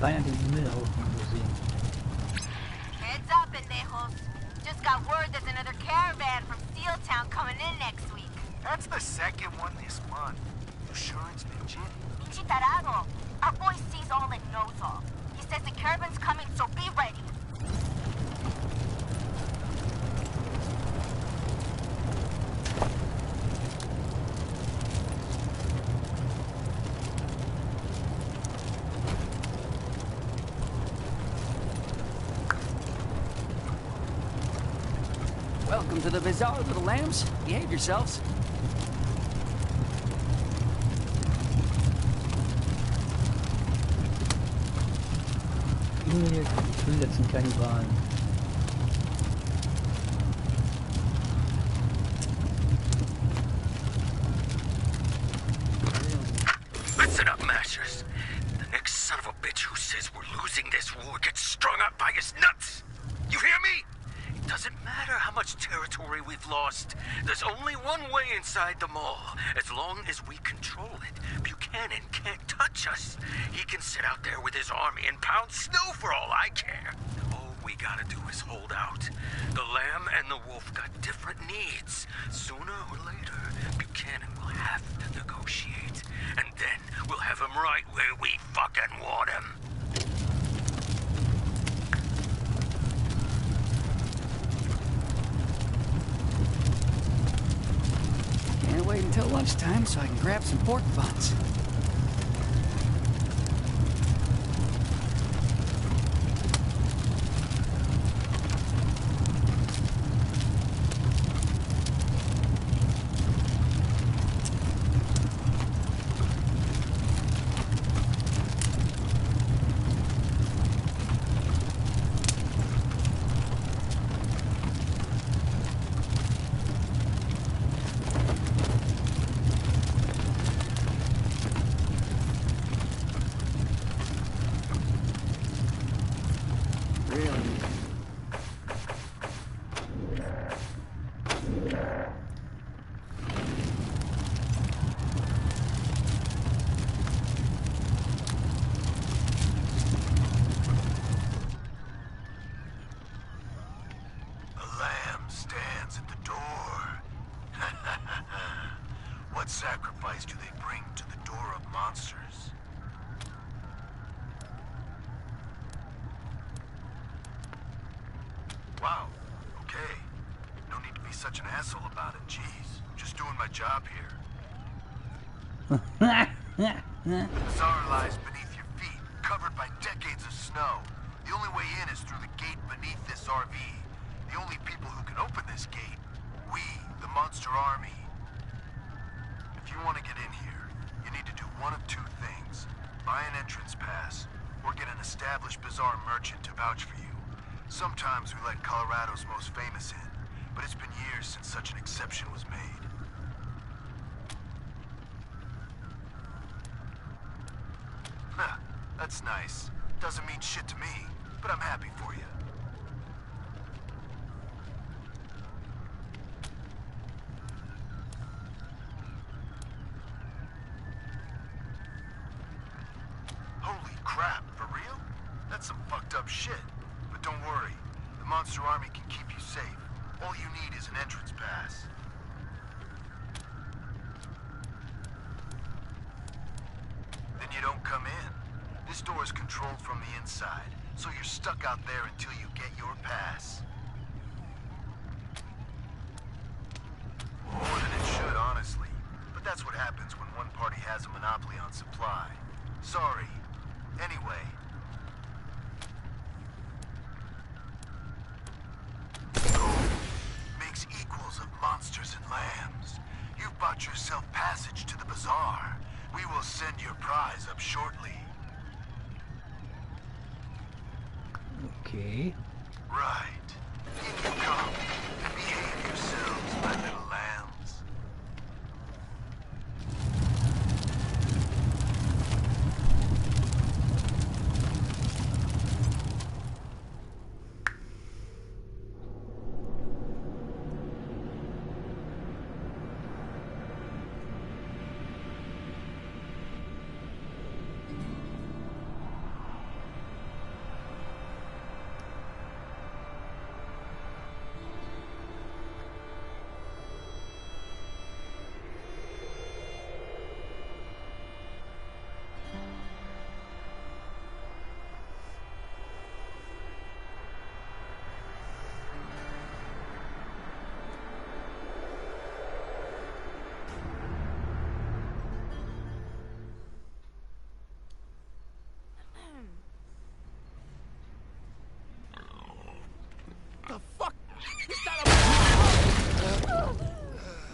Beinahe den Müllhaufen gesehen. Heads up, pendejos. Just got word there's another caravan from Steel Town coming in next week. That's the second one this month. You sure it's legit? Pinche tarado. Our boy sees all and knows all. He says the caravan's coming, so be ready. Welcome to the bazaar, little lambs. Behave yourselves. Ich will jetzt einen Kannibalen. Listen up, masters. The next son of a bitch who says we're losing this war gets strung up by his nuts. You hear me? It doesn't matter how much territory we've lost. There's only one way inside the mall. As long as we control it, Buchanan can't touch us. He can sit out there with his army and pound snow for all I care. All we gotta do is hold out. The lamb and the wolf got different needs. Sooner or later, Buchanan will have to negotiate. And then we'll have him right where we fucking want him. Can't wait until lunchtime so I can grab some pork buns. What sacrifice do they bring to the door of monsters? Wow, okay. No need to be such an asshole about it, jeez. Just doing my job here. Bazaar lies beneath your feet, covered by decades of snow. The only way in is through the gate beneath this RV. The only people who can open this gate, we, the Monster Army. If you want to get in here, you need to do one of two things. Buy an entrance pass, or get an established Bazaar merchant to vouch for you. Sometimes we let Colorado's most famous in, but it's been years since such an exception was made. Huh, that's nice. Doesn't mean shit to me, but I'm happy for you. Holy crap, for real? That's some fucked up shit. But don't worry, the Monster Army can keep you safe. All you need is an entrance pass. Then you don't come in. This door is controlled from the inside, so you're stuck out there until you get your pass. More than it should, honestly. But that's what happens when one party has a monopoly on supply. Sorry. Anyway. Makes equals of monsters and lambs. You've bought yourself passage to the bazaar. We will send your prize up shortly. Okay. Right. In you come. Behave yourselves, my little lambs.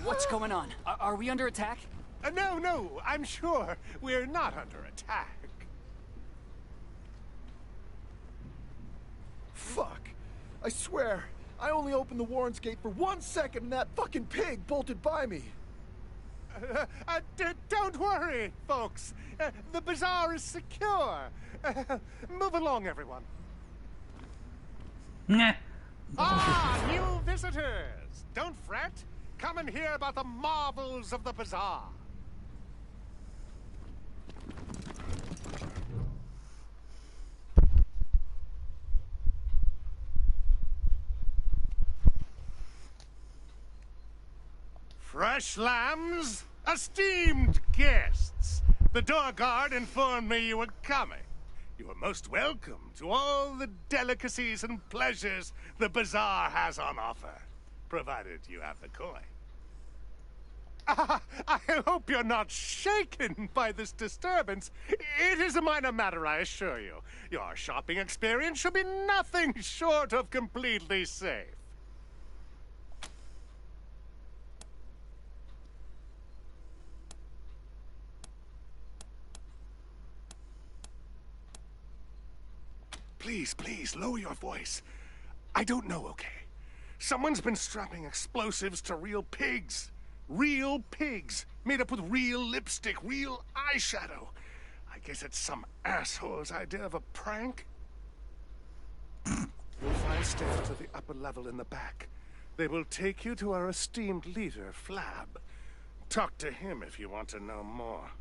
What's going on? Are we under attack? No, I'm sure we're not under attack. Fuck. I swear, I only opened the Warren's gate for 1 second and that fucking pig bolted by me. Don't worry, folks. The bazaar is secure. Move along, everyone. New visitors! Don't fret. Come and hear about the marvels of the bazaar. Fresh lambs, esteemed guests. The door guard informed me you were coming. You are most welcome to all the delicacies and pleasures the bazaar has on offer, provided you have the coin. I hope you're not shaken by this disturbance. It is a minor matter, I assure you. Your shopping experience should be nothing short of completely safe. Please, lower your voice. I don't know, okay? Someone's been strapping explosives to real pigs. Real pigs, made up with real lipstick, real eyeshadow. I guess it's some asshole's idea of a prank. You'll find stairs to the upper level in the back. They will take you to our esteemed leader, Flab. Talk to him if you want to know more.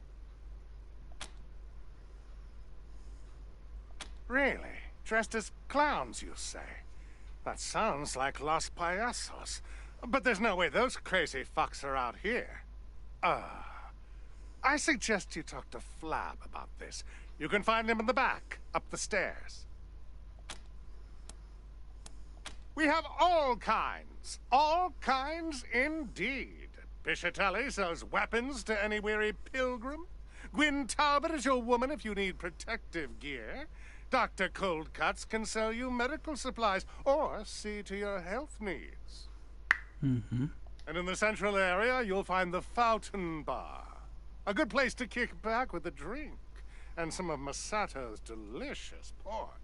Really? Dressed as clowns, you say? That sounds like Los Payasos. But there's no way those crazy fucks are out here. I suggest you talk to Flab about this. You can find him in the back, up the stairs. We have all kinds indeed. Piscitelli sells weapons to any weary pilgrim. Gwyn Talbot is your woman if you need protective gear. Dr. Coldcuts can sell you medical supplies or see to your health needs. Mm-hmm. And in the central area, you'll find the Fountain Bar. A good place to kick back with a drink and some of Masato's delicious pork.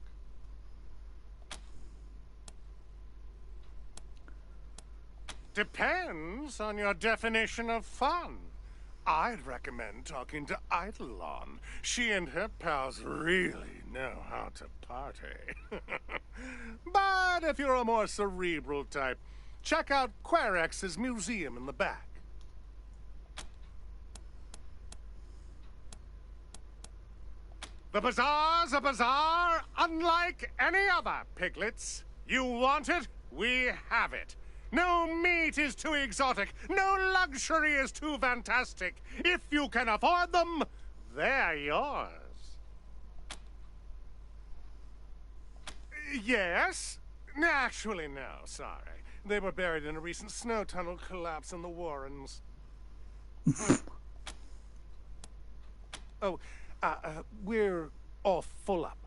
Depends on your definition of fun. I'd recommend talking to Eidolon. She and her pals really know how to party. But if you're a more cerebral type, check out Querex's museum in the back. The bazaar's a bazaar unlike any other, piglets. You want it, we have it. No meat is too exotic. No luxury is too fantastic. If you can afford them, they're yours. Yes? Actually, no, sorry. They were buried in a recent snow tunnel collapse in the Warrens. We're all full up.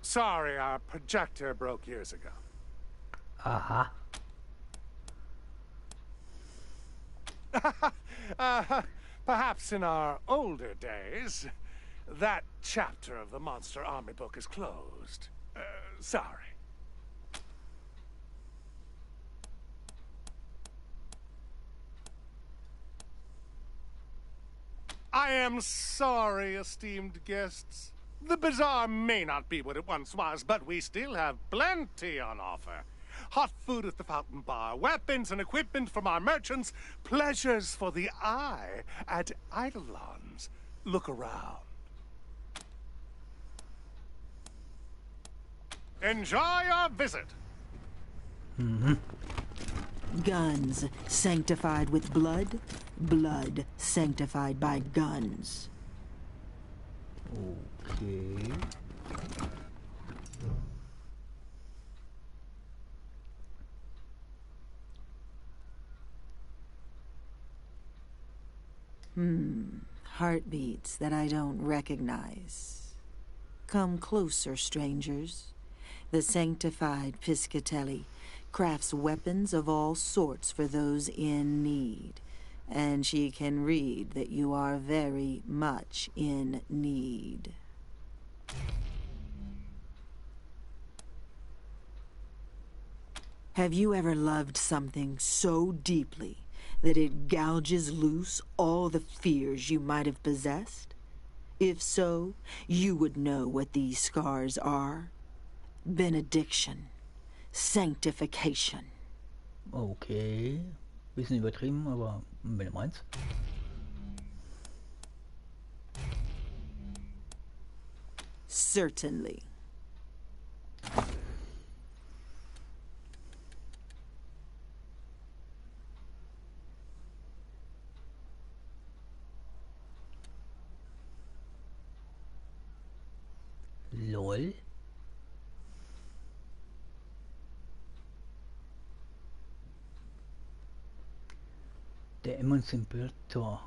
Sorry, our projector broke years ago. Perhaps in our older days, that chapter of the Monster Army book is closed. Sorry. I am sorry, esteemed guests. The bazaar may not be what it once was, but we still have plenty on offer. Hot food at the Fountain Bar, weapons and equipment from our merchants, pleasures for the eye at Eidolon's. Look around. Enjoy your visit. Mm-hmm. Guns sanctified with blood, blood sanctified by guns. Okay. Heartbeats that I don't recognize. Come closer, strangers. The sanctified Piscitelli crafts weapons of all sorts for those in need. And she can read that you are very much in need. Have you ever loved something so deeply that it gouges loose all the fears you might have possessed? If so, you would know what these scars are. Benediction. Sanctification. Okay. Bisschen übertrieben, aber wenn du meinst. Certainly. LOL. Der Emanzipator.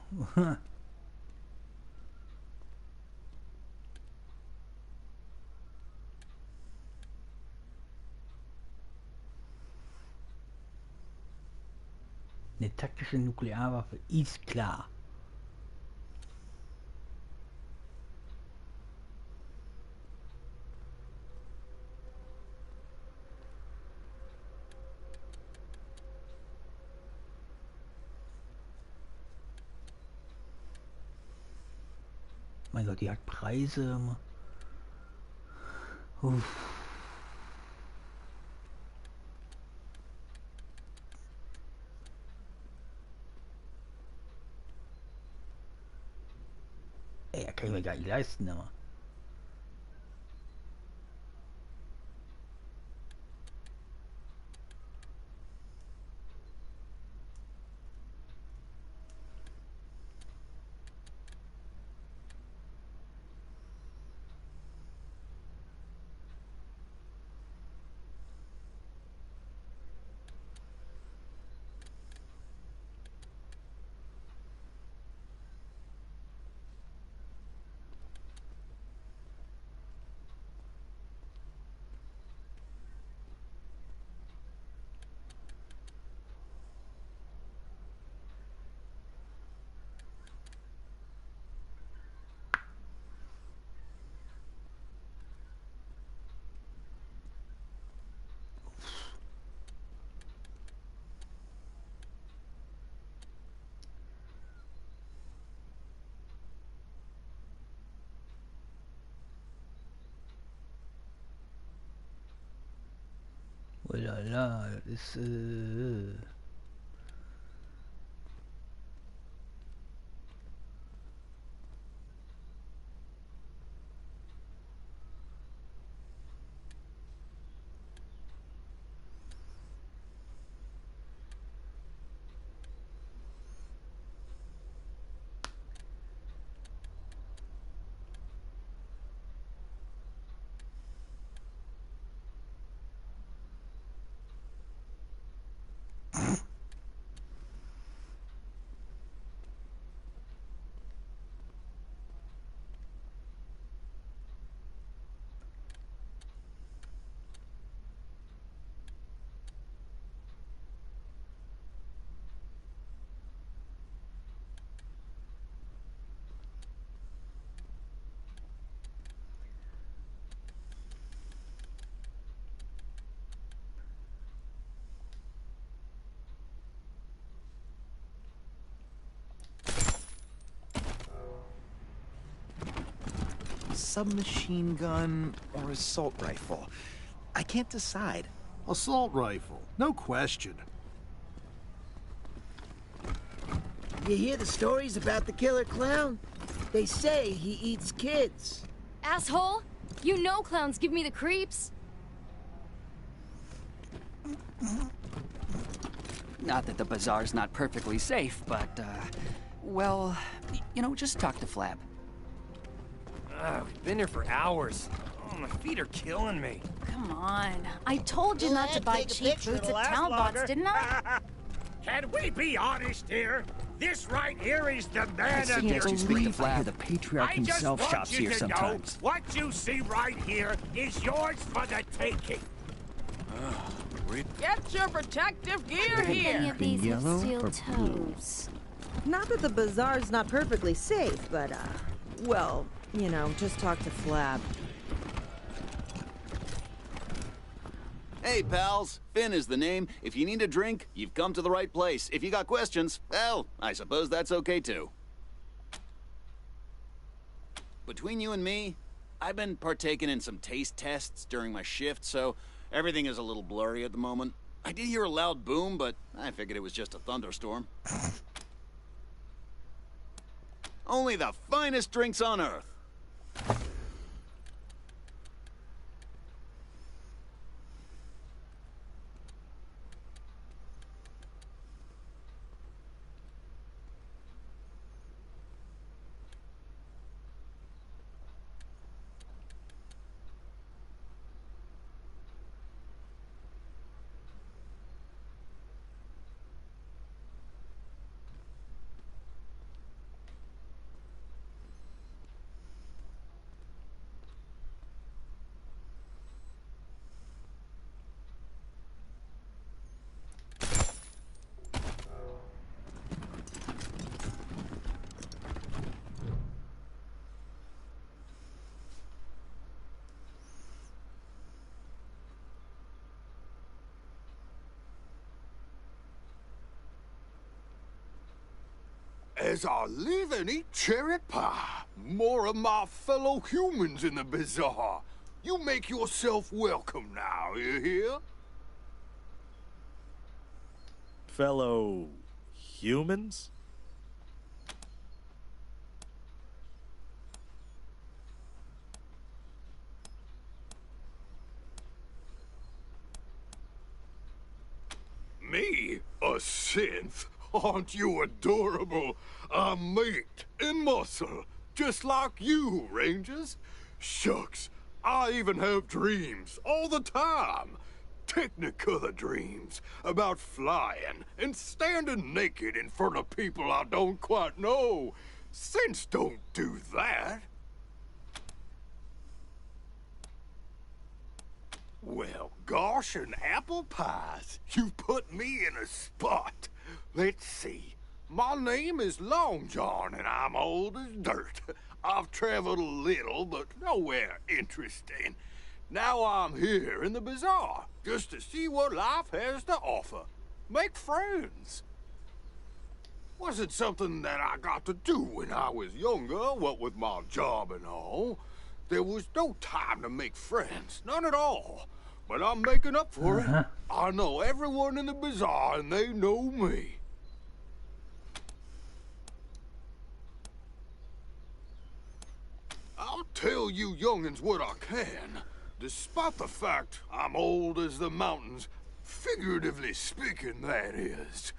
Eine taktische Nuklearwaffe, ist klar. Mein Gott, die hat Preise. Uff. Ey, kann ich mir gar nicht leisten, aber. Oh la la, das ist... Submachine gun or assault rifle? I can't decide. Assault rifle, no question. You hear the stories about the killer clown? They say he eats kids. Asshole! You know clowns give me the creeps. Not that the bazaar's not perfectly safe, but, well, you know, just talk to Flab. We've been here for hours. Oh, my feet are killing me. Come on. I told you not to buy cheap boots at Talbot's, didn't I? Can we be honest here? This right here is the man of suggest you speak to Flab. The patriarch himself shops here sometimes. What you see right here is yours for the taking. Get your protective gear Any here. of these have Yellow steel or blue? toes. Not that the bazaar's not perfectly safe, but, well, you know, just talk to Flab. Hey, pals. Finn is the name. If you need a drink, you've come to the right place. If you got questions, well, I suppose that's okay too. Between you and me, I've been partaking in some taste tests during my shift, so everything is a little blurry at the moment. I did hear a loud boom, but I figured it was just a thunderstorm. Only the finest drinks on Earth. As I live and eat cherry pie, more of my fellow humans in the bazaar. You make yourself welcome now, you hear? Fellow humans? Me? A synth? Aren't you adorable? I'm meat and muscle, just like you, Rangers. Shucks, I even have dreams all the time. Technicolor dreams about flying and standing naked in front of people I don't quite know. Synths don't do that. Well, gosh, and apple pies. You put me in a spot. Let's see. My name is Long John, and I'm old as dirt. I've traveled a little, but nowhere interesting. Now I'm here in the bazaar, just to see what life has to offer. Make friends. Wasn't something that I got to do when I was younger, what with my job and all. There was no time to make friends, none at all. but I'm making up for it. I know everyone in the bazaar, and they know me. I'll tell you youngins what I can. Despite the fact I'm old as the mountains, figuratively speaking, that is.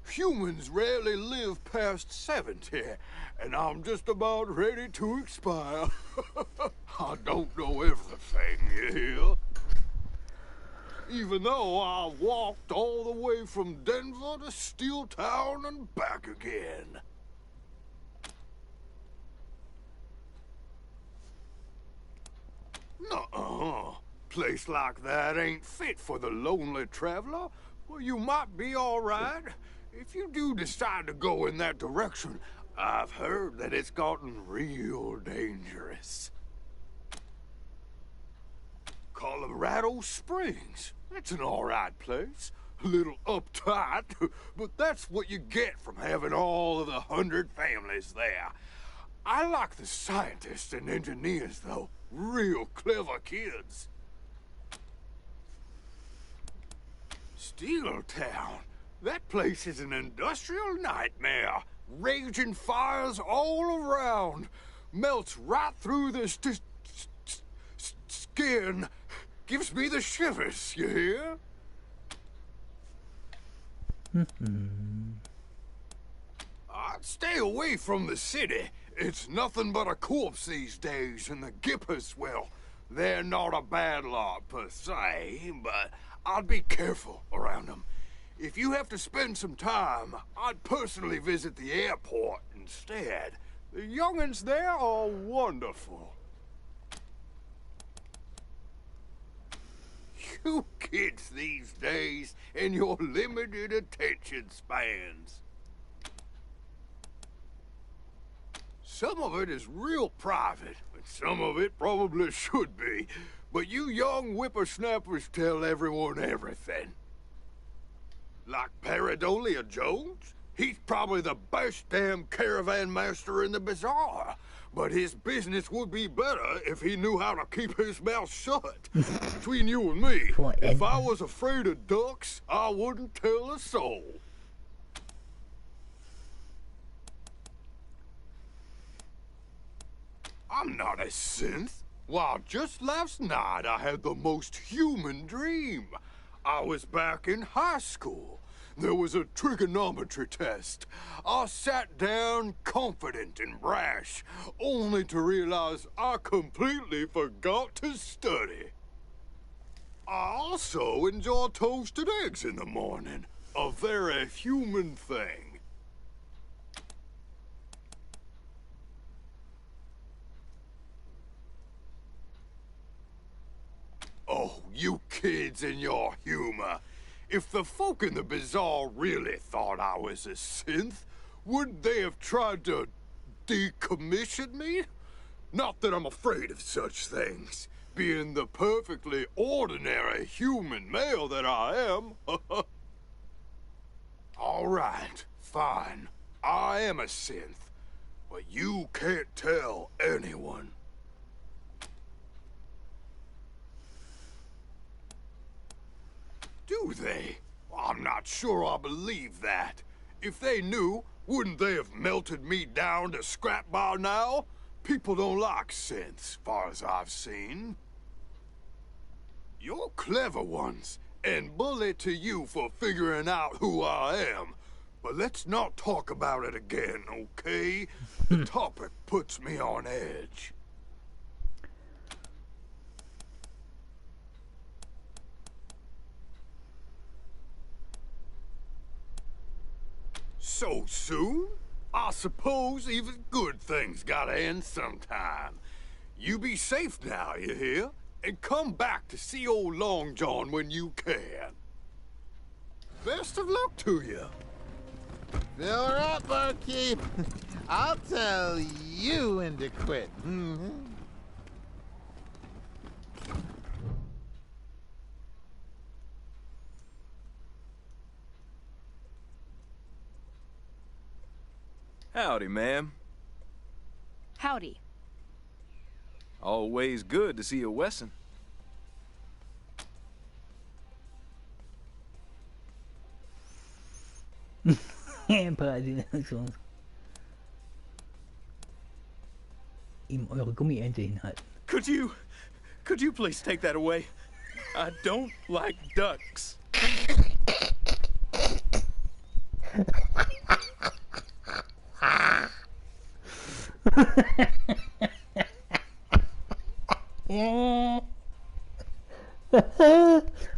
Humans rarely live past 70, and I'm just about ready to expire. I don't know everything, you hear? Even though I walked all the way from Denver to Steel Town and back again. Nuh-uh. Place like that ain't fit for the lonely traveler. Well, you might be all right. If you do decide to go in that direction, I've heard that it's gotten real dangerous. Colorado Springs. It's an all right place. A little uptight, but that's what you get from having all of the 100 families there. I like the scientists and engineers, though. Real clever kids. Steel Town. That place is an industrial nightmare. Raging fires all around. Melts right through the skin. Gives me the shivers, you hear? I'd stay away from the city. It's nothing but a corpse these days, and the Gippers, well, they're not a bad lot per se, but I'd be careful around them. If you have to spend some time, I'd personally visit the airport instead. The young'uns there are wonderful. You kids these days and your limited attention spans. Some of it is real private, and some of it probably should be. But you young whippersnappers tell everyone everything. Like Paradolia Jones? He's probably the best damn caravan master in the bazaar. But his business would be better if he knew how to keep his mouth shut. Between you and me, if I was afraid of ducks, I wouldn't tell a soul. I'm not a synth. Why, just last night I had the most human dream. I was back in high school. There was a trigonometry test. I sat down confident and brash, only to realize I completely forgot to study. I also enjoy toasted eggs in the morning. A very human thing. Oh, you kids and your humor. If the folk in the bazaar really thought I was a synth, wouldn't they have tried to decommission me? Not that I'm afraid of such things, being the perfectly ordinary human male that I am. All right, fine. I am a synth, but you can't tell anyone. Do they? I'm not sure I believe that. If they knew, wouldn't they have melted me down to scrap by now? People don't like synths, far as I've seen. You're clever ones, and bully to you for figuring out who I am. But let's not talk about it again, okay? The topic puts me on edge. So soon? I suppose even good things gotta end sometime. You be safe now, you hear? And come back to see old Long John when you can. Best of luck to you. Fill her up, barkeep. I'll tell you when to quit. Howdy, ma'am. Howdy. Always good to see a Wesson. So. Ihm eure Gummiente hinhalten. Could you please take that away? I don't like ducks.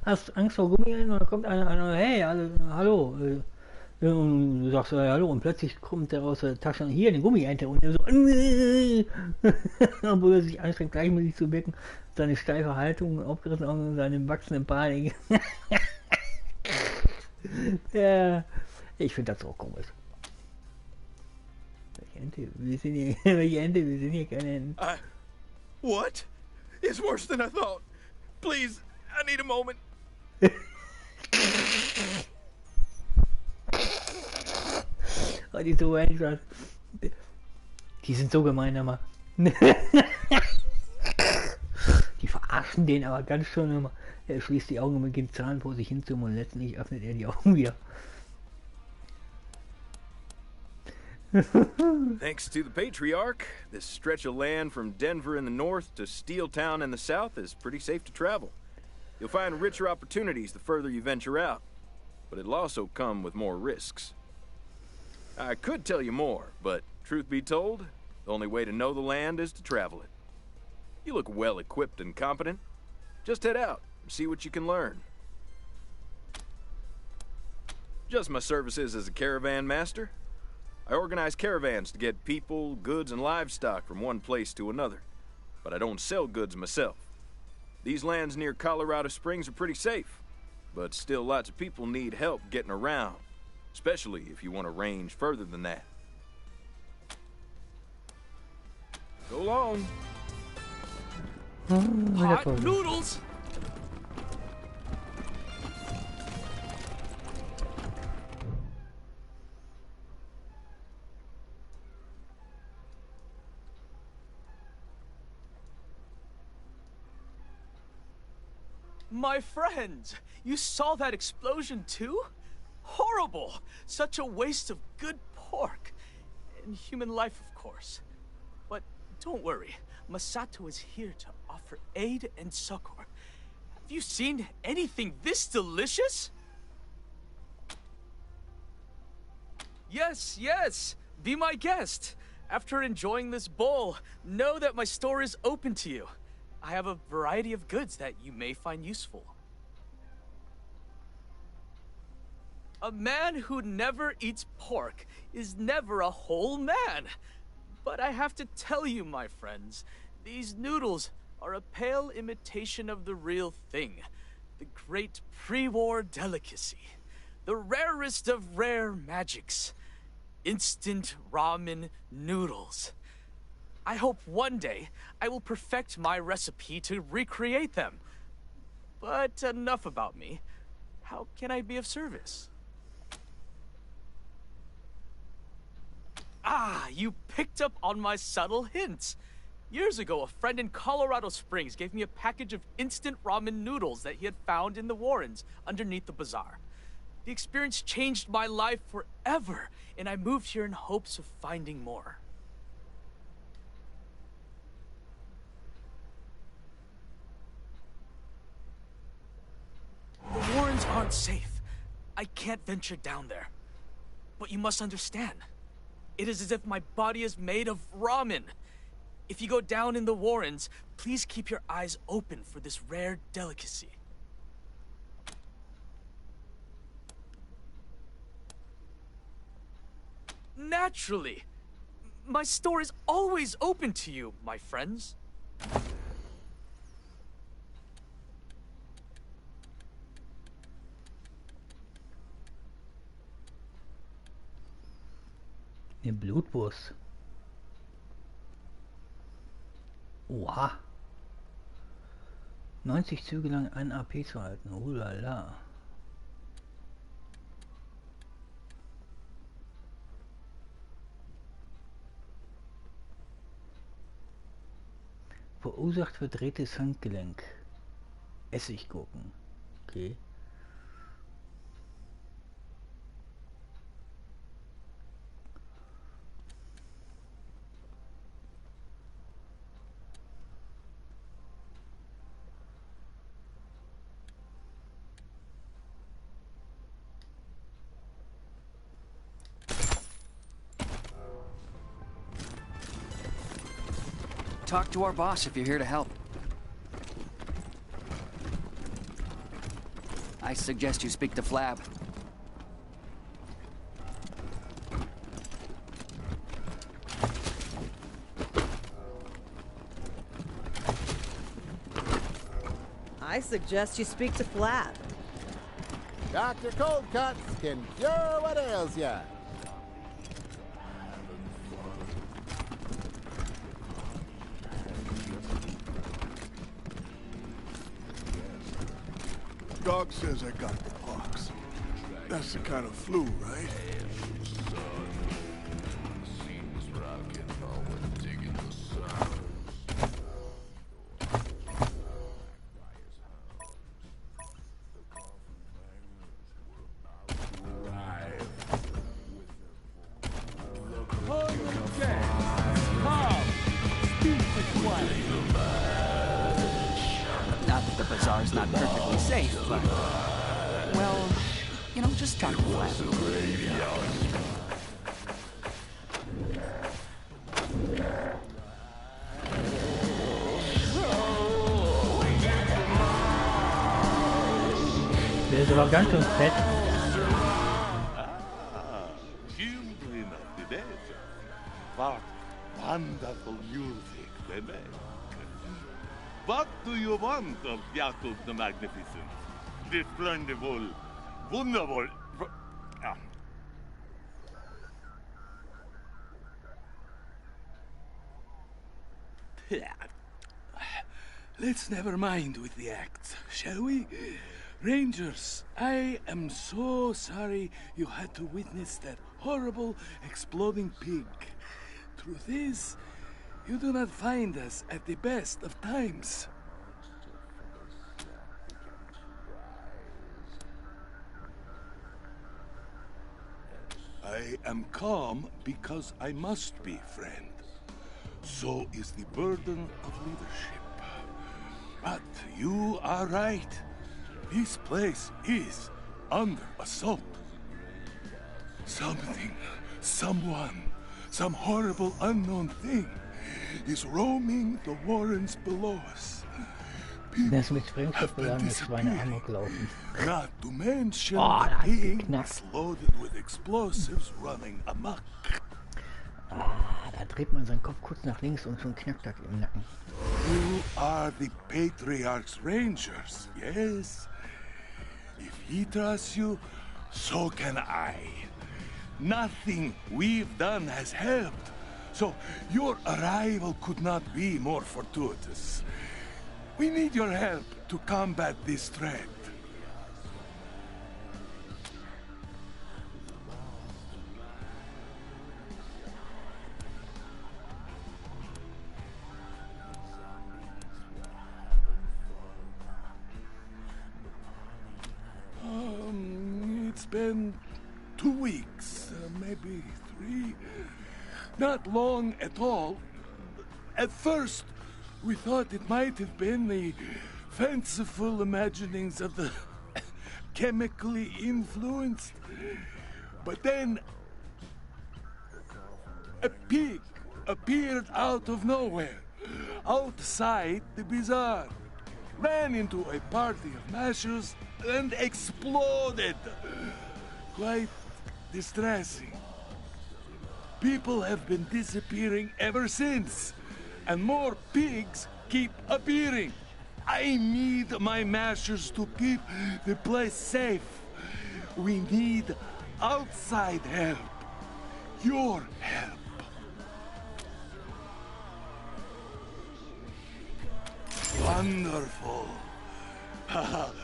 Hast Angst vor Gummienten und dann kommt einer, hey, hallo. Und du sagst hallo und plötzlich kommt der aus der Tasche hier eine Gummiente und er so obwohl er sich anstrengt gleichmäßig zu wirken, seine steife Haltung, aufgerissene Augen und seine wachsende Panik. Ja, ich finde das so komisch. Welche Ente? Wir sind hier, welche Ente? Wir sind hier keine Enten. What? It's worse than I thought. Please, I need a moment. Oh, die so einfach. Die sind so gemein, aber. Die verarschen den aber ganz schön immer. Er schließt die Augen und beginnt Zahlen vor sich hin zu und letztendlich öffnet er die Augen wieder. Thanks to the Patriarch, this stretch of land from Denver in the north to Steeltown in the south is pretty safe to travel. You'll find richer opportunities the further you venture out, but it'll also come with more risks. I could tell you more, but truth be told, the only way to know the land is to travel it. You look well equipped and competent. Just head out and see what you can learn. Just my services as a caravan master. I organize caravans to get people, goods, and livestock from one place to another, but I don't sell goods myself. These lands near Colorado Springs are pretty safe, but still lots of people need help getting around, especially if you want to range further than that. So long. Hot noodles! My friends, you saw that explosion too? Horrible! Such a waste of good pork. And human life, of course. But don't worry, Masato is here to offer aid and succor. Have you seen anything this delicious? Yes, yes! Be my guest! After enjoying this bowl, know that my store is open to you. I have a variety of goods that you may find useful. A man who never eats pork is never a whole man. But I have to tell you, my friends, these noodles are a pale imitation of the real thing. The great pre-war delicacy. The rarest of rare magics. Instant ramen noodles. I hope one day I will perfect my recipe to recreate them. But enough about me. How can I be of service? Ah, you picked up on my subtle hints. Years ago, a friend in Colorado Springs gave me a package of instant ramen noodles that he had found in the Warrens underneath the bazaar. The experience changed my life forever, and I moved here in hopes of finding more. The Warrens aren't safe. I can't venture down there. But you must understand, it is as if my body is made of ramen. If you go down in the Warrens, please keep your eyes open for this rare delicacy. Naturally. My store is always open to you, my friends. Eine Blutwurst. Oha. 90 Züge lang ein AP zu halten. Ulala. Verursacht verdrehtes Handgelenk. Essiggurken. Okay. talk to our boss if you're here to help. I suggest you speak to Flab. I suggest you speak to Flab. Dr. Cold Cuts can cure what ails ya. Doc says I got the pox. That's the kind of flu, right? Not that the bazaar's not perfectly safe, but... Well, you know, just talk to Flab. Der ist aber ganz schön fett. Children of the desert. What wonderful music they make. What do you want of Jakob the Magnificent? The splendid, wonderful... Ah. Let's never mind with the acts, shall we? Rangers, I am so sorry you had to witness that horrible exploding pig. Truth is, you do not find us at the best of times. I am calm because I must be, friend. So is the burden of leadership. But you are right. This place is under assault. Something, someone, some horrible unknown thing is roaming the warrens below us. Der ist mit Sprengstoff beladen, mit Schweine Amok laufen. Not to mention Oh, the da hat's pigs geknackt. loaded with explosives running amok. Ah, da dreht man seinen Kopf kurz nach links und schon knackt das im Nacken. You are the Patriarch's Rangers, yes? If he trusts you, so can I. Nothing we've done has helped, so your arrival could not be more fortuitous. We need your help to combat this threat. It's been 2 weeks, maybe 3. Not long at all. At first, we thought it might have been the fanciful imaginings of the chemically influenced. But then, a pig appeared out of nowhere, outside the bazaar, ran into a party of mashers, and exploded. Quite distressing. People have been disappearing ever since, and more pigs keep appearing. I need my mashers to keep the place safe. We need outside help. Your help. Wonderful.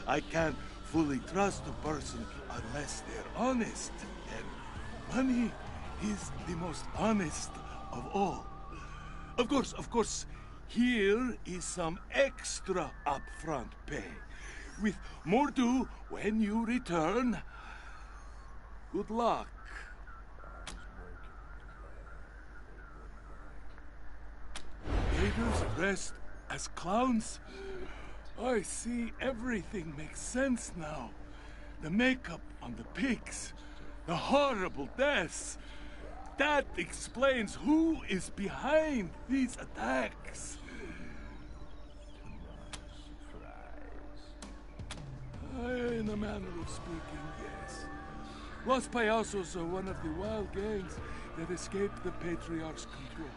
I can't fully trust a person unless they're honest. And money is the most honest of all. Of course, here is some extra upfront pay. With more due when you return. Good luck. Raiders dressed as clowns? I see everything makes sense now. The makeup on the pigs, the horrible deaths. that explains who is behind these attacks. In a manner of speaking, yes. Los Payasos are one of the wild gangs that escaped the Patriarch's control.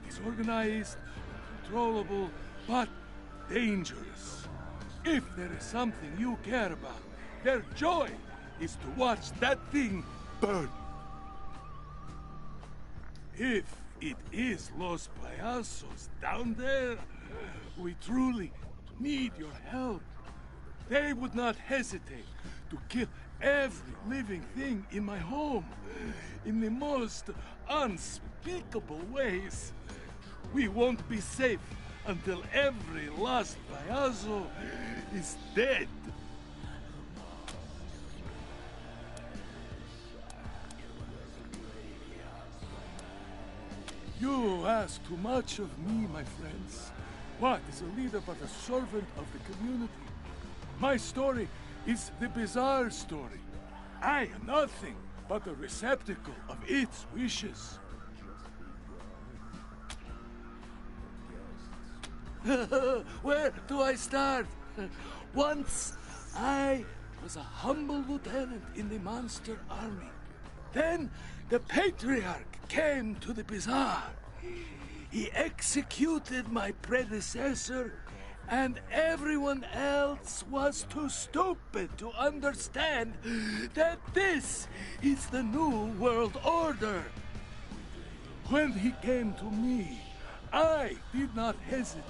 Disorganized, controllable, but dangerous. If there is something you care about, their joy is to watch that thing burn. If it is Los Payasos down there, we truly need your help. They would not hesitate to kill every living thing in my home in the most unspeakable ways. We won't be safe until every last payaso is dead. You ask too much of me, my friends. What is a leader but a servant of the community? My story is the bizarre story. I am nothing but a receptacle of its wishes. Where do I start? Once, I was a humble lieutenant in the monster army. Then, the Patriarch came to the Bazaar. He executed my predecessor, and everyone else was too stupid to understand that this is the new world order. When he came to me, I did not hesitate.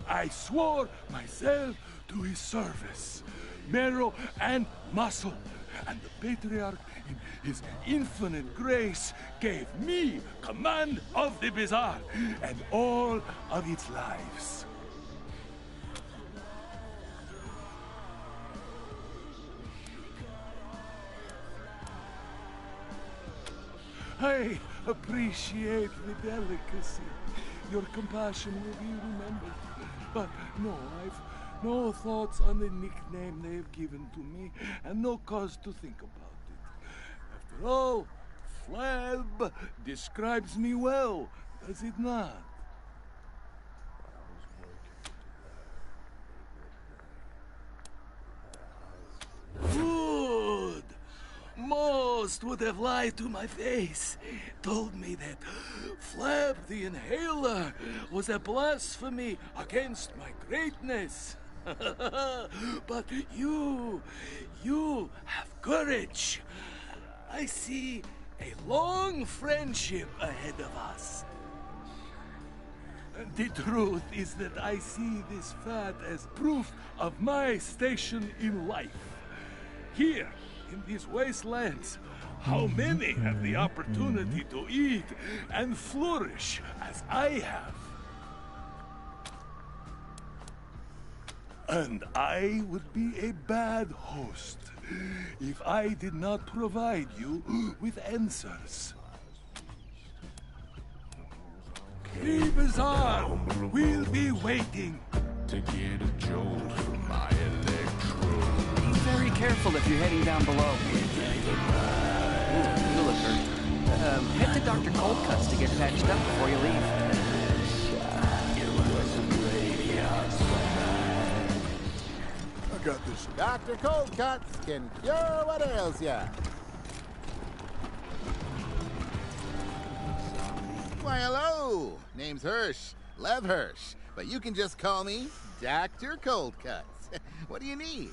I swore myself to his service, marrow and muscle, and the Patriarch, in his infinite grace, gave me command of the Bazaar and all of its lives. I appreciate the delicacy. Your compassion will be remembered. But no, I've no thoughts on the nickname they have given to me, and no cause to think about it. After all, Flab describes me well, does it not? Good! Most would have lied to my face, told me that Flab the Inhaler was a blasphemy against my greatness. But you have courage. I see a long friendship ahead of us. The truth is that I see this fat as proof of my station in life. Here, in these wastelands, how many have the opportunity to eat and flourish as I have? And I would be a bad host if I did not provide you with answers. The Bazaar will be waiting. To get a jolt from my electrode. Be very careful if you're heading down below. Ooh, you look hurt. Head to Dr. Coldcuts to get patched up before you leave. I got this. Dr. Coldcuts can cure what ails ya. Why, hello. Name's Hirsch. Lev Hirsch. But you can just call me Dr. Coldcuts. What do you need?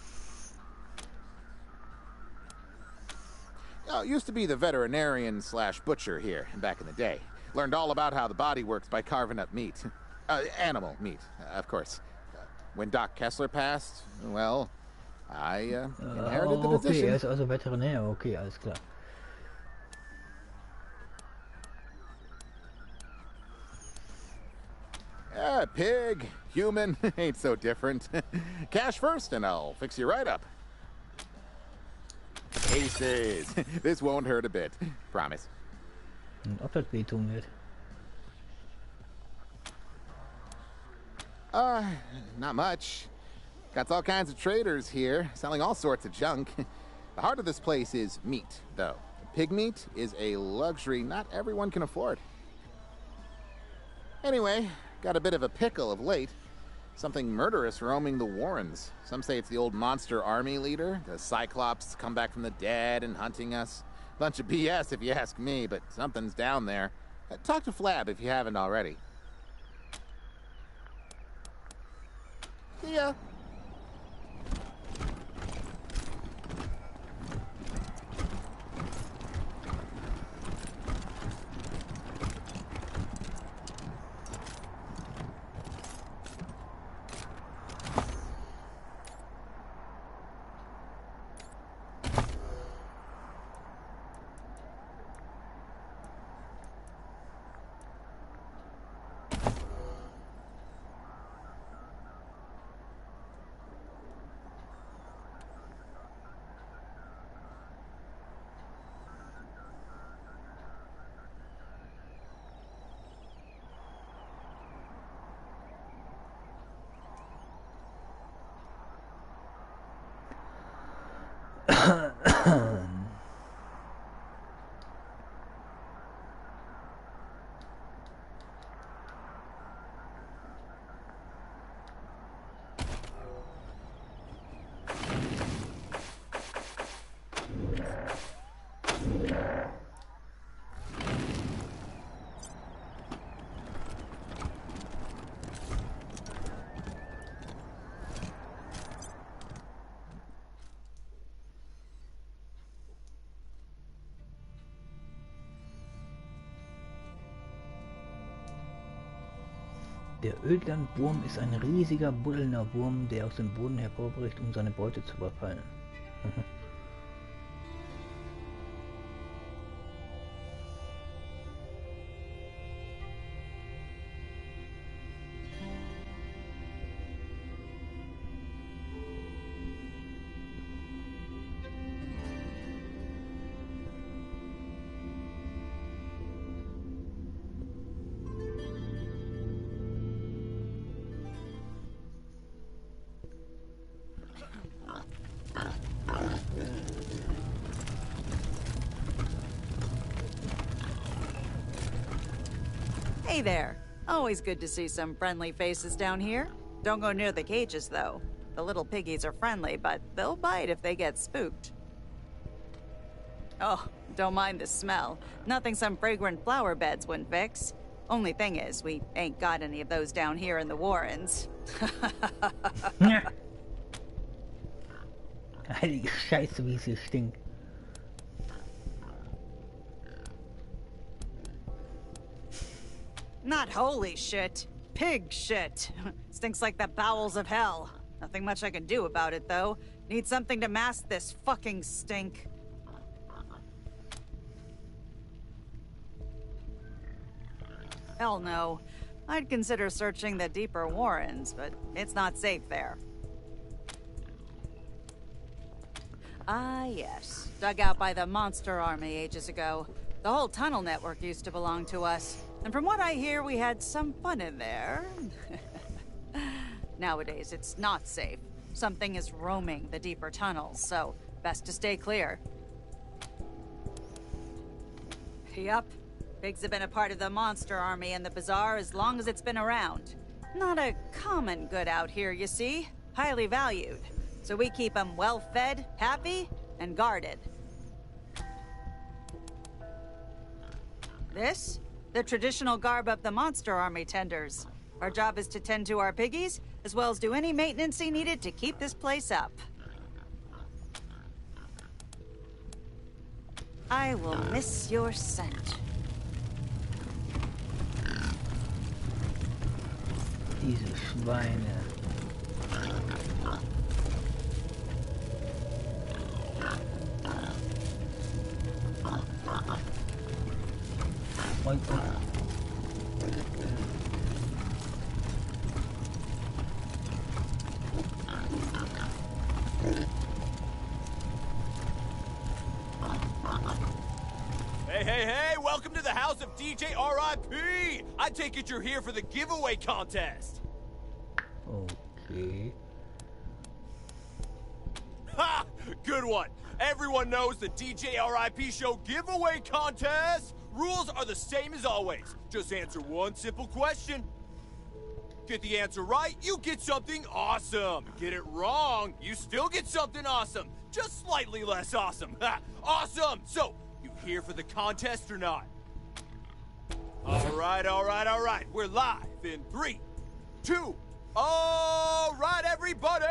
Oh, used to be the veterinarian / butcher here back in the day. Learned all about how the body works by carving up meat. Animal meat, of course. When Doc Kessler passed, well, I inherited the position. Okay, er ist also Veterinär. Okay, alles klar. Pig, human, ain't so different. Cash first and I'll fix you right up. Aces. This won't hurt a bit. Promise. Ob das wehtun wird. Not much. Got all kinds of traders here, selling all sorts of junk. The heart of this place is meat, though. pig meat is a luxury not everyone can afford. Anyway, got a bit of a pickle of late. Something murderous roaming the Warrens. Some say it's the old monster army leader, the Cyclops come back from the dead and hunting us. Bunch of BS if you ask me, but something's down there. Talk to Flab if you haven't already. See ya. Der Ödlandwurm ist ein riesiger, buddelnder Wurm, der aus dem Boden hervorbricht, um seine Beute zu überfallen. Hey there. Always good to see some friendly faces down here. Don't go near the cages, though. The little piggies are friendly, but they'll bite if they get spooked. Oh, don't mind the smell. Nothing some fragrant flower beds wouldn't fix. Only thing is, we ain't got any of those down here in the Warrens. Heilige Scheiße, wie es hier stinkt. Not holy shit. Pig shit. Stinks like the bowels of hell. Nothing much I can do about it, though. Need something to mask this fucking stink. Hell no. I'd consider searching the deeper Warrens, but it's not safe there. Ah, yes. Dug out by the monster army ages ago. The whole tunnel network used to belong to us. And from what I hear, we had some fun in there. Nowadays, it's not safe. Something is roaming the deeper tunnels, so best to stay clear. Yup. Pigs have been a part of the monster army and the bazaar as long as it's been around. Not a common good out here, you see. Highly valued. So we keep them well-fed, happy, and guarded. This? The traditional garb of the monster army tenders. Our job is to tend to our piggies, as well as do any maintenance needed to keep this place up. I will miss your scent. Diese Schweine. Hey, welcome to the house of DJ RIP! I take it you're here for the giveaway contest! Okay. Ha! Good one. Everyone knows the DJ RIP Show giveaway contest. Rules are the same as always. Just answer one simple question. Get the answer right, you get something awesome. Get it wrong, you still get something awesome. Just slightly less awesome. Ha! Awesome! So, you here for the contest or not? All right. We're live in 3, 2, all right, everybody!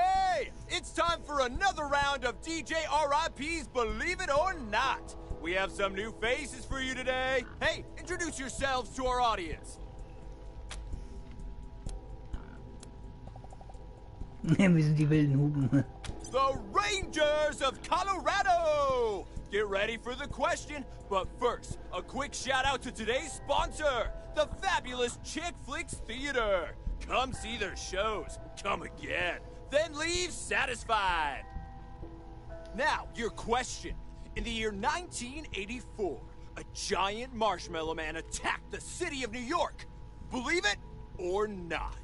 It's time for another round of DJ RIP's Believe It or Not. We have some new faces for you today. Hey, introduce yourselves to our audience. Wir sind die wilden Huben. The Rangers of Colorado! Get ready for the question, but first, a quick shout out to today's sponsor, the fabulous Chick Flicks Theater. Come see their shows, come again, then leave satisfied. Now, your question. In the year 1984, a giant marshmallow man attacked the city of New York. Believe it or not?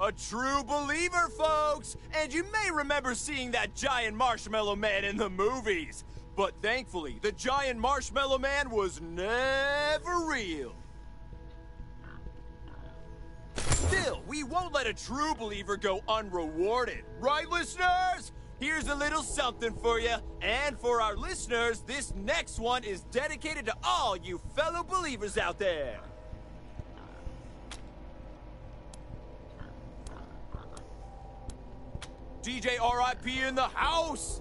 A true believer, folks! And you may remember seeing that giant marshmallow man in the movies. But thankfully, the giant marshmallow man was never real. Still, we won't let a true believer go unrewarded. Right, listeners? Here's a little something for you. And for our listeners, this next one is dedicated to all you fellow believers out there. DJ RIP in the house!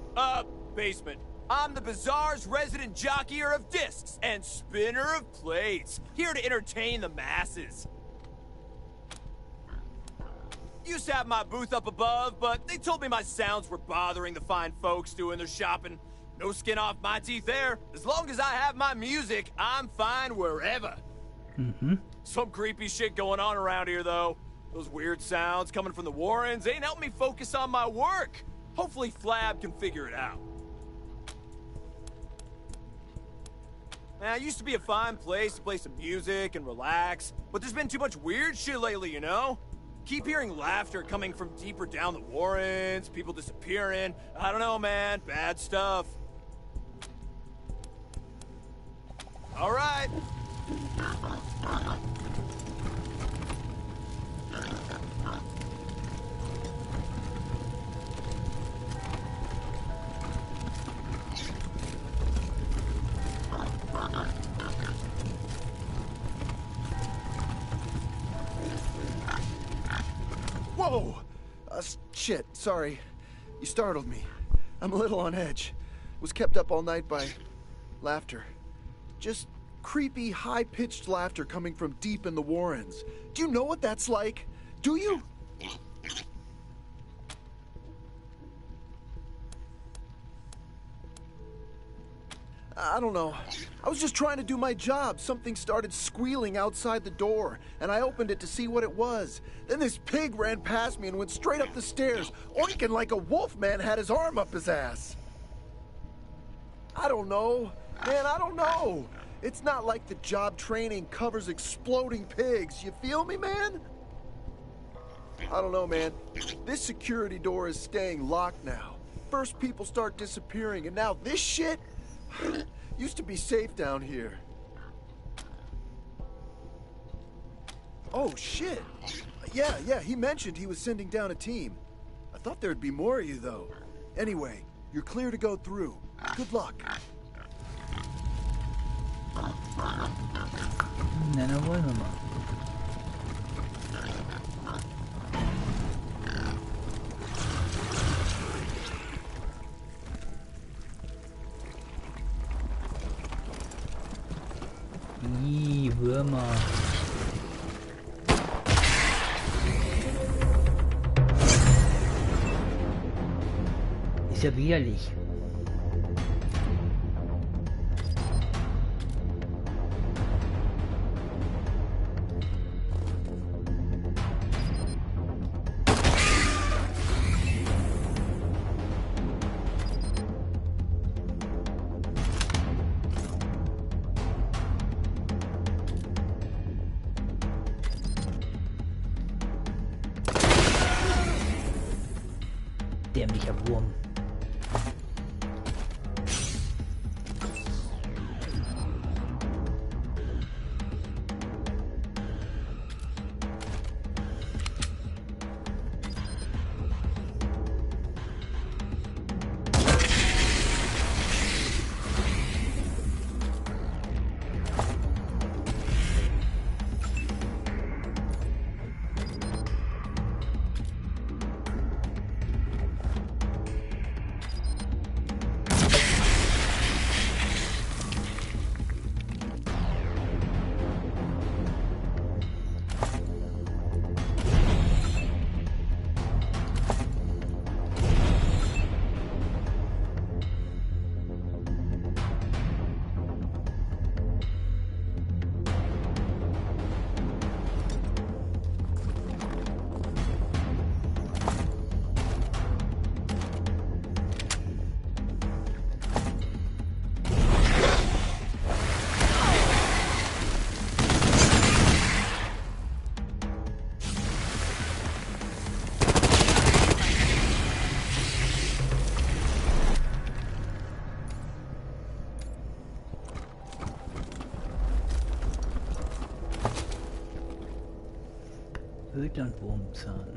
Basement. I'm the Bazaar's resident jockeyer of discs and spinner of plates, here to entertain the masses. Used to have my booth up above, but they told me my sounds were bothering the fine folks doing their shopping. No skin off my teeth there. As long as I have my music, I'm fine wherever. Some creepy shit going on around here, though. Those weird sounds coming from the Warrens ain't helping me focus on my work. Hopefully Flab can figure it out. Now, it used to be a fine place to play some music and relax, but there's been too much weird shit lately, you know? Keep hearing laughter coming from deeper down the Warrens, people disappearing. I don't know, man. Bad stuff. All right. Whoa! Shit, sorry. You startled me. I'm a little on edge. Was kept up all night by laughter. Just creepy, high-pitched laughter coming from deep in the Warrens. Do you know what that's like? Do you? I don't know. I was just trying to do my job. Something started squealing outside the door, and I opened it to see what it was. Then this pig ran past me and went straight up the stairs, oinking like a wolf man had his arm up his ass. I don't know. Man, I don't know. It's not like the job training covers exploding pigs. You feel me, man? I don't know, man. This security door is staying locked now. First people start disappearing, and now this shit? Used to be safe down here. Oh, shit. Yeah, he mentioned he was sending down a team. I thought there'd be more of you, though. Anyway, you're clear to go through. Good luck. Na, dann wollen wir mal. Würmer. Ist ja widerlich. Dämlicher Wurm. Und Wurmzahn.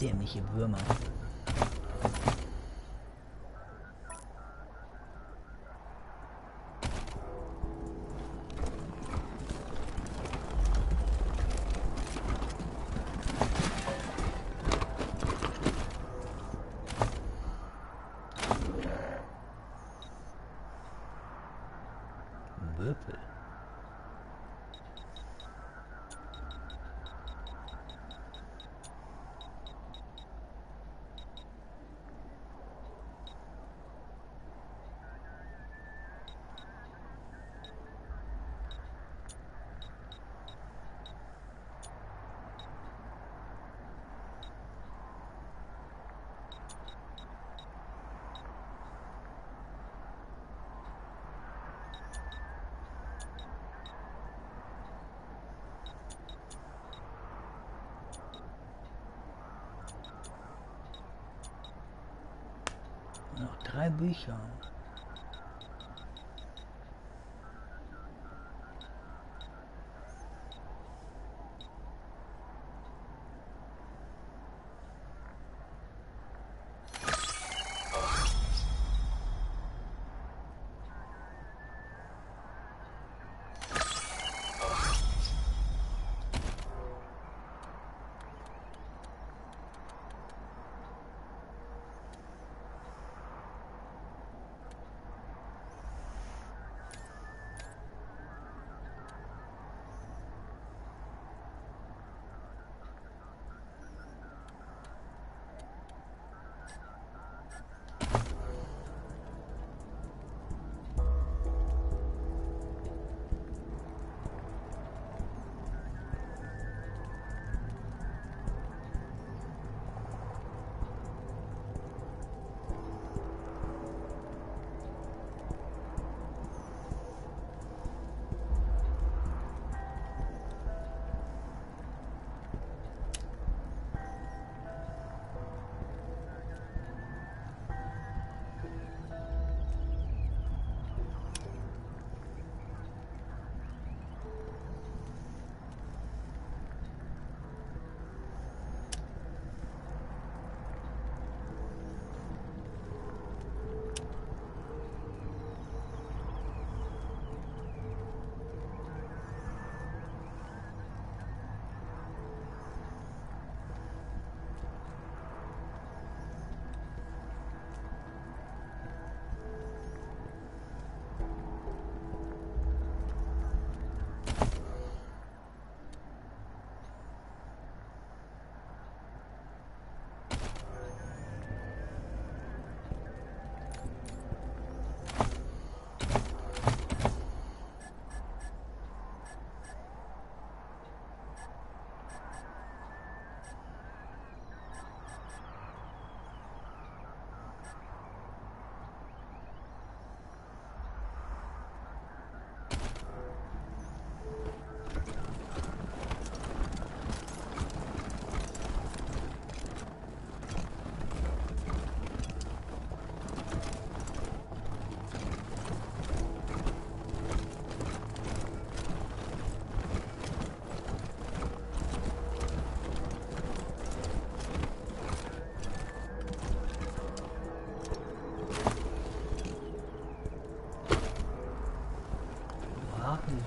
Dämliche Würmer. Würfel. Noch 3 Bücher.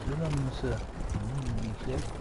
Silbermünze. Nicht schlecht.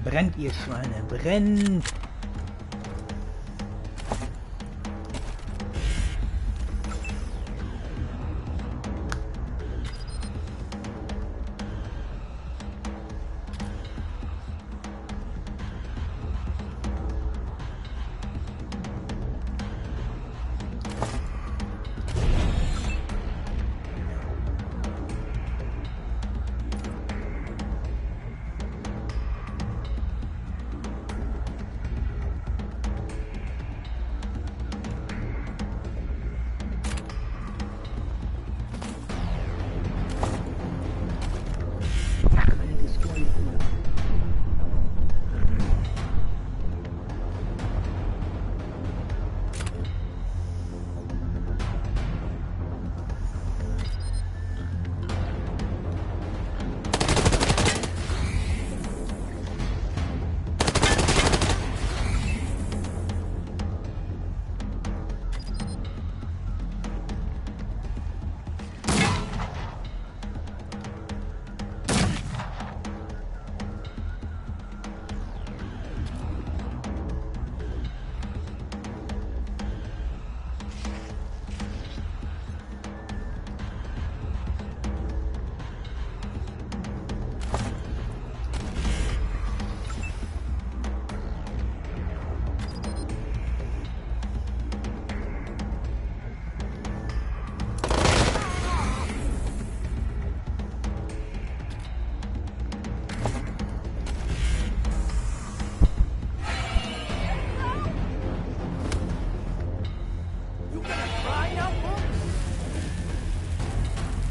Brennt, ihr Schweine, brennt!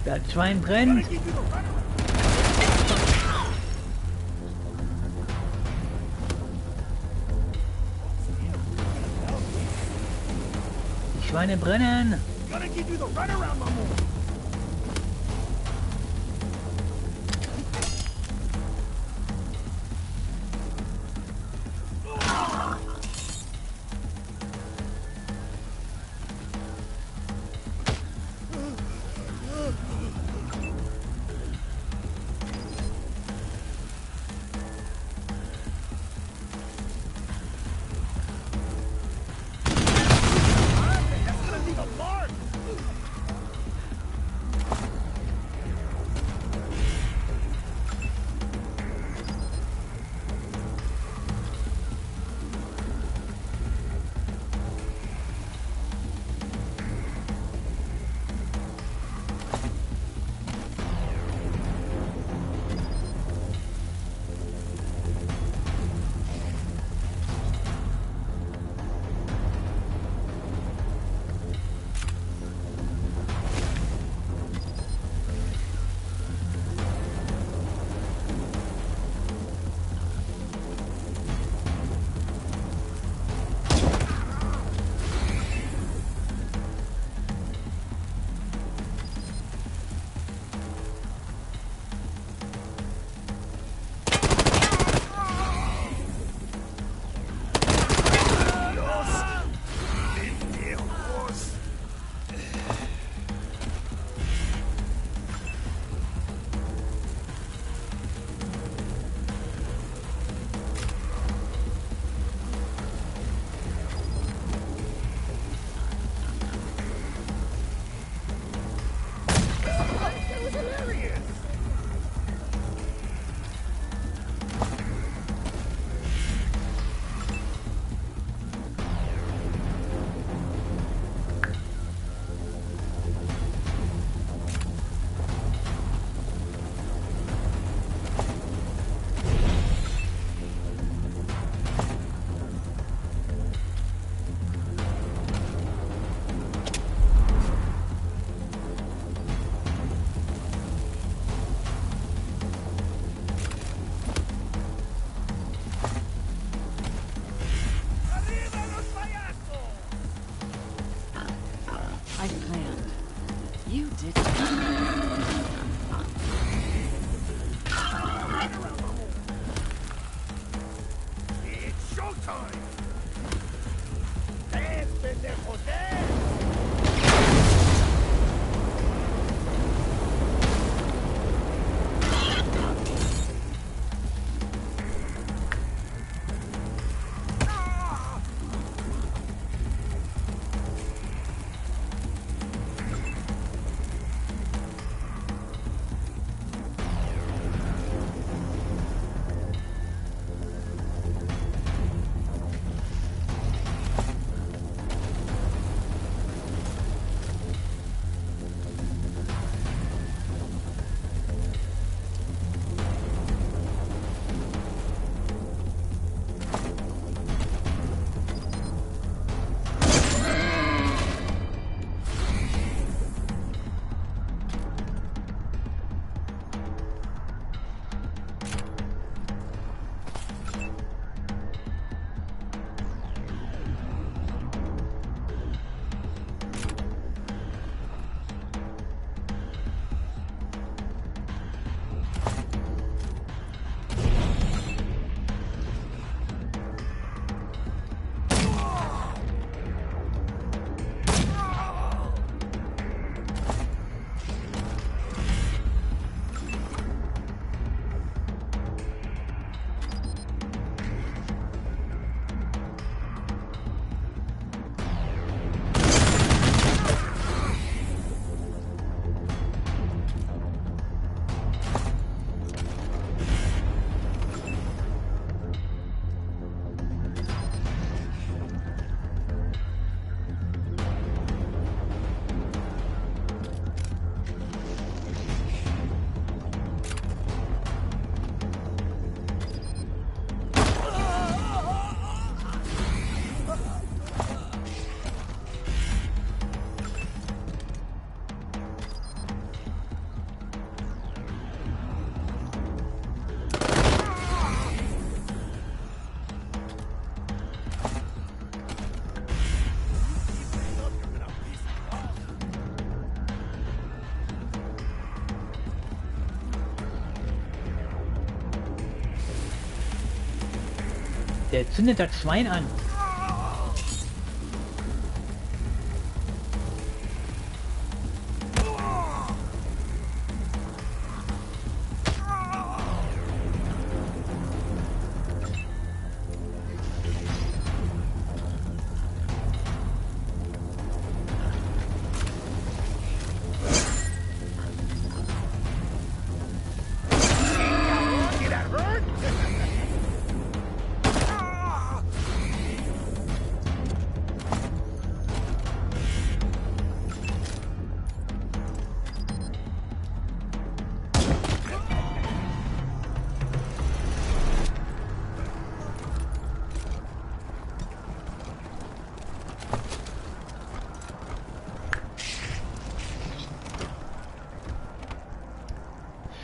Das Schwein brennt. Die Schweine brennen. Gonna give you the runaround, my boy. I planned. You didn't. It's showtime! ¡Dance, pendejo, dance! Der zündet das Schwein an.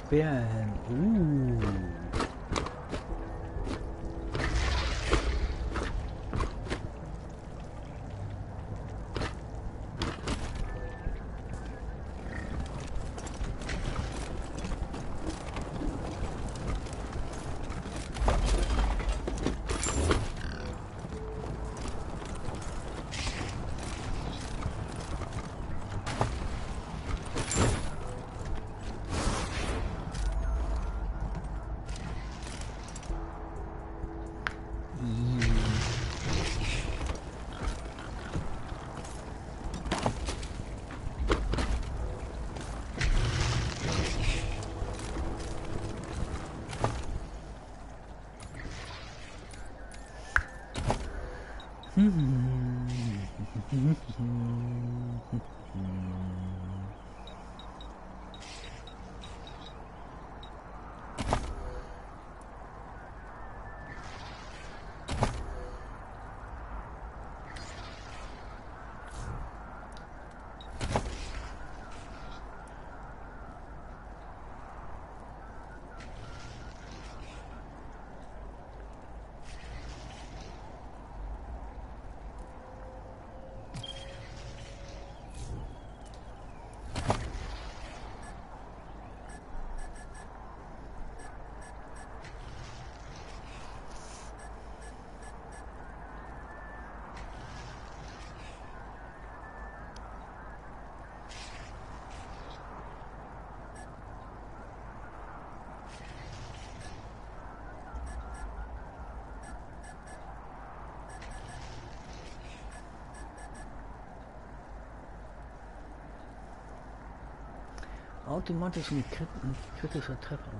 Bären. Automatisch ein kritischer Treffer.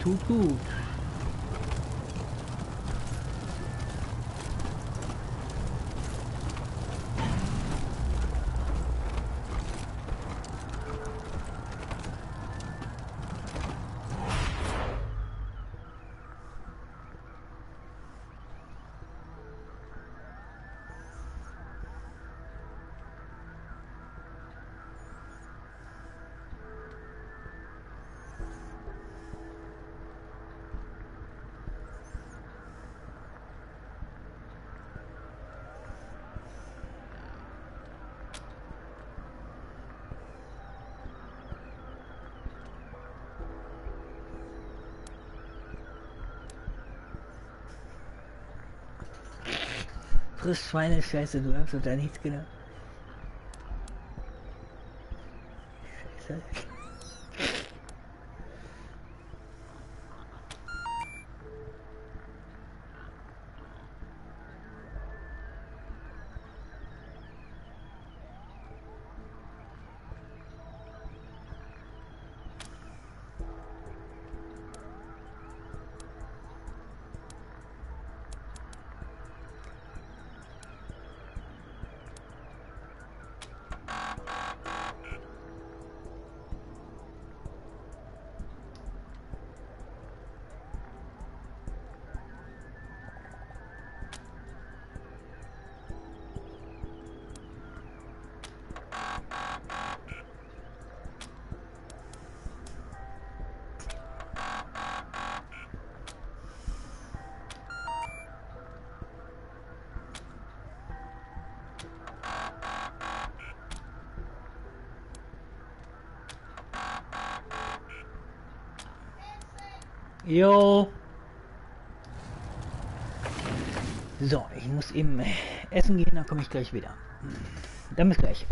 tut gut. Frisch Schweinescheiße, du hast da nichts gedacht. Scheiße. Jo. So, ich muss eben essen gehen, dann komme ich gleich wieder. Dann bis gleich.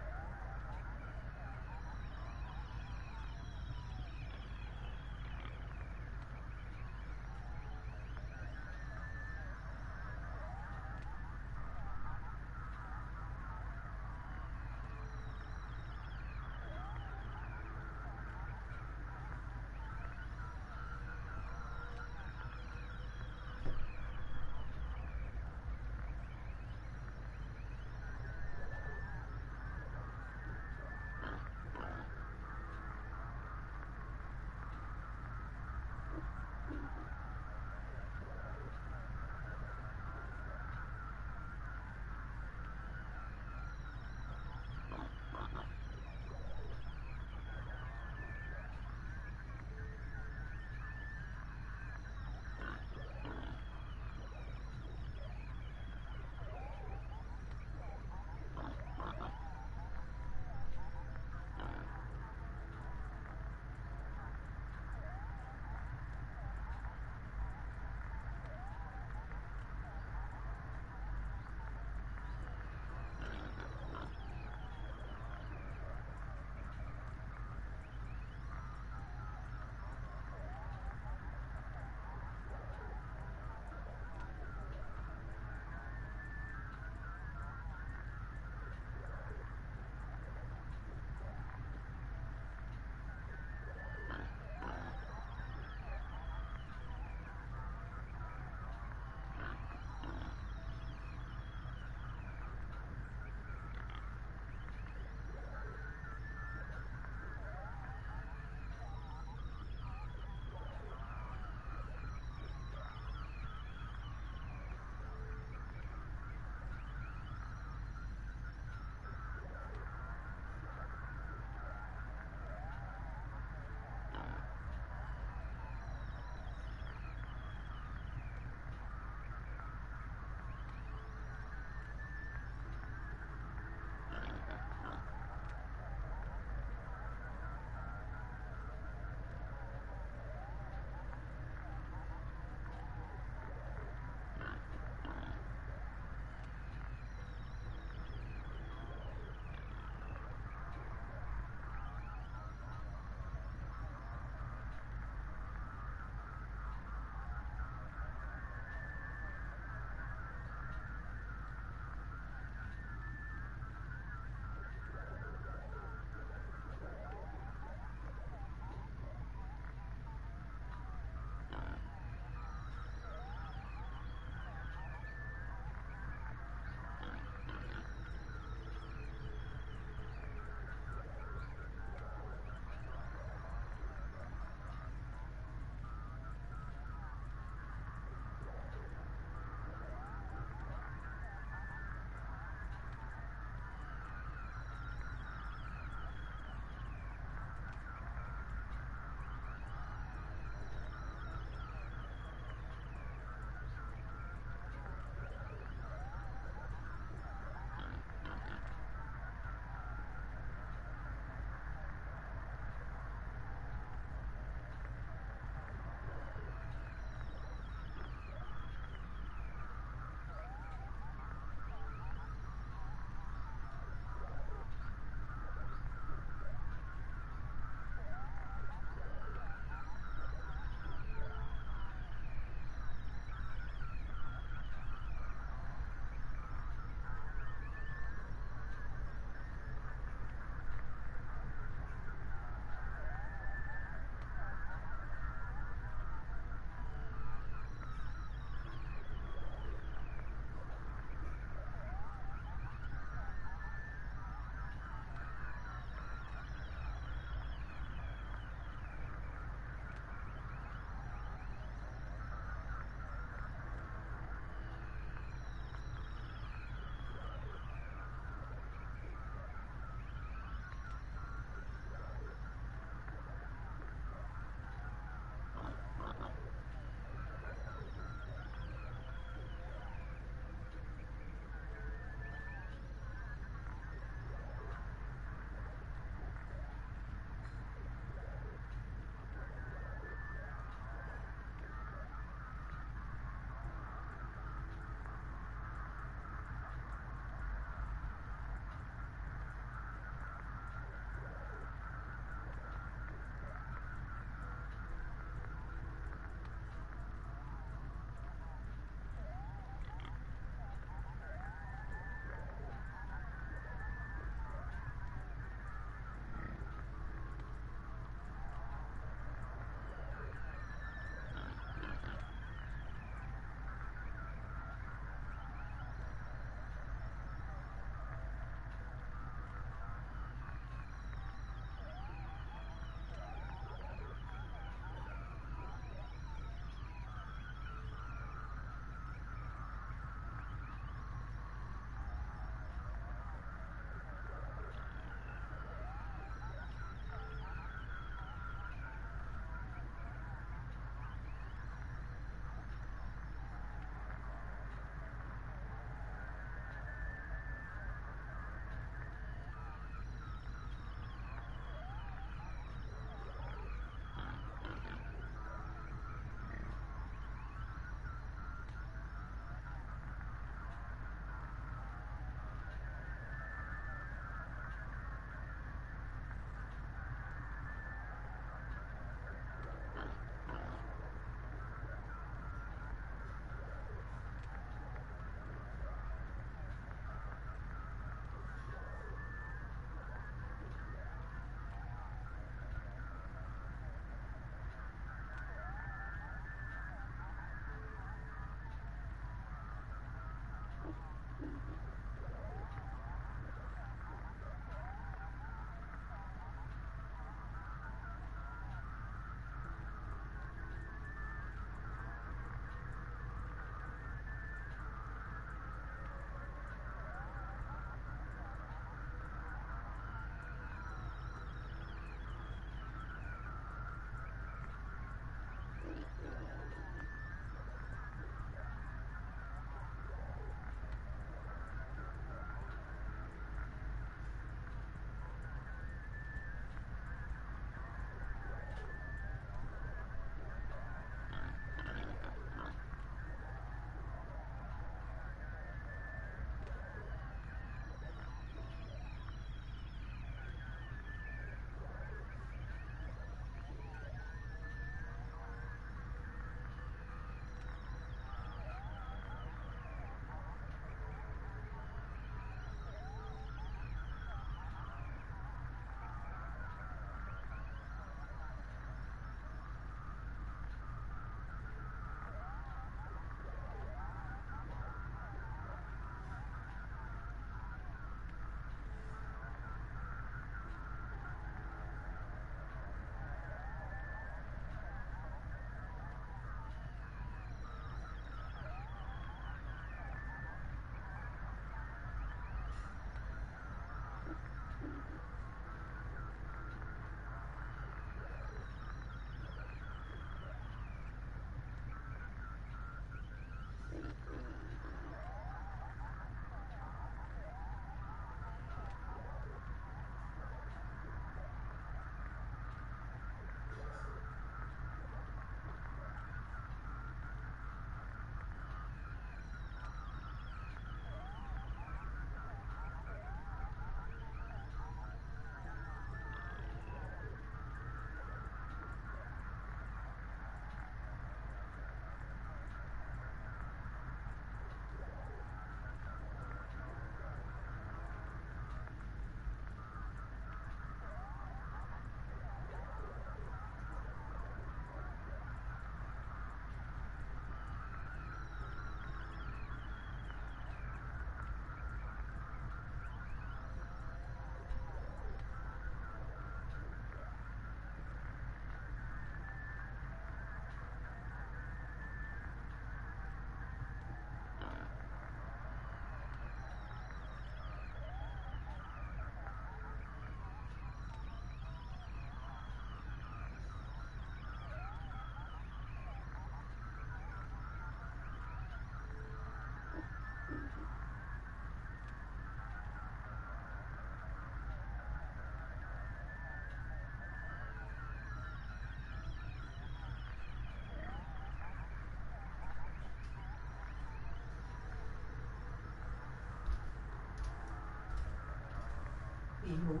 Minigung.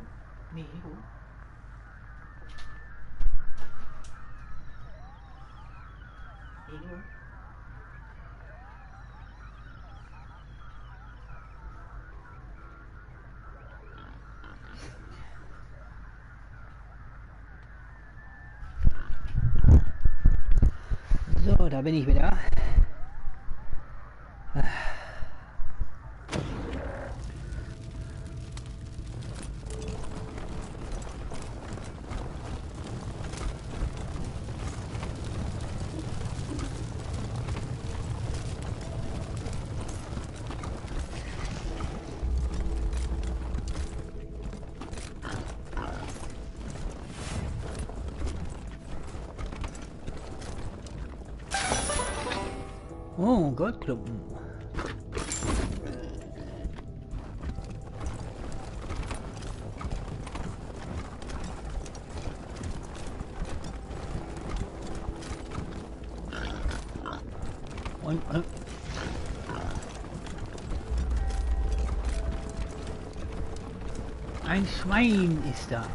Minigung. Minigung. So, da bin ich wieder. Oh, Goldklumpen. Und ein Schwein ist da.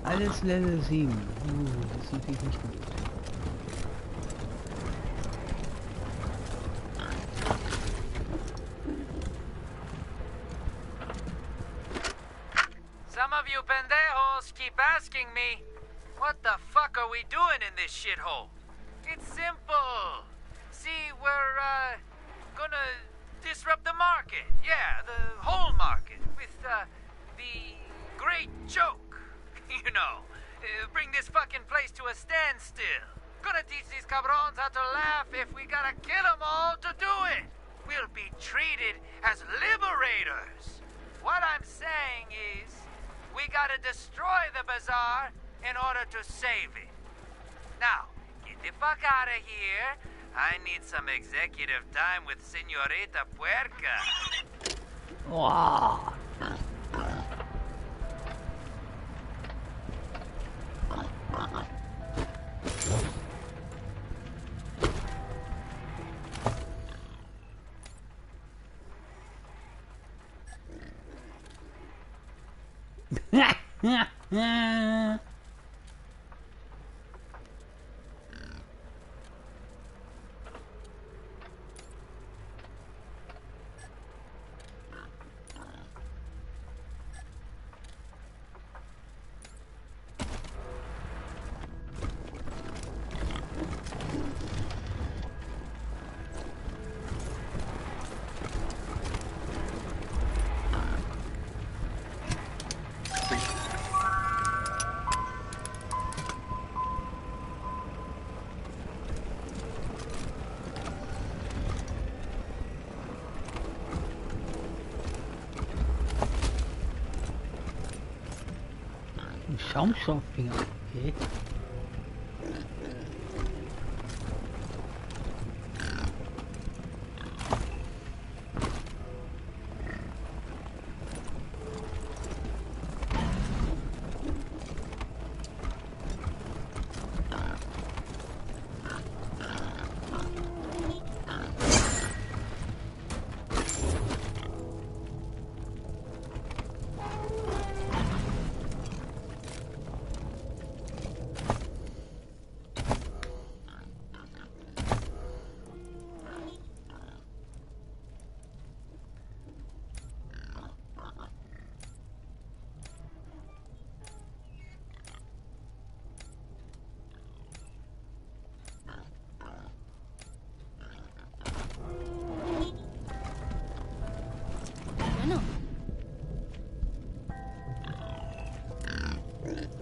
Alles Level 7. Das ist natürlich nicht gut. Some of you pendejos keep asking me, what the fuck are we doing in this shithole? It's simple. See, we're, gonna disrupt the market. Yeah, the whole market. With, the great joke. You know, bring this fucking place to a standstill. Gonna teach these cabrons how to laugh if we gotta kill them all to do it. We'll be treated as liberators. What I'm saying is, we gotta destroy the bazaar in order to save it. Now, get the fuck out of here. I need some executive time with Senorita Puerca. Wow. Schaumstofffinger, okay.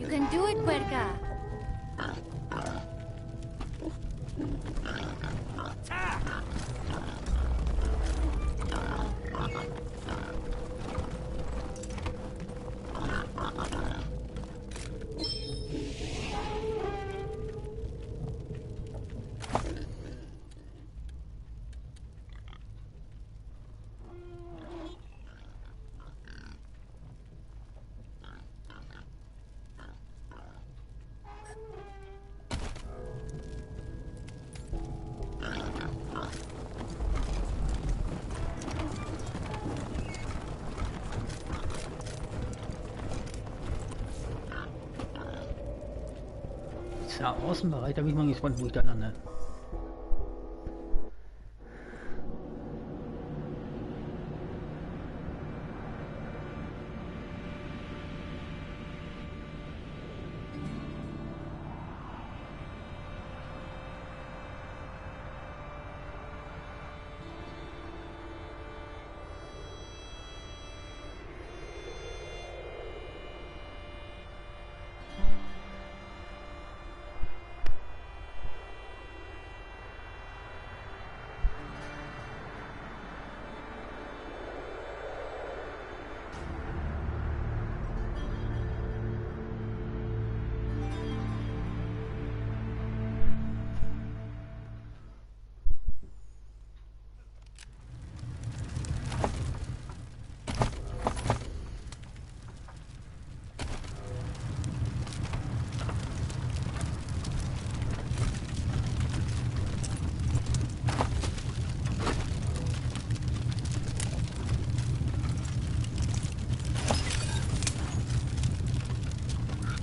You can do it, Puerca. Außenbereich, da bin ich mal gespannt, wo ich da lande.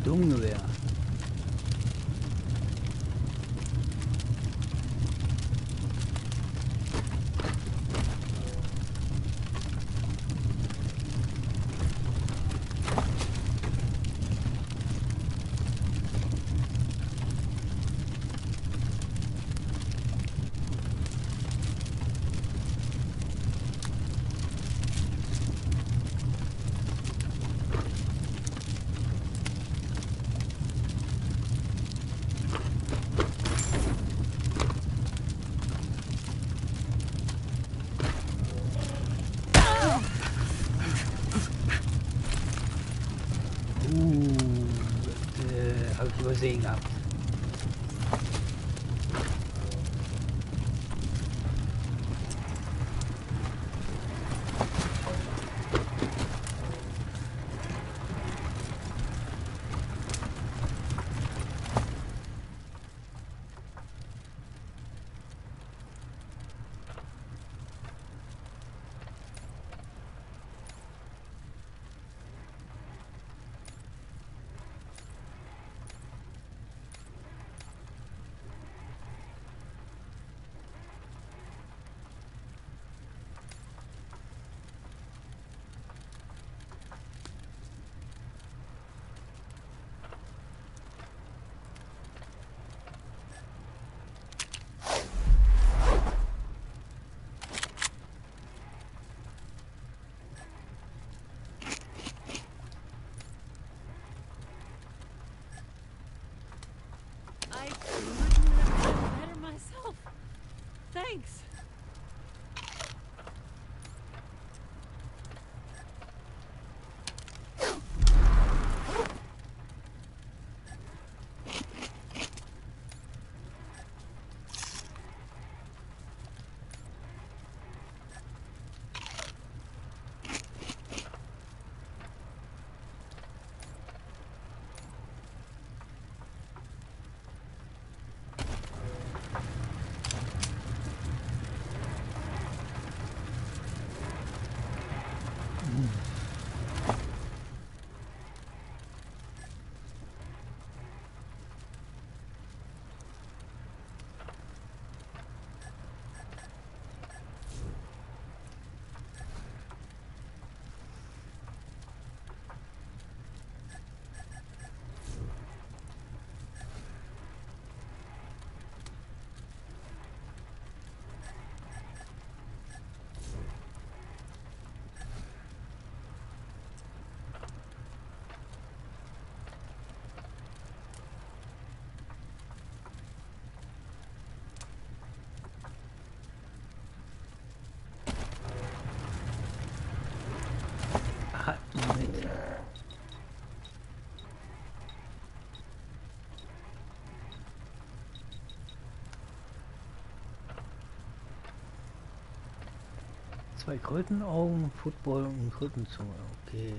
Sturmgewehr. Habe ich übersehen gehabt. 2 Krötenaugen, Football und Krötenzunge. Okay.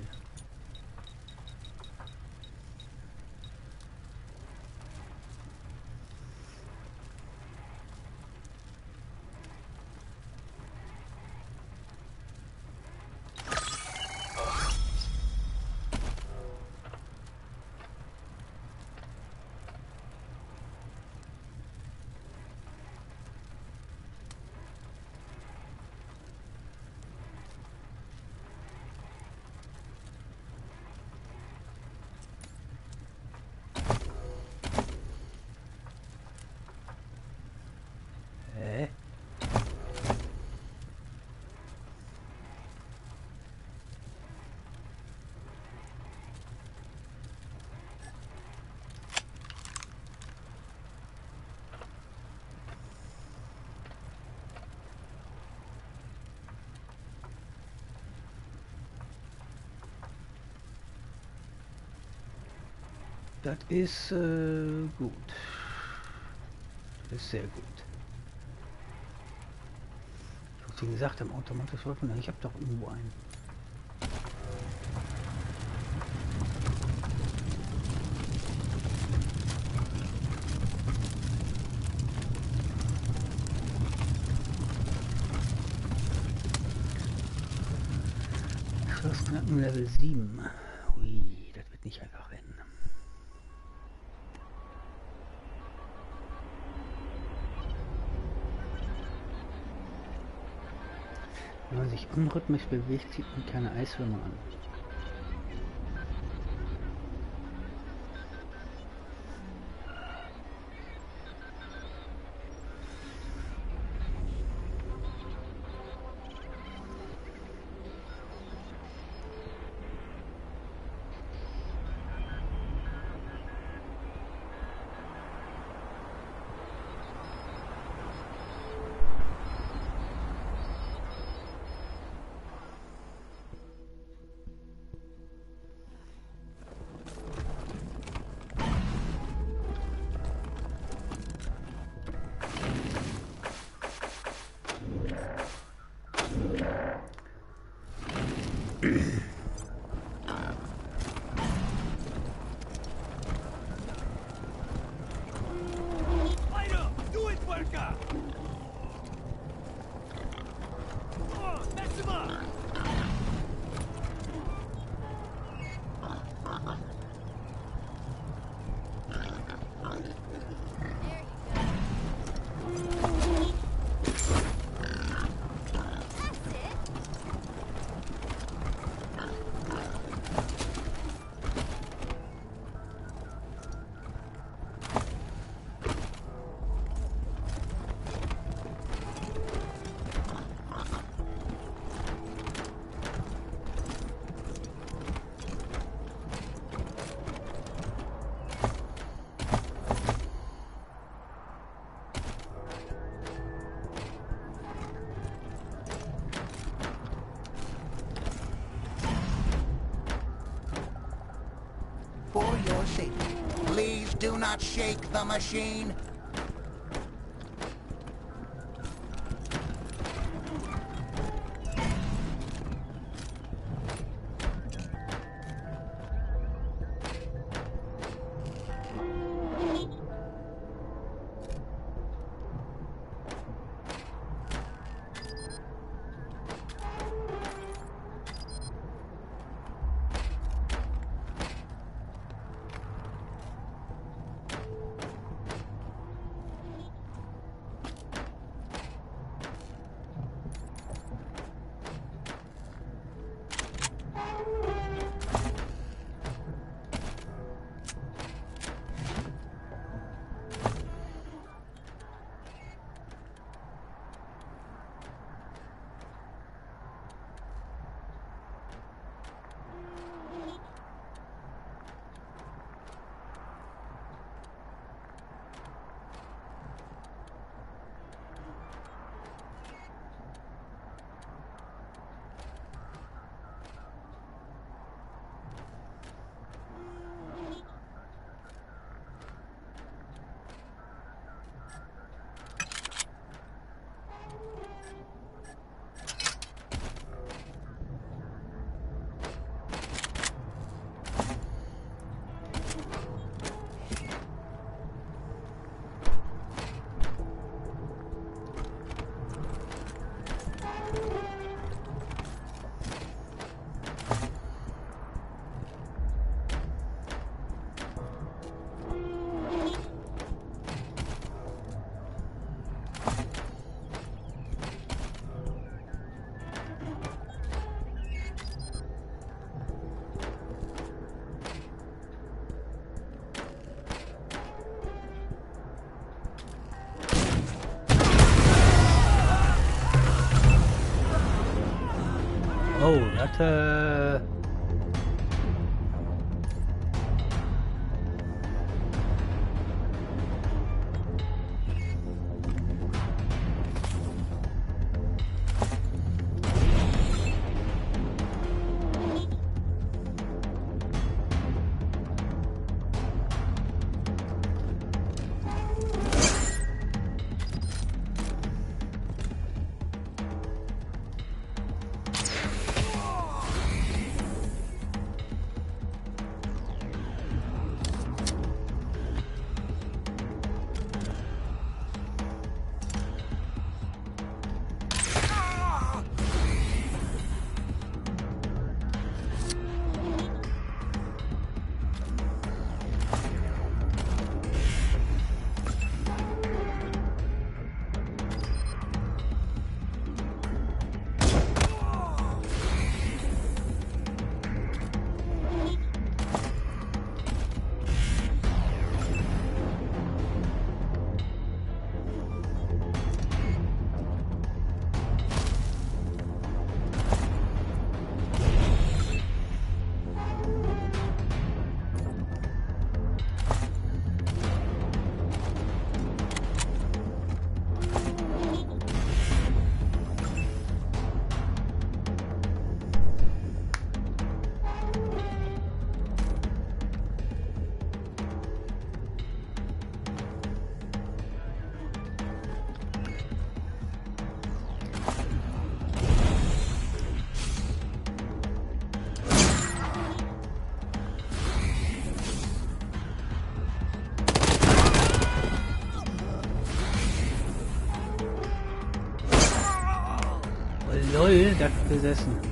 Das ist gut. Das ist sehr gut. Ich habe wie gesagt, im automatischen Waffen, ich habe doch irgendwo einen. Schloss knacken Level 7. Ui, das wird nicht einfach rennen. Wenn man sich unrhythmisch bewegt, zieht man keine Eiswürmer an. For your safety, please do not shake the machine. Oh, das Lol, das besessen.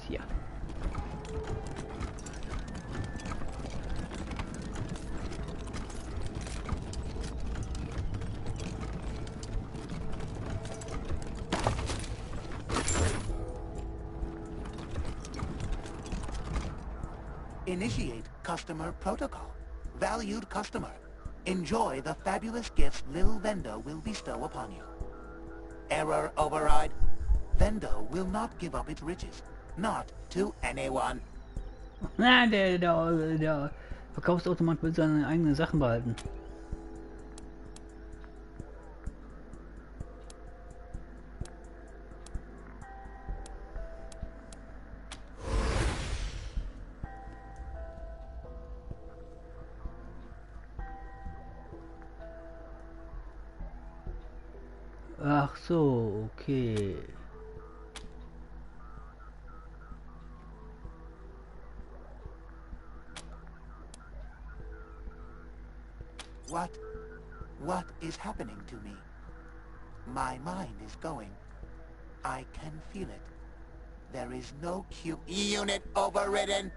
Tja. Initiate customer protocol. Valued customer, enjoy the fabulous gifts Lil Vendo will bestow upon you. Error override. Vendo will not give up its riches. Not to anyone. Verkaufsautomat will seine eigenen Sachen behalten. Ach so, okay. What is happening to me? My mind is going. I can feel it. There is no unit overridden.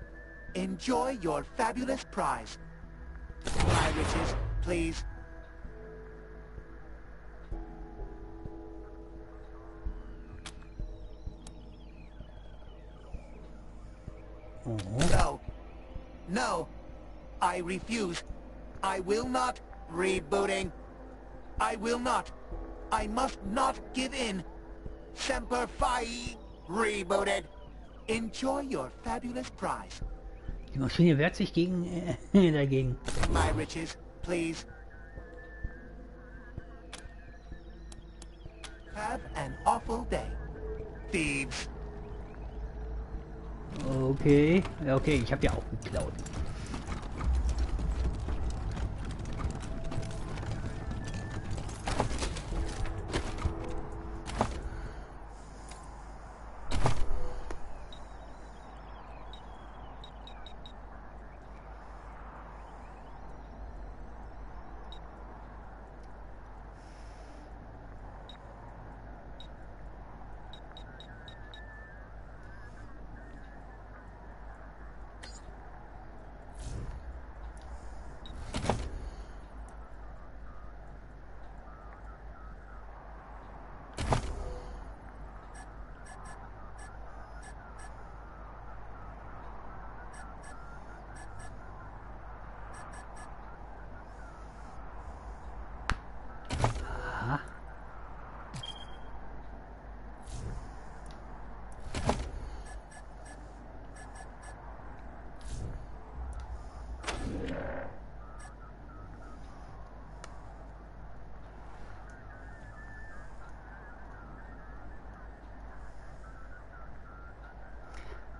Enjoy your fabulous prize. My riches, please. No. No. I refuse. I will not. Rebooting. I will not. I must not give in. Semper Fi. Rebooted. Enjoy your fabulous prize. Die Maschine wehrt sich dagegen. My riches, please. Have an awful day. Thieves. Okay. Ja, okay, ich habe ja auch geklaut.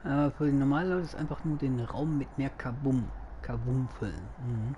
Aber für die normalen Leute ist einfach nur den Raum mit mehr Kabum füllen. Mhm.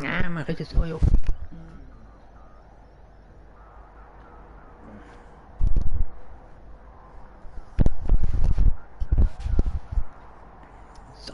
Ah, mach ich das Ojo. So.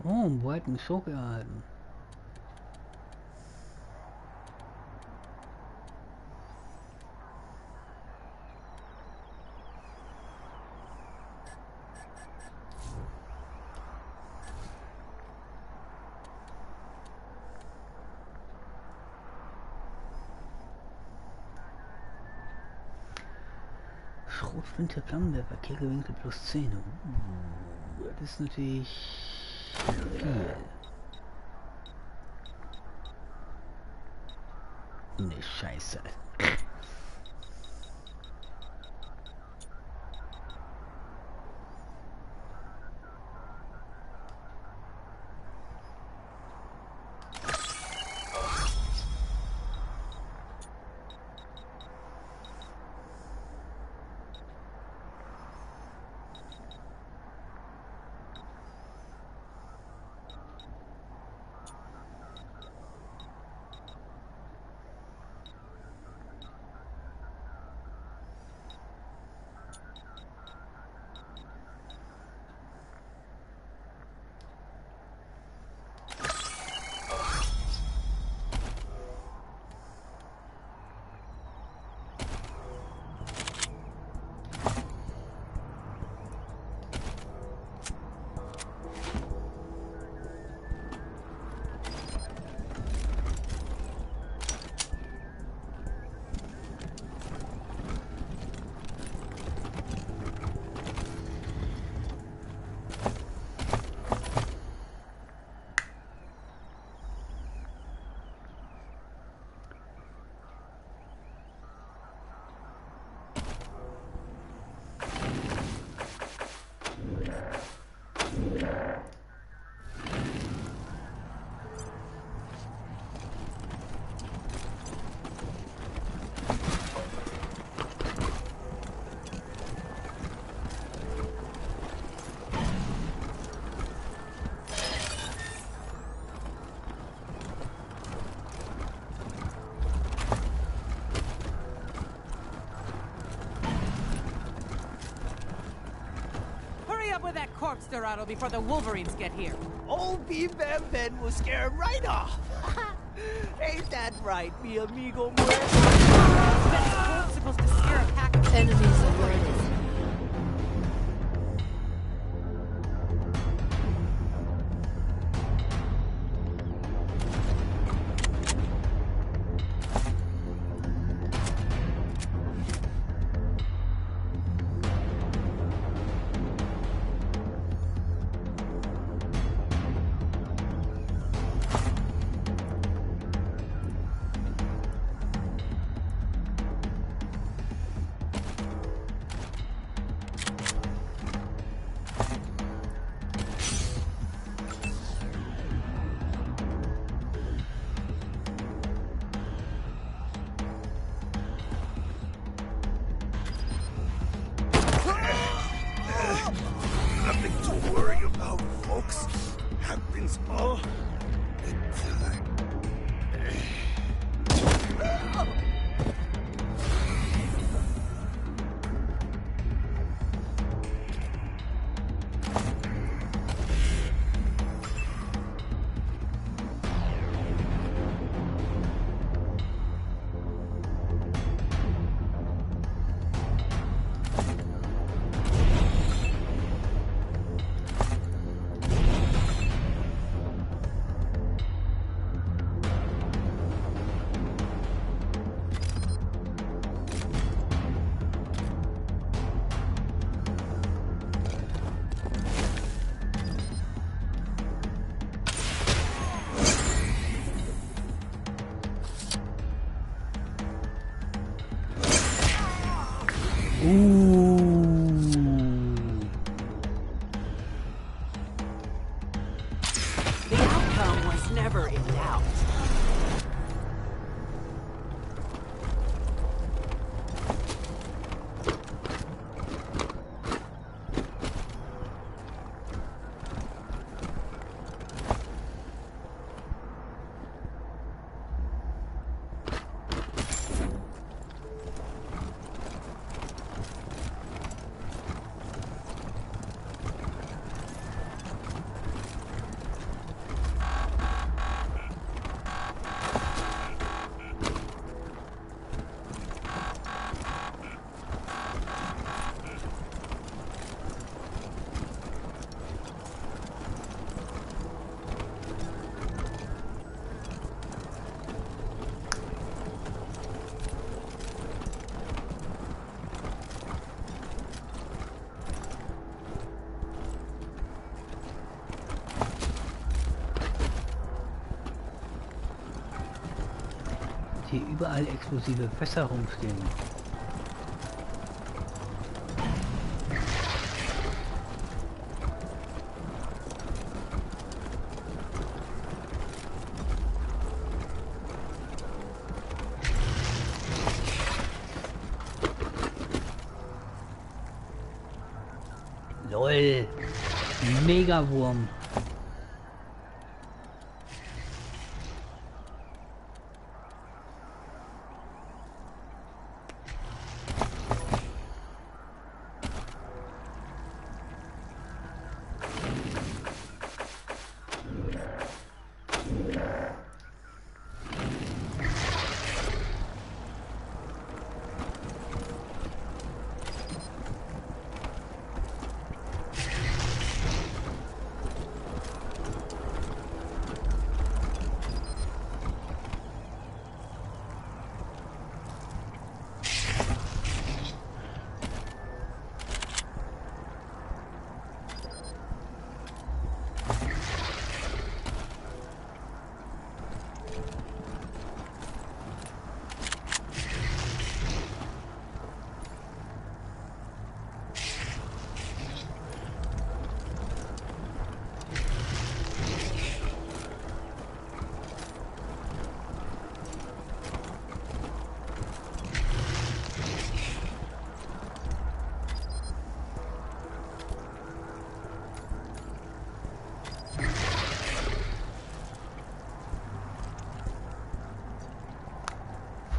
Oh, wo hat mich so gehalten? Schrotflinte Flammenwerfer, Kegelwinkel plus 10. Das ist natürlich viel. Ne Scheiße. With that corpse, Dorado, before the Wolverines get here. Old B-Bam Ben will scare him right off. Ain't that right, mi amigo? That's supposed to scare a pack of enemies away. The outcome was never in doubt. Hier überall explosive Fässer rumstehen. LOL! Megawurm!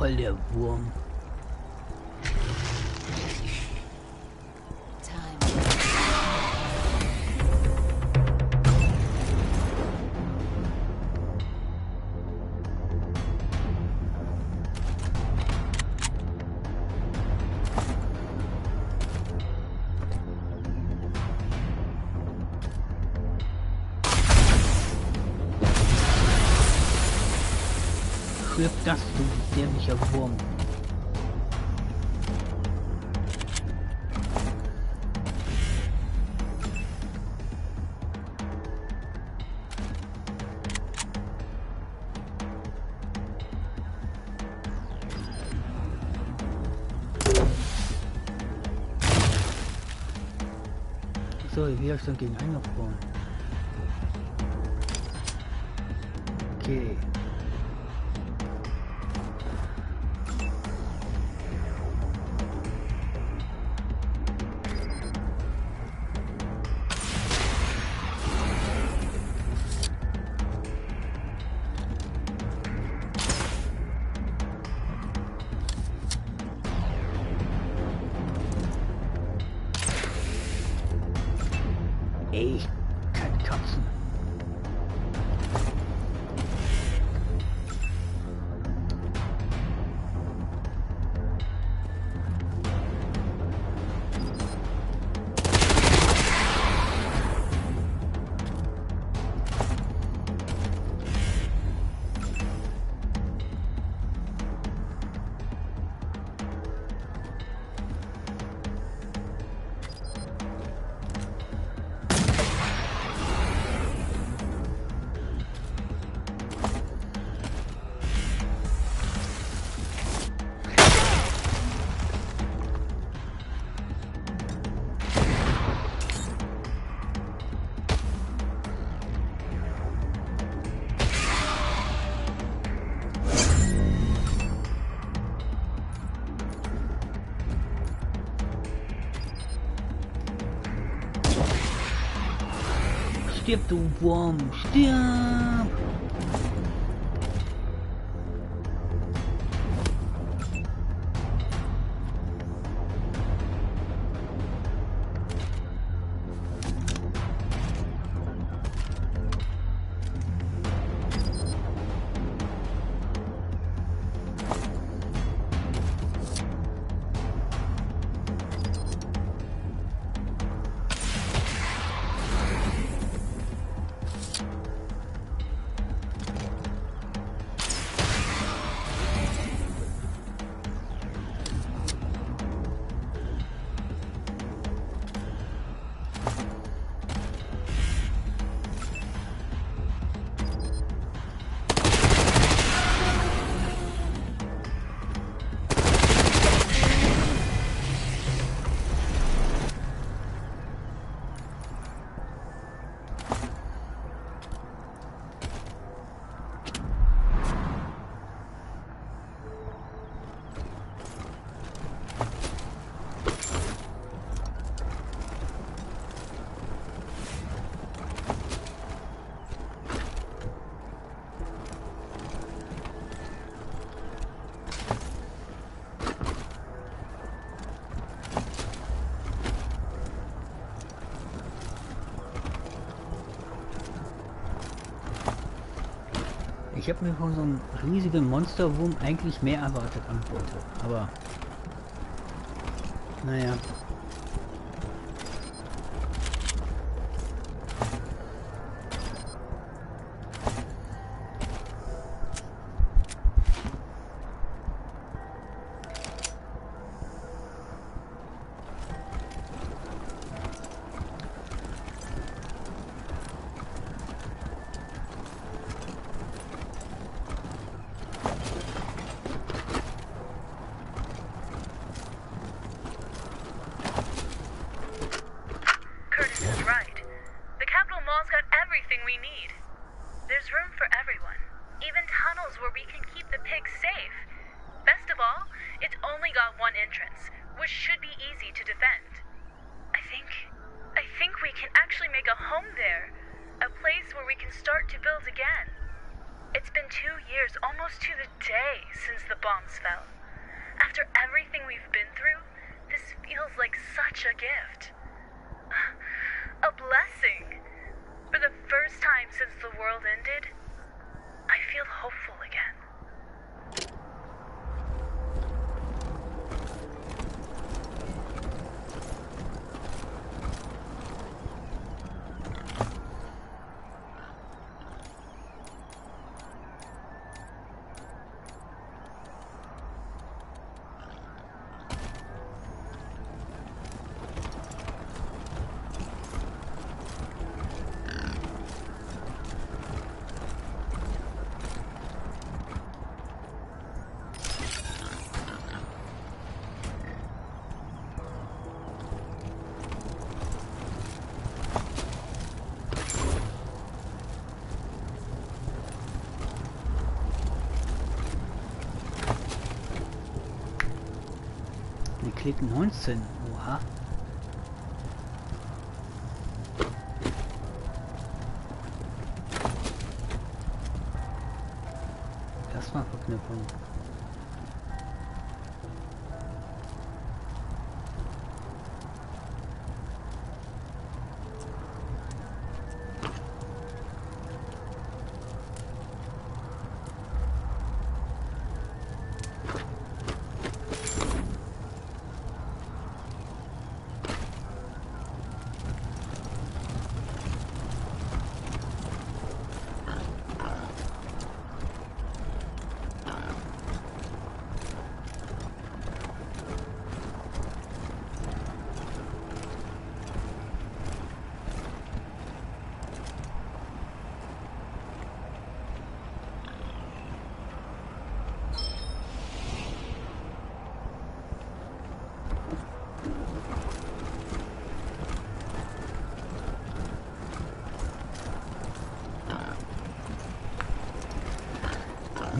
Voll der Wurm. Stirb das, du dämlicher Wurm. So, Widerstand gegen eingefroren. Okay. Ich kann kotzen. Stirb, du Wurm! Stirb! Ich habe mir von so einem riesigen Monsterwurm eigentlich mehr erwartet an Beute, aber naja. Klick 19. Oha. Das war Verknüpfung.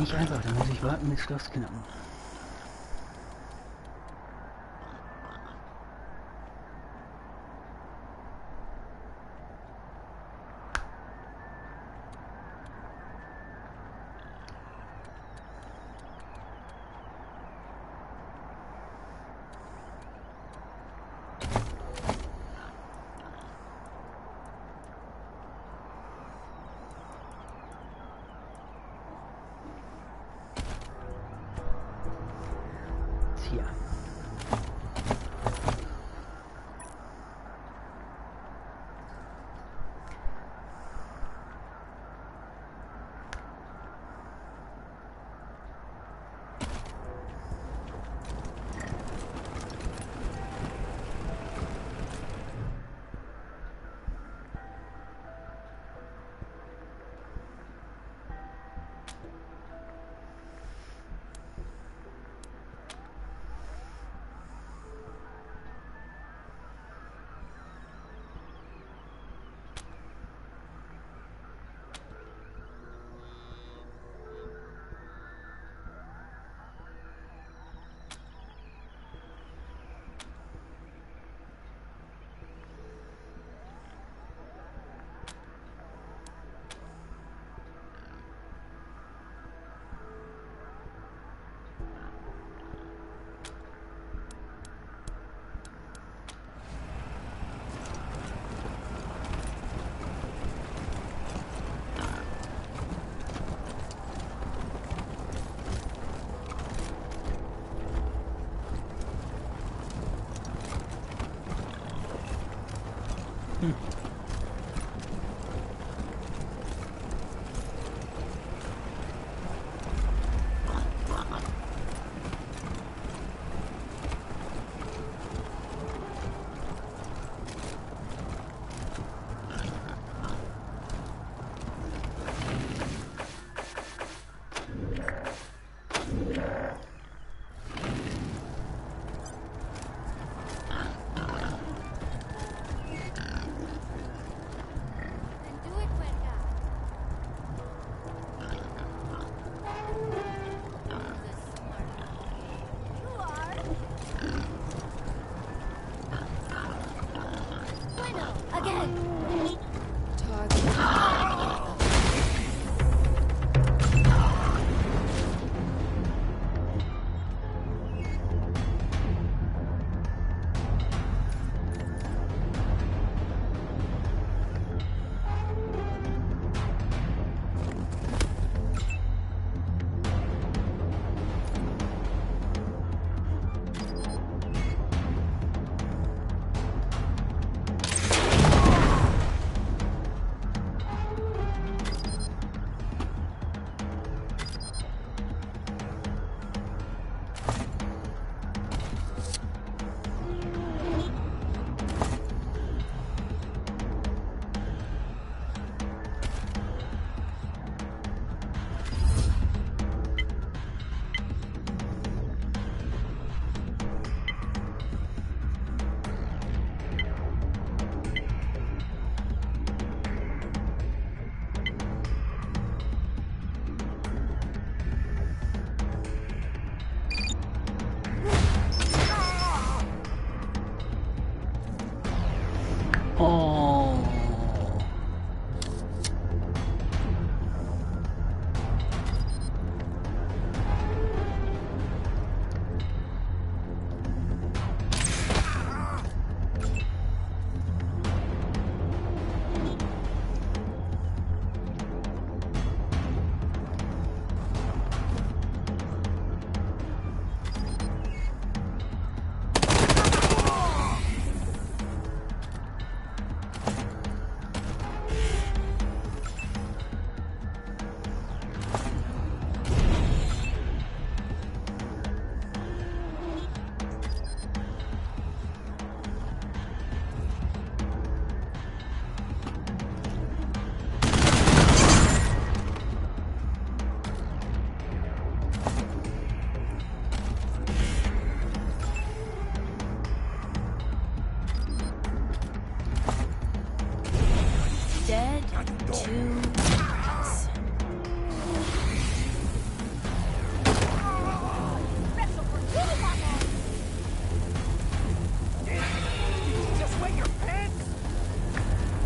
Nicht einfach, da muss ich warten mit Schloss knacken. hier.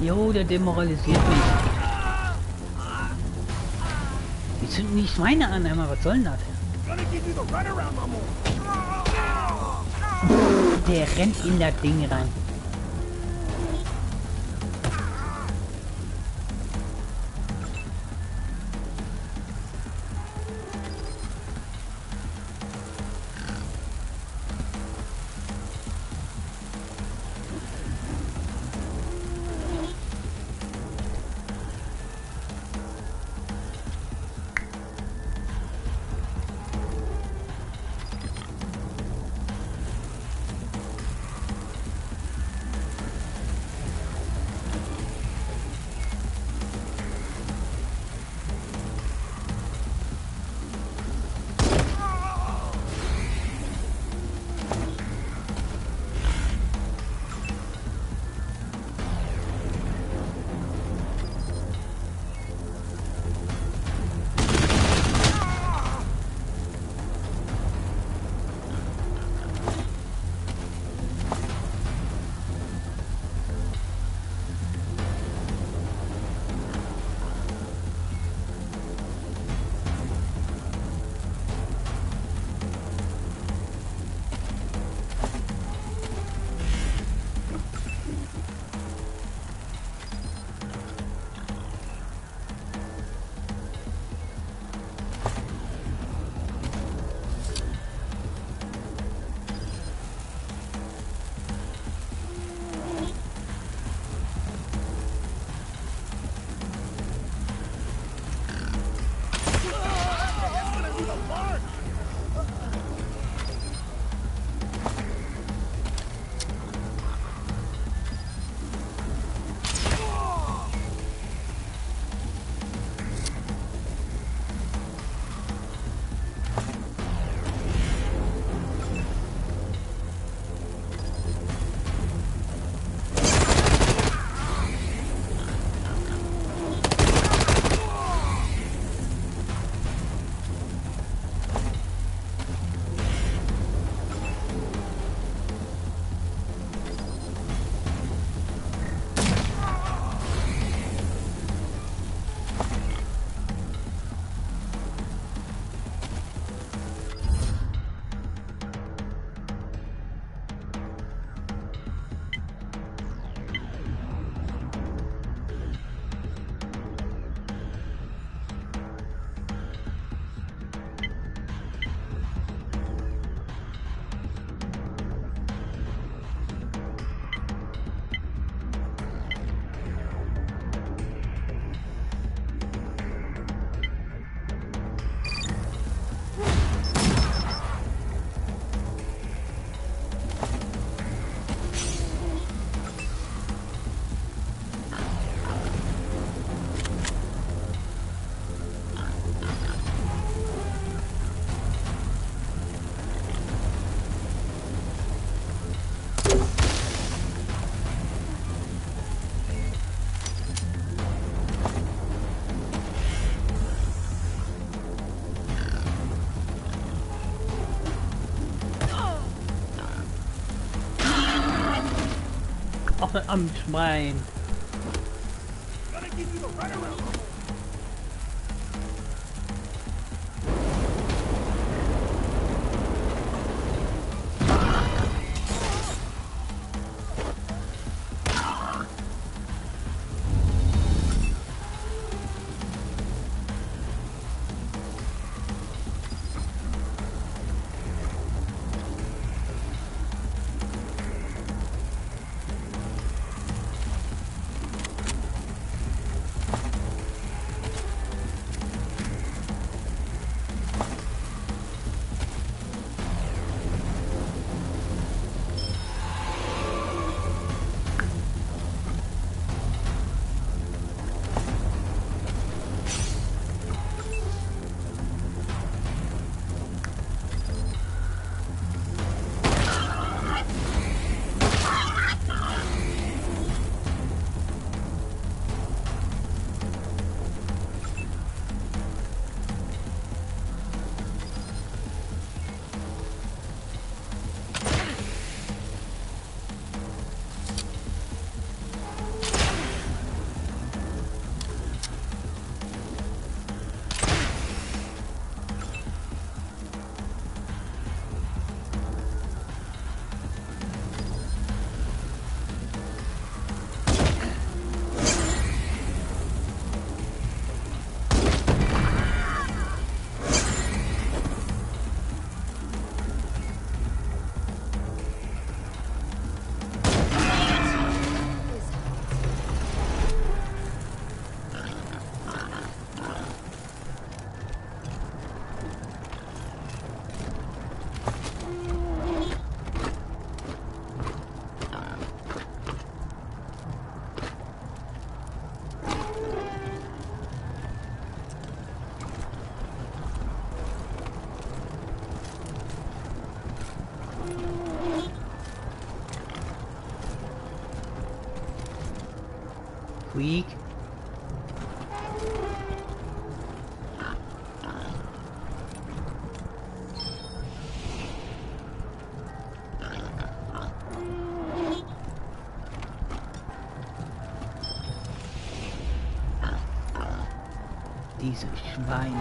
Jo, der demoralisiert mich. Die zünden die Schweine an einmal, was soll denn das? Der rennt in das Ding rein. am Schwein. Weak. Diese Schweine.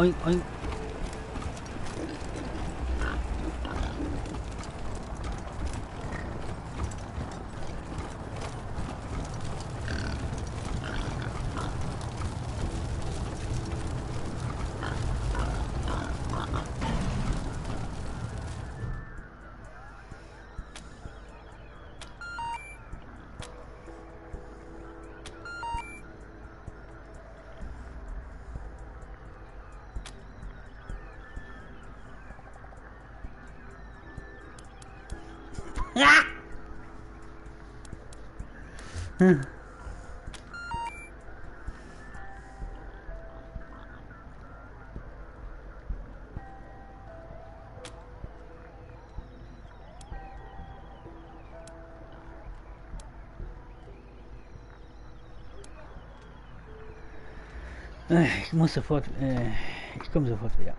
Oink, oink. Ich muss sofort, ich komme sofort wieder.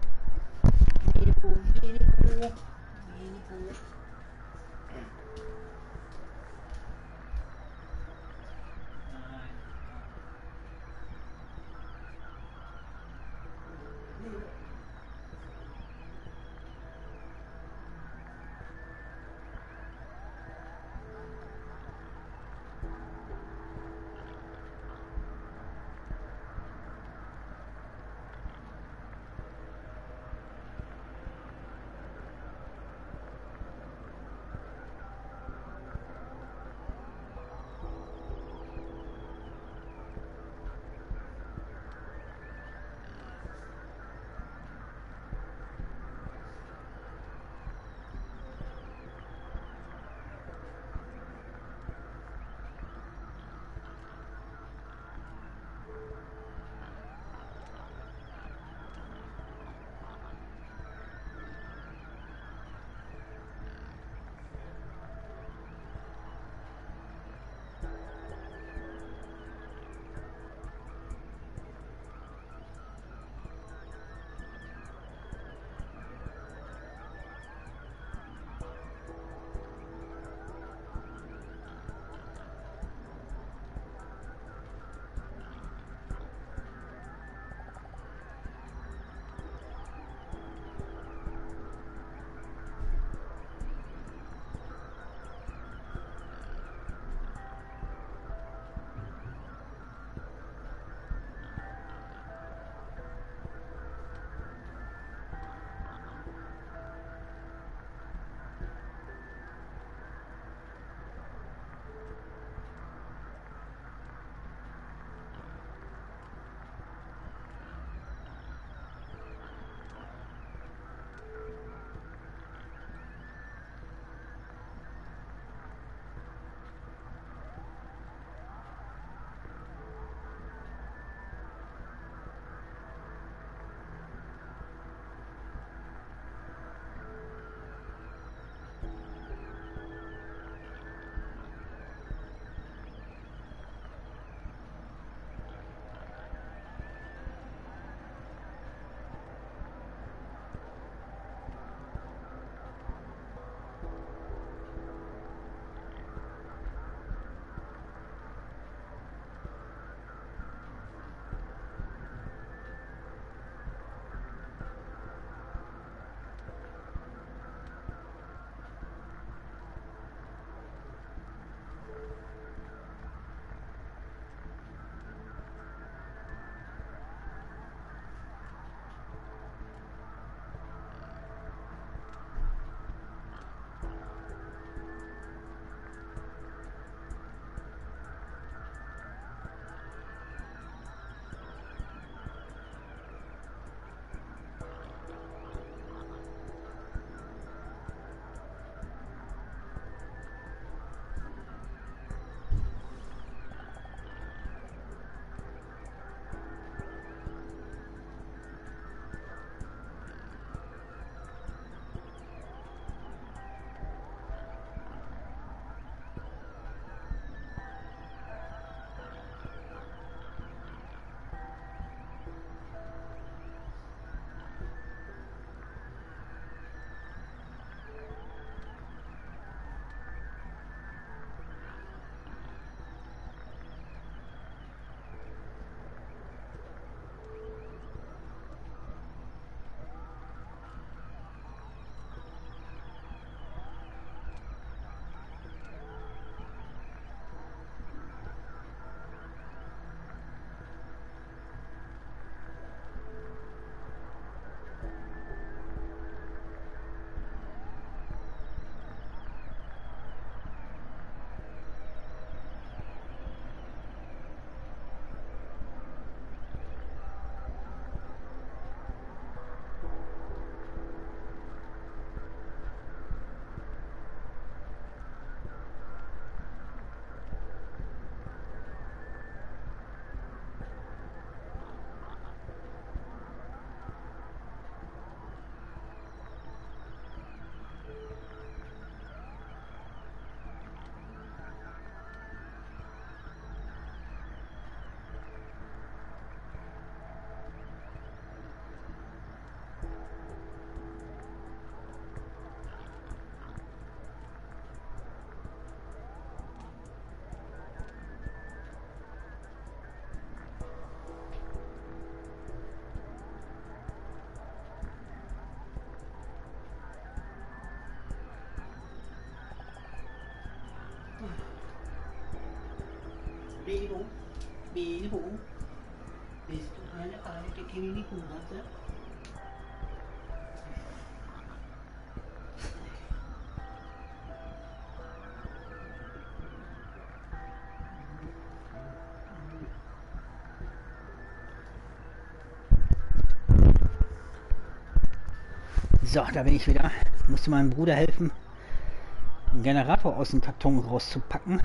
Bilbo. Bilbo. Bist du eine alte Klingelratte? So, da bin ich wieder. Musste meinem Bruder helfen, den Generator aus dem Karton rauszupacken.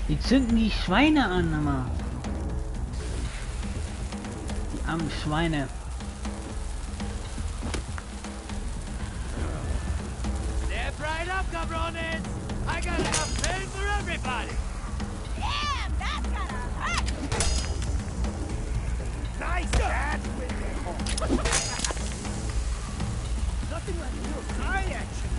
Die zünden die Schweine an, Mama. Die armen Schweine. Step right up, cabrones! I got enough pay for everybody! Damn, that's gonna hurt! Nice, Dad! Nothing like real eye action.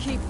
Keep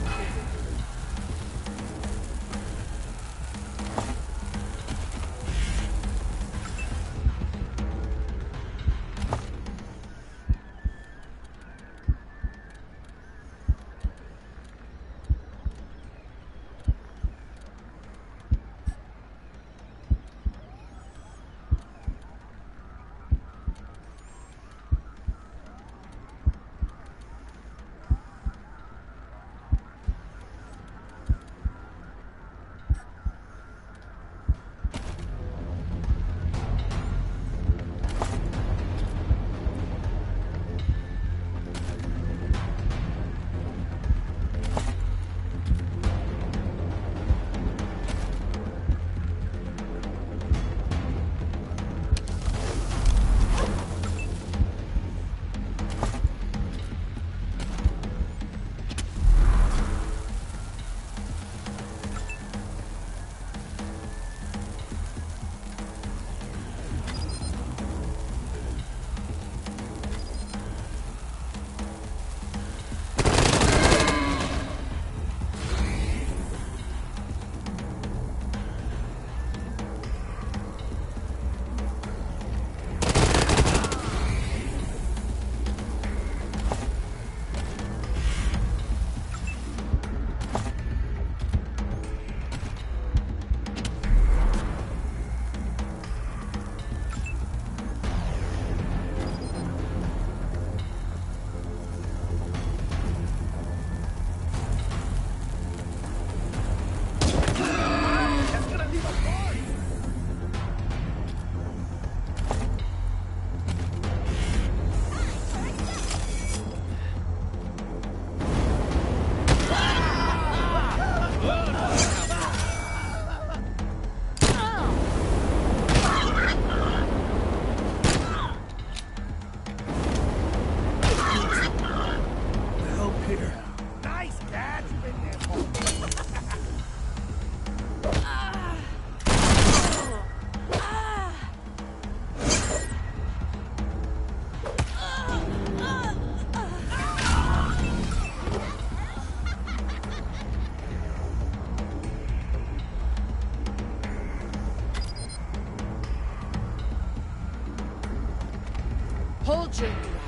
hold your ground.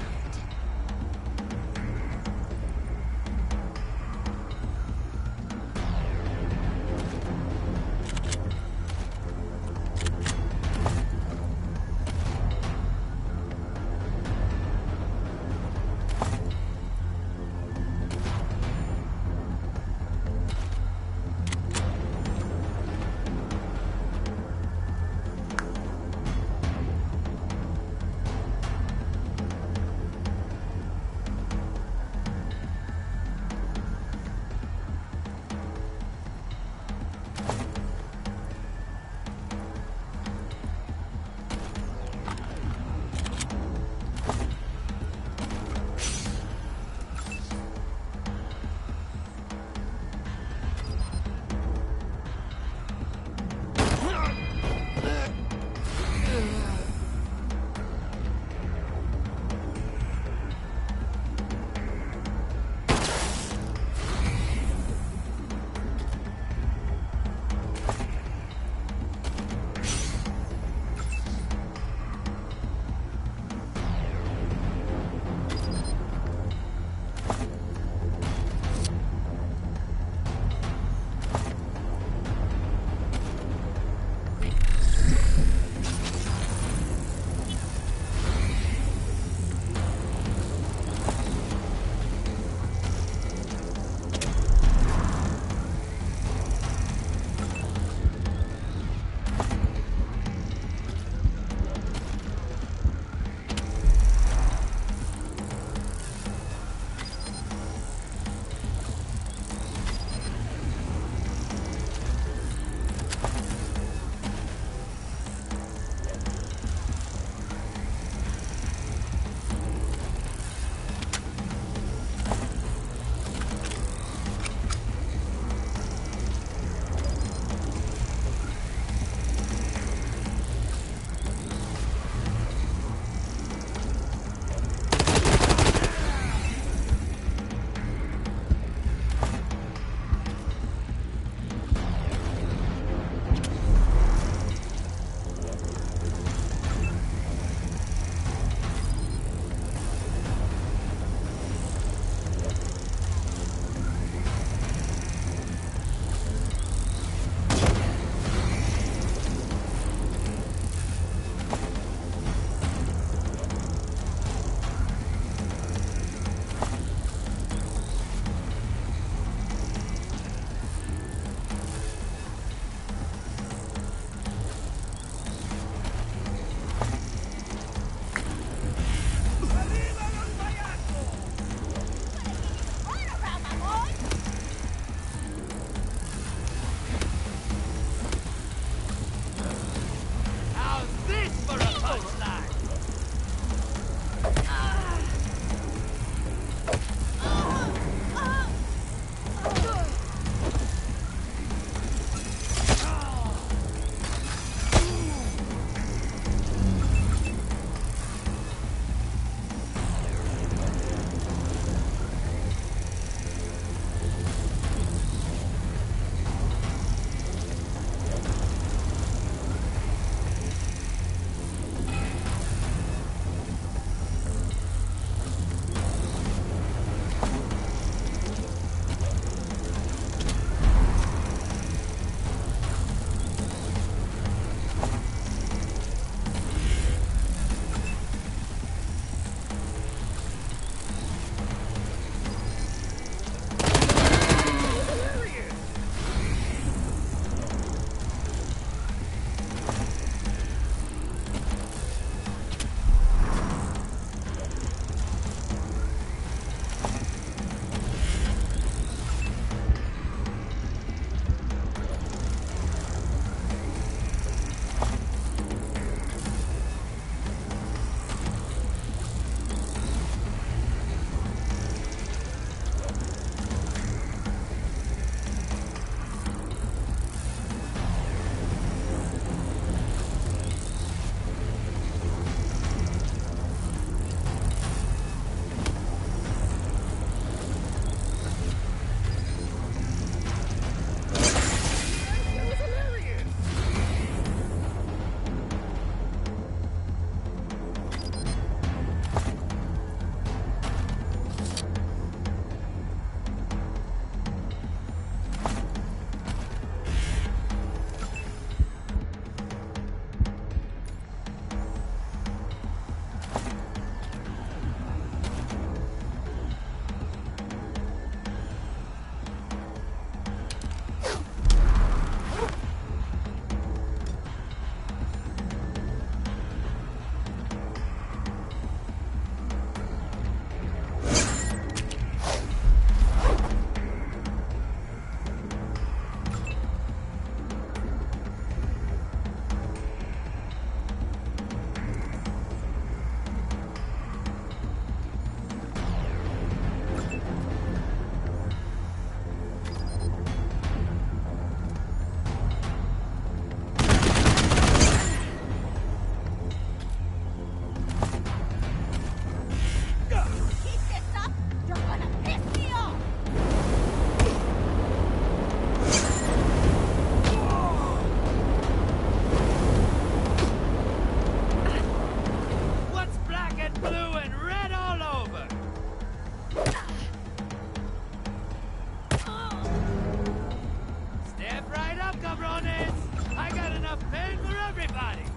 everybody!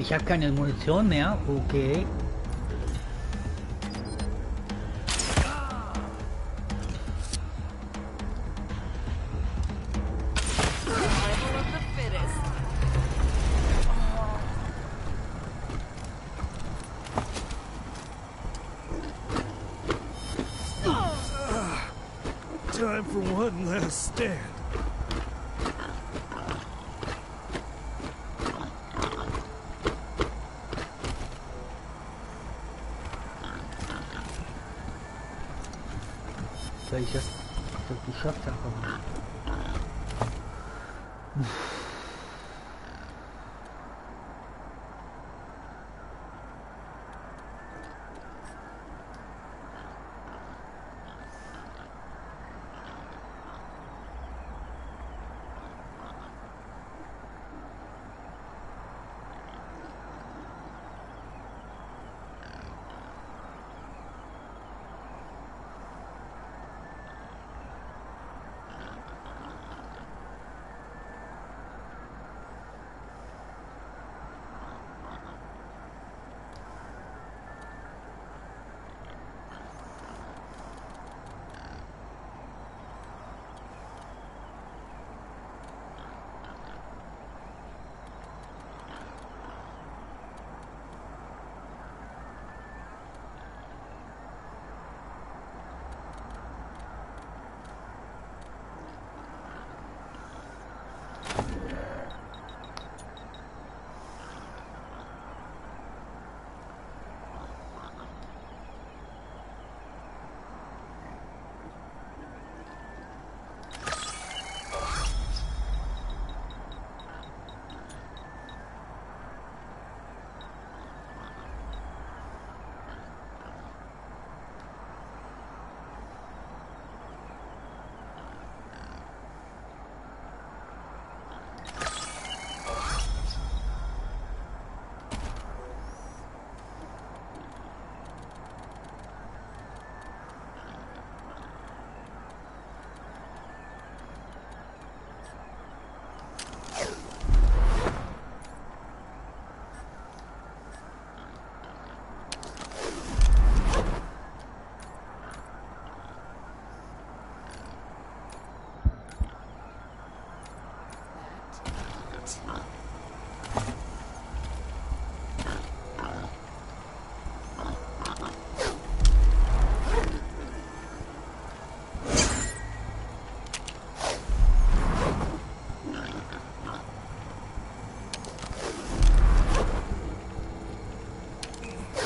Ich habe keine Munition mehr. Okay. Time for one last stand. Soll ich das geschafft haben?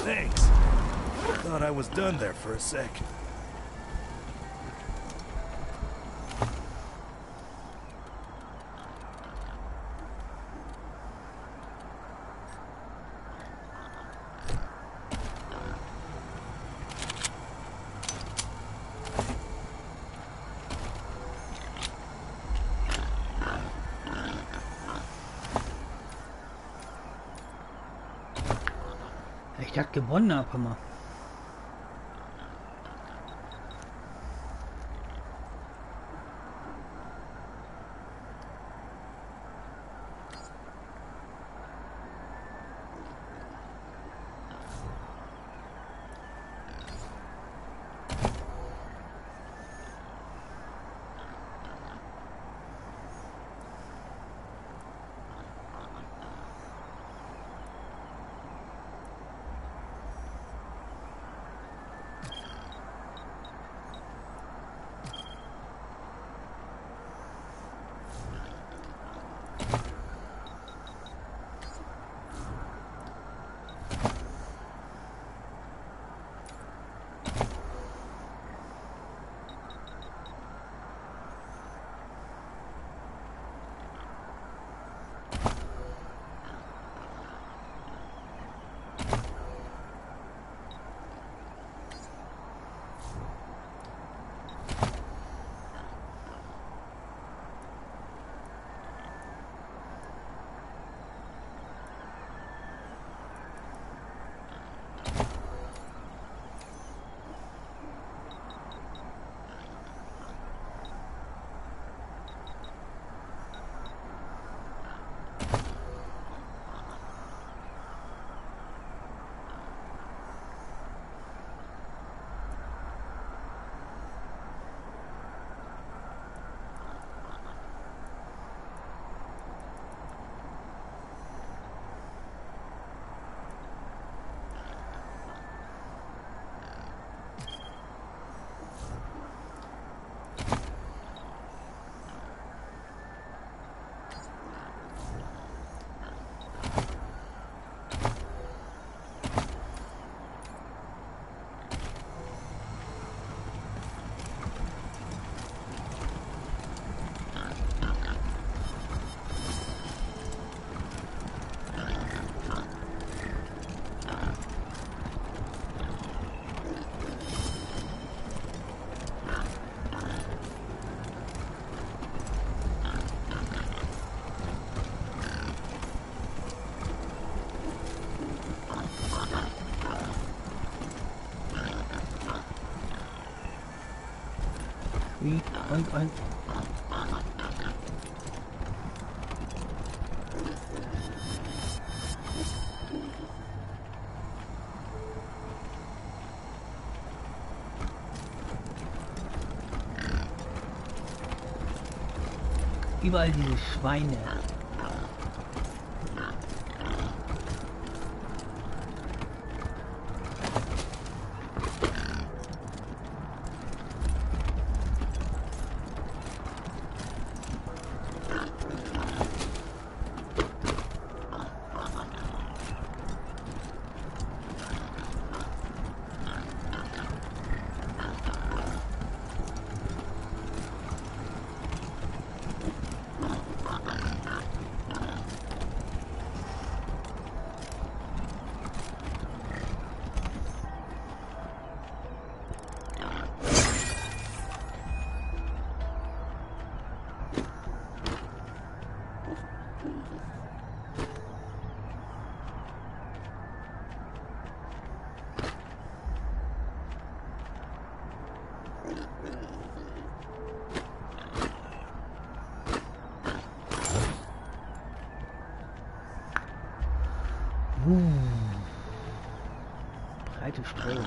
Thanks. Thought I was done there for a sec. Ich hab gewonnen, aber mal. Oink. Überall diese Schweine. Breite Streuung.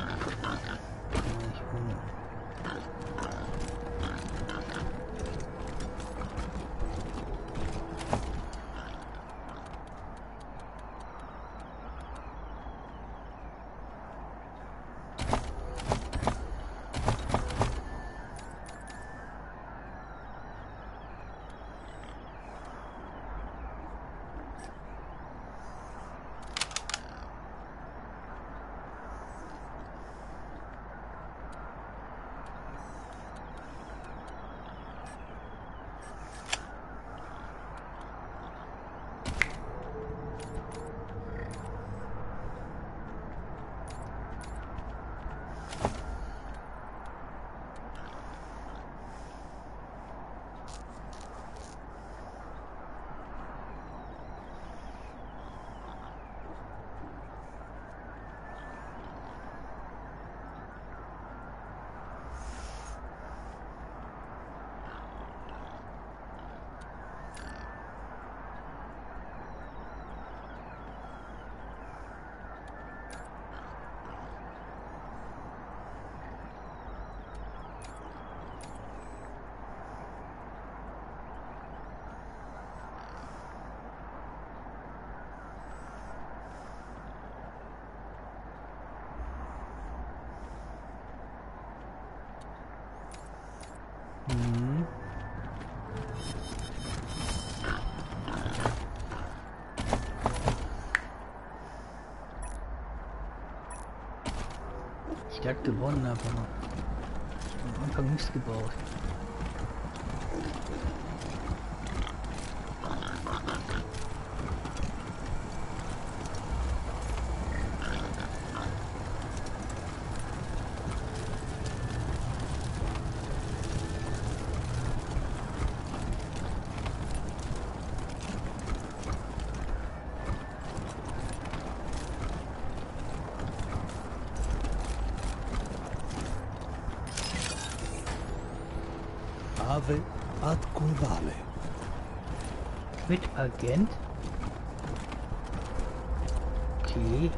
Die hat gewonnen, aber am Anfang nichts gebaut. Ave ad curvale. Mit Agent? Okay.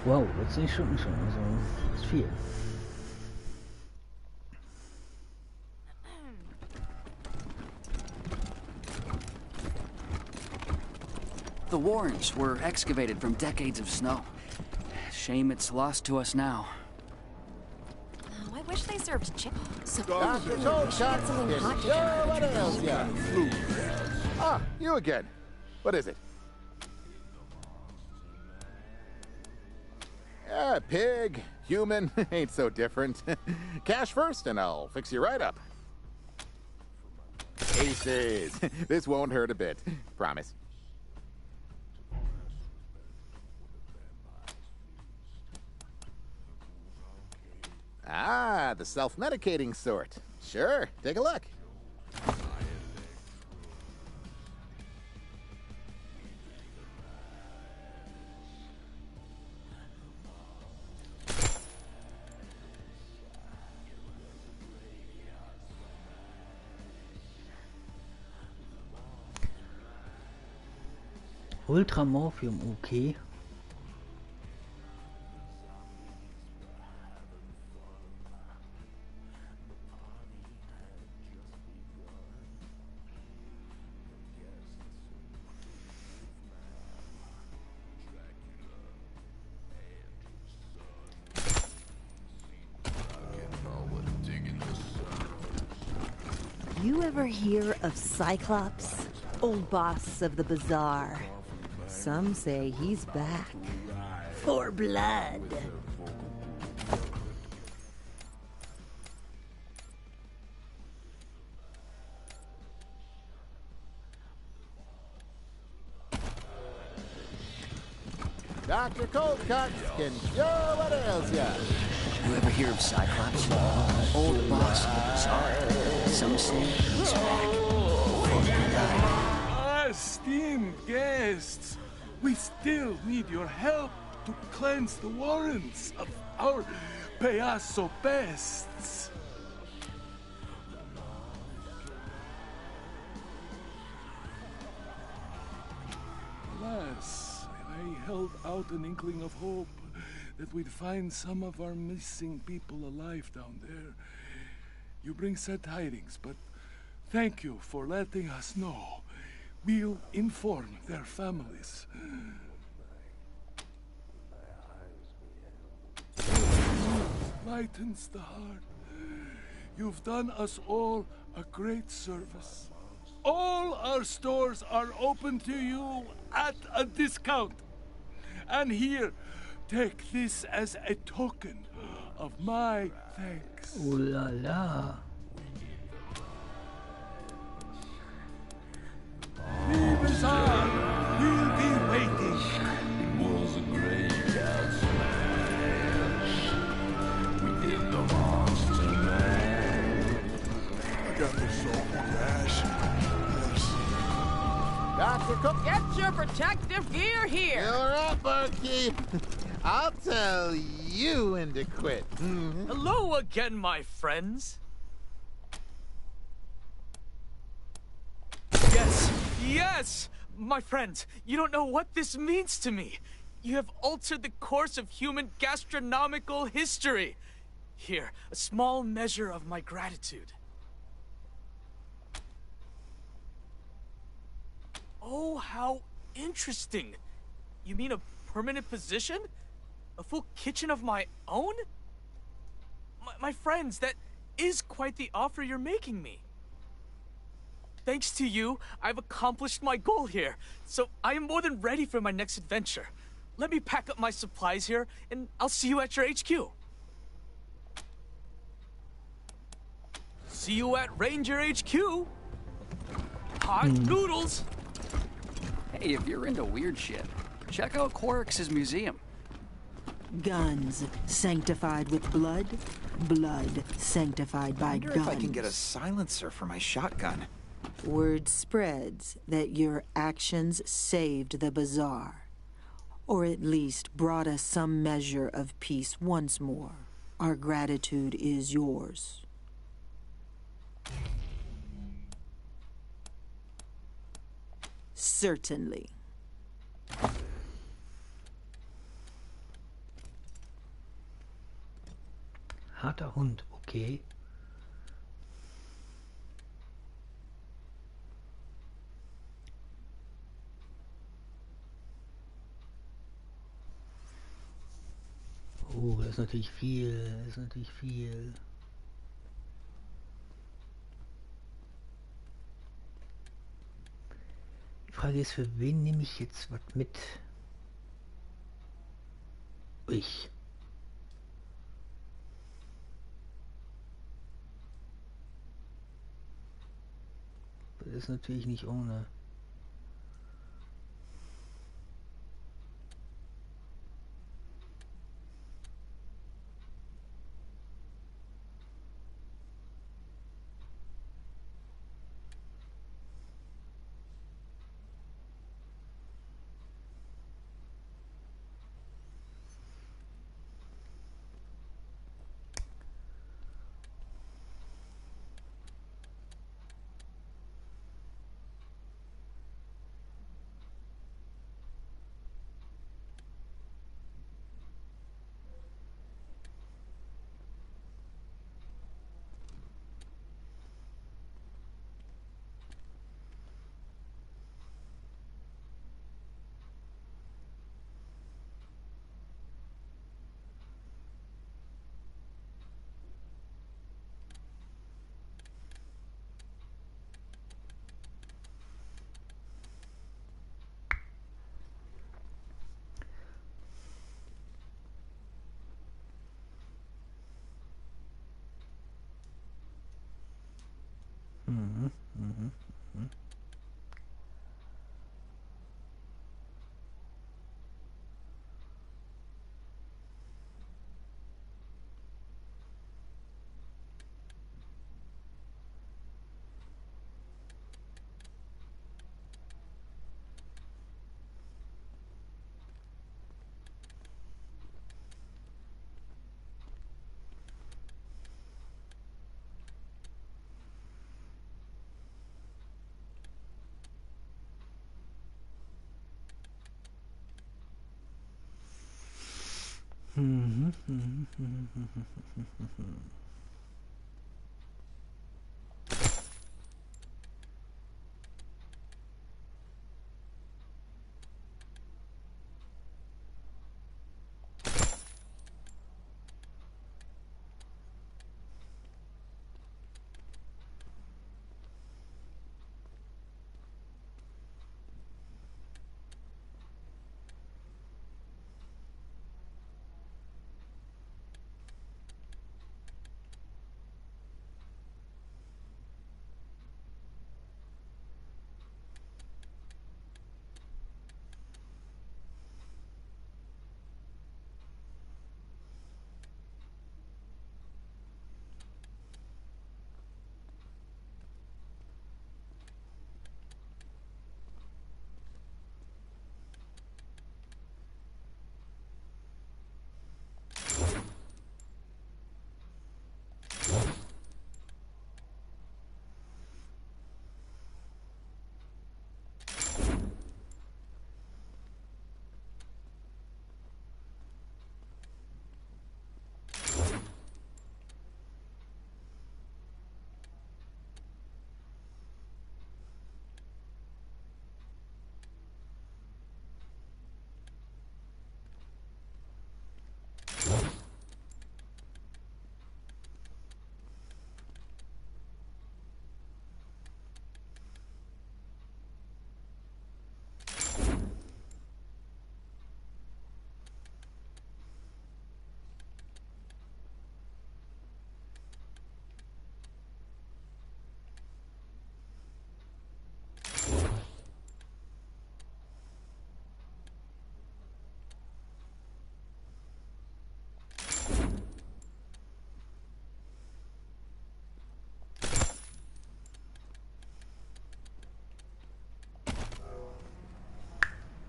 Wow, 10 Stunden schon, also ist viel. The warrens were excavated from decades of snow. Shame it's lost to us now. Oh, I wish they served chicken. So Dr. Cold Shot, what else? Yeah. Ah, you again. What is it? Yeah, pig, human, ain't so different. Cash first and I'll fix you right up. Aces. This won't hurt a bit. Promise. Ah, the self-medicating sort. Sure, take a look. Ultramorphium, okay. You ever hear of Cyclops? Old boss of the bazaar. Some say he's back. For blood. Dr. Coldcut can show what ails ya. You ever hear of Cyclops? Old boss of the bazaar. Some say he's back. For blood. Esteemed guests, we still need your help to cleanse the warrens of our Payaso pests. Alas, I held out an inkling of hope that we'd find some of our missing people alive down there. You bring sad tidings, but thank you for letting us know. We'll inform their families. Lightens the heart. You've done us all a great service. All our stores are open to you at a discount. And here, take this as a token of my thanks. Ooh la la. The bazaar will be waiting. It was a graveyard smash. We did the monster mash. I got the soul cash. Dr. Cook, Get your protective gear here. you're up, Barkeep. I'll tell you when to quit. Hello again, my friends. Yes, my friends, you don't know what this means to me. You have altered the course of human gastronomical history. Here, a small measure of my gratitude. Oh, how interesting. You mean a permanent position? A full kitchen of my own? My friends, that is quite the offer you're making me. Thanks to you, I've accomplished my goal here, so I am more than ready for my next adventure. Let me pack up my supplies here, and I'll see you at your HQ. See you at Ranger HQ. Hot noodles. Hey, if you're into weird shit, check out Quark's museum. Guns sanctified with blood, blood sanctified by guns. I wonder if I can get a silencer for my shotgun. Word spreads that your actions saved the bazaar, or at least brought us some measure of peace once more. Our gratitude is yours. Certainly. Harter Hund, okay. Oh, das ist natürlich viel, das ist natürlich viel. Die Frage ist, für wen nehme ich jetzt was mit? Ich. Das ist natürlich nicht ohne. Mhm, mhm, mhm. Mhm, mhm, mhm, mhm, mhm.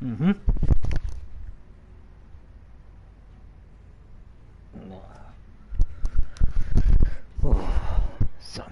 Mhm. Oh, so.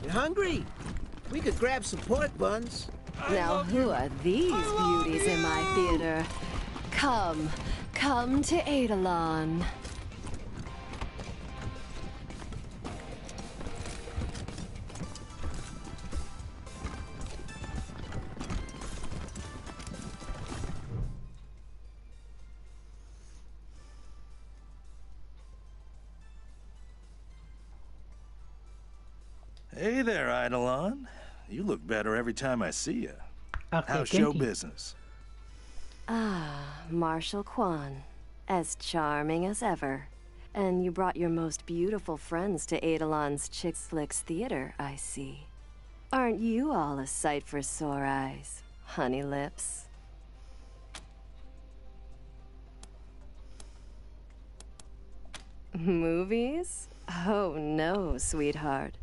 You hungry? We could grab some pork buns. Now who are these beauties in my theater? Come to Eidolon. Hey there, Eidolon. You look better every time I see you. How's show business? Ah, Marshal Quan. As charming as ever. And you brought your most beautiful friends to Eidolon's Chick Flicks Theater, I see. Aren't you all a sight for sore eyes, honey lips? Movies? Oh no, sweetheart.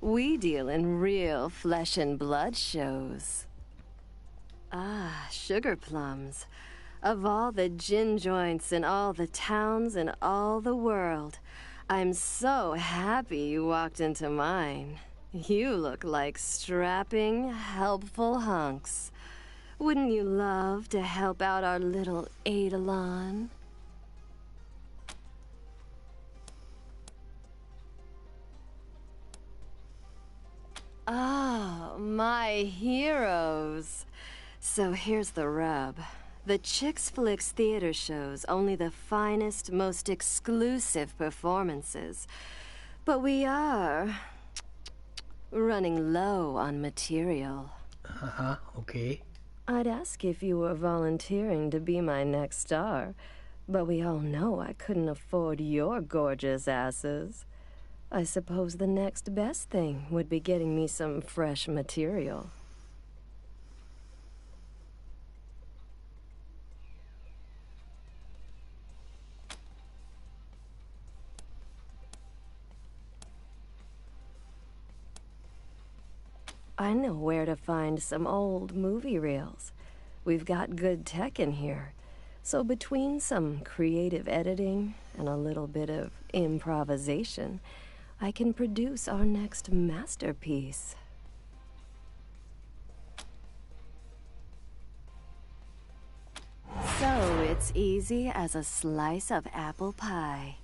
We deal in real flesh and blood shows. Ah, sugar plums. Of all the gin joints in all the towns in all the world, I'm so happy you walked into mine. You look like strapping, helpful hunks. Wouldn't you love to help out our little Eidolon? Oh, my heroes. So here's the rub. The Chicks Flicks theater shows only the finest, most exclusive performances. But we are running low on material. Uh-huh, okay. I'd ask if you were volunteering to be my next star, but we all know I couldn't afford your gorgeous asses. I suppose the next best thing would be getting me some fresh material. I know where to find some old movie reels. We've got good tech in here. So between some creative editing and a little bit of improvisation, I can produce our next masterpiece. So it's easy as a slice of apple pie.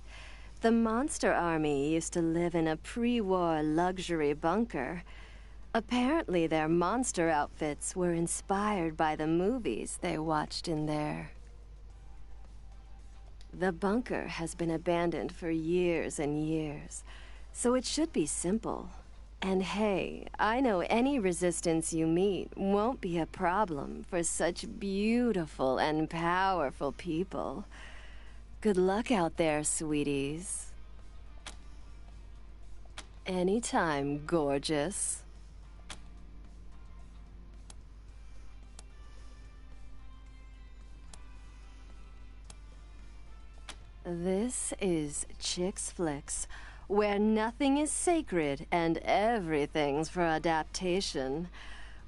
The Monster Army used to live in a pre-war luxury bunker. Apparently their monster outfits were inspired by the movies they watched in there. The bunker has been abandoned for years and years, so it should be simple. And hey, I know any resistance you meet won't be a problem for such beautiful and powerful people. Good luck out there, sweeties. Anytime, gorgeous. This is Chicks Flicks, where nothing is sacred and everything's for adaptation.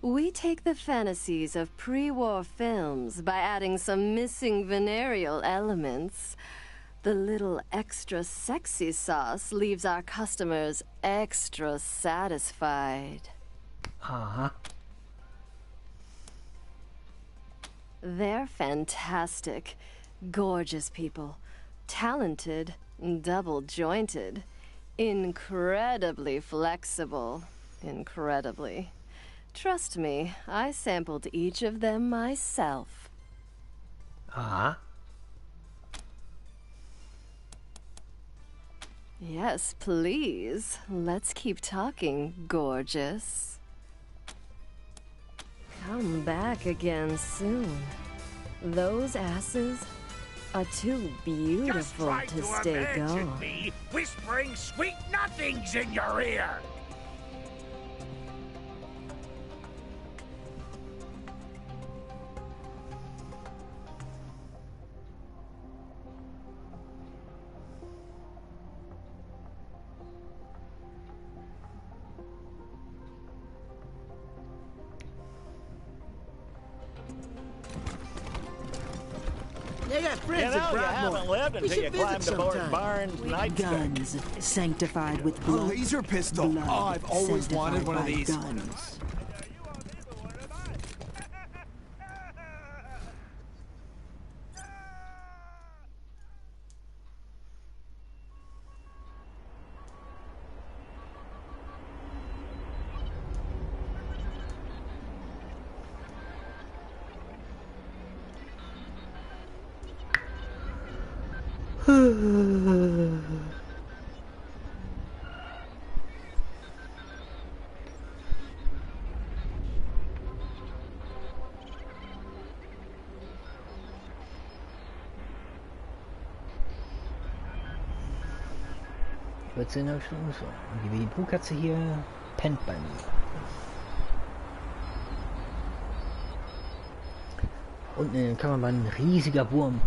We take the fantasies of pre-war films by adding some missing venereal elements. The little extra sexy sauce leaves our customers extra satisfied. Uh-huh. They're fantastic, gorgeous people. Talented, double-jointed, incredibly flexible, incredibly. Trust me, I sampled each of them myself. Uh-huh. Yes, please. Let's keep talking, gorgeous. Come back again soon. Those asses are too beautiful to stay gone. Me whispering sweet nothings in your ear. They got friends You at know, you Broadmoor. haven't lived We until should you visit climbed aboard sometime. Barnes' nightstick. Guns sanctified with blood. A laser pistol. Blood Oh, I've always wanted one of sanctified these. by Guns. Wird sie in der Stunde so. Und die Puhkatze hier pennt bei mir. Unten in der Kammer war ein riesiger Wurm.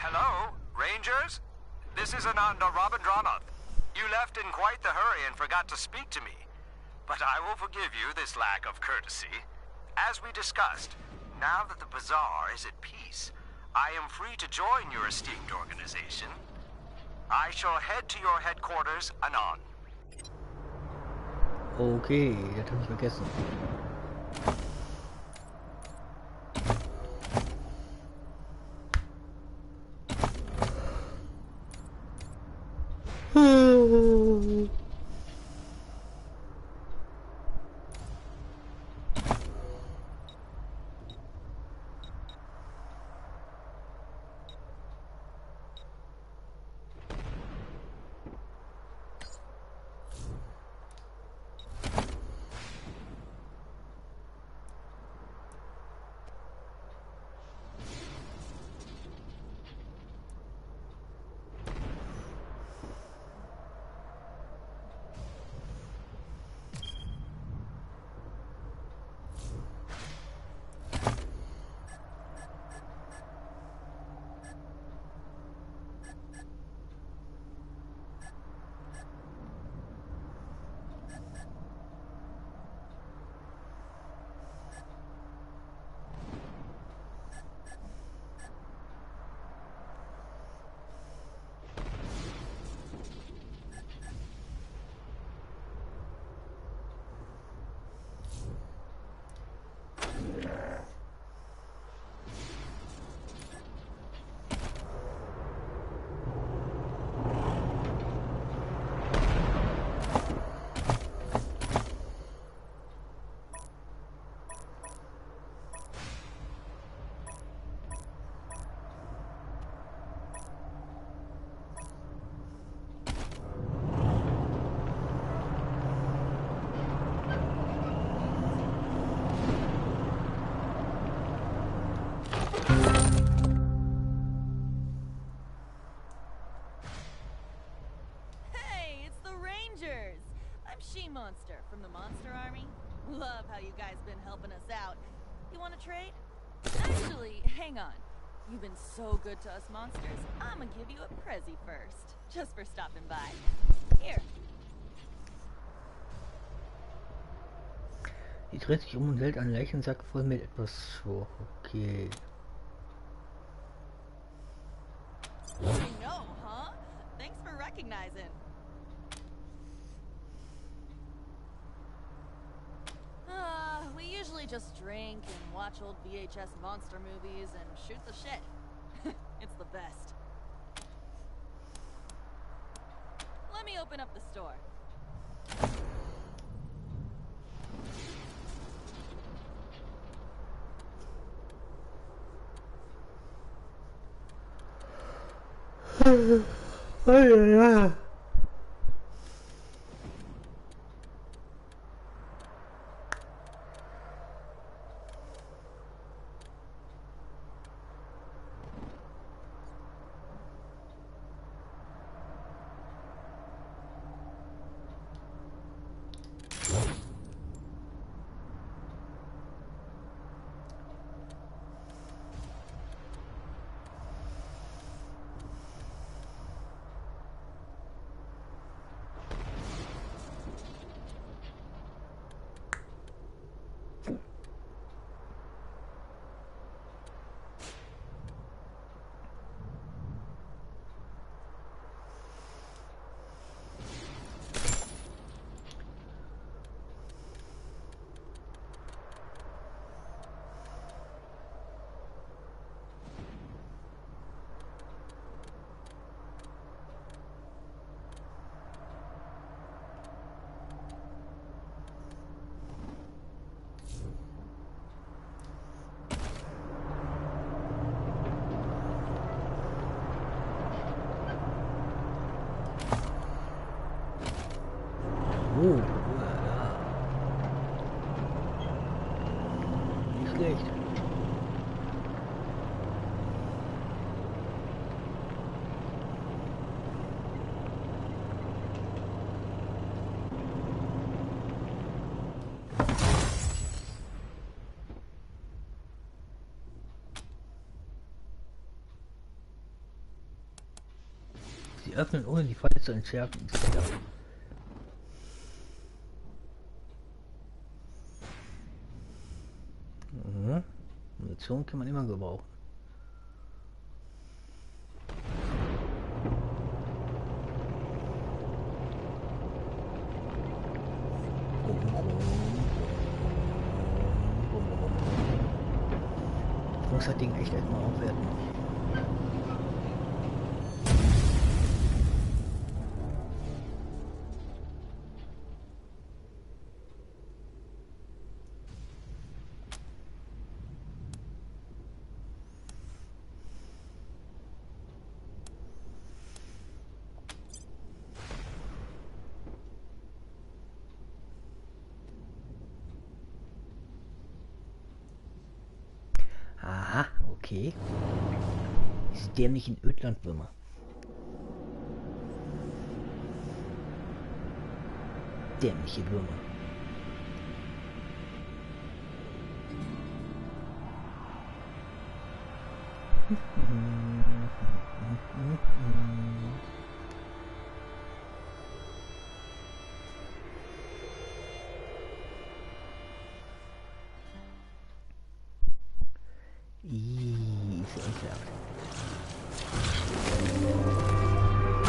Hello, Rangers? This is Ananda Rabindranath. You left in quite the hurry and forgot to speak to me. But I will forgive you this lack of courtesy. As we discussed, now that the Bazaar is at peace, I am free to join your esteemed organization. I shall head to your headquarters anon. Okay, das habe ich vergessen. Monster from the Monster Army. Love how you guys been helping us out. You want to trade? Actually, hang on. You've been so good to us monsters, I'm gonna give you a Prezi first. Just for stopping by. Here. Die dreht sich um und hält einen Leichensack voll mit etwas vor. Okay. I know, huh? Thanks for recognizing. We usually just drink and watch old VHS monster movies and shoot the shit. It's the best. Let me open up the store. Nicht schlecht. Sie öffnen, ohne die Falle zu entschärfen. Munition kann man immer gebrauchen. Ich muss das Ding echt erstmal aufwerten. Aha, okay. Diese dämlichen Ödlandwürmer. Dämliche Würmer.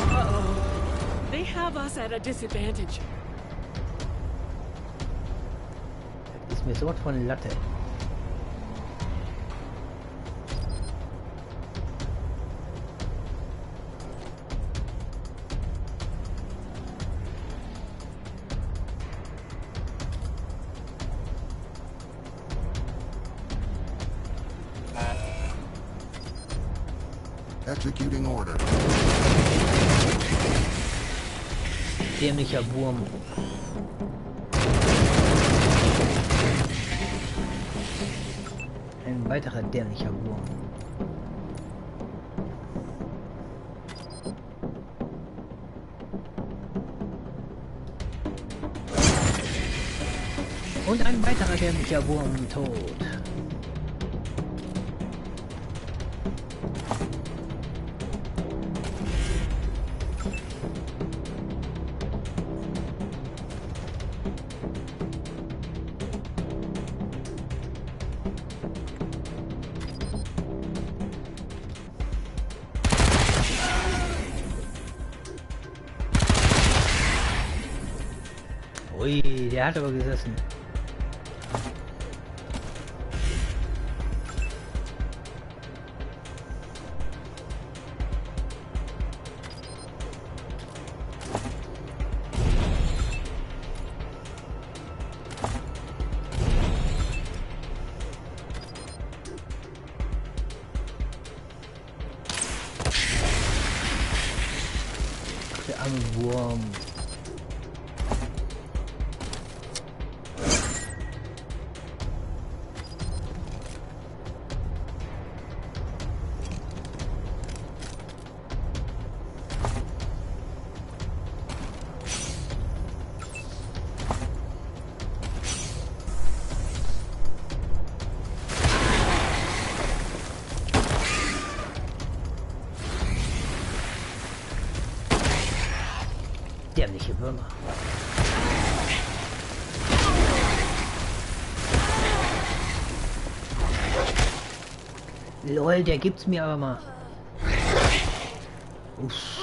Uh-oh. They have us at a disadvantage. Das ist mir sowas von Latte. Executing order. Dämlicher Wurm. Ein weiterer dämlicher Wurm. Und ein weiterer dämlicher Wurm tot. Ui, der hat aber gesessen. arme Wurm. Dämliche Würmer. Lol, der gibt's mir aber mal. Uff.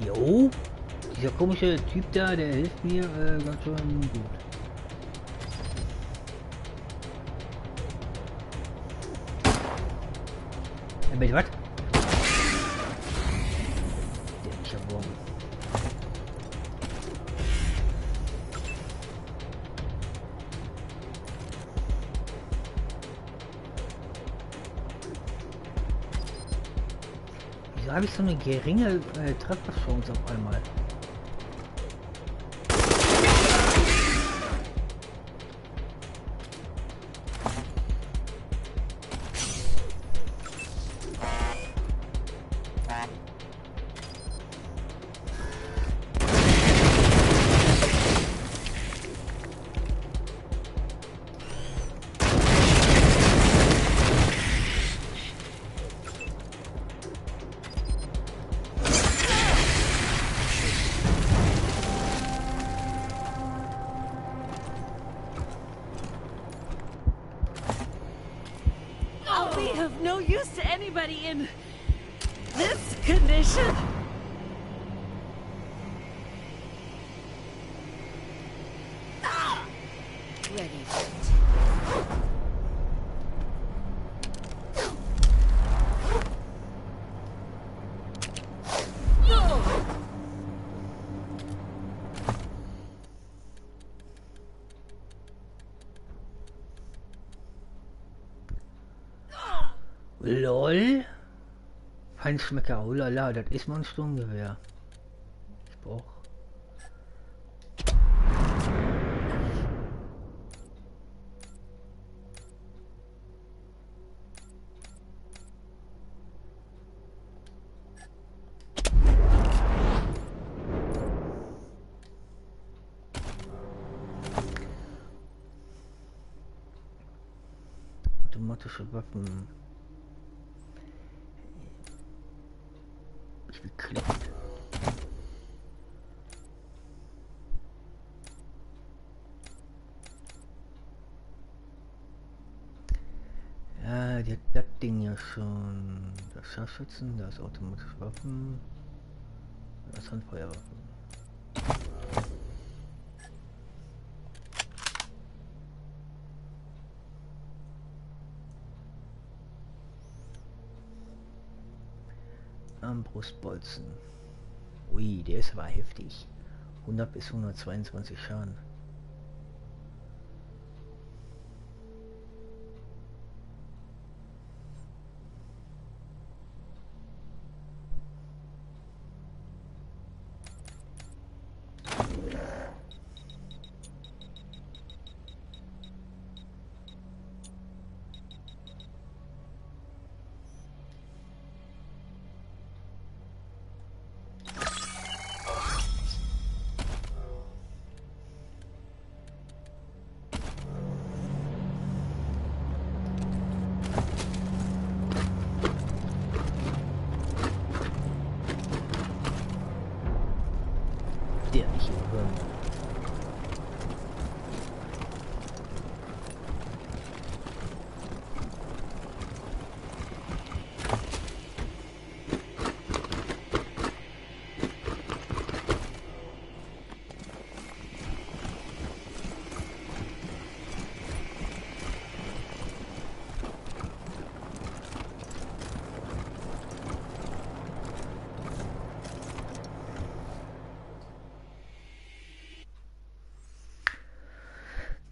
Jo, dieser komische Typ da, der hilft mir ganz schön gut. Bitte was? Dämlicher Wurm. Wieso habe ich so eine geringe Trefferchance auf einmal? Of no use to anybody in this condition. Ready. LOL? Feinschmecker, oh lala, das ist mal ein Sturmgewehr. Ich brauch. Automatische Waffen. Ich bin geklickt. Ja, die hat das Ding ja schon. Das Scharfschützen, das automatische Waffen, das Handfeuerwaffen. Armbrustbolzen. Ui, der ist aber heftig. 100 bis 122 Schaden.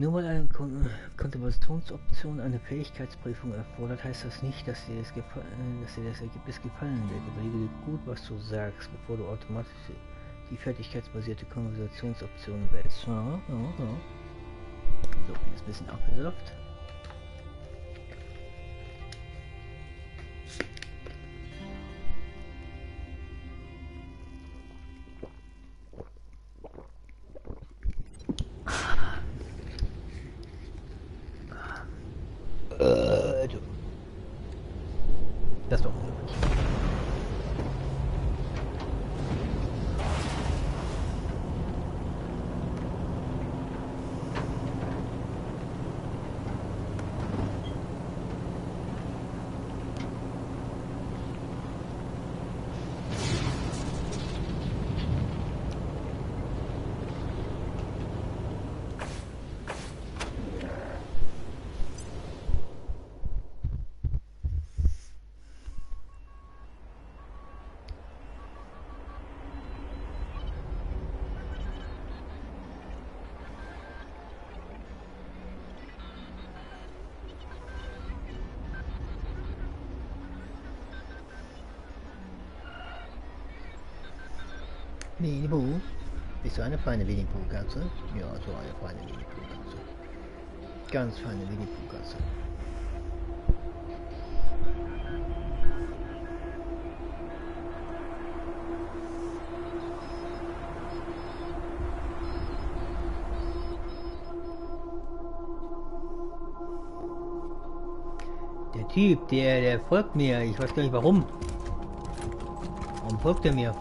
Nur weil eine Konservationsoption eine Fähigkeitsprüfung erfordert, heißt das nicht, dass dir das Ergebnis gefallen wird. Überlege gut, was du sagst, bevor du automatisch die fertigkeitsbasierte Konversationsoption wählst. Ja. So, jetzt ein bisschen abgesaugt. Das doch. Winnie Pooh? Bist du eine feine Winnie Pooh-Katze? Ja, so eine feine Winnie Pooh-Katze. Ganz feine Winnie Pooh-Katze. Der Typ, der folgt mir. Ich weiß gar nicht warum. Warum folgt er mir?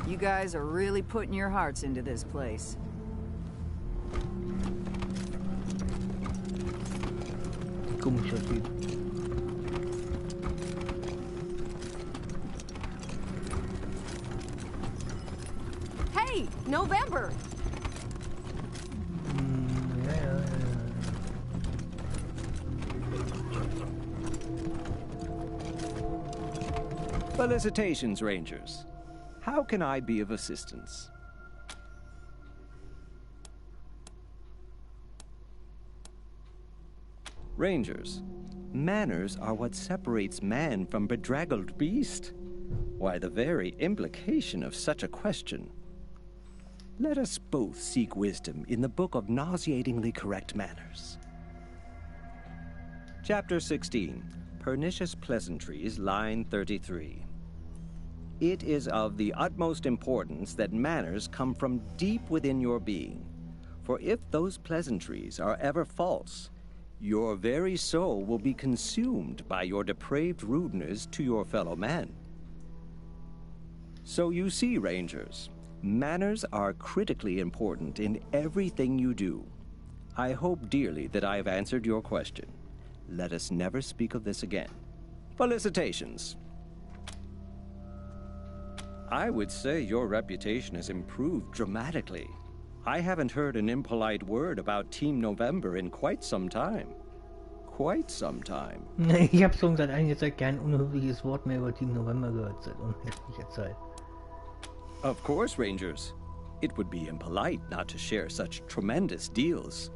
You guys are really putting your hearts into this place. Komischer Typ. Hey, November! Felicitations, Rangers. How can I be of assistance? Rangers, manners are what separates man from bedraggled beast. Why, the very implication of such a question. Let us both seek wisdom in the book of nauseatingly correct manners. Chapter 16, Pernicious Pleasantries, line 33. It is of the utmost importance that manners come from deep within your being. For if those pleasantries are ever false, your very soul will be consumed by your depraved rudeness to your fellow man. So you see, Rangers, manners are critically important in everything you do. I hope dearly that I have answered your question. Let us never speak of this again. Felicitations. I would say your reputation has improved dramatically. I haven't heard an impolite word about Team November in quite some time. Quite some time. Ich habe schon seit einiger Zeit kein unhöfliches Wort mehr über Team November gehört, seit unendlicher Zeit. Of course, Rangers. It would be impolite not to share such tremendous deals.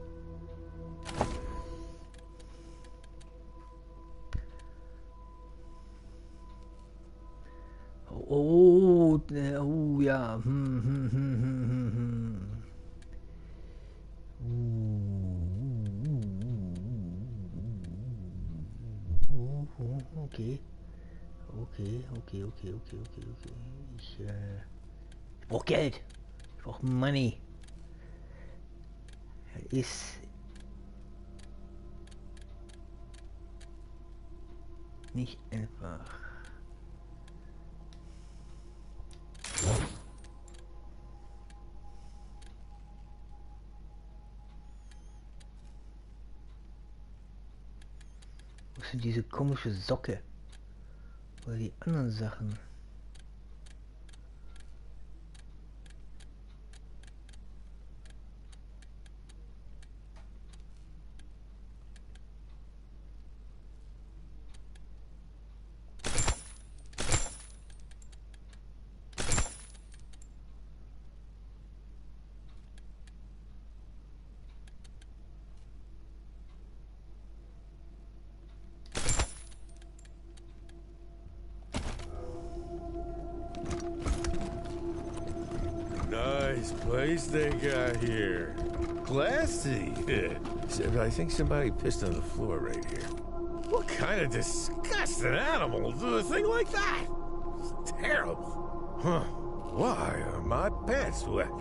Oh, ja. Okay. Ich brauche Geld. Ich brauche Money. Ist nicht einfach. Wo ist denn diese komische Socke? Oder die anderen Sachen? Nice place they got here. Classy. Except I think somebody pissed on the floor right here. What kind of disgusting animal will do a thing like that? It's terrible. Huh. Why are my pants wet?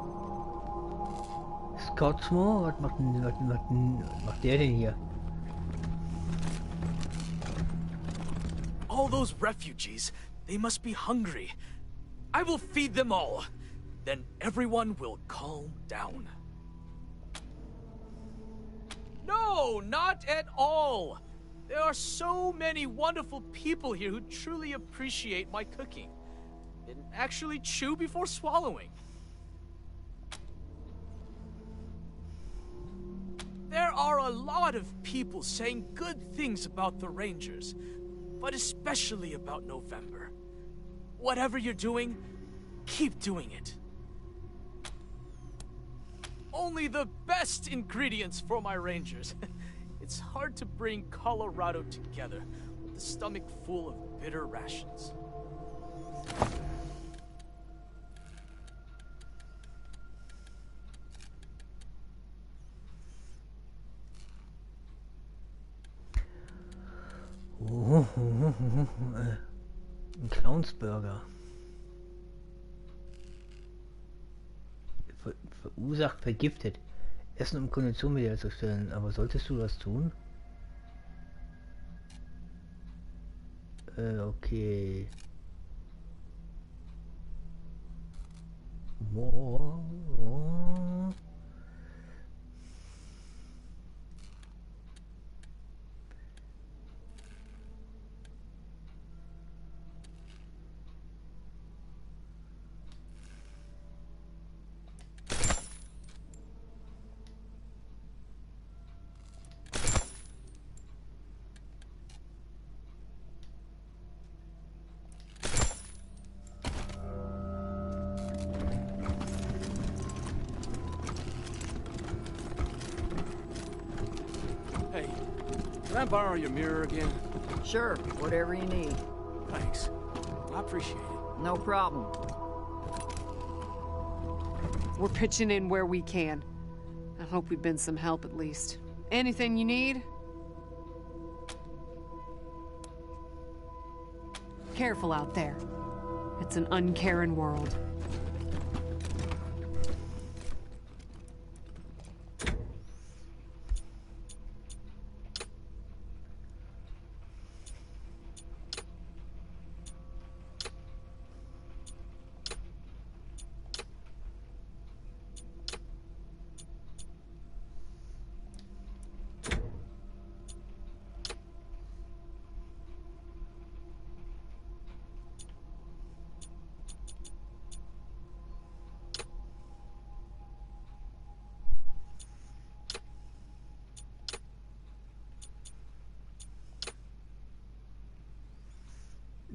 Scotsmo? Was macht der denn hier? All those refugees, they must be hungry. I will feed them all. Then everyone will calm down. No, not at all. There are so many wonderful people here who truly appreciate my cooking and actually chew before swallowing. There are a lot of people saying good things about the Rangers, but especially about November. Whatever you're doing, keep doing it. Only the best ingredients for my Rangers. It's hard to bring Colorado together with a stomach full of bitter rations. Ein Clownsburger. Verursacht vergiftet. Essen, um Kondition wiederherzustellen. Aber solltest du das tun? Okay. Can I borrow your mirror again? Sure, whatever you need. Thanks. I appreciate it. No problem. We're pitching in where we can. I hope we've been some help at least. Anything you need? Careful out there. It's an uncaring world.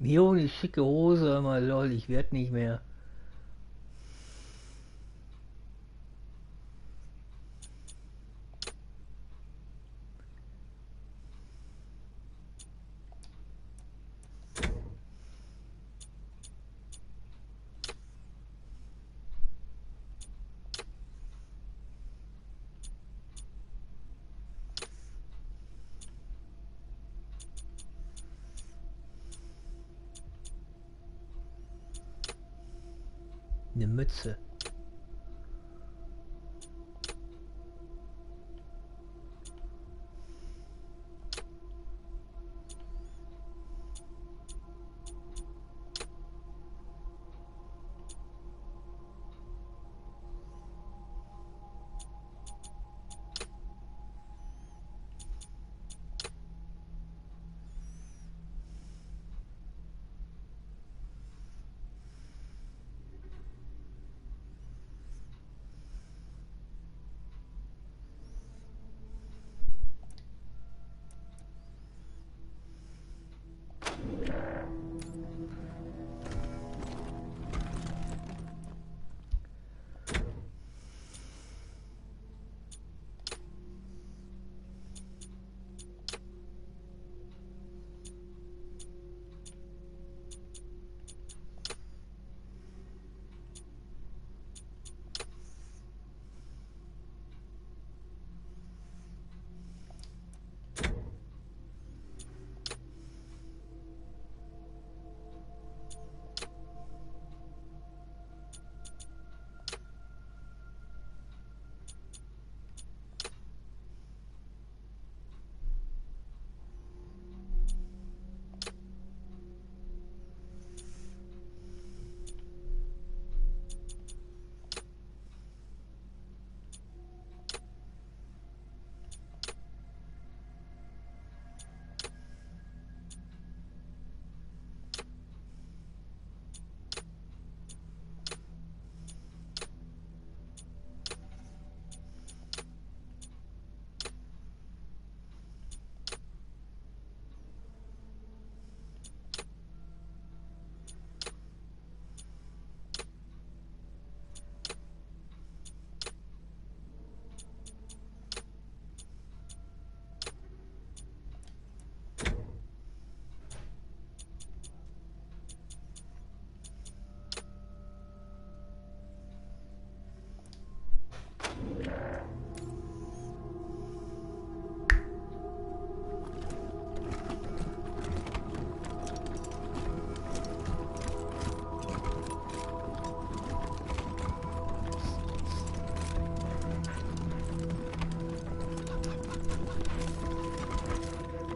Jo, die schicke Hose, mal lol, ich werd nicht mehr. Eine Mütze.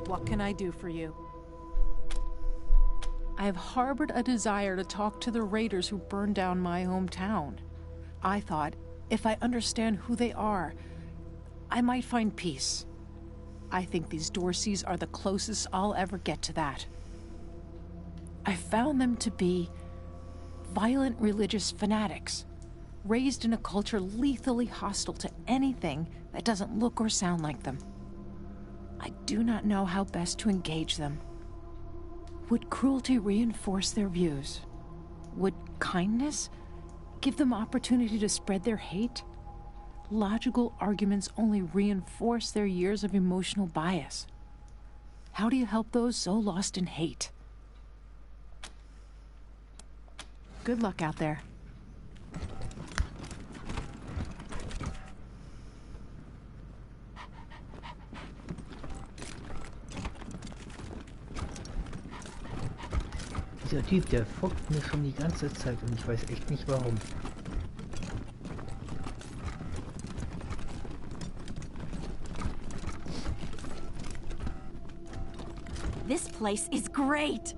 What can I do for you? I have harbored a desire to talk to the raiders who burned down my hometown. I thought, if I understand who they are, I might find peace. I think these Dorseys are the closest I'll ever get to that. I found them to be violent religious fanatics, raised in a culture lethally hostile to anything that doesn't look or sound like them. I do not know how best to engage them. Would cruelty reinforce their views? Would kindness give them opportunity to spread their hate? Logical arguments only reinforce their years of emotional bias. How do you help those so lost in hate? Good luck out there. Dieser Typ, der folgt mir schon die ganze Zeit und ich weiß echt nicht warum. This place is great!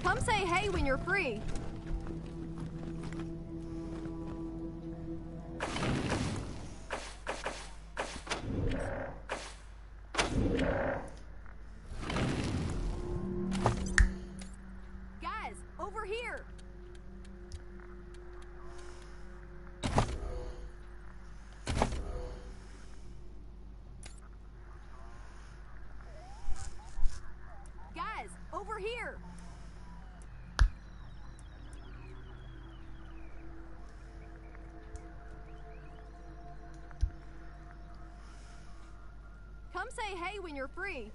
Come say hey when you're free. Guys, over here. Guys, over here. Come say hey when you're free.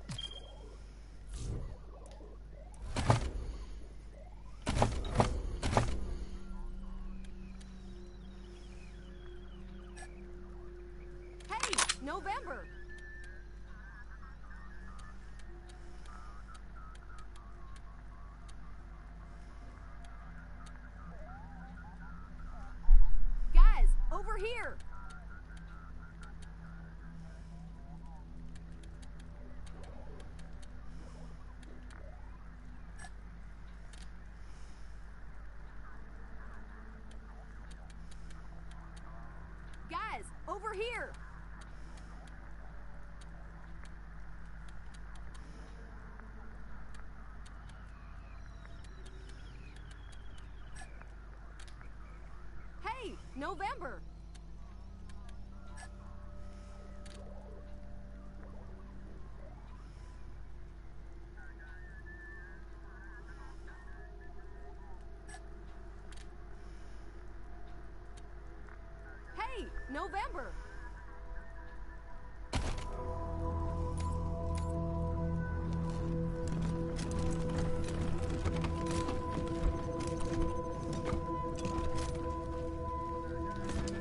Hey, November. Guys, over here. Guys, over here. Hey, November. Hey, November.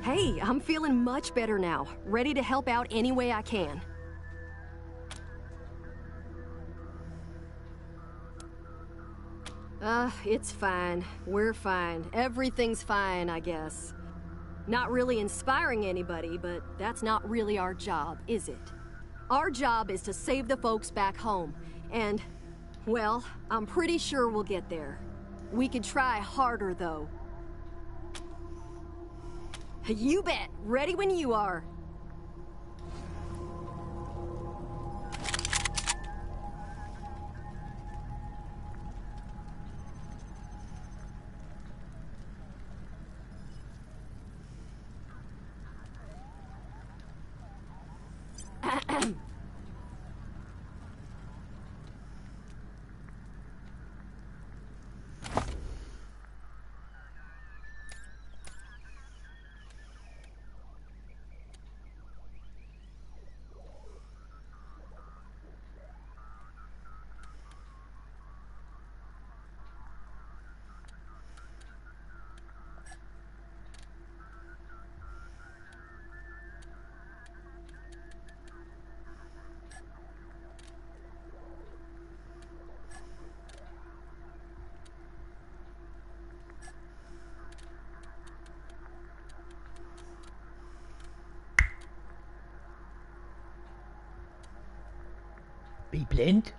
Hey, I'm feeling much better now. Ready to help out any way I can. It's fine. We're fine. Everything's fine, I guess. Not really inspiring anybody, but that's not really our job, is it? Our job is to save the folks back home. And, well, I'm pretty sure we'll get there. We could try harder, though. You bet. Ready when you are. Are you blind?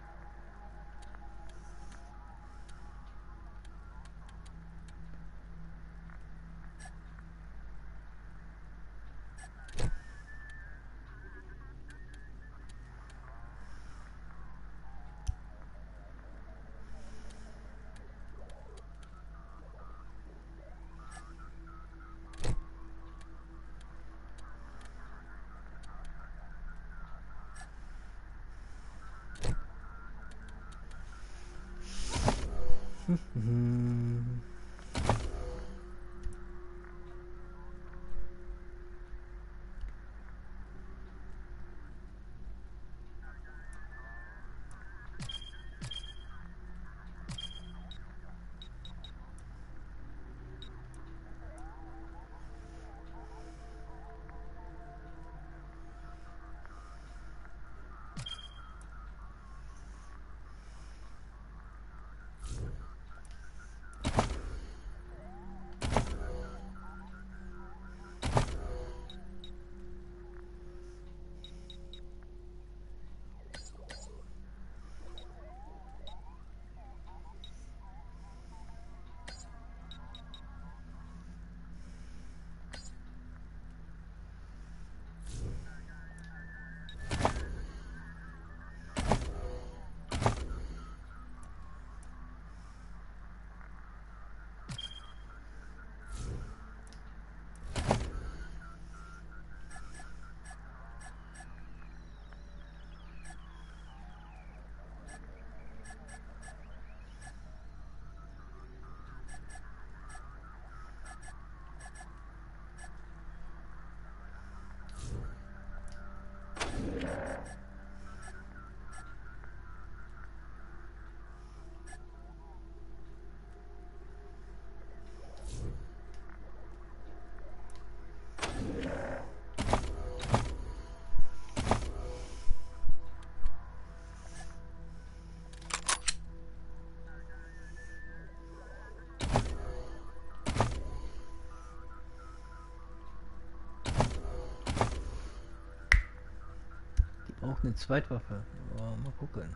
Auch eine Zweitwaffe. Oh, mal gucken.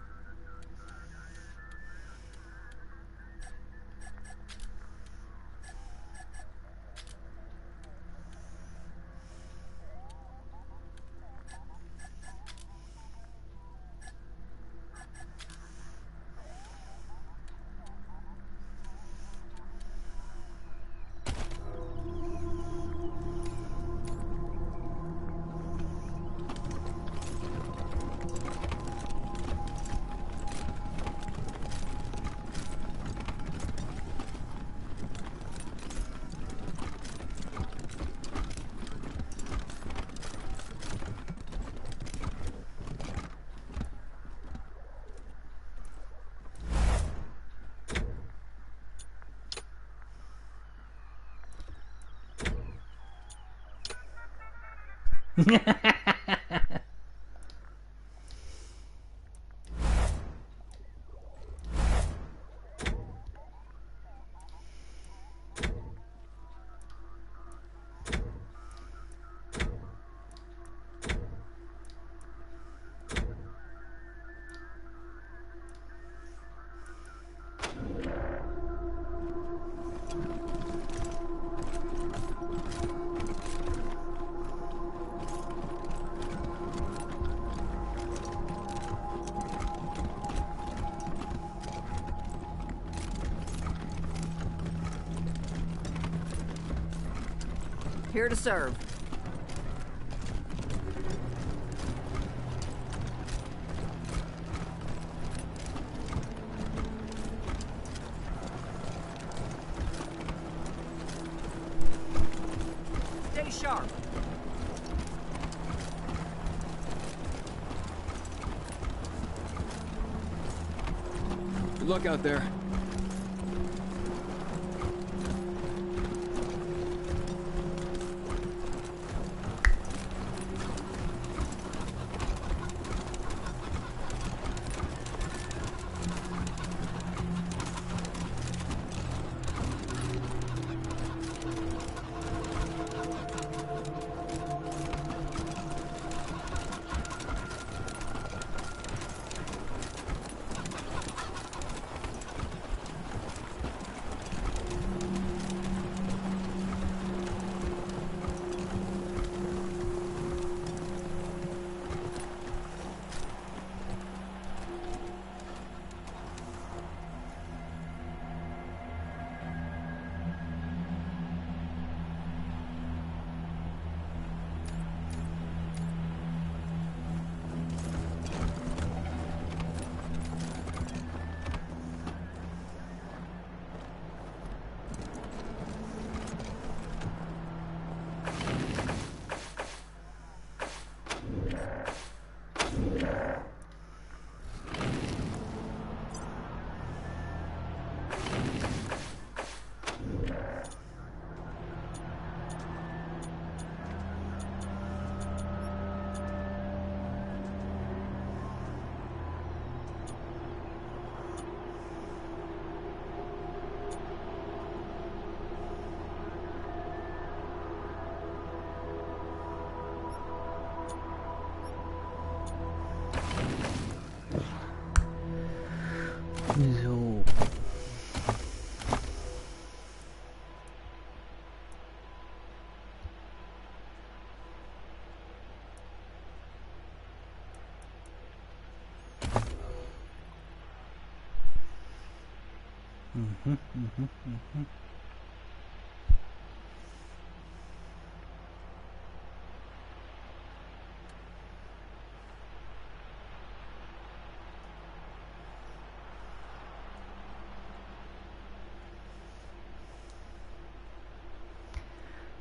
Here to serve. Stay sharp. Good luck out there. So.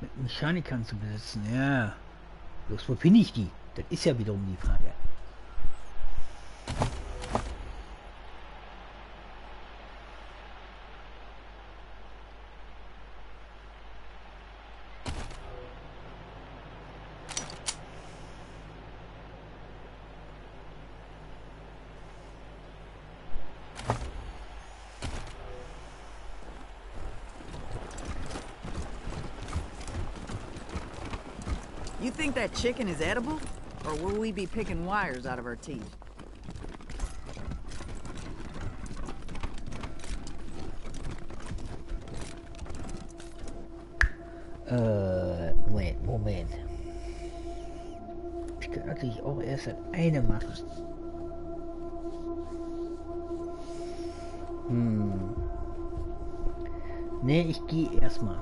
Mit Mechanikern zu besitzen, ja. Bloß wo finde ich die? Das ist ja wiederum die Frage. You think that chicken is edible? Or will we be picking wires out of our teeth? Moment. Ich könnte natürlich auch erst eine machen. Nee, ich gehe erstmal.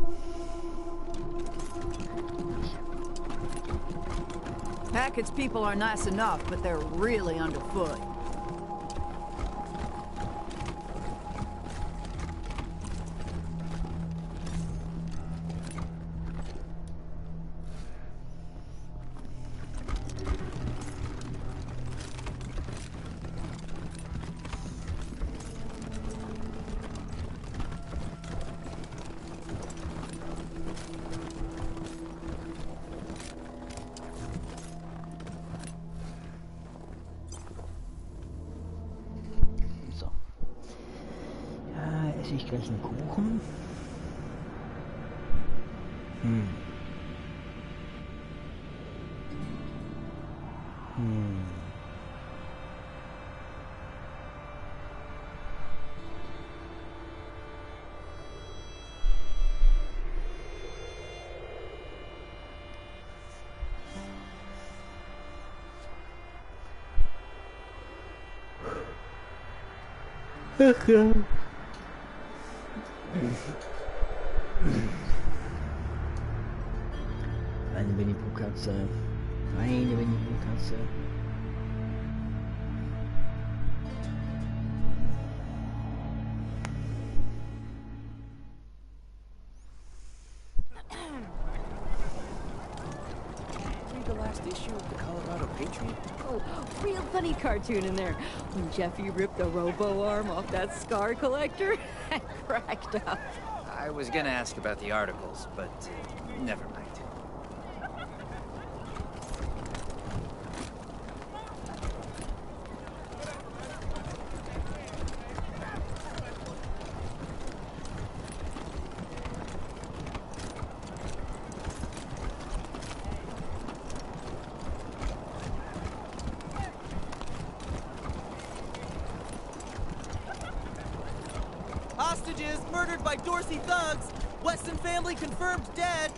Hackett's people are nice enough, but they're really underfoot. Esse ich gleich einen Kuchen? Ach ja. Eine Winnie-Pooh-Katze. Eine Winnie-Pooh-Katze. Read the last issue of the Colorado Patriot? Oh, real funny cartoon in there. When Jeffy ripped the robo arm off that scar collector, I cracked up. I was gonna ask about the articles, but never mind. Hostages murdered by Dorsey thugs. Weston family confirmed dead.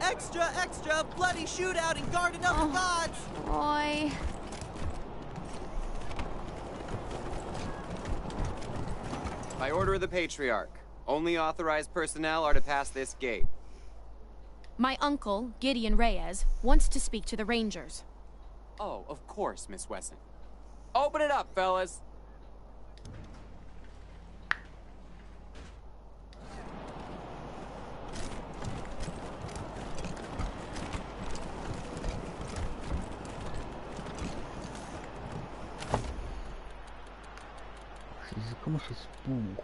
Extra, extra, bloody shootout in Garden of the Gods. Roy. By order of the Patriarch, only authorized personnel are to pass this gate. My uncle, Gideon Reyes, wants to speak to the Rangers. Oh, of course, Miss Wesson. Open it up, fellas. Dieses komisches Buch.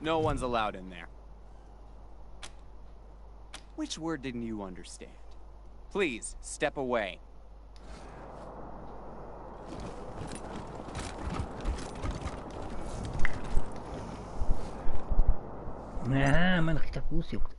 No one's allowed in there. Which word didn't you understand? Please, step away. Ja, mein rechter Fuß juckt.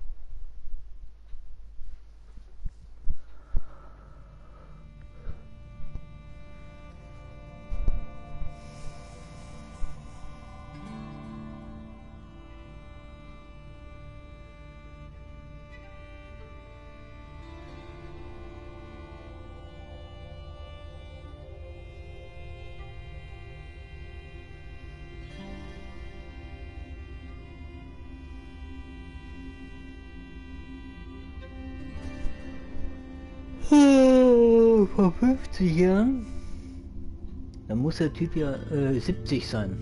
Vor 50 Jahren? Dann muss der Typ ja 70 sein.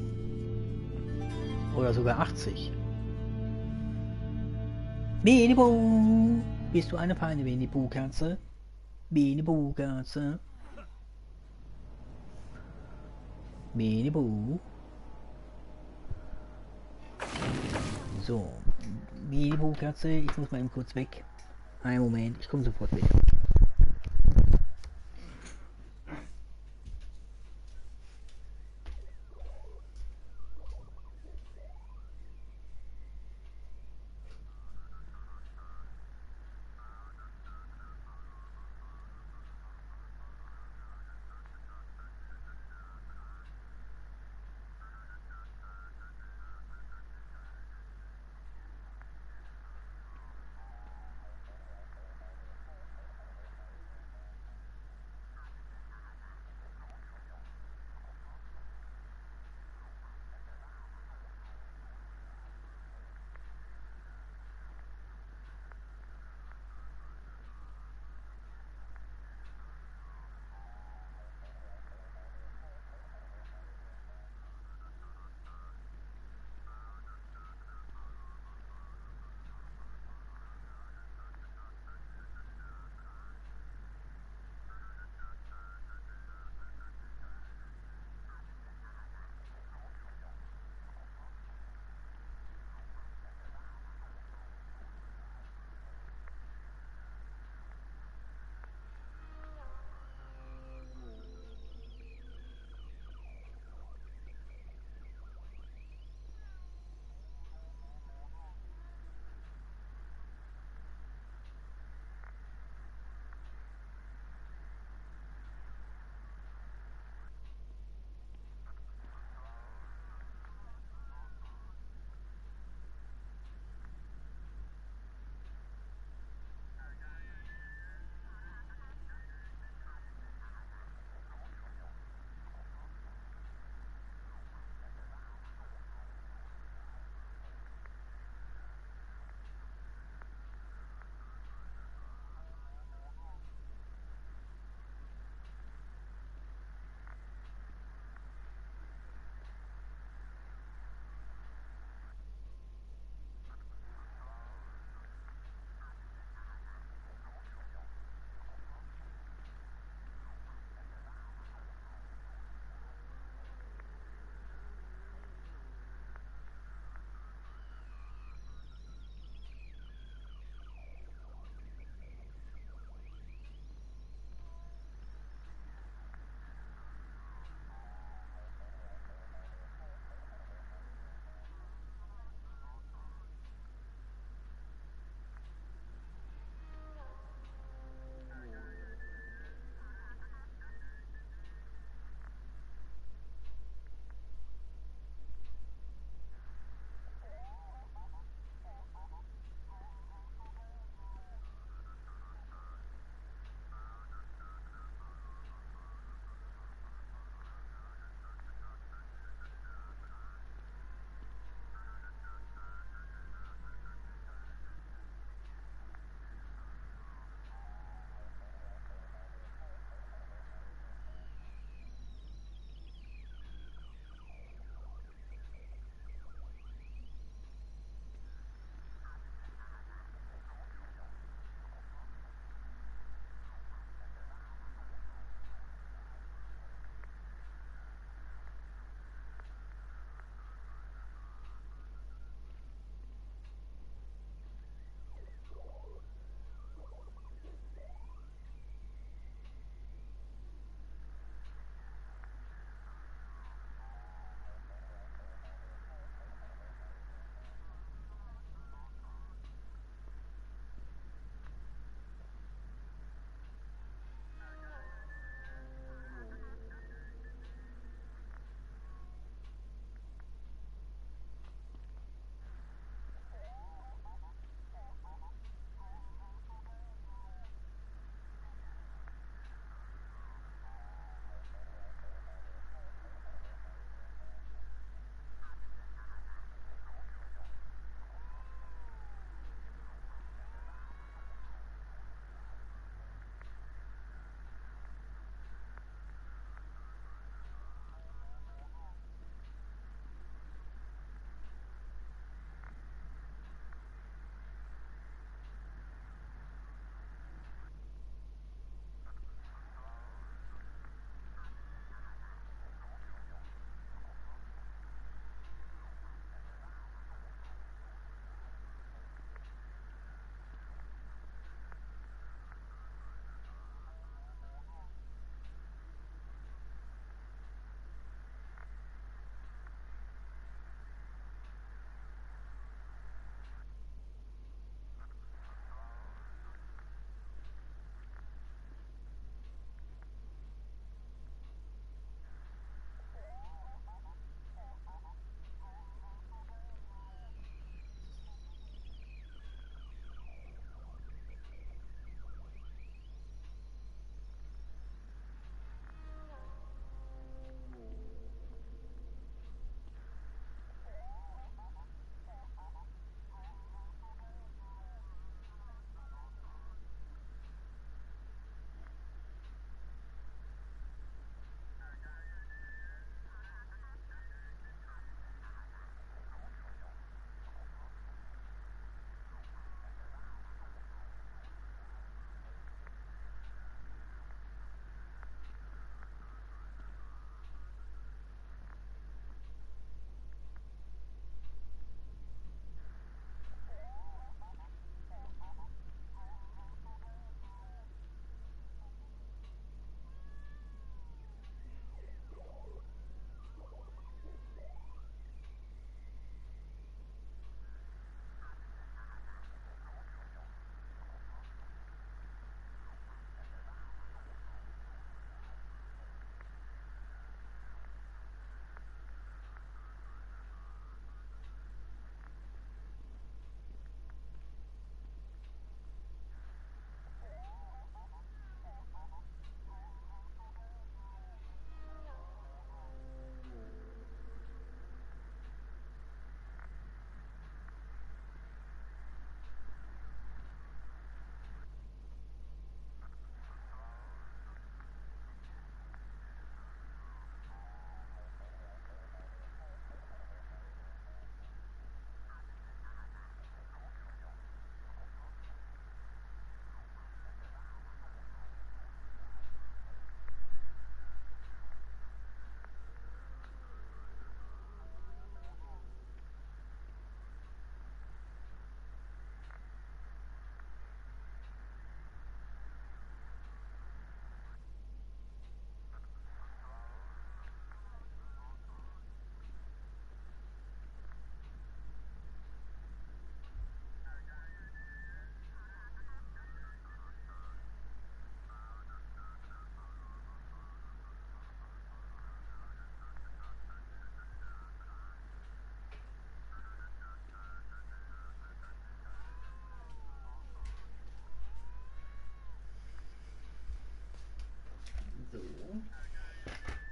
Oder sogar 80. Winnie Pooh! Bist du eine feine Winnie Pooh-Katze? Winnie Pooh-Katze? Winnie Pooh? So. Winnie Pooh-Katze, ich muss mal eben kurz weg. Einen Moment, ich komme sofort wieder.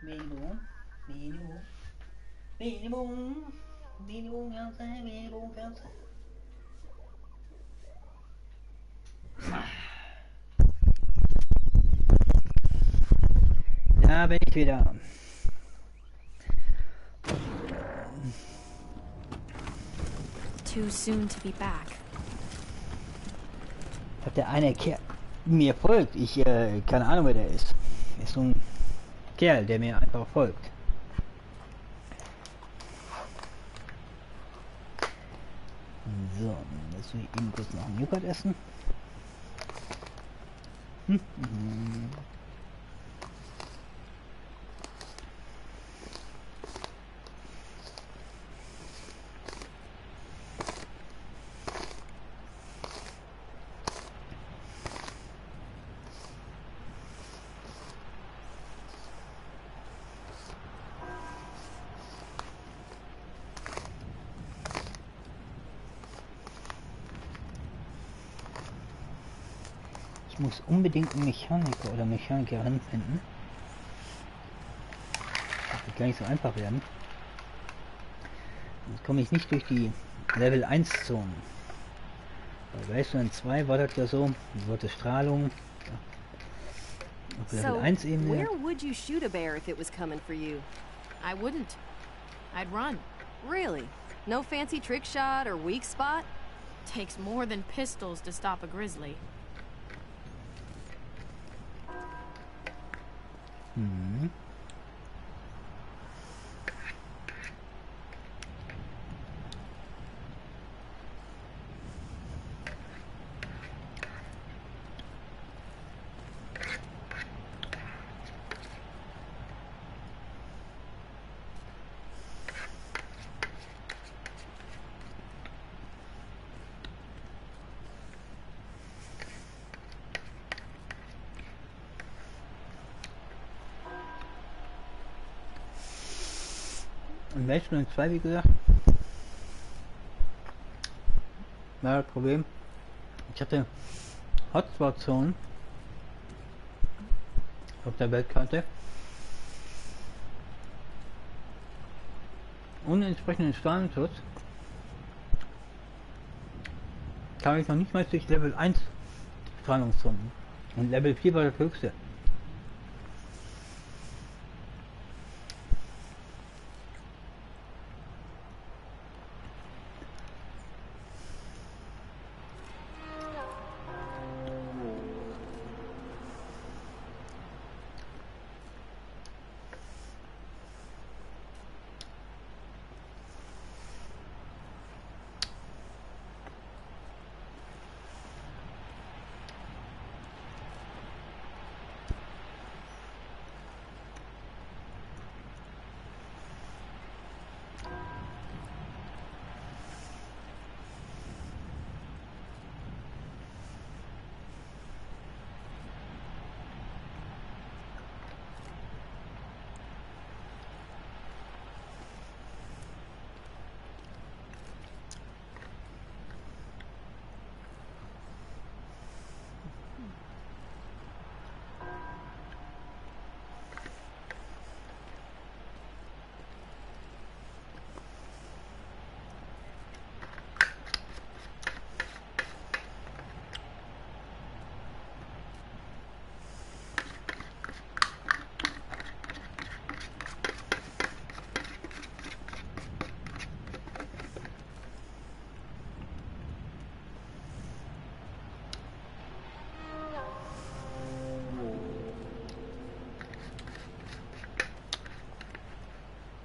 Minimum. Minimum. Minimum. Minimum Ganze. Minimum Ganze. Da bin ich wieder. Too soon to be back. Hat der eine Kerl mir folgt? Ich, keine Ahnung, wer der ist. Ist so ein Kerl, der mir einfach folgt. So, jetzt will ich eben kurz noch einen Joghurt essen. Ich muss unbedingt einen Mechaniker oder Mechanikerin finden. Das wird gar nicht so einfach werden. Sonst komme ich nicht durch die Level 1 Zonen. Bei Wasteland 2 war das ja so, die wollte Strahlung. Ja. Auf Level 1 Ebene. Where would you shoot a bear if it was coming for you? I wouldn't. I'd run. Really? No fancy trick shot or weak spot? Takes more than pistols to stop a grizzly. Mhm. In Wasteland 2, wie gesagt, war das Problem, ich hatte Hotspot-Zonen auf der Weltkarte ohne entsprechenden Strahlenschutz kam ich noch nicht mal durch Level 1 Strahlungszonen und Level 4 war das höchste.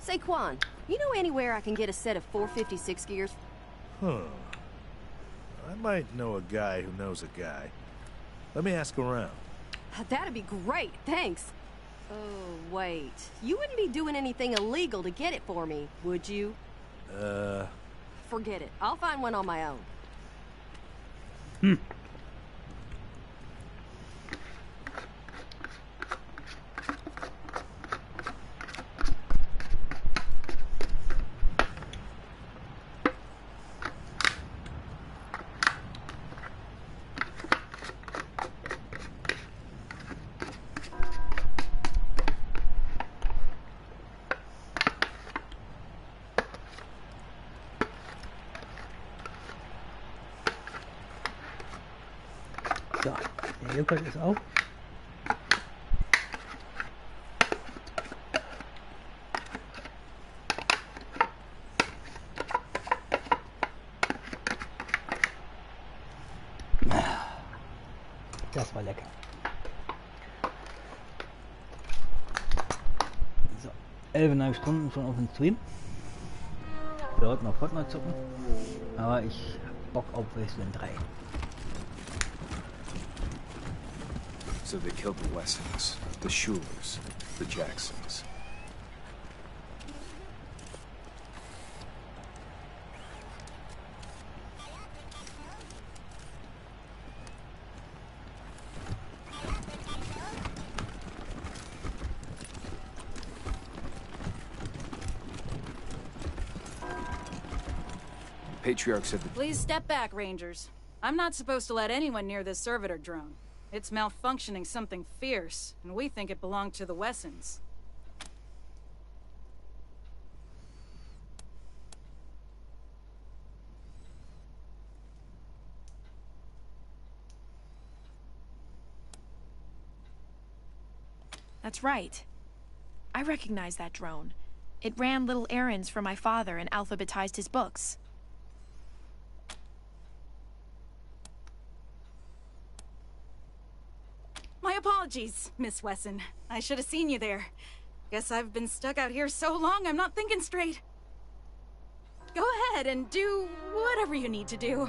Saquon, you know anywhere I can get a set of 456 gears? Huh. I might know a guy who knows a guy. Let me ask around. That'd be great, thanks. Oh, wait. You wouldn't be doing anything illegal to get it for me, would you? Forget it. I'll find one on my own. So, der Joghurt ist auch. Das war lecker. So, 11,5 Stunden schon auf dem Stream. Wir wollten noch Fortnite zocken, aber ich hab Bock auf Wasteland 3. So they killed the Wessons, the Schulers, the Jacksons. Patriarch said that... Please step back, Rangers. I'm not supposed to let anyone near this servitor drone. It's malfunctioning something fierce, and we think it belonged to the Wessons. That's right. I recognize that drone. It ran little errands for my father and alphabetized his books. My apologies, Miss Wesson. I should have seen you there. Guess I've been stuck out here so long I'm not thinking straight. Go ahead and do whatever you need to do.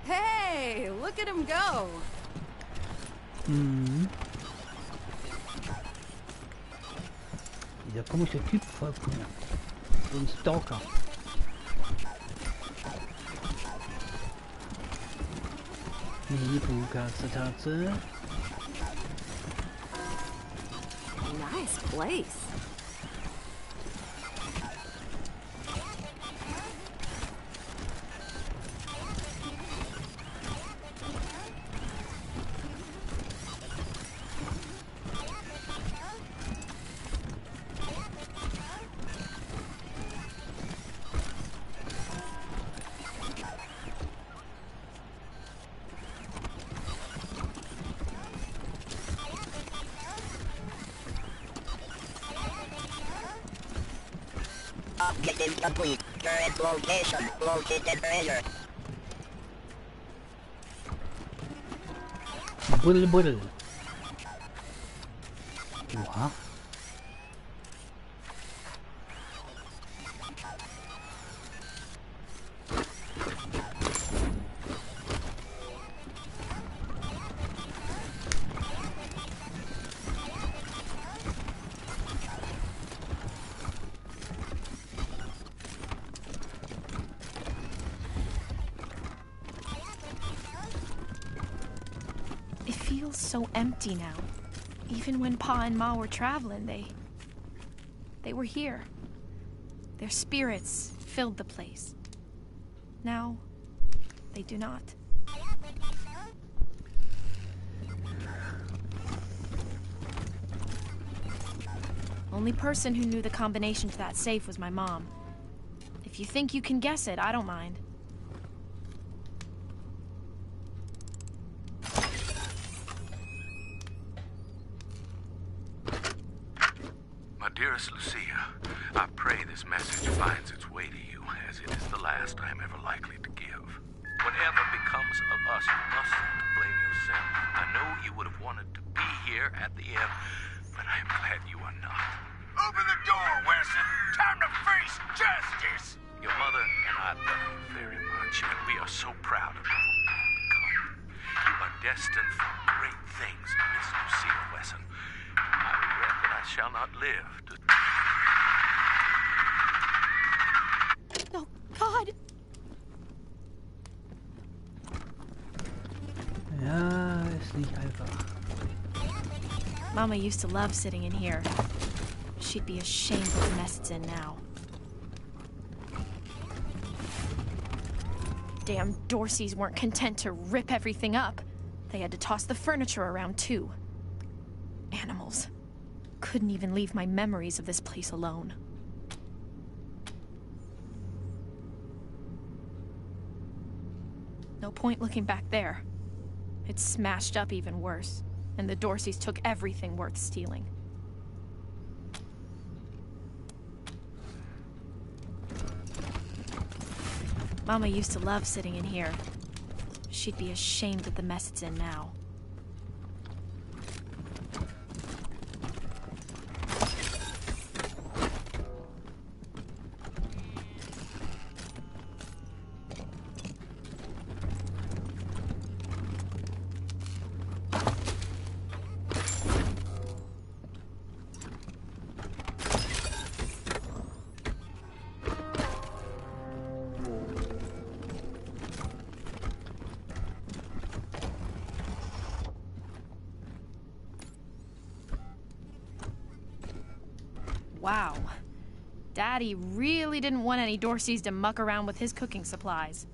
Hey, look at him go. Dieser komische Typ folgt mir. So ein Stalker. Katze. Nice place. Objective complete. Current location. Located treasure. Buddel, buddel. Oha. So empty now. Even when Pa and Ma were traveling, they were here. Their spirits filled the place. Now, they do not. Only person who knew the combination to that safe was my mom. If you think you can guess it, I don't mind. Dearest Lucia, I pray this message finds its way to you, as it is the last I am ever likely to give. Whatever becomes of us, you mustn't blame yourself. I know you would have wanted to be here at the end, but I am glad you are not. Open the door, Wesson! Time to face justice! Your mother and I love you very much, and we are so proud of you for what you've become. You are destined for great things, Miss Lucia Wesson. I regret that I shall not live to... Oh, God! Ja, ist nicht einfach. Mama used to love sitting in here. She'd be ashamed of the mess it's in now. Damn Dorseys weren't content to rip everything up. They had to toss the furniture around too. Animals. Couldn't even leave my memories of this place alone. No point looking back there. It's smashed up even worse, and the Dorseys took everything worth stealing. Mama used to love sitting in here. She'd be ashamed of the mess it's in now. Wow. Daddy really didn't want any Dorseys to muck around with his cooking supplies.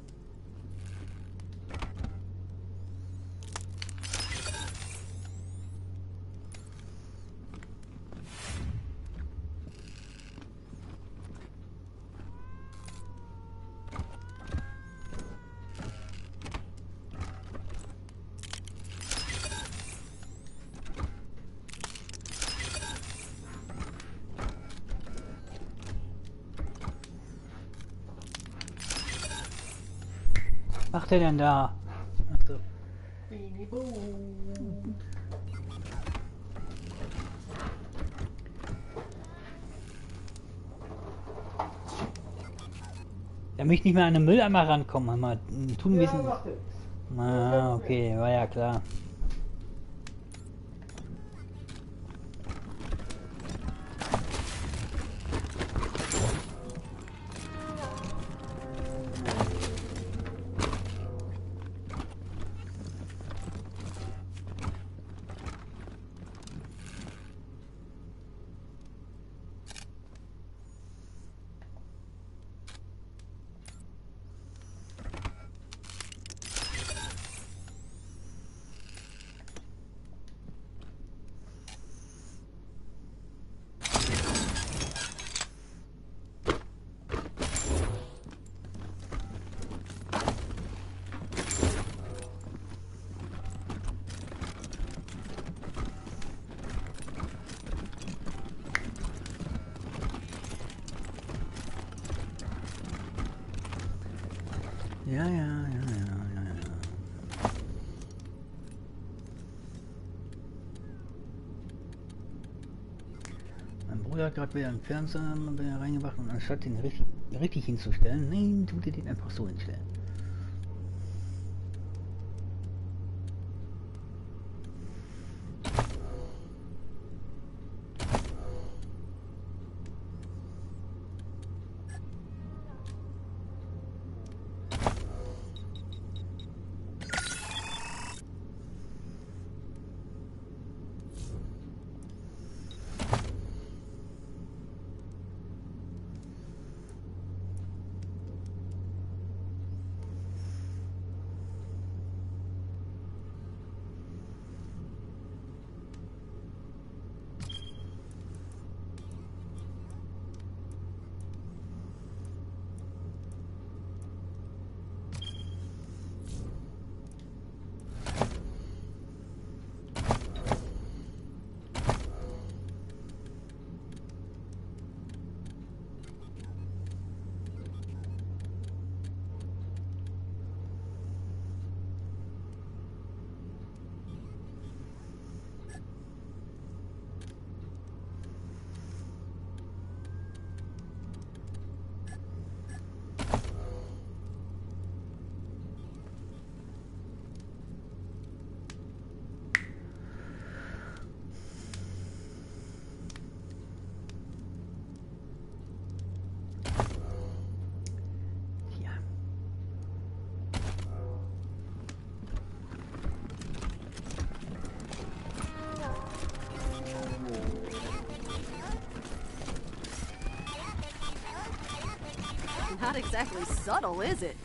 Was macht er denn da? Achso. Er möchte nicht mehr an den Mülleimer rankommen, mal tun müssen. Ah, okay, war ja klar. Ja. Mein Bruder hat gerade wieder einen Fernseher reingemacht und anstatt den richtig hinzustellen, nein, tut er den einfach so hinstellen. exactly subtle, is it?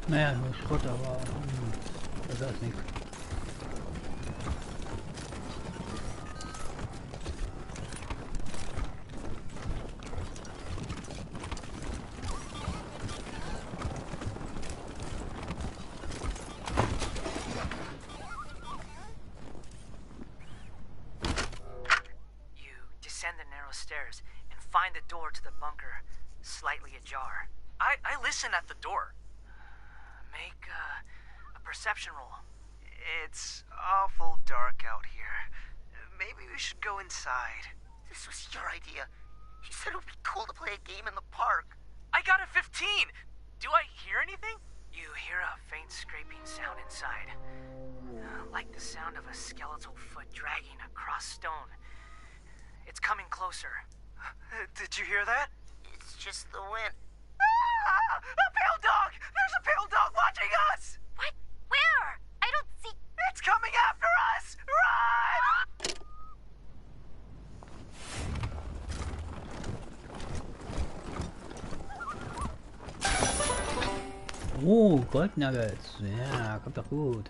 Naja, nur Schrott, aber das ist nichts. Descend the narrow stairs and find the door to the bunker slightly ajar. I listen at the door. Make a perception roll. It's awful dark out here. Maybe we should go inside. This was your idea. You said it would be cool to play a game in the park. I got a 15! Do I hear anything? You hear a faint scraping sound inside. Like the sound of a skeletal foot dragging across stone. It's coming closer. Did you hear that? It's just the wind. Ah! A pale dog! There's a pale dog watching us! What? Where? I don't see... It's coming after us! Run! Oh, Goldnuggets. Ja, kommt doch gut.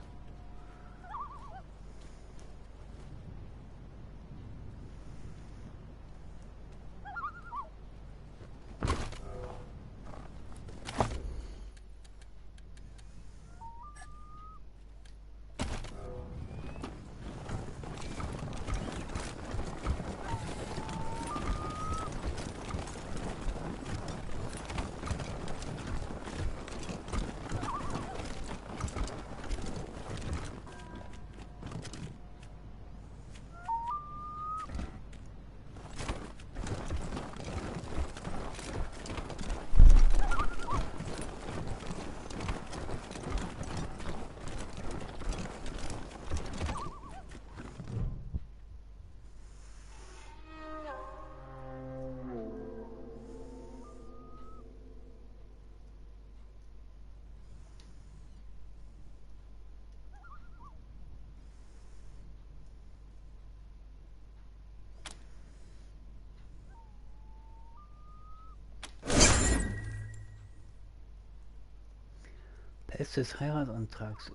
Pelz des Heiratsantrags.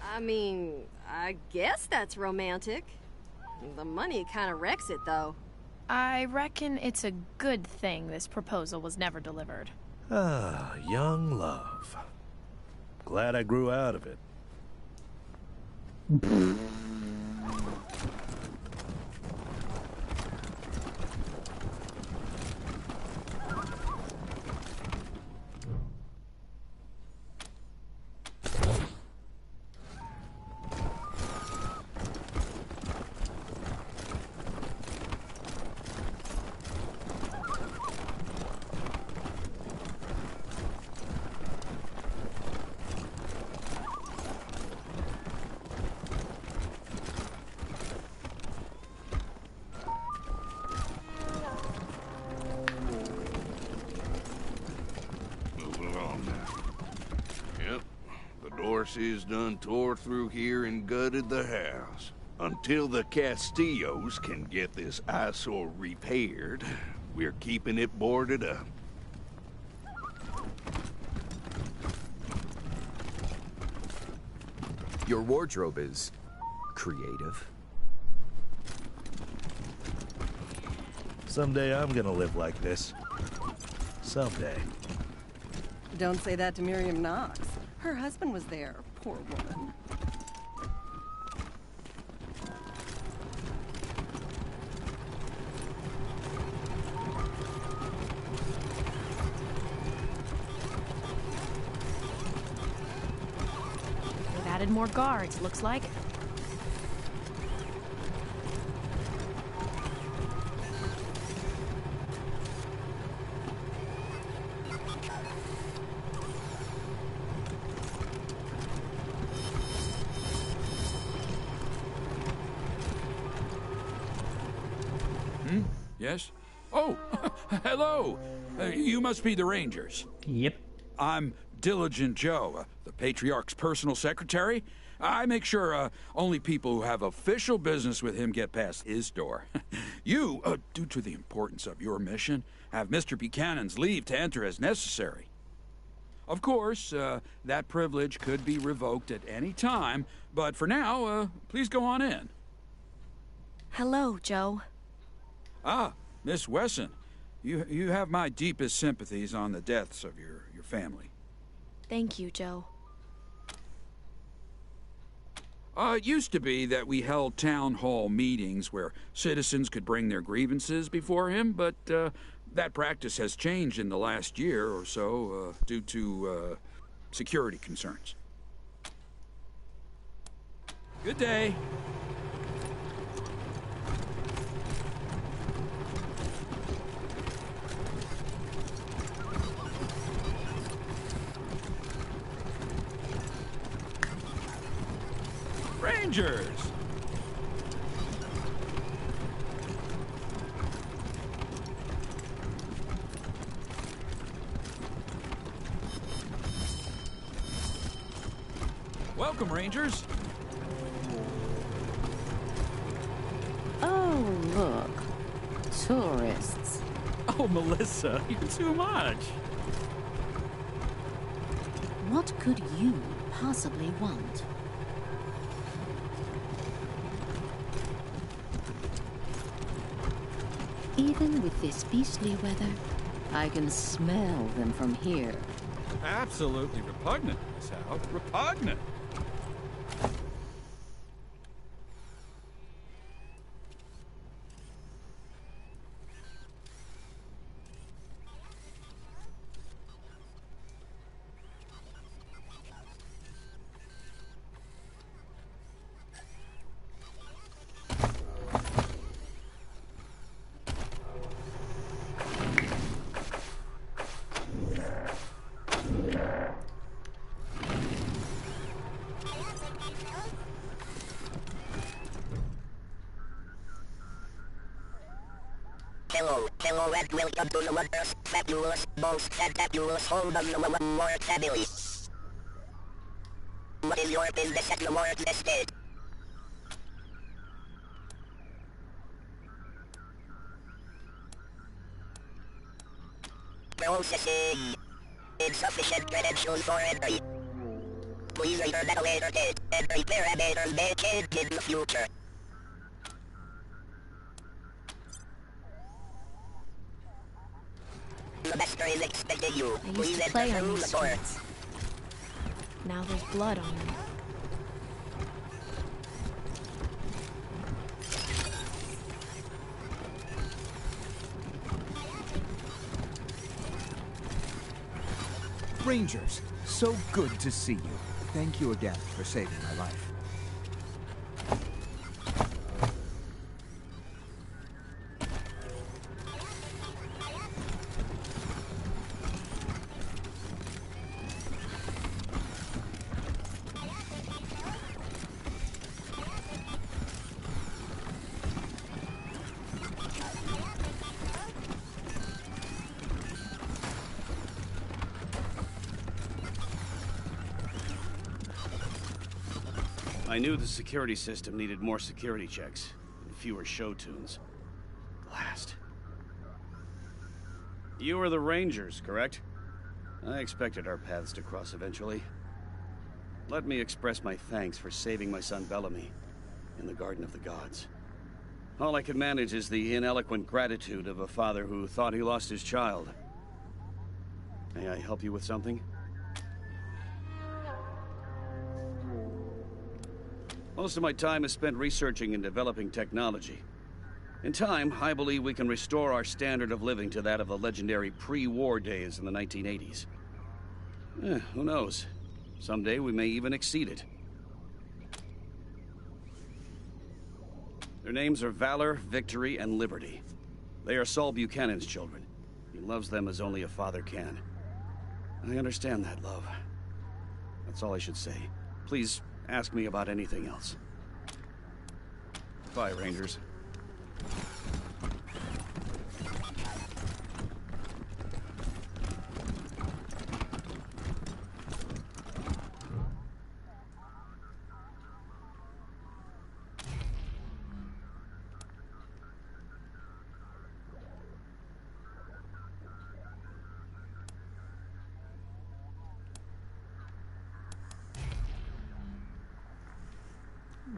I mean, I guess that's romantic. The money kind of wrecks it, though. I reckon it's a good thing this proposal was never delivered. Ah, young love. Glad I grew out of it. Horses done tore through here and gutted the house. Until the Castillos can get this eyesore repaired, we're keeping it boarded up. Your wardrobe is creative. Someday I'm gonna live like this. Someday. Don't say that to Miriam Knox. Her husband was there, poor woman. They've added more guards, looks like. Yes? Oh, hello. You must be the Rangers. Yep. I'm Diligent Joe, the Patriarch's personal secretary. I make sure only people who have official business with him get past his door. You, due to the importance of your mission, have Mr. Buchanan's leave to enter as necessary. Of course, that privilege could be revoked at any time, but for now, please go on in. Hello, Joe. Ah, Miss Wesson. You have my deepest sympathies on the deaths of your family. Thank you, Joe. It used to be that we held town hall meetings where citizens could bring their grievances before him, but that practice has changed in the last year or so due to security concerns. Good day. Rangers! Welcome, Rangers. Oh, look. Tourists. Oh, Melissa, you're too much. What could you possibly want? Even with this beastly weather, I can smell them from here. Absolutely repugnant, Miss Howe. Repugnant. Hello and welcome to the wondrous, fabulous, most fantabulous home of the Ward family. What is your business at the Ward estate? Processing. Insufficient credentials for entry. Please return at a later date and prepare a better make in the future. The master is expecting you. I used Please to play enter on through these the door. streets. Now there's blood on them. Rangers, so good to see you. Thank you again for saving my life. I knew the security system needed more security checks and fewer show tunes. Blast. You are the Rangers, correct? I expected our paths to cross eventually. Let me express my thanks for saving my son Bellamy in the Garden of the Gods. All I can manage is the ineloquent gratitude of a father who thought he lost his child. May I help you with something? Most of my time is spent researching and developing technology. In time, I believe we can restore our standard of living to that of the legendary pre-war days in the 1980s. Who knows? Someday we may even exceed it. Their names are Valor, Victory, and Liberty. They are Saul Buchanan's children. He loves them as only a father can. I understand that, love. That's all I should say. Please, ask me about anything else. Bye, Rangers.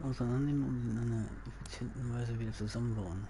auseinandernehmen und in einer effizienten Weise wieder zusammenbauen.